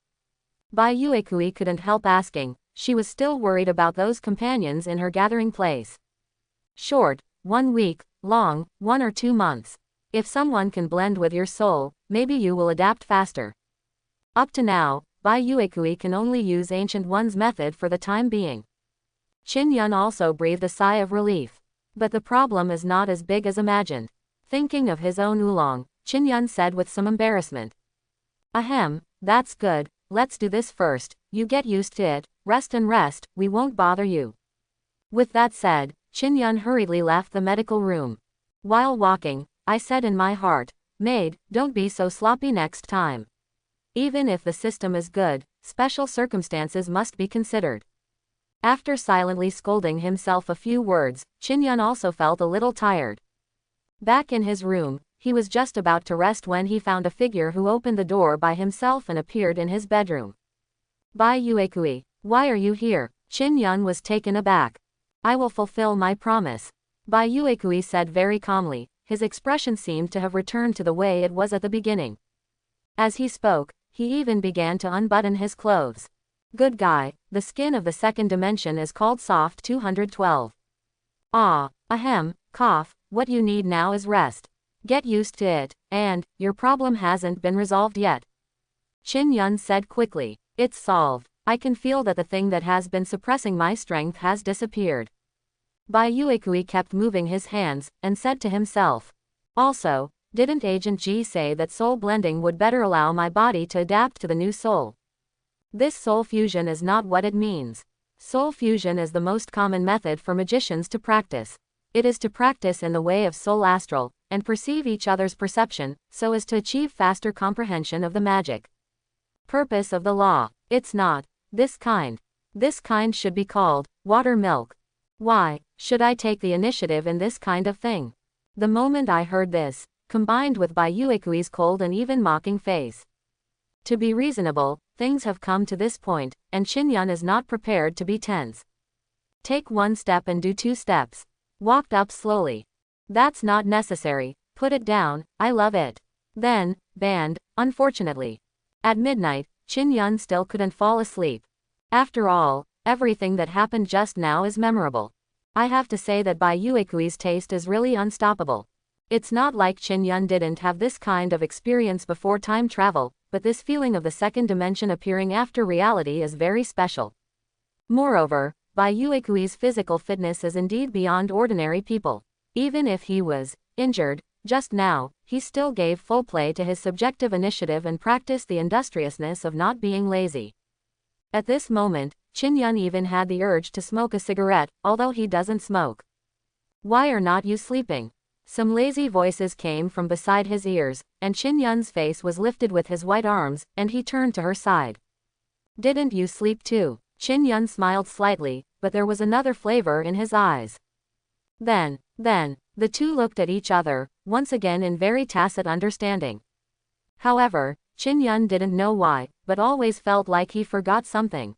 Bai Yuekui couldn't help asking. She was still worried about those companions in her gathering place. Short, 1 week, long, 1 or 2 months. If someone can blend with your soul, maybe you will adapt faster. Up to now, Bai Yuekui can only use Ancient One's method for the time being. Qin Yun also breathed a sigh of relief. But the problem is not as big as imagined. Thinking of his own oolong, Qin Yun said with some embarrassment. Ahem, that's good, let's do this first, you get used to it, rest, we won't bother you. With that said, Qin Yun hurriedly left the medical room. While walking, I said in my heart, maid, don't be so sloppy next time. Even if the system is good, special circumstances must be considered. After silently scolding himself a few words, Qin Yun also felt a little tired. Back in his room, he was just about to rest when he found a figure who opened the door by himself and appeared in his bedroom. Bai Yuekui, why are you here? Qin Yun was taken aback. I will fulfill my promise. Bai Yuekui said very calmly. His expression seemed to have returned to the way it was at the beginning. As he spoke, he even began to unbutton his clothes. Good guy, the skin of the second dimension is called soft 212. Ahem, cough, what you need now is rest. Get used to it, and, your problem hasn't been resolved yet. Qin Yun said quickly. It's solved. I can feel that the thing that has been suppressing my strength has disappeared. Bai Yuekui kept moving his hands, and said to himself. Also, didn't Agent G say that soul blending would better allow my body to adapt to the new soul? This soul fusion is not what it means. Soul fusion is the most common method for magicians to practice. It is to practice in the way of soul astral, and perceive each other's perception, so as to achieve faster comprehension of the magic. Purpose of the law. It's not this kind. This kind should be called water milk. Why should I take the initiative in this kind of thing? The moment I heard this, combined with Bai Yuekui's cold and even mocking face. To be reasonable, things have come to this point, and Qin Yun is not prepared to be tense. Take 1 step and do 2 steps. Walked up slowly. That's not necessary, put it down, I love it. Then, banned, unfortunately. At midnight, Qin Yun still couldn't fall asleep. After all, everything that happened just now is memorable. I have to say that Bai Yuekui's taste is really unstoppable. It's not like Qin Yun didn't have this kind of experience before time travel, but this feeling of the second dimension appearing after reality is very special. Moreover, Bai Yuekui's physical fitness is indeed beyond ordinary people. Even if he was injured just now, he still gave full play to his subjective initiative and practiced the industriousness of not being lazy. At this moment, Qin Yun even had the urge to smoke a cigarette, although he doesn't smoke. Why are not you sleeping? Some lazy voices came from beside his ears, and Qin Yun's face was lifted with his white arms, and he turned to her side. Didn't you sleep too? Qin Yun smiled slightly, but there was another flavor in his eyes. Then, the two looked at each other, once again in very tacit understanding. However, Qin Yun didn't know why, but always felt like he forgot something.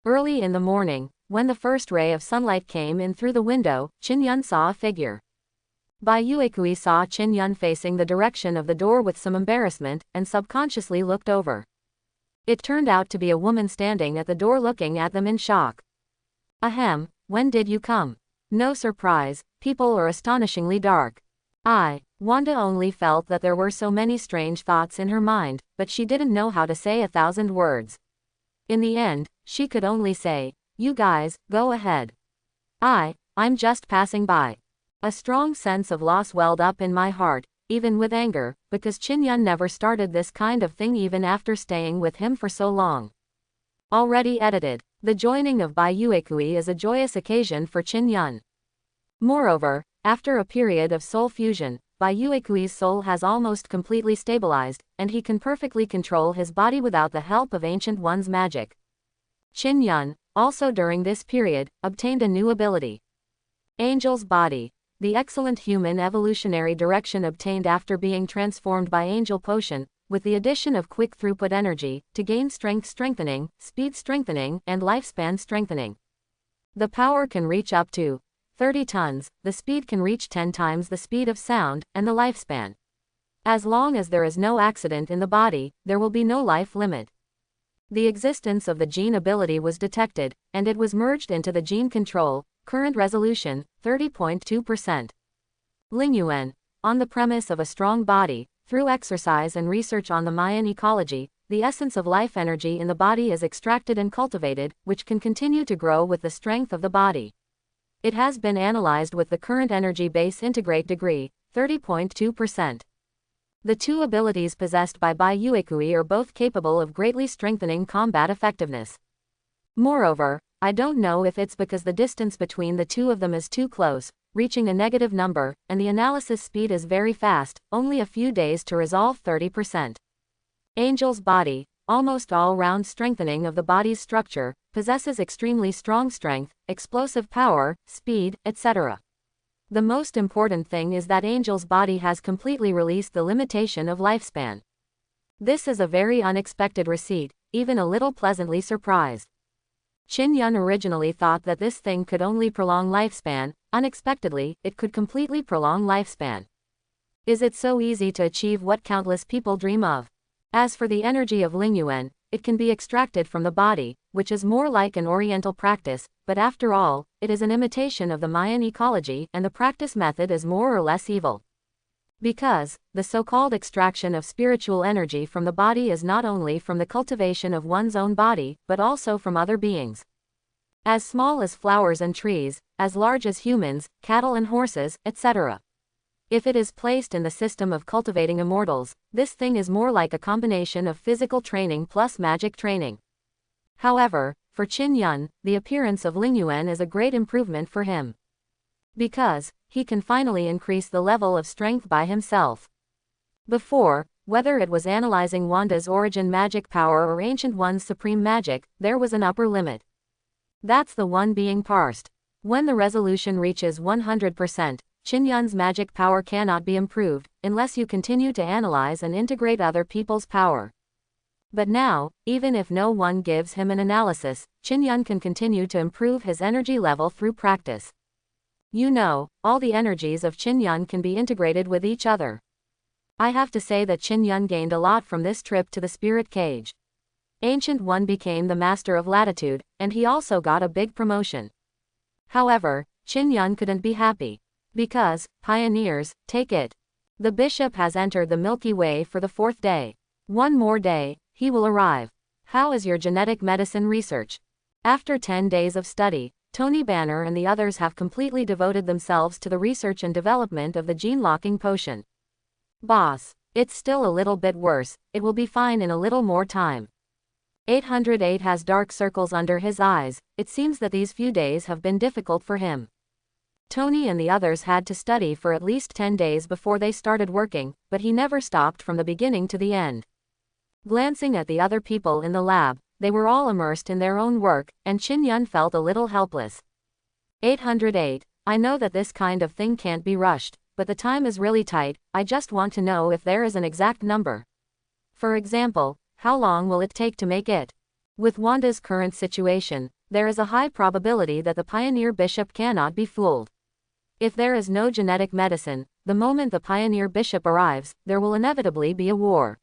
Early in the morning, when the first ray of sunlight came in through the window, Qin Yun saw a figure. Bai Yuekui saw Qin Yun facing the direction of the door with some embarrassment, and subconsciously looked over. It turned out to be a woman standing at the door looking at them in shock. Ahem, when did you come? No surprise, people are astonishingly dark. Wanda only felt that there were so many strange thoughts in her mind, but she didn't know how to say 1,000 words. In the end, she could only say, you guys, go ahead. I'm just passing by. A strong sense of loss welled up in my heart, even with anger, because Qin Yun never started this kind of thing even after staying with him for so long. Already edited. The joining of Bai Yuekui is a joyous occasion for Qin Yun. Moreover, after a period of soul fusion, Bai Yuekui's soul has almost completely stabilized, and he can perfectly control his body without the help of Ancient One's magic. Qin Yun, also during this period, obtained a new ability. Angel's Body. The excellent human evolutionary direction obtained after being transformed by Angel Potion, with the addition of quick throughput energy, to gain strength strengthening, speed strengthening, and lifespan strengthening. The power can reach up to 30 tons, the speed can reach 10 times the speed of sound, and the lifespan. As long as there is no accident in the body, there will be no life limit. The existence of the gene ability was detected, and it was merged into the gene control, current resolution, 30.2%. Lingyuan. On the premise of a strong body, through exercise and research on the Mayan ecology, the essence of life energy in the body is extracted and cultivated, which can continue to grow with the strength of the body. It has been analyzed with the current energy base integrate degree, 30.2%. The two abilities possessed by Bai Yuekui are both capable of greatly strengthening combat effectiveness. Moreover, I don't know if it's because the distance between the two of them is too close, reaching a negative number, and the analysis speed is very fast, only a few days to resolve 30%. Angel's Body, almost all-round strengthening of the body's structure, possesses extremely strong strength, explosive power, speed, etc. The most important thing is that Angel's Body has completely released the limitation of lifespan. This is a very unexpected receipt, even a little pleasantly surprised. Qin Yun originally thought that this thing could only prolong lifespan. Unexpectedly, it could completely prolong lifespan. Is it so easy to achieve what countless people dream of? As for the energy of Lingyuan, it can be extracted from the body, which is more like an oriental practice, but after all, it is an imitation of the Mayan ecology, and the practice method is more or less evil. Because, the so-called extraction of spiritual energy from the body is not only from the cultivation of one's own body, but also from other beings. As small as flowers and trees, as large as humans, cattle and horses, etc. If it is placed in the system of cultivating immortals, this thing is more like a combination of physical training plus magic training. However, for Qin Yun, the appearance of Lingyuan is a great improvement for him. Because, he can finally increase the level of strength by himself. Before, whether it was analyzing Wanda's origin magic power or Ancient One's supreme magic, there was an upper limit. That's the one being parsed. When the resolution reaches 100%, Qin Yun's magic power cannot be improved, unless you continue to analyze and integrate other people's power. But now, even if no one gives him an analysis, Qin Yun can continue to improve his energy level through practice. You know, all the energies of Qin Yun can be integrated with each other. I have to say that Qin Yun gained a lot from this trip to the spirit cage. Ancient One became the master of latitude, and he also got a big promotion. However, Qin Yun couldn't be happy. Because, pioneers, take it. The bishop has entered the Milky Way for the 4th day. One more day, he will arrive. How is your genetic medicine research? After 10 days of study, Tony Banner and the others have completely devoted themselves to the research and development of the gene-locking potion. Boss, it's still a little bit worse, it will be fine in a little more time. 808 has dark circles under his eyes. It seems that these few days have been difficult for him. Tony and the others had to study for at least 10 days before they started working, but he never stopped from the beginning to the end. Glancing at the other people in the lab, they were all immersed in their own work, and Qin Yun felt a little helpless. 808, I know that this kind of thing can't be rushed, but the time is really tight. I just want to know if there is an exact number. For example, how long will it take to make it? With Wanda's current situation, there is a high probability that the pioneer bishop cannot be fooled. If there is no genetic medicine, the moment the pioneer bishop arrives, there will inevitably be a war.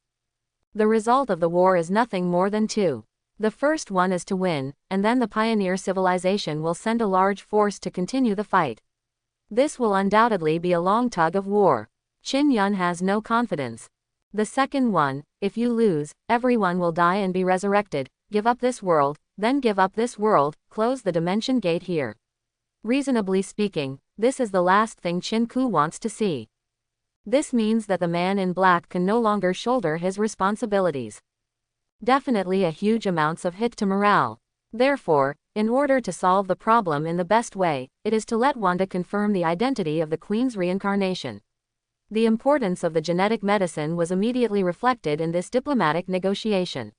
The result of the war is nothing more than two. The first one is to win, and then the pioneer civilization will send a large force to continue the fight. This will undoubtedly be a long tug of war. Qin Yun has no confidence. The second one, if you lose, everyone will die and be resurrected. Give up this world, then give up this world, close the dimension gate here. Reasonably speaking, this is the last thing Qin Ku wants to see. This means that the man in black can no longer shoulder his responsibilities. Definitely a huge amounts of hit to morale. Therefore, in order to solve the problem in the best way, it is to let Wanda confirm the identity of the Queen's reincarnation. The importance of the genetic medicine was immediately reflected in this diplomatic negotiation.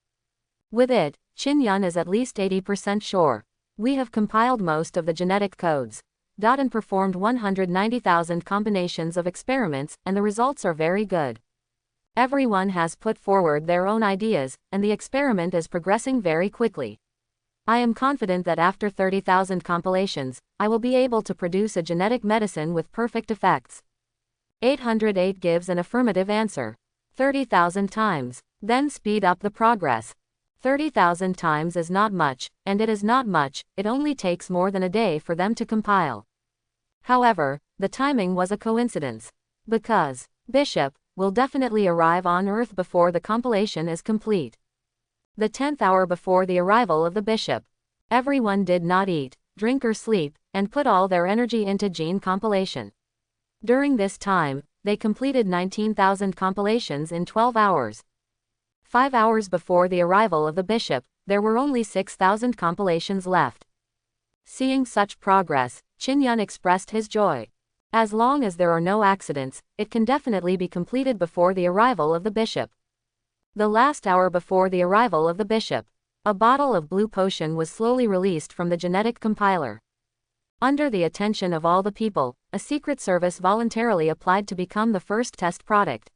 With it, Qin Yun is at least 80% sure. We have compiled most of the genetic codes. And performed 190,000 combinations of experiments, and the results are very good. Everyone has put forward their own ideas, and the experiment is progressing very quickly. I am confident that after 30,000 compilations, I will be able to produce a genetic medicine with perfect effects. 808 gives an affirmative answer. 30,000 times. Then speed up the progress. 30,000 times is not much, and it is not much, it only takes more than a day for them to compile. However, the timing was a coincidence. Because Bishop will definitely arrive on Earth before the compilation is complete. The 10th hour before the arrival of the Bishop. Everyone did not eat, drink or sleep, and put all their energy into gene compilation. During this time, they completed 19,000 compilations in 12 hours. 5 hours before the arrival of the Bishop, there were only 6,000 compilations left. Seeing such progress, Qin Yun expressed his joy. As long as there are no accidents, it can definitely be completed before the arrival of the Bishop. The last hour before the arrival of the Bishop, a bottle of blue potion was slowly released from the genetic compiler. Under the attention of all the people, a secret service voluntarily applied to become the first test product.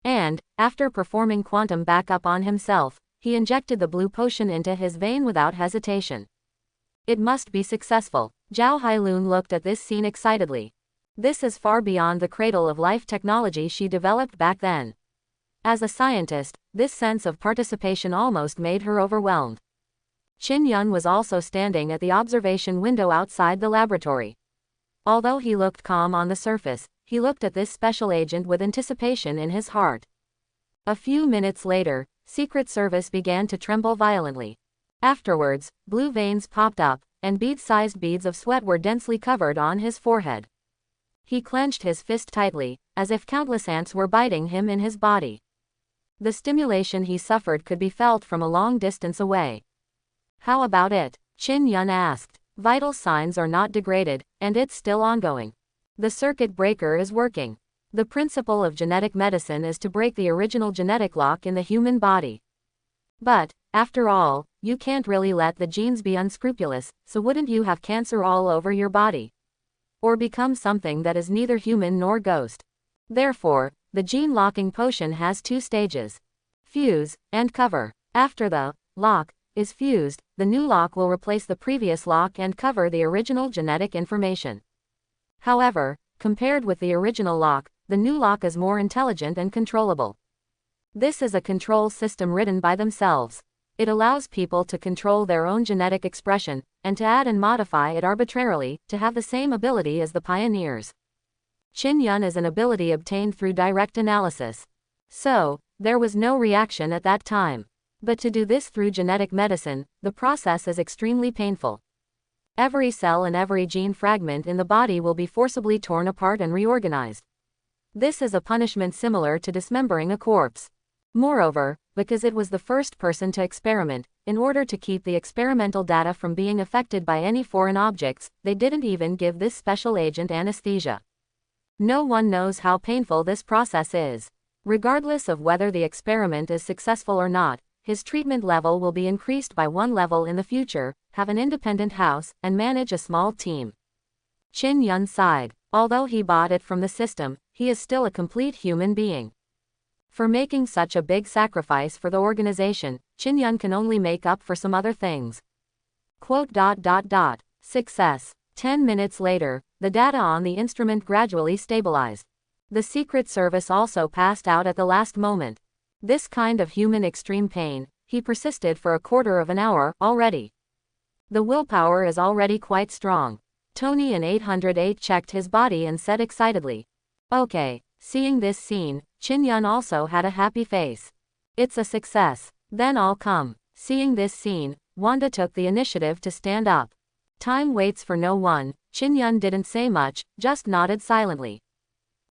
And, after performing quantum backup on himself, he injected the blue potion into his vein without hesitation. It must be successful. Zhao Hailun looked at this scene excitedly. This is far beyond the cradle-of-life technology she developed back then. As a scientist, this sense of participation almost made her overwhelmed. Qin Yun was also standing at the observation window outside the laboratory. Although he looked calm on the surface, he looked at this special agent with anticipation in his heart. A few minutes later, Secret Service began to tremble violently. Afterwards, blue veins popped up, and bead-sized beads of sweat were densely covered on his forehead. He clenched his fist tightly, as if countless ants were biting him in his body. The stimulation he suffered could be felt from a long distance away. How about it? Qin Yun asked. Vital signs are not degraded, and it's still ongoing. The circuit breaker is working. The principle of genetic medicine is to break the original genetic lock in the human body. But, after all, you can't really let the genes be unscrupulous, so wouldn't you have cancer all over your body? Or become something that is neither human nor ghost? Therefore, the gene-locking potion has 2 stages. Fuse, and cover. After the lock is fused, the new lock will replace the previous lock and cover the original genetic information. However, compared with the original lock, the new lock is more intelligent and controllable. This is a control system written by themselves. It allows people to control their own genetic expression, and to add and modify it arbitrarily, to have the same ability as the pioneers. Qin Yun is an ability obtained through direct analysis. So, there was no reaction at that time. But to do this through genetic medicine, the process is extremely painful. Every cell and every gene fragment in the body will be forcibly torn apart and reorganized. This is a punishment similar to dismembering a corpse. Moreover, because it was the first person to experiment, in order to keep the experimental data from being affected by any foreign objects, they didn't even give this special agent anesthesia. No one knows how painful this process is. Regardless of whether the experiment is successful or not, his treatment level will be increased by 1 level in the future, have an independent house, and manage a small team. Qin Yun sighed. Although he bought it from the system, he is still a complete human being. For making such a big sacrifice for the organization, Qin Yun can only make up for some other things. Success. 10 minutes later, the data on the instrument gradually stabilized. The Secret Service also passed out at the last moment. This kind of human extreme pain, he persisted for a quarter of an hour already. The willpower is already quite strong. Tony in 808 checked his body and said excitedly. Okay. Seeing this scene, Qin Yun also had a happy face. It's a success. Then I'll come. Seeing this scene, Wanda took the initiative to stand up. Time waits for no one. Qin Yun didn't say much, just nodded silently.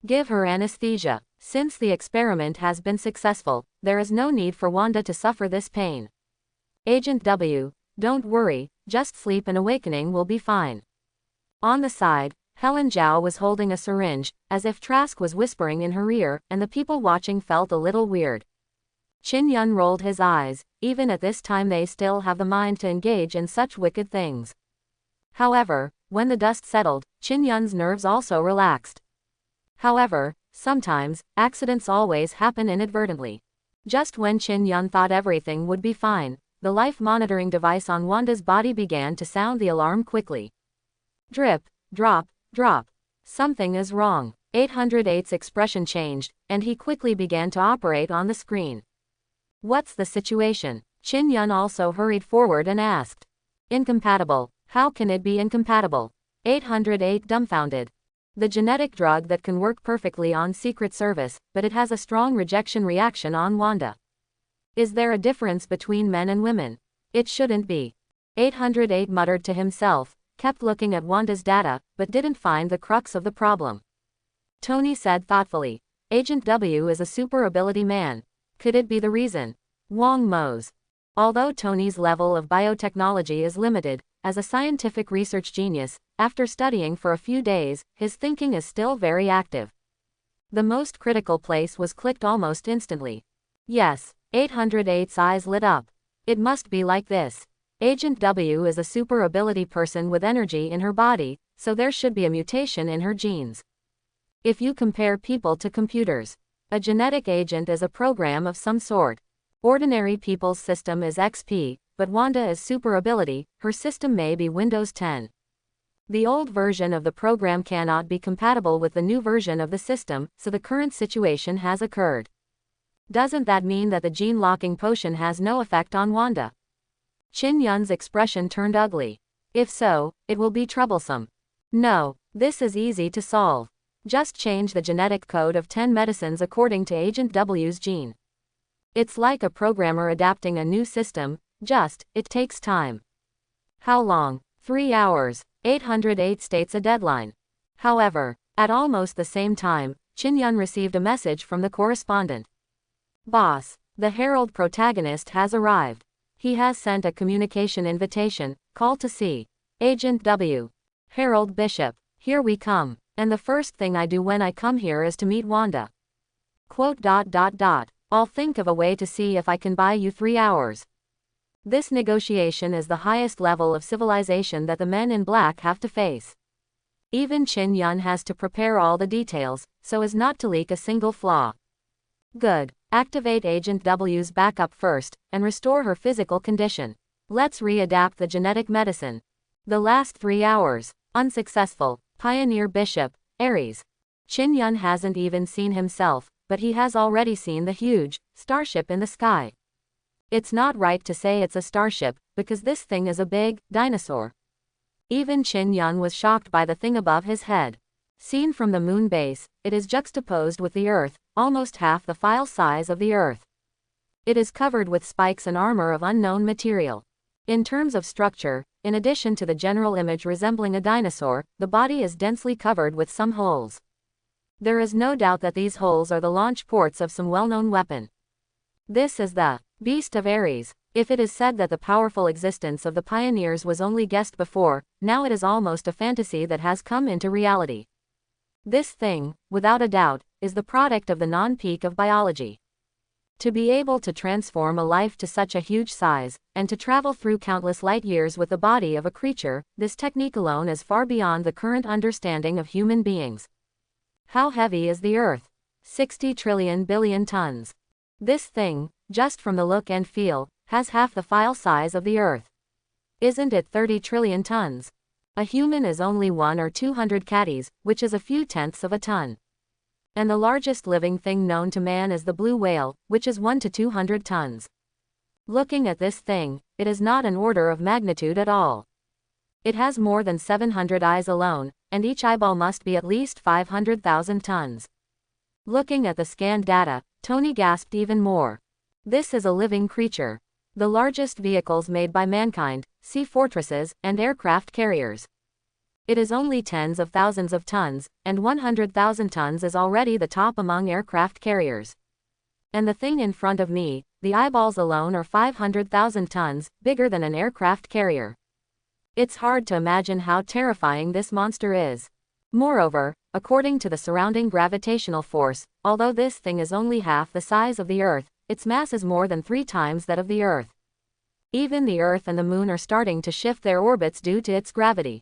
Give her anesthesia. Since the experiment has been successful, there is no need for Wanda to suffer this pain. Agent W, don't worry, just sleep and awakening will be fine. On the side, Helen Zhao was holding a syringe, as if Trask was whispering in her ear, and the people watching felt a little weird. Qin Yun rolled his eyes. Even at this time they still have the mind to engage in such wicked things. However, when the dust settled, Qin Yun's nerves also relaxed. However, sometimes, accidents always happen inadvertently. Just when Qin Yun thought everything would be fine, the life monitoring device on Wanda's body began to sound the alarm quickly. Drip, drop, drop. Something is wrong. 808's expression changed, and he quickly began to operate on the screen. What's the situation? Qin Yun also hurried forward and asked. Incompatible. How can it be incompatible? 808 dumbfounded. The genetic drug that can work perfectly on Secret Service, but it has a strong rejection reaction on Wanda. Is there a difference between men and women? It shouldn't be. 808 muttered to himself, kept looking at Wanda's data, but didn't find the crux of the problem. Tony said thoughtfully. Agent W is a super ability man. Could it be the reason? Wong Mo's. Although Tony's level of biotechnology is limited, as a scientific research genius, after studying for a few days, his thinking is still very active. The most critical place was clicked almost instantly. Yes, 808's eyes lit up. It must be like this. Agent W is a super ability person with energy in her body, so there should be a mutation in her genes. If you compare people to computers, a genetic agent is a program of some sort. Ordinary people's system is XP, but Wanda is super ability, her system may be Windows 10. The old version of the program cannot be compatible with the new version of the system, so the current situation has occurred. Doesn't that mean that the gene locking potion has no effect on Wanda? Qin Yun's expression turned ugly. If so, it will be troublesome. No, this is easy to solve. Just change the genetic code of 10 medicines according to Agent W's gene. It's like a programmer adapting a new system, it takes time. How long? 3 hours. 808 states a deadline. However, at almost the same time, Qin Yun received a message from the correspondent. Boss, the Herald protagonist has arrived. He has sent a communication invitation, call to see. Agent W. Harold Bishop, here we come, and the first thing I do when I come here is to meet Wanda. Quote. I'll think of a way to see if I can buy you 3 hours. This negotiation is the highest level of civilization that the men in black have to face. Even Qin Yun has to prepare all the details, so as not to leak a single flaw. Good. Activate Agent W's backup first, and restore her physical condition. Let's readapt the genetic medicine. The last 3 hours. Unsuccessful. Pioneer Bishop, Ares. Qin Yun hasn't even seen himself, but he has already seen the huge starship in the sky. It's not right to say it's a starship, because this thing is a big dinosaur. Even Qin Yun was shocked by the thing above his head. Seen from the moon base, it is juxtaposed with the Earth, almost half the file size of the Earth. It is covered with spikes and armor of unknown material. In terms of structure, in addition to the general image resembling a dinosaur, the body is densely covered with some holes. There is no doubt that these holes are the launch ports of some well-known weapon. This is the Beast of Ares. If it is said that the powerful existence of the pioneers was only guessed before, now it is almost a fantasy that has come into reality. This thing, without a doubt, is the product of the non-peak of biology. To be able to transform a life to such a huge size, and to travel through countless light years with the body of a creature, this technique alone is far beyond the current understanding of human beings. How heavy is the Earth? 60 trillion billion tons. This thing, just from the look and feel, has half the file size of the Earth. Isn't it 30 trillion tons? A human is only 1 or 200 catties, which is a few tenths of a ton. And the largest living thing known to man is the blue whale, which is 1 to 200 tons. Looking at this thing, it is not an order of magnitude at all. It has more than 700 eyes alone, and each eyeball must be at least 500,000 tons. Looking at the scanned data, Tony gasped even more. This is a living creature. The largest vehicles made by mankind, sea fortresses, and aircraft carriers. It is only tens of thousands of tons, and 100,000 tons is already the top among aircraft carriers. And the thing in front of me, the eyeballs alone are 500,000 tons, bigger than an aircraft carrier. It's hard to imagine how terrifying this monster is. Moreover, according to the surrounding gravitational force, although this thing is only half the size of the Earth, its mass is more than 3 times that of the Earth. Even the Earth and the Moon are starting to shift their orbits due to its gravity.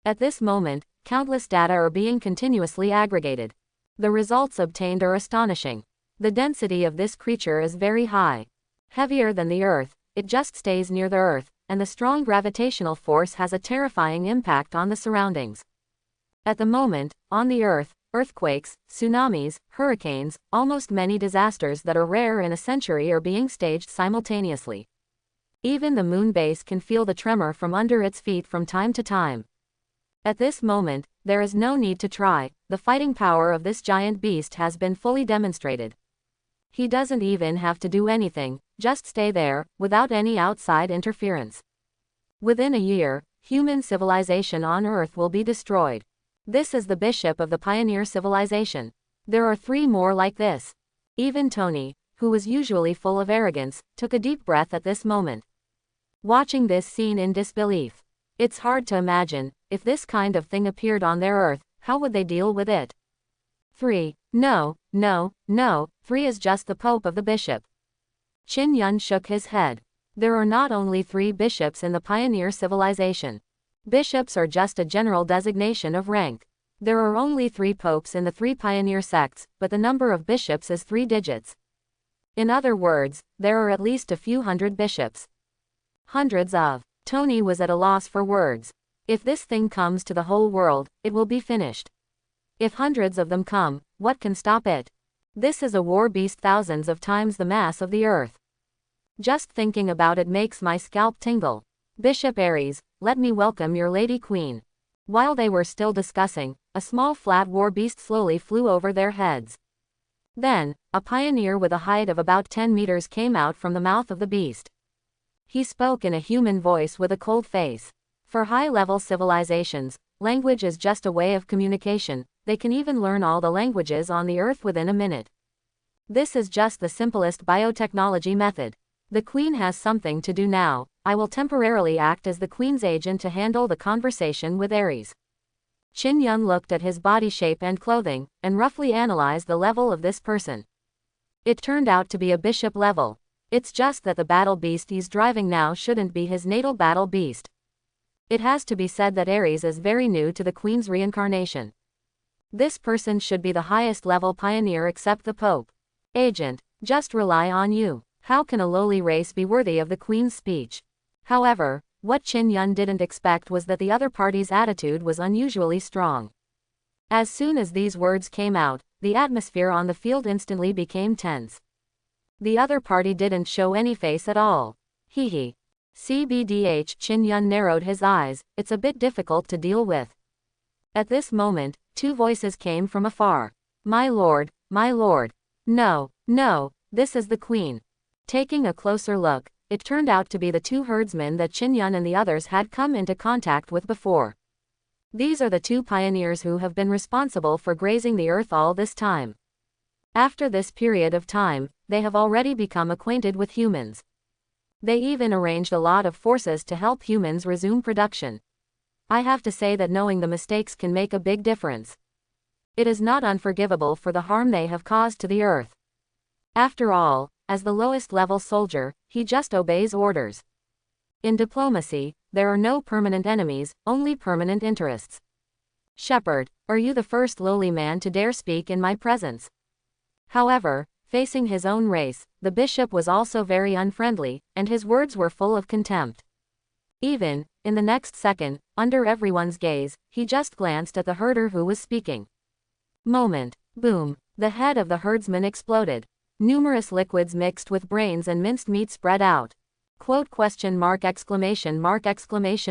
At this moment, countless data are being continuously aggregated. The results obtained are astonishing. The density of this creature is very high. Heavier than the Earth, it just stays near the Earth, and the strong gravitational force has a terrifying impact on the surroundings. At the moment, on the Earth, earthquakes, tsunamis, hurricanes, almost many disasters that are rare in a century are being staged simultaneously. Even the moon base can feel the tremor from under its feet from time to time. At this moment, there is no need to try, the fighting power of this giant beast has been fully demonstrated. He doesn't even have to do anything, just stay there, without any outside interference. Within a year, human civilization on Earth will be destroyed. This is the bishop of the pioneer civilization. There are 3 more like this. Even Tony, who was usually full of arrogance, took a deep breath at this moment. Watching this scene in disbelief. It's hard to imagine, if this kind of thing appeared on their Earth, how would they deal with it? 3. No, 3 is just the Pope of the bishop. Qin Yun shook his head. There are not only 3 bishops in the pioneer civilization. Bishops are just a general designation of rank. There are only 3 popes in the 3 pioneer sects, but the number of bishops is 3 digits. In other words, there are at least a few hundred bishops. Hundreds of. Tony was at a loss for words. If this thing comes to the whole world, it will be finished. If hundreds of them come, what can stop it? This is a war beast thousands of times the mass of the Earth. Just thinking about it makes my scalp tingle. Bishop Ares, let me welcome your Lady Queen. While they were still discussing, a small flat war beast slowly flew over their heads. Then, a pioneer with a height of about 10 meters came out from the mouth of the beast. He spoke in a human voice with a cold face. For high-level civilizations, language is just a way of communication. They can even learn all the languages on the Earth within a minute. This is just the simplest biotechnology method. The Queen has something to do now. I will temporarily act as the Queen's agent to handle the conversation with Ares. Qin Yun looked at his body shape and clothing, and roughly analyzed the level of this person. It turned out to be a bishop level. It's just that the battle beast he's driving now shouldn't be his natal battle beast. It has to be said that Ares is very new to the Queen's reincarnation. This person should be the highest level pioneer except the Pope. Agent, just rely on you. How can a lowly race be worthy of the Queen's speech? However, what Qin Yun didn't expect was that the other party's attitude was unusually strong. As soon as these words came out, the atmosphere on the field instantly became tense. The other party didn't show any face at all. Hee. CBDH. Qin Yun narrowed his eyes. It's a bit difficult to deal with. At this moment, 2 voices came from afar. My lord, my lord. No, this is the Queen. Taking a closer look, it turned out to be the 2 herdsmen that Qin Yun and the others had come into contact with before. These are the 2 pioneers who have been responsible for grazing the Earth all this time. After this period of time, they have already become acquainted with humans. They even arranged a lot of forces to help humans resume production. I have to say that knowing the mistakes can make a big difference. It is not unforgivable for the harm they have caused to the Earth. After all, as the lowest level soldier, he just obeys orders. In diplomacy, there are no permanent enemies, only permanent interests. Shepherd, are you the first lowly man to dare speak in my presence? However, facing his own race, the bishop was also very unfriendly, and his words were full of contempt. Even, in the next second, under everyone's gaze, he just glanced at the herder who was speaking. Moment. Boom. The head of the herdsman exploded. Numerous liquids mixed with brains and minced meat spread out. Quote ? Exclamation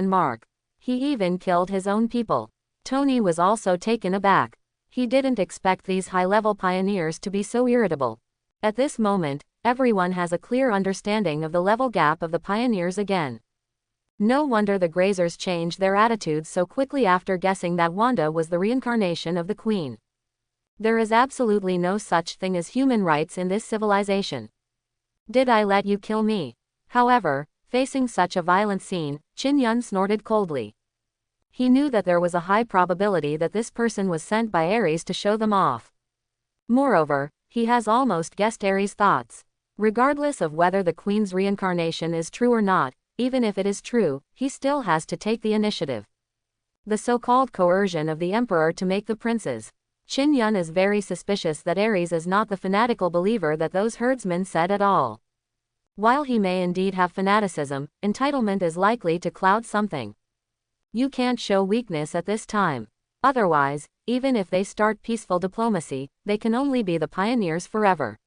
mark. He even killed his own people. Tony was also taken aback. He didn't expect these high-level pioneers to be so irritable. At this moment, everyone has a clear understanding of the level gap of the pioneers again. No wonder the grazers changed their attitudes so quickly after guessing that Wanda was the reincarnation of the queen. There is absolutely no such thing as human rights in this civilization. Did I let you kill me? However, facing such a violent scene, Qin Yun snorted coldly. He knew that there was a high probability that this person was sent by Ares to show them off. Moreover, he has almost guessed Ares' thoughts. Regardless of whether the queen's reincarnation is true or not, even if it is true, he still has to take the initiative. The so-called coercion of the emperor to make the princes. Qin Yun is very suspicious that Ares is not the fanatical believer that those herdsmen said at all. While he may indeed have fanaticism, entitlement is likely to cloud something. You can't show weakness at this time. Otherwise, even if they start peaceful diplomacy, they can only be the pioneers forever.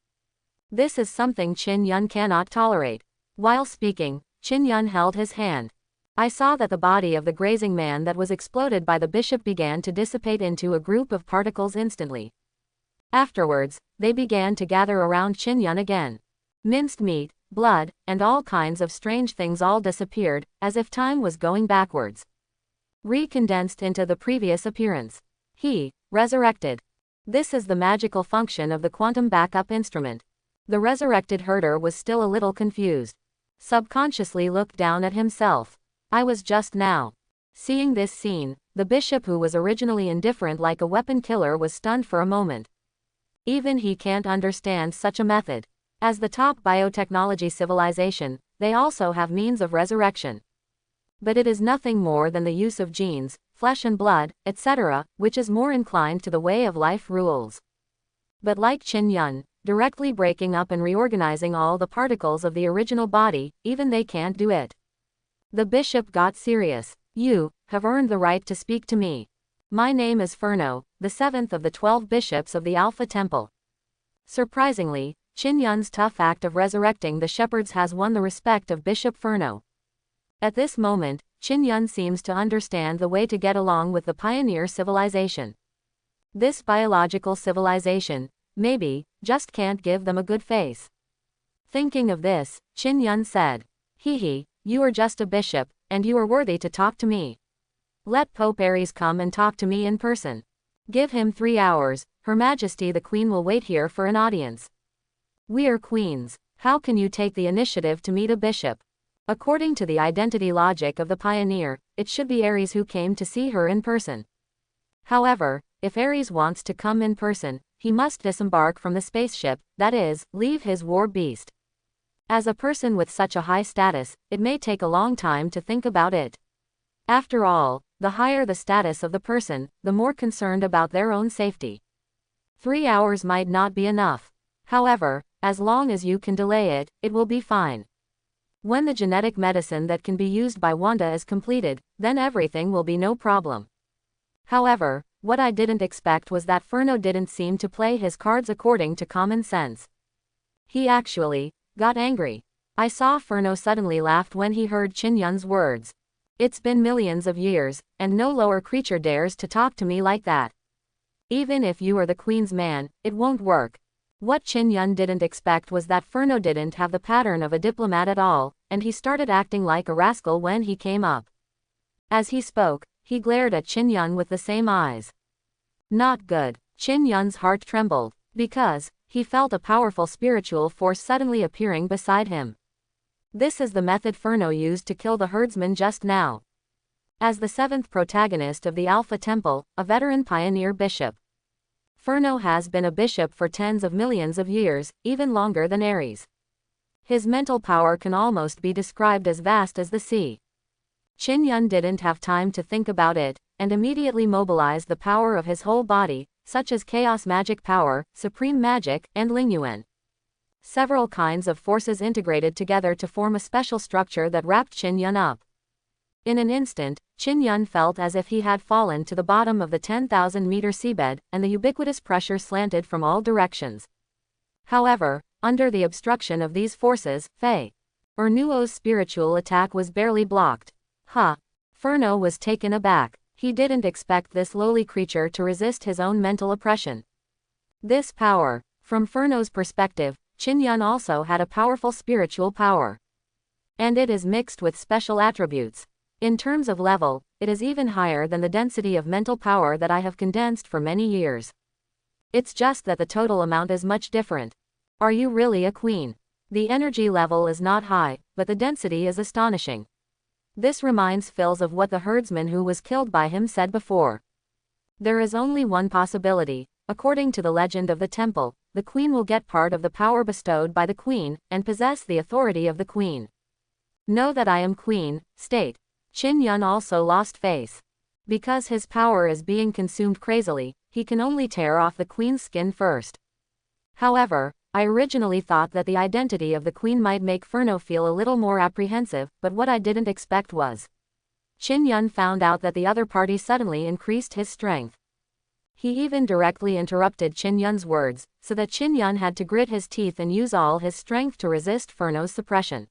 This is something Qin Yun cannot tolerate. While speaking, Qin Yun held his hand. I saw that the body of the grazing man that was exploded by the bishop began to dissipate into a group of particles instantly. Afterwards, they began to gather around Qin Yun again. Minced meat, blood, and all kinds of strange things all disappeared, as if time was going backwards. Recondensed into the previous appearance. He, resurrected. This is the magical function of the quantum backup instrument. The resurrected herder was still a little confused. Subconsciously looked down at himself. I was just now seeing this scene. The bishop, who was originally indifferent like a weapon killer, was stunned for a moment. Even he can't understand such a method. As the top biotechnology civilization, they also have means of resurrection. But it is nothing more than the use of genes, flesh and blood, etc., which is more inclined to the way of life rules. But like Qin Yun, directly breaking up and reorganizing all the particles of the original body, even they can't do it. The bishop got serious. You have earned the right to speak to me. My name is Furno, the 7th of the 12 bishops of the Alpha Temple. Surprisingly, Qin Yun's tough act of resurrecting the shepherds has won the respect of Bishop Furno. At this moment, Qin Yun seems to understand the way to get along with the pioneer civilization. This biological civilization, maybe, just can't give them a good face. Thinking of this, Qin Yun said, "Hee, you are just a bishop, and you are worthy to talk to me. Let Pope Ares come and talk to me in person. Give him 3 hours, Her Majesty the Queen will wait here for an audience. We are queens. How can you take the initiative to meet a bishop?" According to the identity logic of the pioneer, it should be Ares who came to see her in person. However, if Ares wants to come in person, he must disembark from the spaceship, that is, leave his war beast. As a person with such a high status, it may take a long time to think about it. After all, the higher the status of the person, the more concerned about their own safety. 3 hours might not be enough. However, as long as you can delay it, it will be fine. When the genetic medicine that can be used by Wanda is completed, then everything will be no problem. However, what I didn't expect was that Furno didn't seem to play his cards according to common sense. He actually got angry. I saw Furno suddenly laughed when he heard Qin Yun's words. It's been millions of years, and no lower creature dares to talk to me like that. Even if you are the Queen's man, it won't work. What Qin Yun didn't expect was that Furno didn't have the pattern of a diplomat at all, and he started acting like a rascal when he came up. As he spoke, he glared at Qin Yun with the same eyes. Not good. Qin Yun's heart trembled, because he felt a powerful spiritual force suddenly appearing beside him. This is the method Furno used to kill the herdsman just now. As the 7th protagonist of the Alpha Temple, a veteran pioneer bishop, Furno has been a bishop for tens of millions of years, even longer than Ares. His mental power can almost be described as vast as the sea. Qin Yun didn't have time to think about it, and immediately mobilized the power of his whole body, such as chaos magic power, supreme magic, and Lingyuan. Several kinds of forces integrated together to form a special structure that wrapped Qin Yun up. In an instant, Qin Yun felt as if he had fallen to the bottom of the 10,000-meter seabed, and the ubiquitous pressure slanted from all directions. However, under the obstruction of these forces, Fei Ernuo's spiritual attack was barely blocked. Furno was taken aback. He didn't expect this lowly creature to resist his own mental oppression. This power. From Furno's perspective, Qin Yun also had a powerful spiritual power. And it is mixed with special attributes. In terms of level, it is even higher than the density of mental power that I have condensed for many years. It's just that the total amount is much different. Are you really a queen? The energy level is not high, but the density is astonishing. This reminds Phils of what the herdsman who was killed by him said before. There is only one possibility. According to the legend of the temple, the queen will get part of the power bestowed by the queen, and possess the authority of the queen. Know that I am queen, state. Qin Yun also lost face. Because his power is being consumed crazily, he can only tear off the queen's skin first. However, I originally thought that the identity of the queen might make Furno feel a little more apprehensive, but what I didn't expect was. Qin Yun found out that the other party suddenly increased his strength. He even directly interrupted Qin Yun's words, so that Qin Yun had to grit his teeth and use all his strength to resist Furno's suppression.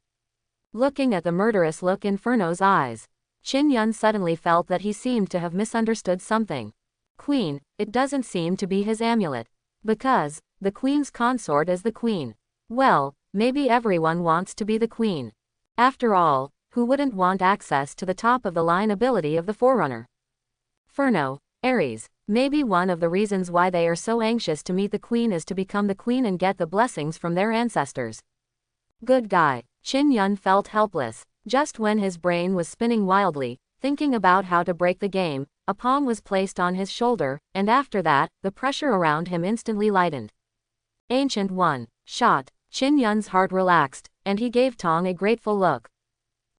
Looking at the murderous look in Furno's eyes, Qin Yun suddenly felt that he seemed to have misunderstood something. Queen, it doesn't seem to be his amulet. Because, the queen's consort is the queen. Well, maybe everyone wants to be the queen. After all, who wouldn't want access to the top-of-the-line ability of the Forerunner? Furno, Aries, maybe one of the reasons why they are so anxious to meet the queen is to become the queen and get the blessings from their ancestors. Good guy. Qin Yun felt helpless. Just when his brain was spinning wildly, thinking about how to break the game, a palm was placed on his shoulder, and after that, the pressure around him instantly lightened. Ancient One. Shot. Qin Yun's heart relaxed, and he gave Tong a grateful look.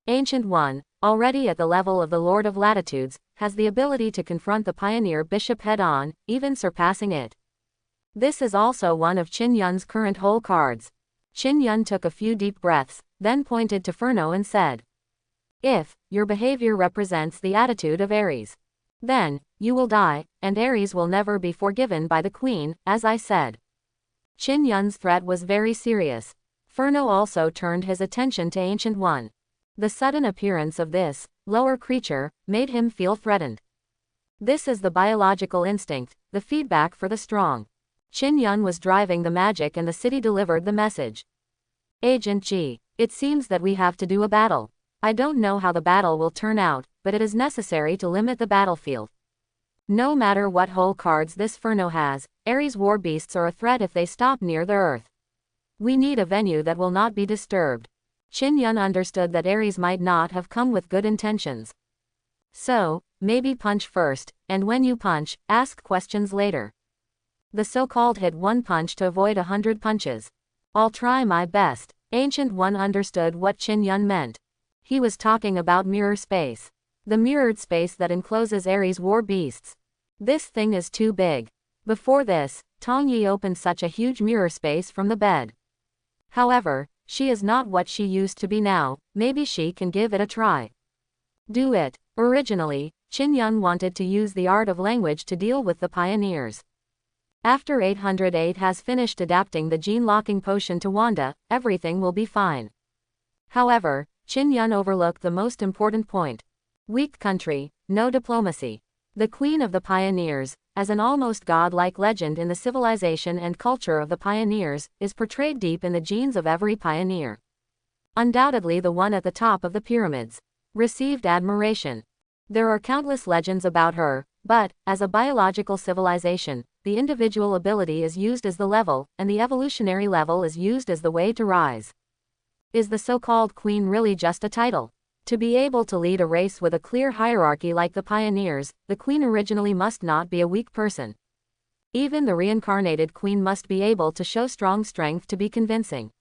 Ancient One, already at the level of the Lord of Latitudes, has the ability to confront the Pioneer Bishop head-on, even surpassing it. This is also one of Qin Yun's current hole cards. Qin Yun took a few deep breaths, then pointed to Furno and said, "If your behavior represents the attitude of Aries, then you will die, and Aries will never be forgiven by the queen, as I said." Qin Yun's threat was very serious. Furno also turned his attention to Ancient One. The sudden appearance of this lower creature made him feel threatened. This is the biological instinct, the feedback for the strong. Qin Yun was driving the magic and the city delivered the message. Agent G, it seems that we have to do a battle. I don't know how the battle will turn out, but it is necessary to limit the battlefield. No matter what hole cards this Furno has, Aries war beasts are a threat if they stop near the earth. We need a venue that will not be disturbed. Qin Yun understood that Aries might not have come with good intentions. So, maybe punch first, and when you punch, ask questions later. The so-called hit one punch to avoid 100 punches. I'll try my best. Ancient One understood what Qin Yun meant. He was talking about mirror space. The mirrored space that encloses Aries war beasts. This thing is too big. Before this, Tong Yi opened such a huge mirror space from the bed. However, she is not what she used to be now, maybe she can give it a try. Do it. Originally, Qin Yun wanted to use the art of language to deal with the pioneers. After 808 has finished adapting the gene-locking potion to Wanda, everything will be fine. However, Qin Yun overlooked the most important point. Weak country, no diplomacy. The Queen of the Pioneers, as an almost godlike legend in the civilization and culture of the pioneers, is portrayed deep in the genes of every pioneer. Undoubtedly the one at the top of the pyramids received admiration. There are countless legends about her, but, as a biological civilization, the individual ability is used as the level, and the evolutionary level is used as the way to rise. Is the so-called queen really just a title? To be able to lead a race with a clear hierarchy like the pioneers, the queen originally must not be a weak person. Even the reincarnated queen must be able to show strong strength to be convincing.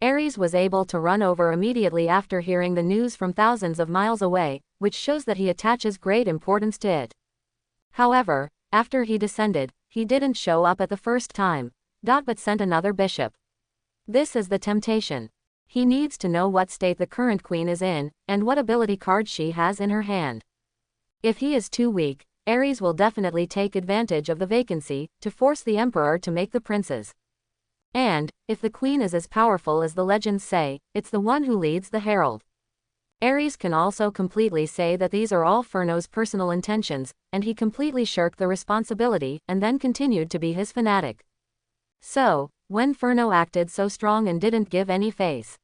Aries was able to run over immediately after hearing the news from thousands of miles away, which shows that he attaches great importance to it. However, after he descended, he didn't show up at the first time, but sent another bishop. This is the temptation. He needs to know what state the current queen is in, and what ability card she has in her hand. If he is too weak, Aries will definitely take advantage of the vacancy, to force the emperor to make the princes. And, if the queen is as powerful as the legends say, it's the one who leads the herald. Aries can also completely say that these are all Furno's personal intentions, and he completely shirked the responsibility, and then continued to be his fanatic. So, when Furno acted so strong and didn't give any face,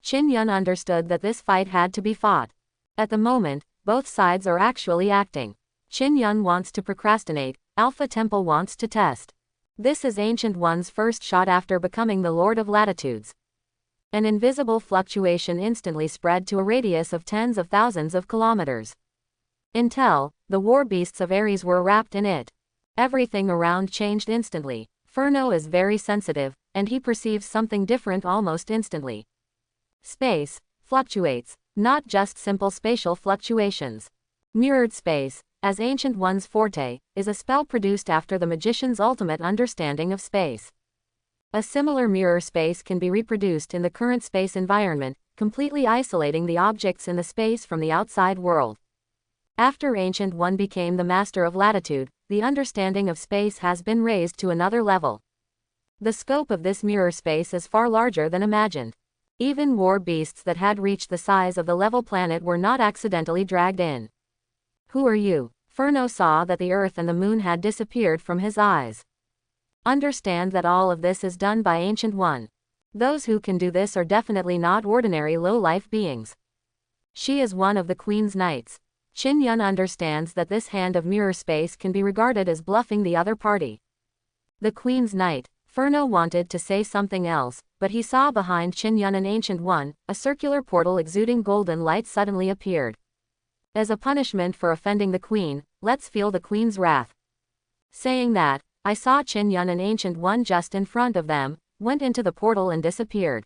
Qin Yun understood that this fight had to be fought. At the moment, both sides are actually acting. Qin Yun wants to procrastinate, Alpha Temple wants to test. This is Ancient One's first shot after becoming the Lord of Latitudes. An invisible fluctuation instantly spread to a radius of tens of thousands of kilometers. Until, the war beasts of Ares were wrapped in it. Everything around changed instantly. Furno is very sensitive, and he perceives something different almost instantly. Space fluctuates, not just simple spatial fluctuations. Mirrored space, as Ancient One's forte, is a spell produced after the magician's ultimate understanding of space. A similar mirror space can be reproduced in the current space environment, completely isolating the objects in the space from the outside world. After Ancient One became the master of latitude, the understanding of space has been raised to another level. The scope of this mirror space is far larger than imagined. Even war beasts that had reached the size of the level planet were not accidentally dragged in. Who are you? Furno saw that the Earth and the Moon had disappeared from his eyes. Understand that all of this is done by Ancient One. Those who can do this are definitely not ordinary low-life beings. She is one of the Queen's Knights. Qin Yun understands that this hand of mirror space can be regarded as bluffing the other party. The Queen's Knight. Furno wanted to say something else, but he saw behind Qin Yun and Ancient One, a circular portal exuding golden light suddenly appeared. As a punishment for offending the Queen, let's feel the Queen's wrath. Saying that, I saw Qin Yun and Ancient One just in front of them, went into the portal and disappeared.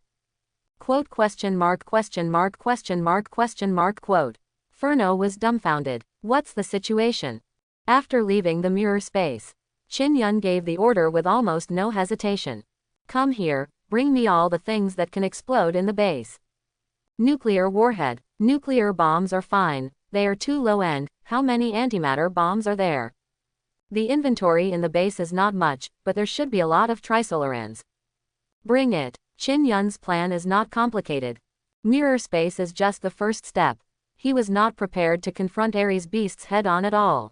Quote question mark question mark question mark question mark quote. Furno was dumbfounded. What's the situation? After leaving the mirror space, Qin Yun gave the order with almost no hesitation. Come here, bring me all the things that can explode in the base. Nuclear warhead. Nuclear bombs are fine, they are too low end. How many antimatter bombs are there? The inventory in the base is not much, but there should be a lot of trisolarans. Bring it. Qin Yun's plan is not complicated. Mirror space is just the first step. He was not prepared to confront Ares beasts head-on at all.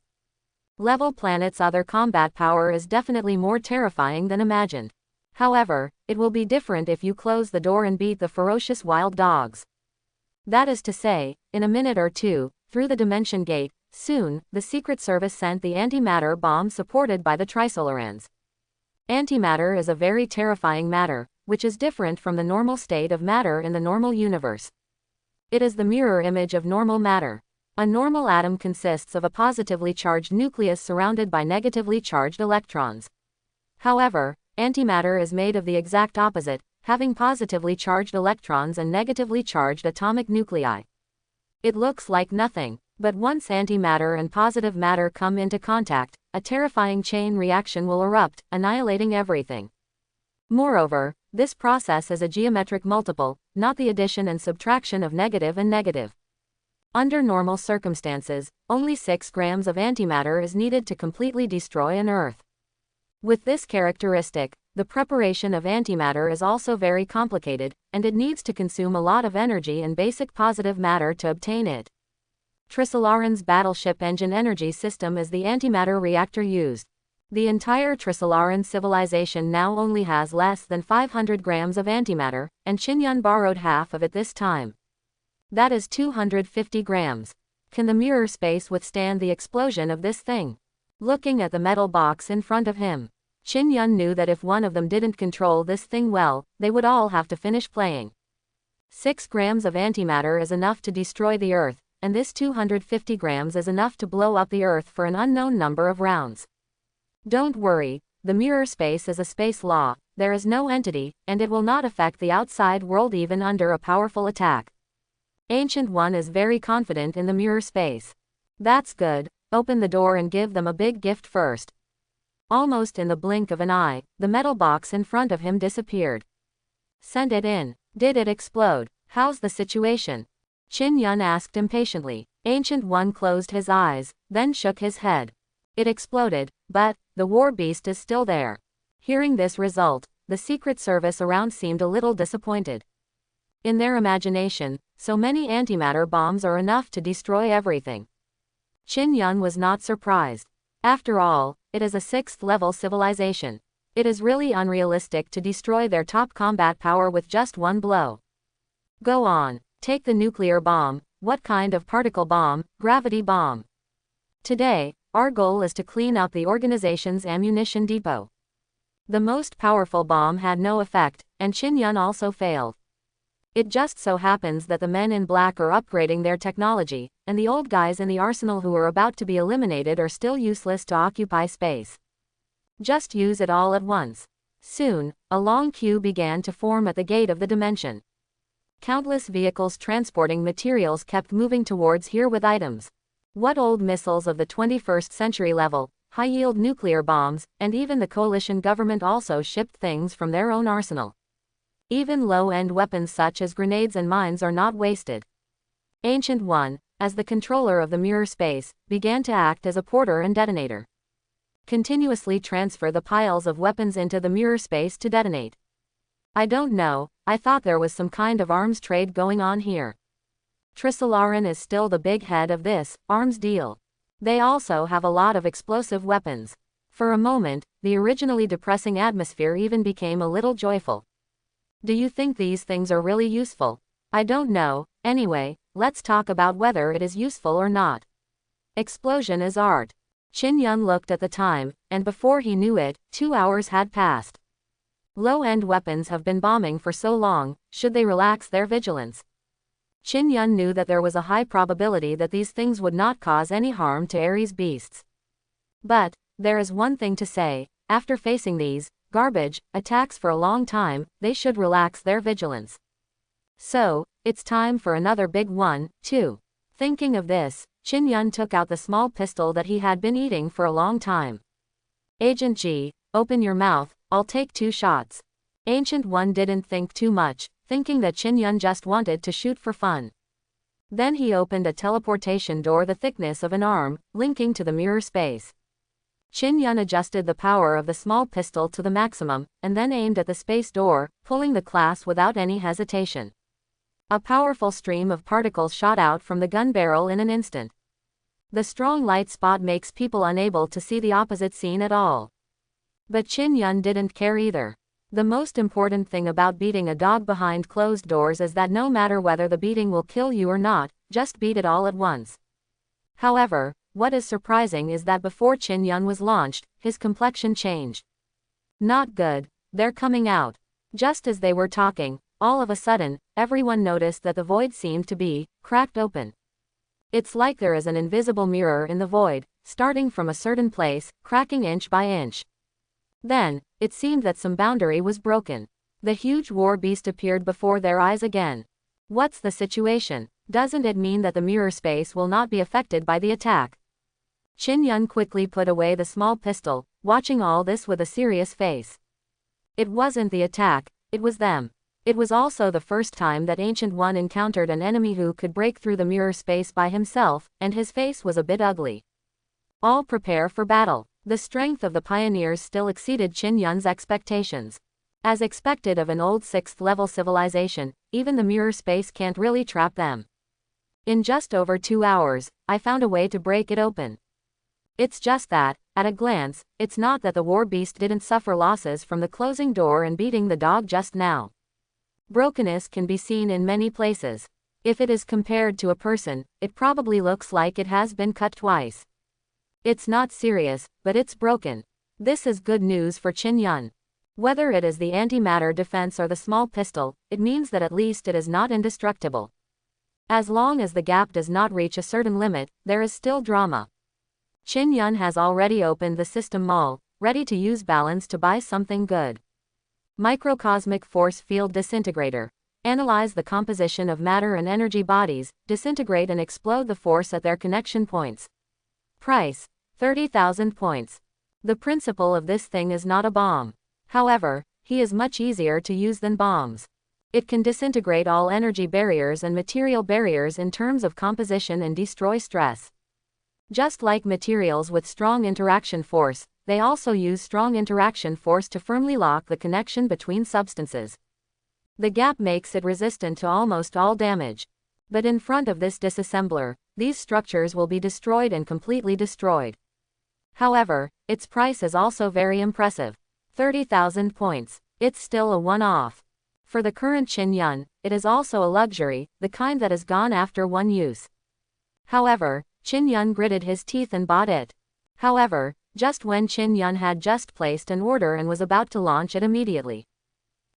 Level planet's other combat power is definitely more terrifying than imagined. However, it will be different if you close the door and beat the ferocious wild dogs. That is to say, in a minute or two, through the dimension gate, soon, the Secret Service sent the antimatter bomb supported by the trisolarans. Antimatter is a very terrifying matter, which is different from the normal state of matter in the normal universe. It is the mirror image of normal matter. A normal atom consists of a positively charged nucleus surrounded by negatively charged electrons. However, antimatter is made of the exact opposite, having positively charged electrons and negatively charged atomic nuclei. It looks like nothing, but once antimatter and positive matter come into contact, a terrifying chain reaction will erupt, annihilating everything. Moreover, this process is a geometric multiple, not the addition and subtraction of negative and negative. Under normal circumstances, only 6 grams of antimatter is needed to completely destroy an Earth. With this characteristic, the preparation of antimatter is also very complicated, and it needs to consume a lot of energy and basic positive matter to obtain it. Trisolaran's battleship engine energy system is the antimatter reactor used. The entire Trisolaran civilization now only has less than 500 grams of antimatter, and Qin Yun borrowed half of it this time. That is 250 grams. Can the mirror space withstand the explosion of this thing? Looking at the metal box in front of him, Qin Yun knew that if one of them didn't control this thing well, they would all have to finish playing. 6 grams of antimatter is enough to destroy the Earth, and this 250 grams is enough to blow up the Earth for an unknown number of rounds. Don't worry, the mirror space is a space law, there is no entity, and it will not affect the outside world even under a powerful attack. Ancient One is very confident in the mirror space. That's good, open the door and give them a big gift first. Almost in the blink of an eye, the metal box in front of him disappeared. Send it in. Did it explode? How's the situation? Qin Yun asked impatiently. Ancient One closed his eyes, then shook his head. It exploded, but the war beast is still there. Hearing this result, the Secret Service around seemed a little disappointed. In their imagination, so many antimatter bombs are enough to destroy everything. Qin Yun was not surprised. After all, it is a 6th-level civilization. It is really unrealistic to destroy their top combat power with just one blow. Go on. Take the nuclear bomb. What kind of particle bomb? Gravity bomb. Today, our goal is to clean out the organization's ammunition depot. The most powerful bomb had no effect, and Qin Yun also failed. It just so happens that the men in black are upgrading their technology, and the old guys in the arsenal who are about to be eliminated are still useless to occupy space. Just use it all at once. Soon, a long queue began to form at the gate of the dimension. Countless vehicles transporting materials kept moving towards here with items. What old missiles of the 21st century level, high-yield nuclear bombs, and even the coalition government also shipped things from their own arsenal. Even low-end weapons such as grenades and mines are not wasted. Ancient One, as the controller of the mirror space, began to act as a porter and detonator. Continuously transfer the piles of weapons into the mirror space to detonate. I don't know, I thought there was some kind of arms trade going on here. Trisolaran is still the big head of this arms deal. They also have a lot of explosive weapons. For a moment, the originally depressing atmosphere even became a little joyful. Do you think these things are really useful? I don't know. Anyway, let's talk about whether it is useful or not. Explosion is art. Qin Yun looked at the time, and before he knew it, 2 hours had passed. Low-end weapons have been bombing for so long, should they relax their vigilance? Qin Yun knew that there was a high probability that these things would not cause any harm to Ares beasts. But, there is one thing to say, after facing these garbage attacks for a long time, they should relax their vigilance. So, it's time for another big one, too. Thinking of this, Qin Yun took out the small pistol that he had been eating for a long time. Agent G, open your mouth, I'll take 2 shots. Ancient One didn't think too much, thinking that Qin Yun just wanted to shoot for fun. Then he opened a teleportation door the thickness of an arm, linking to the mirror space. Qin Yun adjusted the power of the small pistol to the maximum, and then aimed at the space door, pulling the class without any hesitation. A powerful stream of particles shot out from the gun barrel in an instant. The strong light spot makes people unable to see the opposite scene at all. But Qin Yun didn't care either. The most important thing about beating a dog behind closed doors is that no matter whether the beating will kill you or not, just beat it all at once. However, what is surprising is that before Qin Yun was launched, his complexion changed. Not good. They're coming out. Just as they were talking, all of a sudden, everyone noticed that the void seemed to be cracked open. It's like there is an invisible mirror in the void, starting from a certain place, cracking inch by inch. Then, it seemed that some boundary was broken. The huge war beast appeared before their eyes again. What's the situation? Doesn't it mean that the mirror space will not be affected by the attack? Qin Yun quickly put away the small pistol, watching all this with a serious face. It wasn't the attack, it was them. It was also the first time that Ancient One encountered an enemy who could break through the mirror space by himself, and his face was a bit ugly. All prepare for battle. The strength of the pioneers still exceeded Qin Yun's expectations. As expected of an old 6th-level civilization, even the mirror space can't really trap them. In just over 2 hours, I found a way to break it open. It's just that, at a glance, it's not that the war beast didn't suffer losses from the closing door and beating the dog just now. Brokenness can be seen in many places. If it is compared to a person, it probably looks like it has been cut twice. It's not serious, but it's broken. This is good news for Qin Yun. Whether it is the antimatter defense or the small pistol, it means that at least it is not indestructible. As long as the gap does not reach a certain limit, there is still drama. Qin Yun has already opened the system mall, ready to use balance to buy something good. Microcosmic Force Field Disintegrator. Analyze the composition of matter and energy bodies, disintegrate and explode the force at their connection points. Price: 30,000 points. The principle of this thing is not a bomb. However, he is much easier to use than bombs. It can disintegrate all energy barriers and material barriers in terms of composition and destroy stress. Just like materials with strong interaction force, they also use strong interaction force to firmly lock the connection between substances. The gap makes it resistant to almost all damage. But in front of this disassembler, these structures will be destroyed and completely destroyed. However, its price is also very impressive. 30,000 points. It's still a one-off. For the current Qin Yun, it is also a luxury, the kind that is gone after one use. However, Qin Yun gritted his teeth and bought it. However, just when Qin Yun had just placed an order and was about to launch it immediately.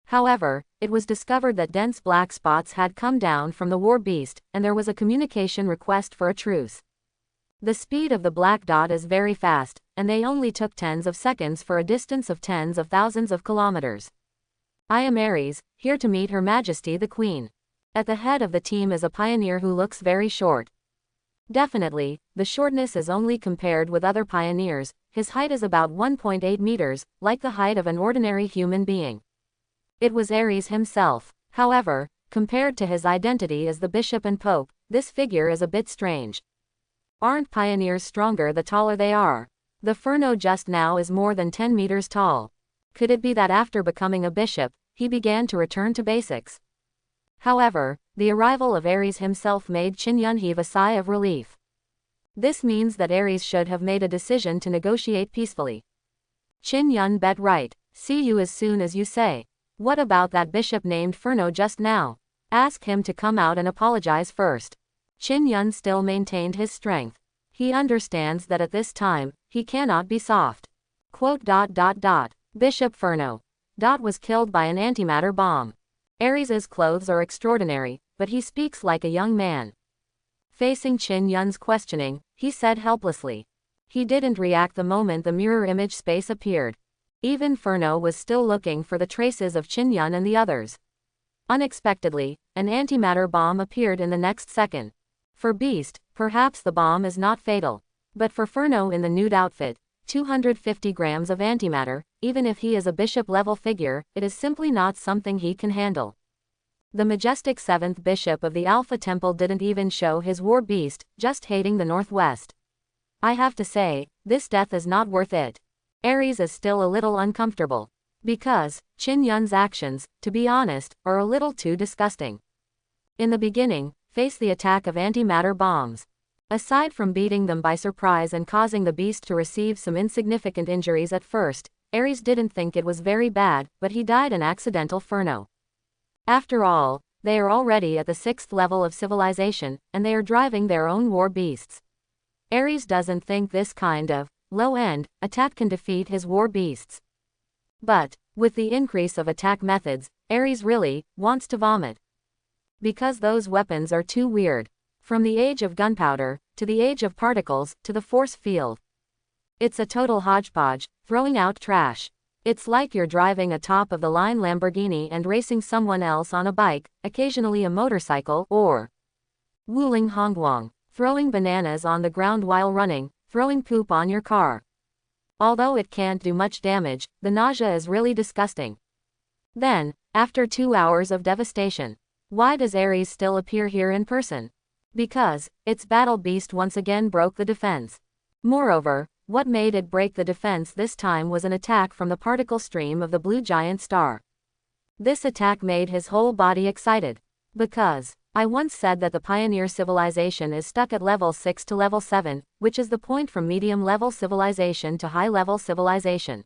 However, it was discovered that dense black spots had come down from the war beast, and there was a communication request for a truce. The speed of the black dot is very fast, and they only took tens of seconds for a distance of tens of thousands of kilometers. I am Aries, here to meet Her Majesty the Queen. At the head of the team is a pioneer who looks very short. Definitely, the shortness is only compared with other pioneers, his height is about 1.8 meters, like the height of an ordinary human being. It was Aries himself. However, compared to his identity as the bishop and pope, this figure is a bit strange. Aren't pioneers stronger the taller they are? The Furno just now is more than 10 meters tall. Could it be that after becoming a bishop, he began to return to basics? However, the arrival of Aries himself made Qin Yun heave a sigh of relief. This means that Aries should have made a decision to negotiate peacefully. Qin Yun bet right. See you as soon as you say. What about that bishop named Furno just now? Ask him to come out and apologize first. Qin Yun still maintained his strength. He understands that at this time, he cannot be soft. Bishop Furno. Was killed by an antimatter bomb. Aries' clothes are extraordinary, but he speaks like a young man. Facing Qin Yun's questioning, he said helplessly. He didn't react the moment the mirror image space appeared. Even Furno was still looking for the traces of Qin Yun and the others. Unexpectedly, an antimatter bomb appeared in the next second. For Beast, perhaps the bomb is not fatal. But for Furno in the nude outfit, 250 grams of antimatter, even if he is a bishop-level figure, it is simply not something he can handle. The majestic 7th bishop of the Alpha Temple didn't even show his war beast, just hating the Northwest. I have to say, this death is not worth it. Aries is still a little uncomfortable. Because, Qin Yun's actions, to be honest, are a little too disgusting. In the beginning, face the attack of antimatter bombs. Aside from beating them by surprise and causing the beast to receive some insignificant injuries at first, Aries didn't think it was very bad, but he died an accidental Furno. After all, they are already at the 6th level of civilization, and they are driving their own war beasts. Aries doesn't think this kind of low-end attack can defeat his war beasts. But, with the increase of attack methods, Aries really wants to vomit. Because those weapons are too weird. From the age of gunpowder, to the age of particles, to the force field. It's a total hodgepodge, throwing out trash. It's like you're driving a top-of-the-line Lamborghini and racing someone else on a bike, occasionally a motorcycle, or Wuling Hongguang, throwing bananas on the ground while running, throwing poop on your car. Although it can't do much damage, the nausea is really disgusting. Then, after 2 hours of devastation, why does Aries still appear here in person? Because, its battle beast once again broke the defense. Moreover, what made it break the defense this time was an attack from the particle stream of the blue giant star. This attack made his whole body excited. Because, I once said that the pioneer civilization is stuck at level 6 to level 7, which is the point from medium-level civilization to high-level civilization.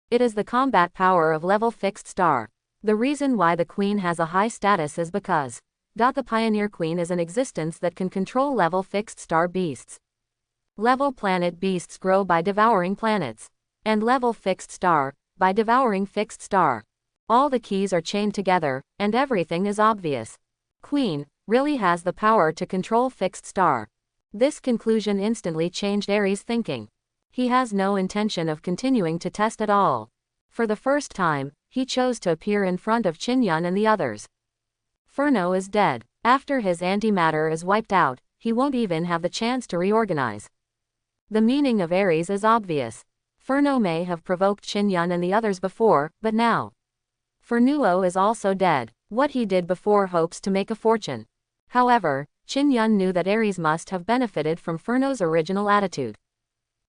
It is the combat power of level fixed star. The reason why the queen has a high status is because the pioneer queen is an existence that can control level fixed star beasts. Level planet beasts grow by devouring planets. And level fixed star, by devouring fixed star. All the keys are chained together, and everything is obvious. Queen really has the power to control fixed star. This conclusion instantly changed Aries' thinking. He has no intention of continuing to test at all. For the first time, he chose to appear in front of Qin Yun and the others. Furno is dead. After his antimatter is wiped out, he won't even have the chance to reorganize. The meaning of Aries is obvious. Furno may have provoked Qin Yun and the others before, but now Furnuo is also dead. What he did before hopes to make a fortune. However, Qin Yun knew that Aries must have benefited from Furno's original attitude.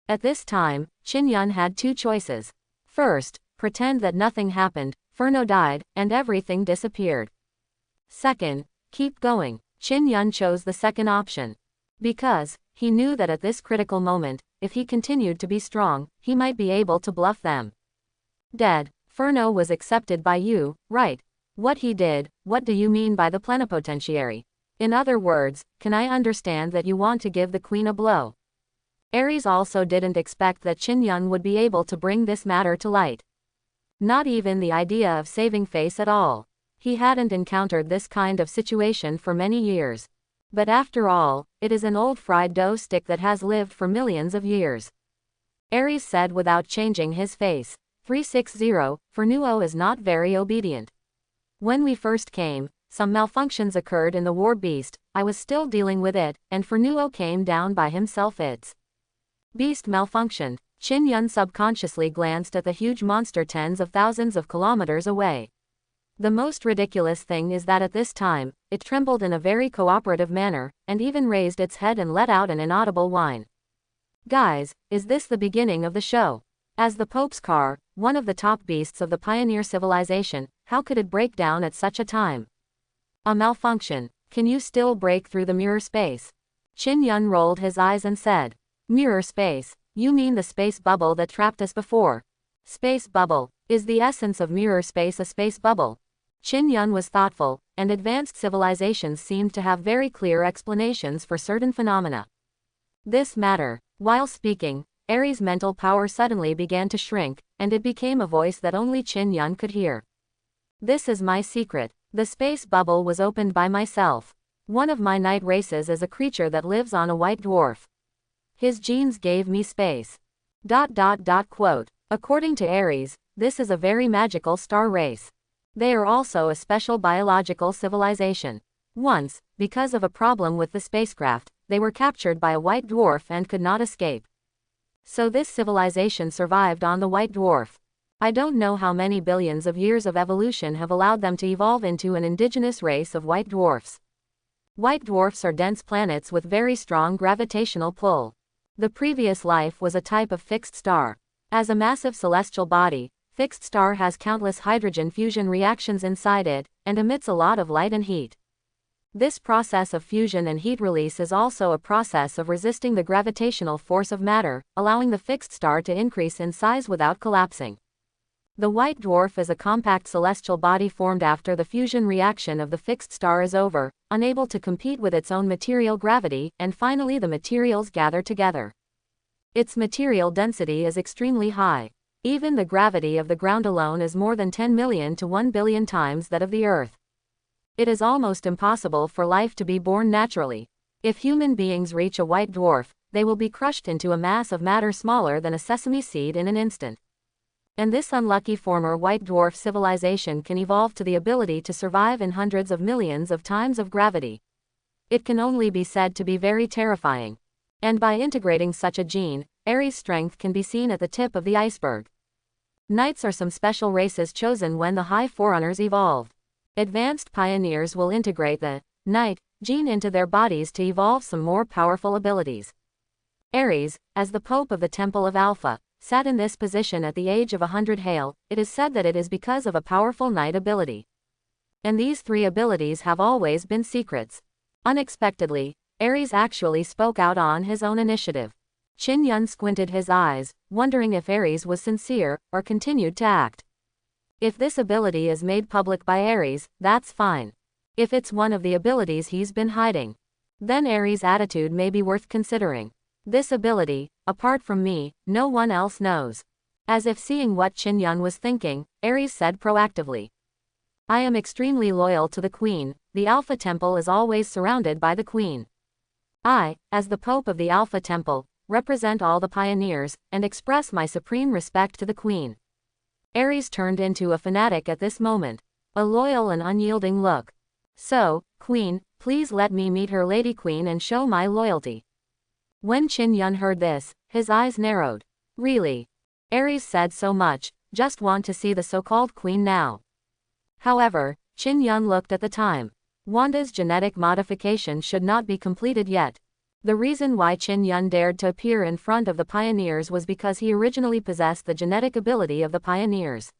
At this time, Qin Yun had two choices. First, pretend that nothing happened, Furno died, and everything disappeared. Second, keep going. Qin Yun chose the second option. Because, he knew that at this critical moment, if he continued to be strong, he might be able to bluff them. Dead, Furno was accepted by you, right? What he did, what do you mean by the plenipotentiary? In other words, can I understand that you want to give the queen a blow? Ares also didn't expect that Qin Yun would be able to bring this matter to light. Not even the idea of saving face at all. He hadn't encountered this kind of situation for many years. But after all, it is an old fried dough stick that has lived for millions of years. Ares said without changing his face. 360, Fernuo is not very obedient. When we first came, some malfunctions occurred in the war beast, I was still dealing with it, and Fernuo came down by himself. Its beast malfunctioned. Qin Yun subconsciously glanced at the huge monster tens of thousands of kilometers away. The most ridiculous thing is that at this time, it trembled in a very cooperative manner, and even raised its head and let out an inaudible whine. Guys, is this the beginning of the show? As the Pope's car, one of the top beasts of the pioneer civilization, how could it break down at such a time? A malfunction. Can you still break through the mirror space? Qin Yun rolled his eyes and said, Mirror space? You mean the space bubble that trapped us before? Space bubble. Is the essence of mirror space a space bubble? Qin Yun was thoughtful, and advanced civilizations seemed to have very clear explanations for certain phenomena. This matter. While speaking, Ares' mental power suddenly began to shrink, and it became a voice that only Qin Yun could hear. This is my secret. The space bubble was opened by myself. One of my night races is a creature that lives on a white dwarf. His genes gave me space. Quote. According to Ares, this is a very magical star race. They are also a special biological civilization. Once, because of a problem with the spacecraft, they were captured by a white dwarf and could not escape. So this civilization survived on the white dwarf. I don't know how many billions of years of evolution have allowed them to evolve into an indigenous race of white dwarfs. White dwarfs are dense planets with very strong gravitational pull. The previous life was a type of fixed star. As a massive celestial body, fixed star has countless hydrogen fusion reactions inside it, and emits a lot of light and heat. This process of fusion and heat release is also a process of resisting the gravitational force of matter, allowing the fixed star to increase in size without collapsing. The white dwarf is a compact celestial body formed after the fusion reaction of the fixed star is over, unable to compete with its own material gravity, and finally the materials gather together. Its material density is extremely high. Even the gravity of the ground alone is more than 10 million to 1 billion times that of the Earth. It is almost impossible for life to be born naturally. If human beings reach a white dwarf, they will be crushed into a mass of matter smaller than a sesame seed in an instant. And this unlucky former white dwarf civilization can evolve to the ability to survive in hundreds of millions of times of gravity. It can only be said to be very terrifying. And by integrating such a gene, Ares' strength can be seen at the tip of the iceberg. Knights are some special races chosen when the high forerunners evolved. Advanced pioneers will integrate the knight gene into their bodies to evolve some more powerful abilities. Ares, as the Pope of the Temple of Alpha, sat in this position at the age of 100. It is said that it is because of a powerful knight ability. And these three abilities have always been secrets. Unexpectedly, Ares actually spoke out on his own initiative. Qin Yun squinted his eyes, wondering if Ares was sincere, or continued to act. If this ability is made public by Ares, that's fine. If it's one of the abilities he's been hiding, then Ares' attitude may be worth considering. This ability, apart from me, no one else knows. As if seeing what Qin Yun was thinking, Ares said proactively. I am extremely loyal to the Queen. The Alpha Temple is always surrounded by the Queen. I, as the Pope of the Alpha Temple, represent all the pioneers, and express my supreme respect to the Queen. Ares turned into a fanatic at this moment. A loyal and unyielding look. So, Queen, please let me meet her Lady Queen and show my loyalty. When Qin Yun heard this, his eyes narrowed. Really? Ares said so much, just want to see the so-called Queen now. However, Qin Yun looked at the time. Wanda's genetic modification should not be completed yet. The reason why Qin Yun dared to appear in front of the pioneers was because he originally possessed the genetic ability of the pioneers.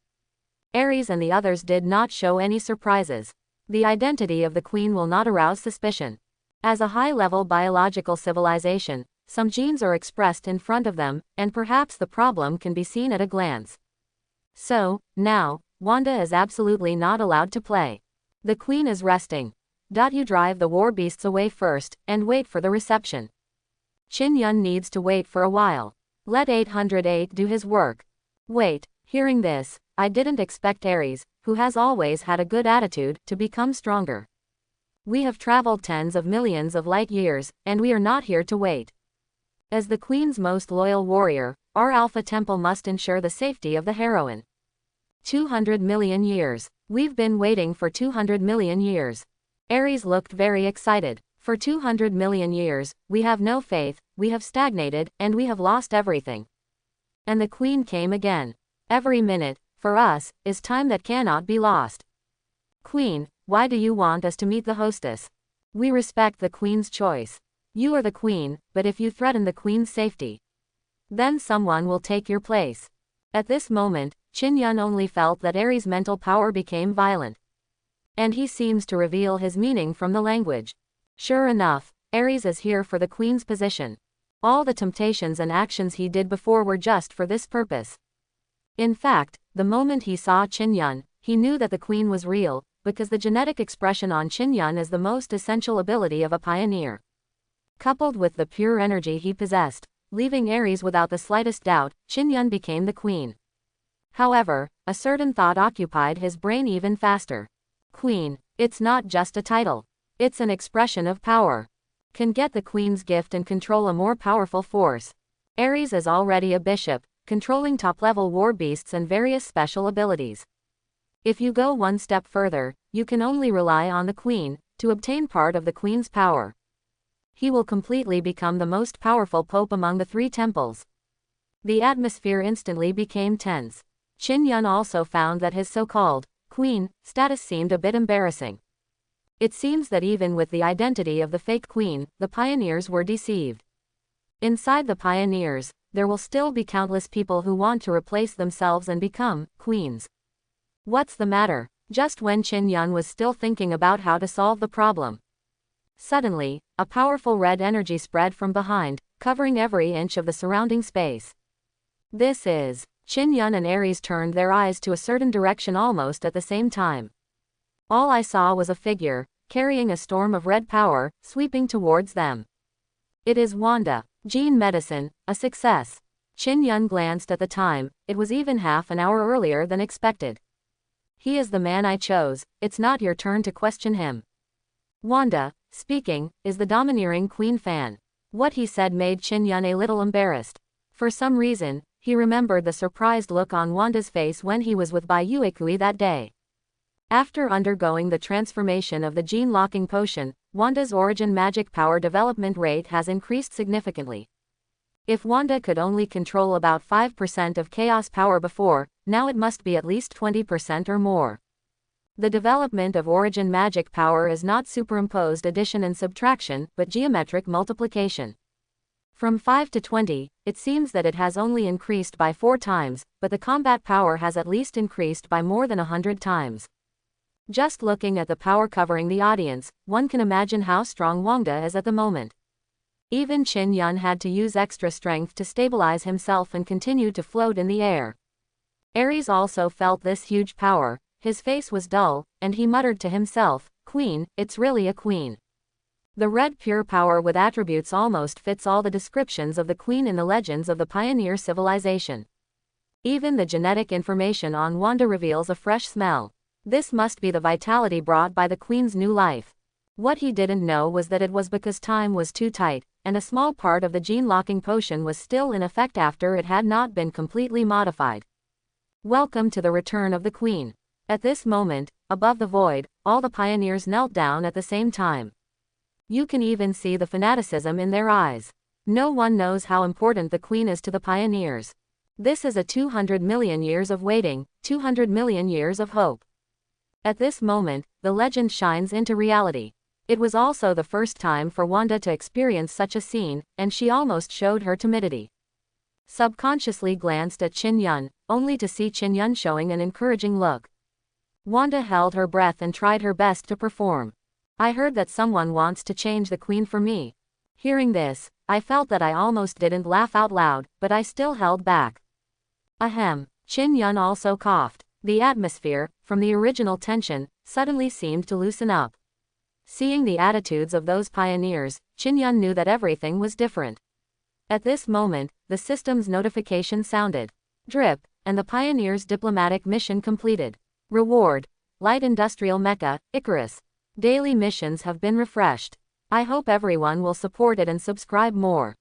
Ares and the others did not show any surprises. The identity of the Queen will not arouse suspicion. As a high-level biological civilization, some genes are expressed in front of them, and perhaps the problem can be seen at a glance. So, now, Wanda is absolutely not allowed to play. The queen is resting. You drive the war beasts away first, and wait for the reception. Qin Yun needs to wait for a while. Let 808 do his work. Wait, hearing this, I didn't expect Ares, who has always had a good attitude, to become stronger. We have traveled tens of millions of light years, and we are not here to wait. As the queen's most loyal warrior, our Alpha Temple must ensure the safety of the heroine. 200 million years. We've been waiting for 200 million years. Ares looked very excited. For 200 million years, we have no faith, we have stagnated, and we have lost everything. And the queen came again. Every minute, for us, is time that cannot be lost. Queen, why do you want us to meet the hostess? We respect the queen's choice. You are the queen, but if you threaten the queen's safety, then someone will take your place. At this moment, Qin Yun only felt that Ares' mental power became violent. And he seems to reveal his meaning from the language. Sure enough, Ares is here for the queen's position. All the temptations and actions he did before were just for this purpose. In fact, the moment he saw Qin Yun, he knew that the queen was real, because the genetic expression on Qin Yun is the most essential ability of a pioneer. Coupled with the pure energy he possessed, leaving Ares without the slightest doubt, Qin Yun became the queen. However, a certain thought occupied his brain even faster. Queen, it's not just a title. It's an expression of power. Can get the queen's gift and control a more powerful force. Ares is already a bishop, controlling top-level war beasts and various special abilities. If you go one step further, you can only rely on the queen, to obtain part of the queen's power. He will completely become the most powerful pope among the three temples. The atmosphere instantly became tense. Qin Yun also found that his so-called queen status seemed a bit embarrassing. It seems that even with the identity of the fake queen, the pioneers were deceived. Inside the pioneers, there will still be countless people who want to replace themselves and become queens. What's the matter? Just when Qin Yun was still thinking about how to solve the problem, suddenly, a powerful red energy spread from behind, covering every inch of the surrounding space. This is. Qin Yun and Ares turned their eyes to a certain direction almost at the same time. All I saw was a figure, carrying a storm of red power, sweeping towards them. It is Wanda. Gene medicine, a success. Qin Yun glanced at the time, it was even half an hour earlier than expected. He is the man I chose, it's not your turn to question him. Wanda, speaking, is the domineering queen fan. What he said made Qin Yun a little embarrassed. For some reason, he remembered the surprised look on Wanda's face when he was with Bai Yuekui that day. After undergoing the transformation of the gene-locking potion, Wanda's origin magic power development rate has increased significantly. If Wanda could only control about 5% of chaos power before, now it must be at least 20% or more. The development of origin magic power is not superimposed addition and subtraction, but geometric multiplication. From 5 to 20, it seems that it has only increased by 4 times, but the combat power has at least increased by more than 100 times. Just looking at the power covering the audience, one can imagine how strong Wanda is at the moment. Even Qin Yun had to use extra strength to stabilize himself and continue to float in the air. Ares also felt this huge power, his face was dull, and he muttered to himself, "Queen, it's really a queen." The red pure power with attributes almost fits all the descriptions of the queen in the legends of the pioneer civilization. Even the genetic information on Wanda reveals a fresh smell. This must be the vitality brought by the queen's new life. What he didn't know was that it was because time was too tight, and a small part of the gene-locking potion was still in effect after it had not been completely modified. Welcome to the return of the queen. At this moment, above the void, all the pioneers knelt down at the same time. You can even see the fanaticism in their eyes. No one knows how important the queen is to the pioneers. This is a 200 million years of waiting, 200 million years of hope. At this moment, the legend shines into reality. It was also the first time for Wanda to experience such a scene, and she almost showed her timidity. Subconsciously glanced at Qin Yun, only to see Qin Yun showing an encouraging look. Wanda held her breath and tried her best to perform. I heard that someone wants to change the queen for me. Hearing this, I felt that I almost didn't laugh out loud, but I still held back. Ahem. Qin Yun also coughed. The atmosphere, from the original tension, suddenly seemed to loosen up. Seeing the attitudes of those pioneers, Qin knew that everything was different. At this moment, the system's notification sounded. Drip, and the pioneers' diplomatic mission completed. Reward: Light Industrial Mecha, Icarus. Daily missions have been refreshed. I hope everyone will support it and subscribe more.